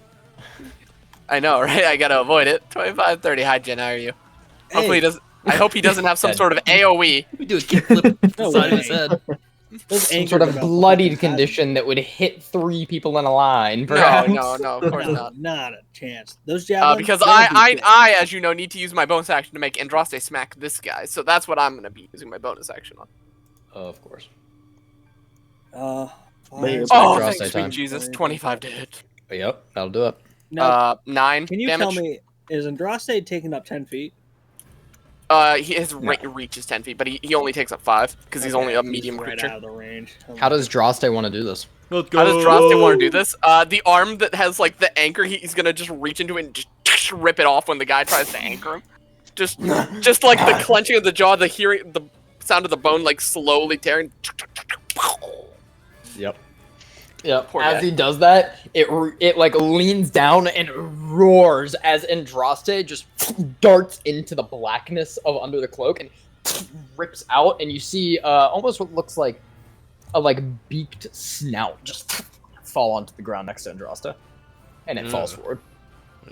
I know, right? I gotta avoid it. 25, 30. Hi, Jen. How are you? Hopefully he does. I hope he doesn't have some sort of AOE. We do a kickflip to the No side of his way. head. Those Some anchors sort are of about bloodied fucking condition that would hit 3 people in a line. No, Perhaps. no, of course No, not. not a chance. Those javelins. Because they'll I, be I, as you know, need to use my bonus action to make Andraste smack this guy. So that's what I'm gonna be using my bonus action on. Of course. good. Maybe Fine. it's Oh, Andraste thanks, sweet time. Jesus. 25 to hit. Yep, that'll do it. Now, 9 can you damage. tell me, is Andraste taking up 10 feet? His reach is 10 feet, but he only takes up 5 because he's only a He's medium right creature. out of the range. How does Droste want to do this? Let's How does Droste want to do this? The arm that has like the anchor, he's gonna just reach into it and just rip it off when the guy tries to anchor him. Just like the clenching of the jaw, the sound of the bone like slowly tearing. Yep. Yep. Poor As guy. he does that, it like leans down and roars as Andraste just darts into the blackness of under the cloak and rips out, and you see almost what looks like a beaked snout just fall onto the ground next to Andraste, and it falls forward.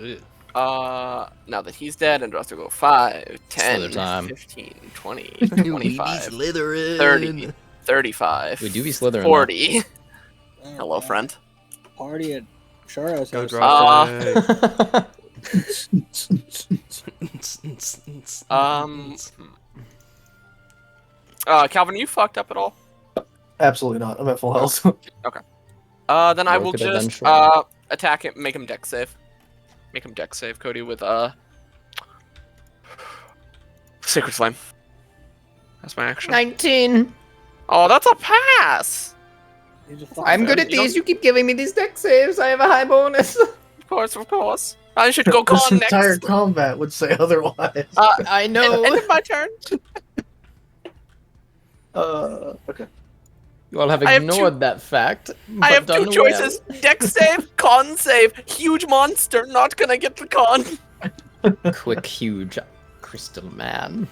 Ew. Now that he's dead, Andraste will go 5, 10, Slither time. 15, 20, We be 25, slithering. 30, 35, We do be slithering. 40. Oh, Hello, God. friend. Party at Sharos Go house. drop Calvin, you fucked up at all? Absolutely not. I'm at full health. Then I Or will could I then just shorten attack him, make him dex save. Make him dex save, Cody, with Sacred Flame. That's my action. 19. Oh, that's a pass! He's a fucking- I'm good at these. You keep giving me these deck saves. I have a high bonus. Of course, of course. I should go This con next. entire combat would say otherwise. I know. End of my turn. Okay. You all have I have ignored that fact. I but have done two choices: dex save, con save. Huge monster, not gonna get the con. well. Quick, huge crystal man.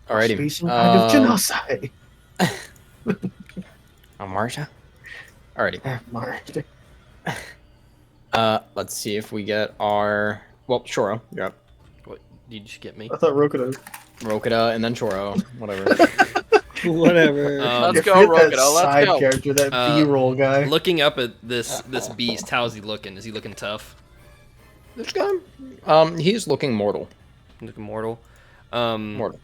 Alrighty. Be some kind of genocide. Marsha. Alrighty. Mark. Let's see if we get our. Well, Shoro, you're up. What? Did you just get me? I thought Rokudo. Rokita and then Shoro. Whatever. Whatever. Let's You go, forget that Rokudo, let's side go. character, that B-roll guy. Looking up at this beast, how's he looking? Is he looking tough? This guy, he's looking mortal. Looking mortal? Mortal.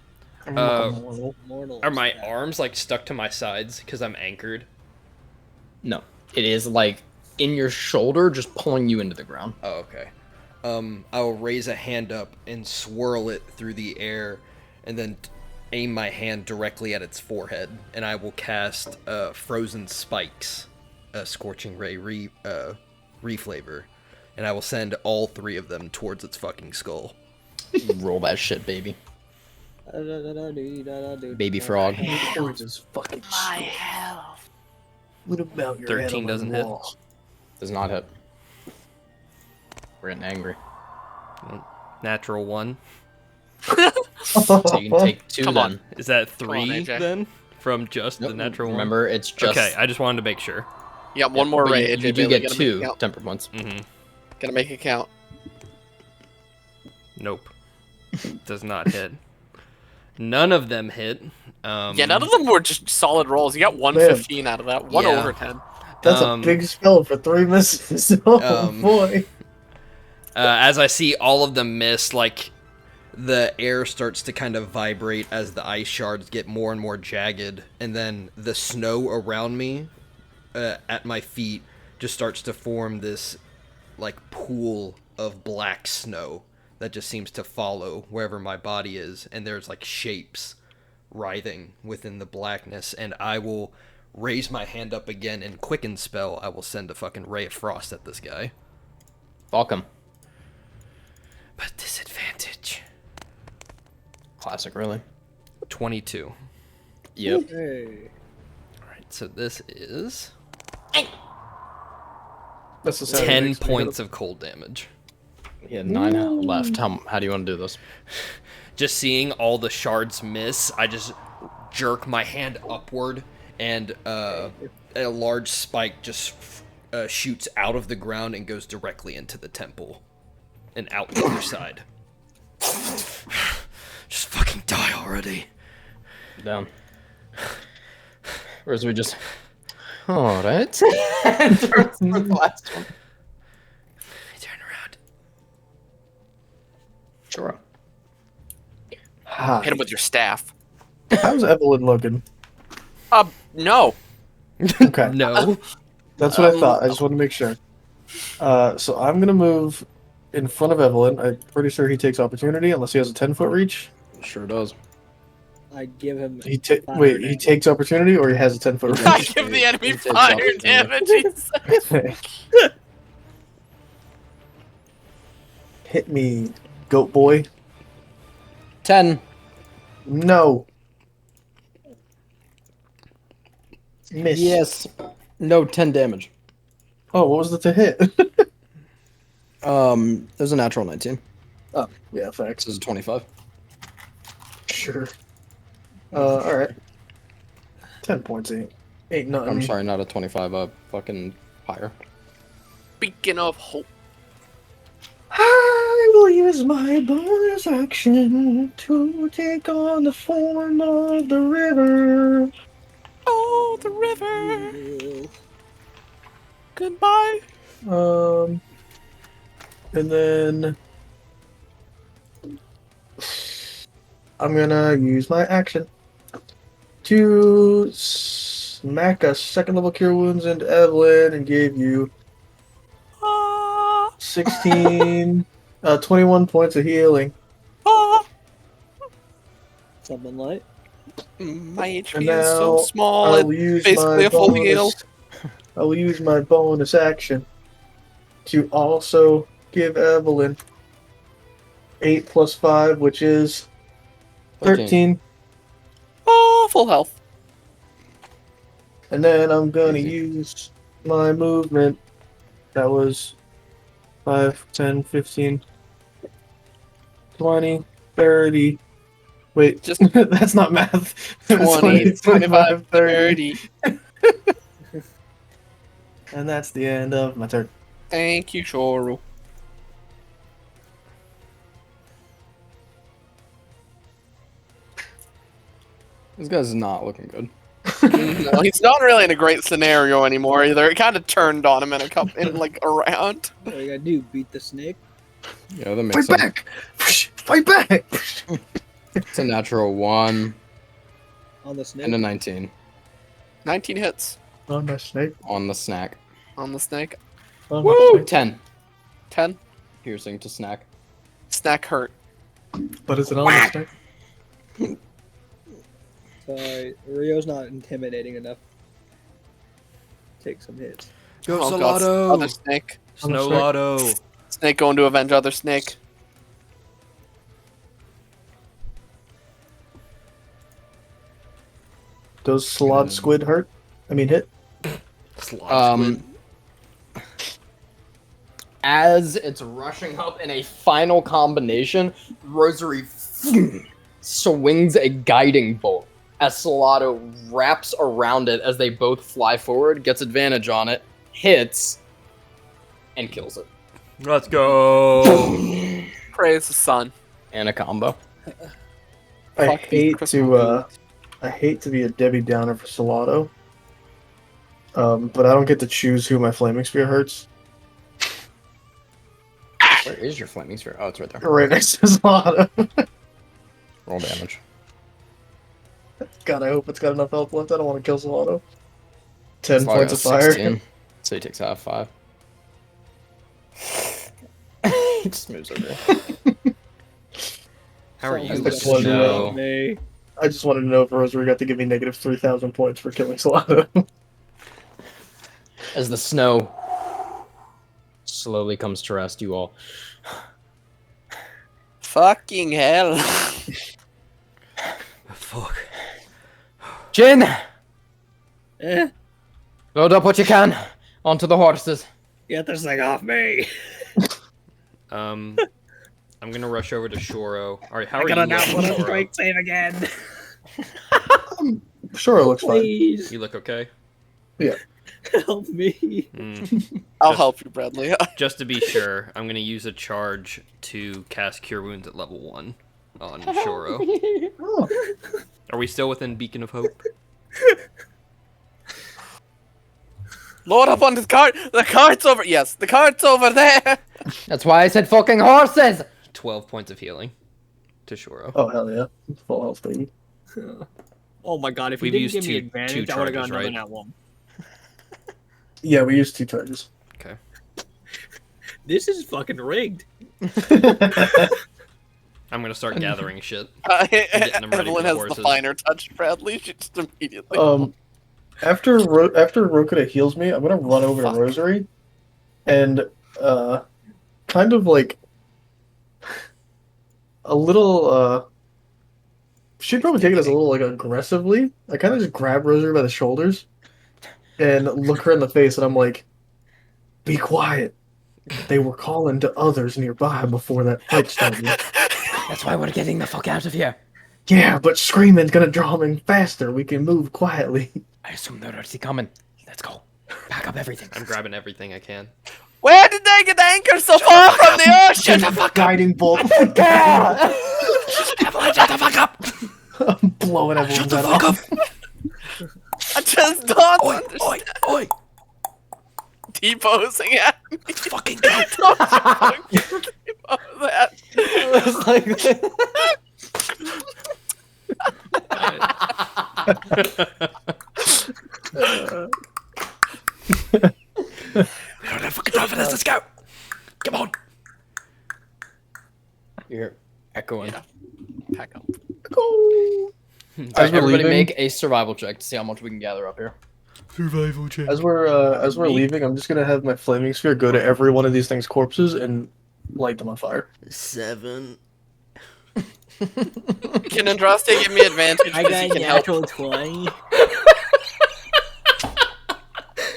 Mortal. Are my arms like stuck to my sides because I'm anchored? No, it is like in your shoulder, just pulling you into the ground. Oh, okay. I will raise a hand up and swirl it through the air, and then aim my hand directly at its forehead, and I will cast Frozen Spikes, a Scorching Ray reflavor, and I will send all 3 of them towards its fucking skull. Roll that shit, baby. Baby frog. Towards his fucking my health. What about your 13 doesn't hit. Does not hit. We're getting angry. Natural 1. So you can take 2 Come then. on. Is that on, 3 AJ. then? From just the Nope, natural one? remember, it's just... Okay, I just wanted to make sure. You got one more but ray, you, AJ. you do Bailey. get Gotta make it 2 count. temper points. Mm-hmm. Gotta make it count. Nope. Does not hit. None of them hit. Yeah, none of them were just solid rolls. You got 115 out of that. 1 Yeah. over 10. That's a big spell for 3 misses. Oh boy. As I see all of them miss, like, the air starts to kind of vibrate as the ice shards get more and more jagged, and then the snow around me, at my feet, just starts to form this, like, pool of black snow that just seems to follow wherever my body is, and there's, like, shapes writhing within the blackness, and I will raise my hand up again, and Quicken Spell, I will send a fucking Ray of Frost at this guy. Fuck him. But disadvantage. Classic, really. 22. Yep. Hey. Alright, so this is That's the sound it 10 makes when you points of cold damage. He had 9 left. How do you want to do this? Just seeing all the shards miss, I just jerk my hand upward, and a large spike just shoots out of the ground and goes directly into the temple and out the other side. Just fucking die already. Down. Or is we just... Alright. Turns to the last one. Turn around. Sure. Hit him with your staff. How's Evelyn looking? No. Okay. No. That's what I thought. I just want to make sure. So I'm going to move in front of Evelyn. I'm pretty sure he takes opportunity unless he has a 10-foot reach. Sure does. I give him. He takes opportunity or he has a 10-foot I reach? give the enemy He takes fire opportunity. damage. he said. Hit me, goat boy. 10. No. Miss. Yes. No, 10 damage. Oh, what was the to hit? There's a natural 19. Oh, yeah, thanks. This is a 25. Sure. Alright. 10 points ain't nothing. I'm sorry, not a 25, fucking higher. Speaking of hope. I will use my bonus action to take on the form of the river. Oh, the river. Goodbye. And then I'm gonna use my action to smack a second level cure wounds into Evelyn and give you 21 points of healing. Something like. My And HP now is so small. I'll It's use basically my a full heal. bonus. I will use my bonus action to also give Evelyn 8 plus 5, which is 13. Oh, full health. And then I'm going to Easy. use my movement. That was 5, 10, 15, 20, 30. Wait, Just that's not math. 20, 25, 30. And that's the end of my turn. Thank you, Choro. This guy's not looking good. No, he's not really in a great scenario anymore either. It kind of turned on him in a round. What do you gotta do? Beat the snake? Yeah, that makes Fight sense. back! Fight back! It's a natural 1 On the snake? and a 19 19 hits On the snake. on the snack. on the snake. On the Woo! snake. 10 10. piercing to snack. Snack hurt. But is it on the snake? Sorry, Rio's not intimidating enough. Take some hits. Go Oh, God. Other Salato! snake. Snow Lotto! Snake going to avenge other snake. Does Slod Squid hurt? I mean, hit? Slot squid. As it's rushing up in a final combination, Rosary swings a guiding bolt as Salato wraps around it as they both fly forward, gets advantage on it, hits, and kills it. Let's go! Praise the sun. And a combo. I Fuck these hate Christmas to I hate to be a Debbie Downer for Salato. But I don't get to choose who my flaming spear hurts. Where is your flaming sphere? Oh, it's right there. Right next to Salato. Roll damage. God, I hope it's got enough health left. I don't want to kill Salato. 10 Slot points got of fire. 16, so he takes half 5. He just moves over. How are you? That's one No. Me. I just wanted to know if Rosary got to give me negative 3,000 points for killing Salato. As the snow slowly comes to rest, you all. Fucking hell. Fuck. Jin! Eh? Load up what you can onto the horses. Get this thing off me! I'm gonna rush over to Shoro. Alright, how I are you gotta not looking, want to Shoro? strike save again! Sure, it looks fine. Please, You look okay? help me. I'll Just- help you, Bradley. Just to be sure, I'm gonna use a charge to cast Cure Wounds at level 1 on Shoro. Oh, Are we still within Beacon of Hope? Load up on this cart. The cart's over. Yes, the cart's over there. That's why I said fucking horses! 12 points of healing to Shoro. oh hell yeah. Full health, baby. Oh my god, if you We've didn't used give me two advantage, I would've charges, got another right? nat one. Yeah, we used 2 charges. Okay. This is fucking rigged. I'm gonna start gathering shit. getting them ready for Evelyn the has horses. the finer touch, Bradley. She just immediately. After Rokuda heals me, I'm gonna run over to Rosary, and kind of like a little she'd probably take it as a little like aggressively. I kind of just grab Rosary by the shoulders and look her in the face, and I'm like, "Be quiet. They were calling to others nearby before that fight started." That's why we're getting the fuck out of here. Yeah, but screaming's gonna draw them in faster. We can move quietly. I assume they're already coming. Let's go. Pack up everything. I'm grabbing everything I can. Where did they get anchored so far from the ocean? Guiding bolt. Evelyn, shut the fuck up! I'm blowing everyone's head off. I just don't Oi, understand. oi, oi! T-posing at me. Fucking go! T-pose at It's like we don't have fucking time for this. Let's go. Come on. You're echoing. Yeah. Pack up. All right, As we're everybody leaving- make a survival check to see how much we can gather up here. Survival check. As we're leaving, I'm just gonna have my flaming sphere go to every one of these things' corpses and light them on fire. 7. Can Andraste give me advantage I because he got can help? natural 20.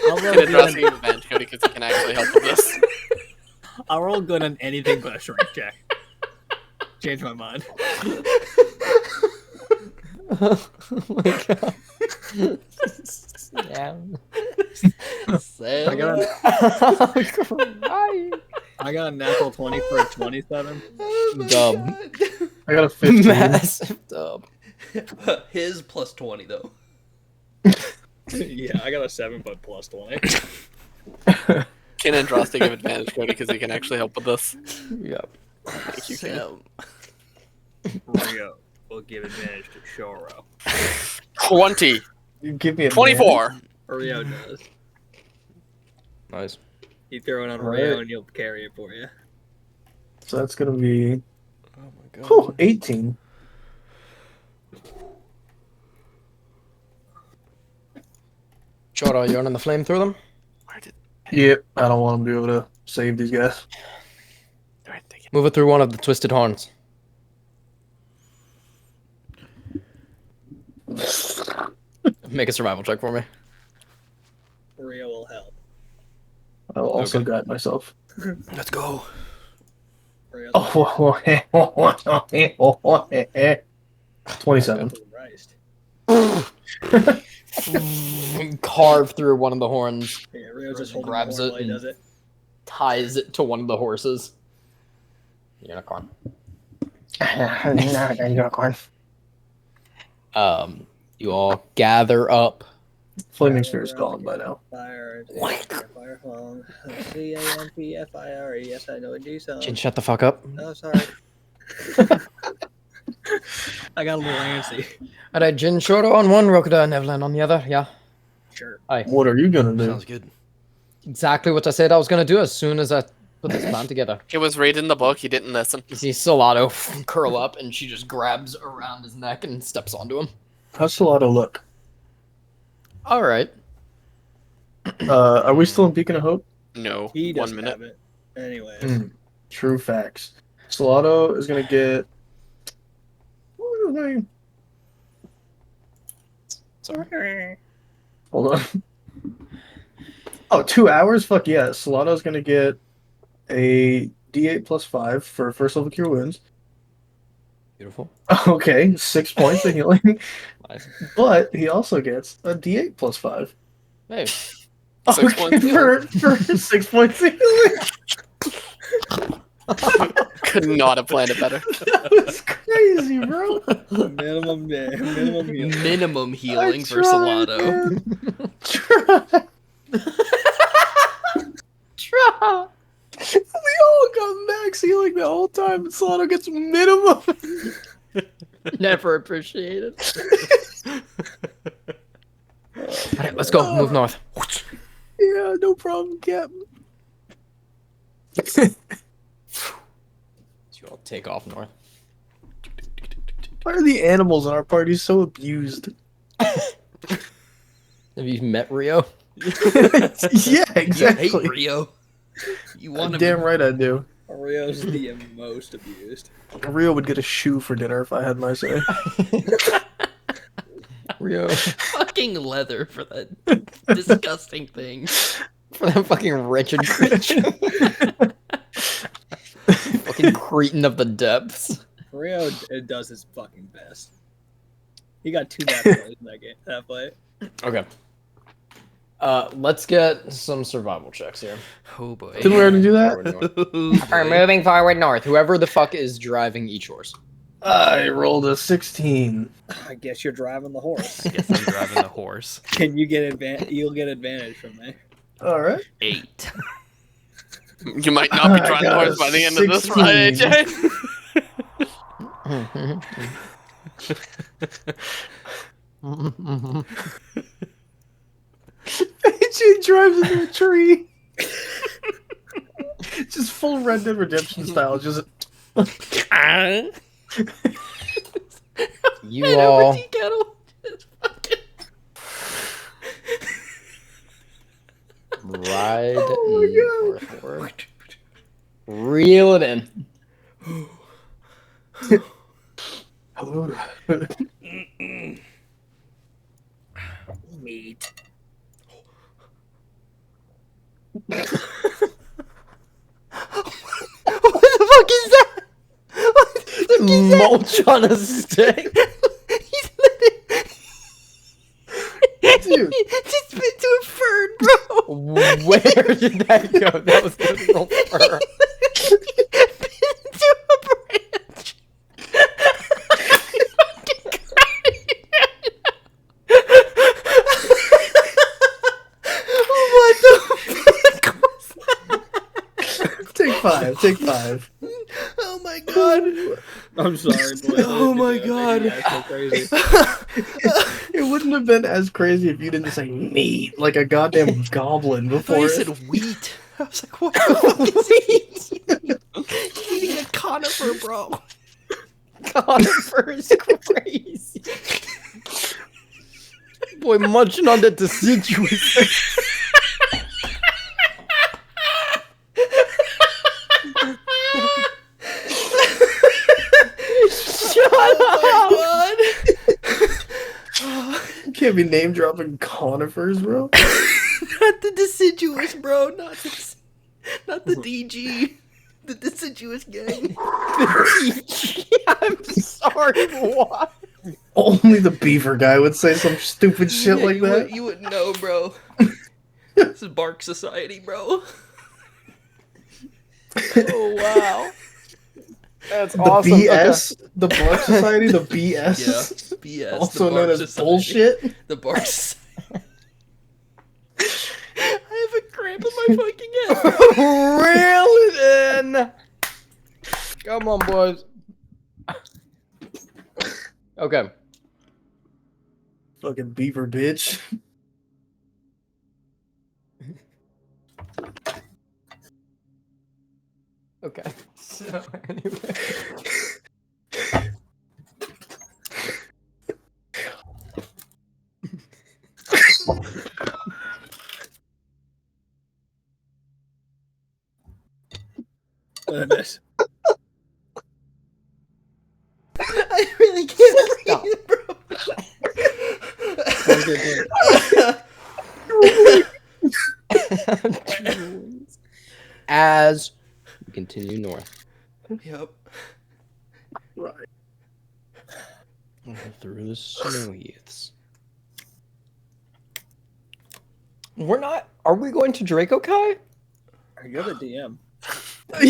I'll Can roll, Andraste good give me advantage, Cody, because he can actually help with this? I'll roll good on anything but a strength check. Change my mind. Oh my god. Sam. I got a, I'm crying. I got a natural 20 for a 27. Dub. I got a 15. Massive dub. His plus 20 though. Yeah, I got a 7 foot plus 20. Can Andraste give advantage, Cody, because he can actually help with this? Yep. Thank you, Ken. Sam. Rio will give advantage to Shoro. 20. You give me a 24. Rio does. Nice. You throw it on Alright. Rio and he'll carry it for you. So that's gonna be Oh my god. 18. Chora, you running the flame through them? Where did Yep, I don't want him to be able to save these guys. I think it? Move it through one of the twisted horns. Make a survival check for me. Rio will help. I'll also Okay. guide myself. Let's go. Rio's Oh, 27. Christ. Carve through one of the horns, Yeah, Rio's just holding Grabs the horn it while he and- does it. ties it to one of the horses. Unicorn. You all gather up. Flaming Sphere is gone by now. Fire, fire phone. CAMPFIRE. Yes, I know a G song. Jin, shut the fuck up. Oh, sorry. I got a little antsy. Alright, Jin Shoro on one, Rokuda and Evelyn on the other. Yeah. Sure. Aye. What are you gonna do? Sounds good. Exactly what I said I was gonna do as soon as I put this plan together. He was reading the book. He didn't listen. You see Solano curl up and she just grabs around his neck and steps onto him. How's Salado look? Alright. Are we still in Beacon of Hope? No. He 1 doesn't minute. have it. Anyways. True facts. Salado is gonna get. What was his name? Sorry. Hold on. Oh, 2 hours? Fuck yeah. Salato's gonna get a D8 plus 5 for first level cure wounds. Beautiful. Okay, 6 points of healing. Nice. But he also gets a D8 plus 5. Hey. 6 Okay, points of for 6 points of healing. Could not have planned it better. That was crazy, bro. Minimum healing. Minimum healing I for tried, Salado. man. Try. Try. We all got max healing the whole time, and Salado gets minimum. Never appreciated. Alright, let's go. Move north. Yeah, no problem, Captain. So you all take off north. Why are the animals in our party so abused? Have you met Rio? Yeah, You hate exactly. Rio. You want to Damn right I do. Rio's the most abused. Rio would get a shoe for dinner if I had my say. Rio. fucking leather for that disgusting thing. For that fucking wretched creature. Fucking cretin of the depths. Rio does his fucking best. He got 2 nat plays in that fight. Okay. Let's get some survival checks here. Oh boy. Didn't we already do that? Forward north. Oh, Alright, boy. moving forward north. Whoever the fuck is driving each horse. I rolled a 16. I guess you're driving the horse. I guess I'm driving the horse. Can you get advantage? You'll get advantage from me. All right. 8. You might not be I driving got a horse by the end of this ride, 16. AJ. AJ drives into a tree. Just full Red Dead Redemption style. Just You all ride northward. Reel it in. hello. Meat. What the fuck is that? Mulch on a stick. Dude. Just been to a fern, bro. Where did that go? That was the little fur. Been to a branch. 5. Take 5. Oh my god. I'm sorry, boy. Oh my god. That's so crazy. It wouldn't have been as crazy if you didn't say meat like a goddamn goblin I thought you before said it. wheat. I was like, what the fuck is he eating? He's eating a conifer, bro. Conifer is crazy. Boy, munching on that deciduous. Shut up! God. You can't be name dropping conifers, bro. Not the deciduous, bro. Not the DG. The deciduous gang. I'm sorry, what? Only the beaver guy would say some stupid shit like that. You wouldn't know, bro. This is Bark Society, bro. Oh, wow. That's The awesome. BS, the Bark Society, the BS, Yeah, BS. also the Bark known as Society. bullshit. The Bark Society. I have a cramp in my fucking head. Reel it in. Come on, boys. Okay. Fucking beaver bitch. Okay. So, anyway. Goodness. I really can't breathe, bro. As we continue north Yep. Right. through the snow heaths. We're not. Are we going to Draco Kai? You're the DM. What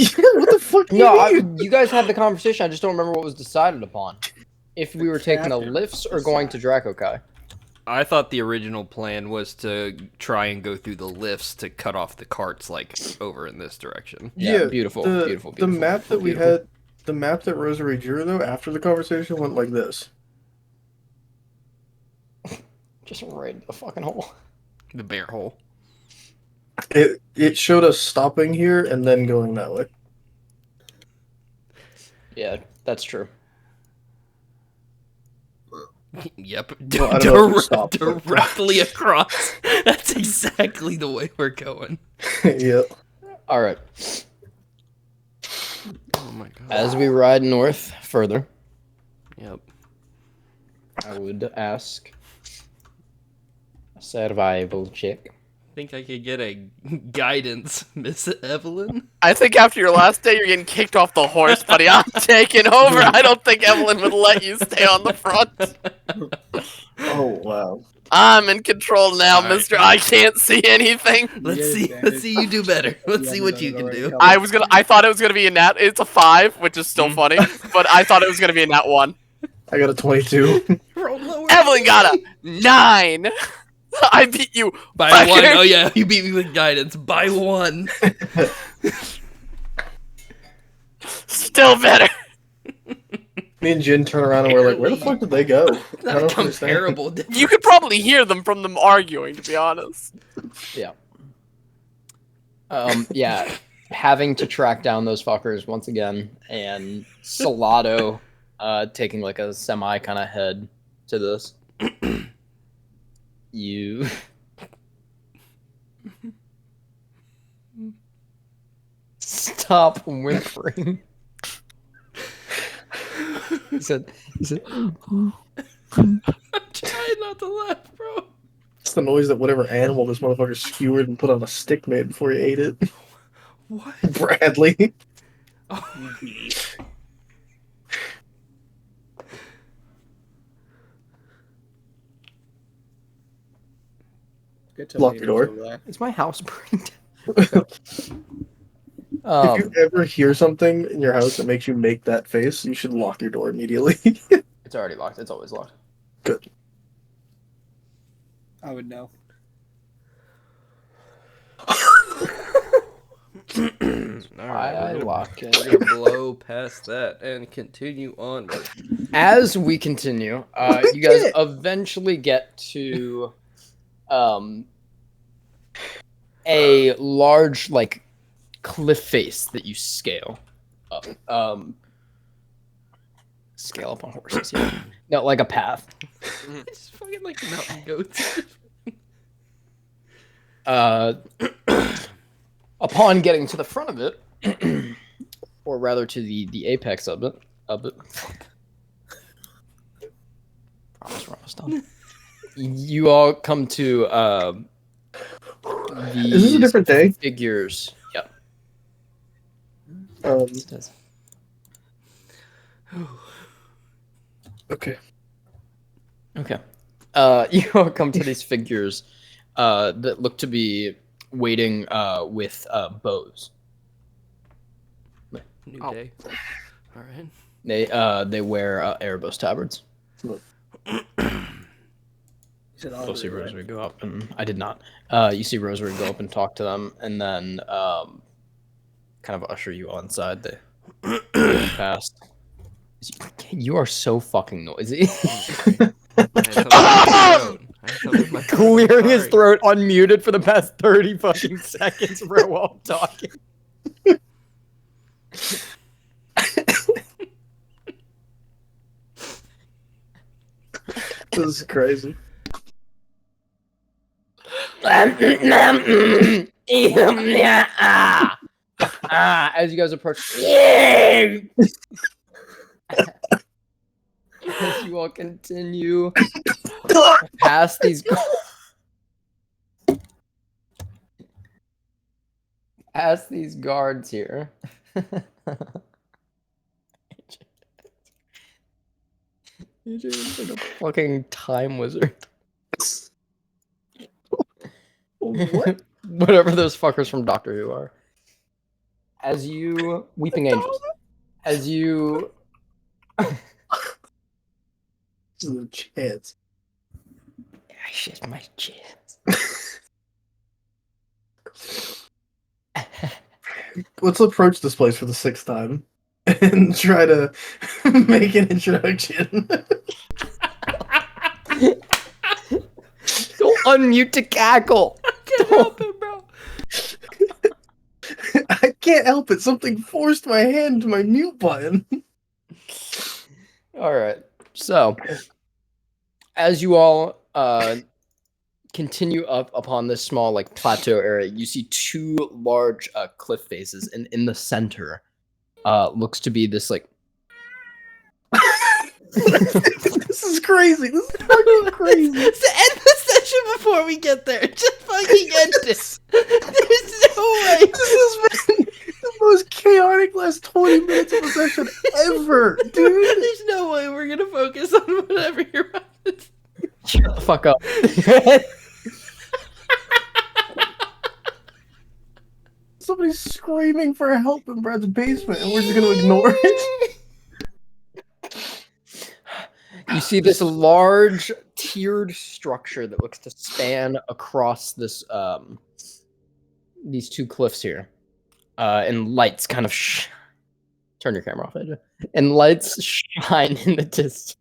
the fuck? Do No, you mean? you guys had the conversation. I just don't remember what was decided upon. If we were taking the lifts or going to Draco Kai. I thought the original plan was to try and go through the lifts to cut off the carts, like, over in this direction. Yeah, beautiful, beautiful. The map that we beautiful. had, the map that Rosary drew though after the conversation went like this. Just right in the fucking hole. The bear hole. It showed us stopping here and then going that way. Yeah, that's true. Yep. Well, I don't know if we stopped, but- Directly across. That's exactly the way we're going. Yep. All right. Oh my god. As we ride north further, Yep. I would ask a survival check. Think I could get a guidance, Miss Evelyn? I think after your last day, you're getting kicked off the horse, buddy. I'm taking over. I don't think Evelyn would let you stay on the front. Oh wow. I'm in control now, Alright. Mister. I can't see anything. Let's Yeah, see. yeah, Let's see you do better. Let's Yeah, see you what got you it can already do. covered. I thought it was gonna be a nat. It's a 5, which is still funny, but I thought it was gonna be a nat 1. I got a 22. Roll lower. Evelyn got a 9. I beat you By fucker. 1. Oh yeah, you beat me with guidance. By 1. Still better. Me and Jin turn around and we're like, where the fuck did they go? I Not don't understand. comparable. You could probably hear them from them arguing, to be honest. Yeah. Yeah. Having to track down those fuckers once again, and Salado taking like a semi kind of head to this. You. Stop whimpering. He said, I'm trying not to laugh, bro. It's the noise that whatever animal this motherfucker skewered and put on a stick made before he ate it. What? Bradley. Oh, Get to Lock the the door. over there. is my house burned? If you ever hear something in your house that makes you make that face, you should lock your door immediately. It's already locked. It's always locked. Good. I would know. All why right, I we're lock it. gonna blow past that and continue onward. As we continue, you guys eventually get to a large like cliff face that you scale up. Scale up on horses. Yeah. No, like a path. It's fucking like mountain goats. Upon getting to the front of it, or rather to the apex of it, promise we're almost done. You all come to Is this a different day? figures. Yep. Um, It does. okay. Okay. You all come to these figures that look to be waiting with bows. New Oh. day. All right. They wear arrow tabards. You said You'll see Aubrey, right? Rosary go up, and I did not. You see Rosary go up and talk to them, and then kind of usher you all inside. They walk past. You are so fucking noisy. Clearing his throat unmuted for the past 30 fucking seconds, bro, while I'm talking. This is crazy. As you guys approach, as you all continue past these guards here. You're just like a fucking time wizard. What? Whatever those fuckers from Doctor Who are. As you, weeping angels. As you, This is a chance. I shit my chance. Let's approach this place for the 6th time and try to make an introduction. Don't unmute to cackle. Can't help it, bro. I can't help it. Something forced my hand to my mute button. All right. So, as you all continue up upon this small like plateau area, you see two large cliff faces, and in the center looks to be this like This is crazy. This is fucking crazy. To end the session before we get there. Just fucking end this. There's no way. This has been the most chaotic last 20 minutes of a session ever, dude. There's no way we're gonna focus on whatever you're about to do. shut the fuck up. Somebody's screaming for help in Brad's basement, and we're just gonna ignore it. You see this large tiered structure that looks to span across this these two cliffs here, and lights kind of turn your camera off, AJ. And lights shine in the distance.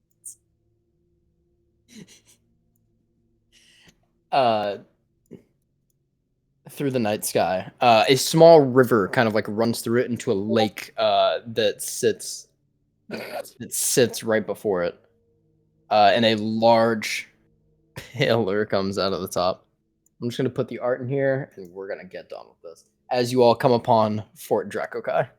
Through the night sky, a small river kind of like runs through it into a lake that sits right before it. And a large pillar comes out of the top. I'm just going to put the art in here, and we're going to get done with this. As you all come upon Fort Dracokai.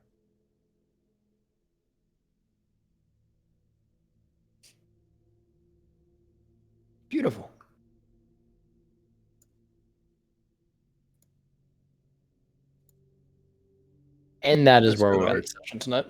Beautiful. And that is That's where good we'll end art. the session tonight.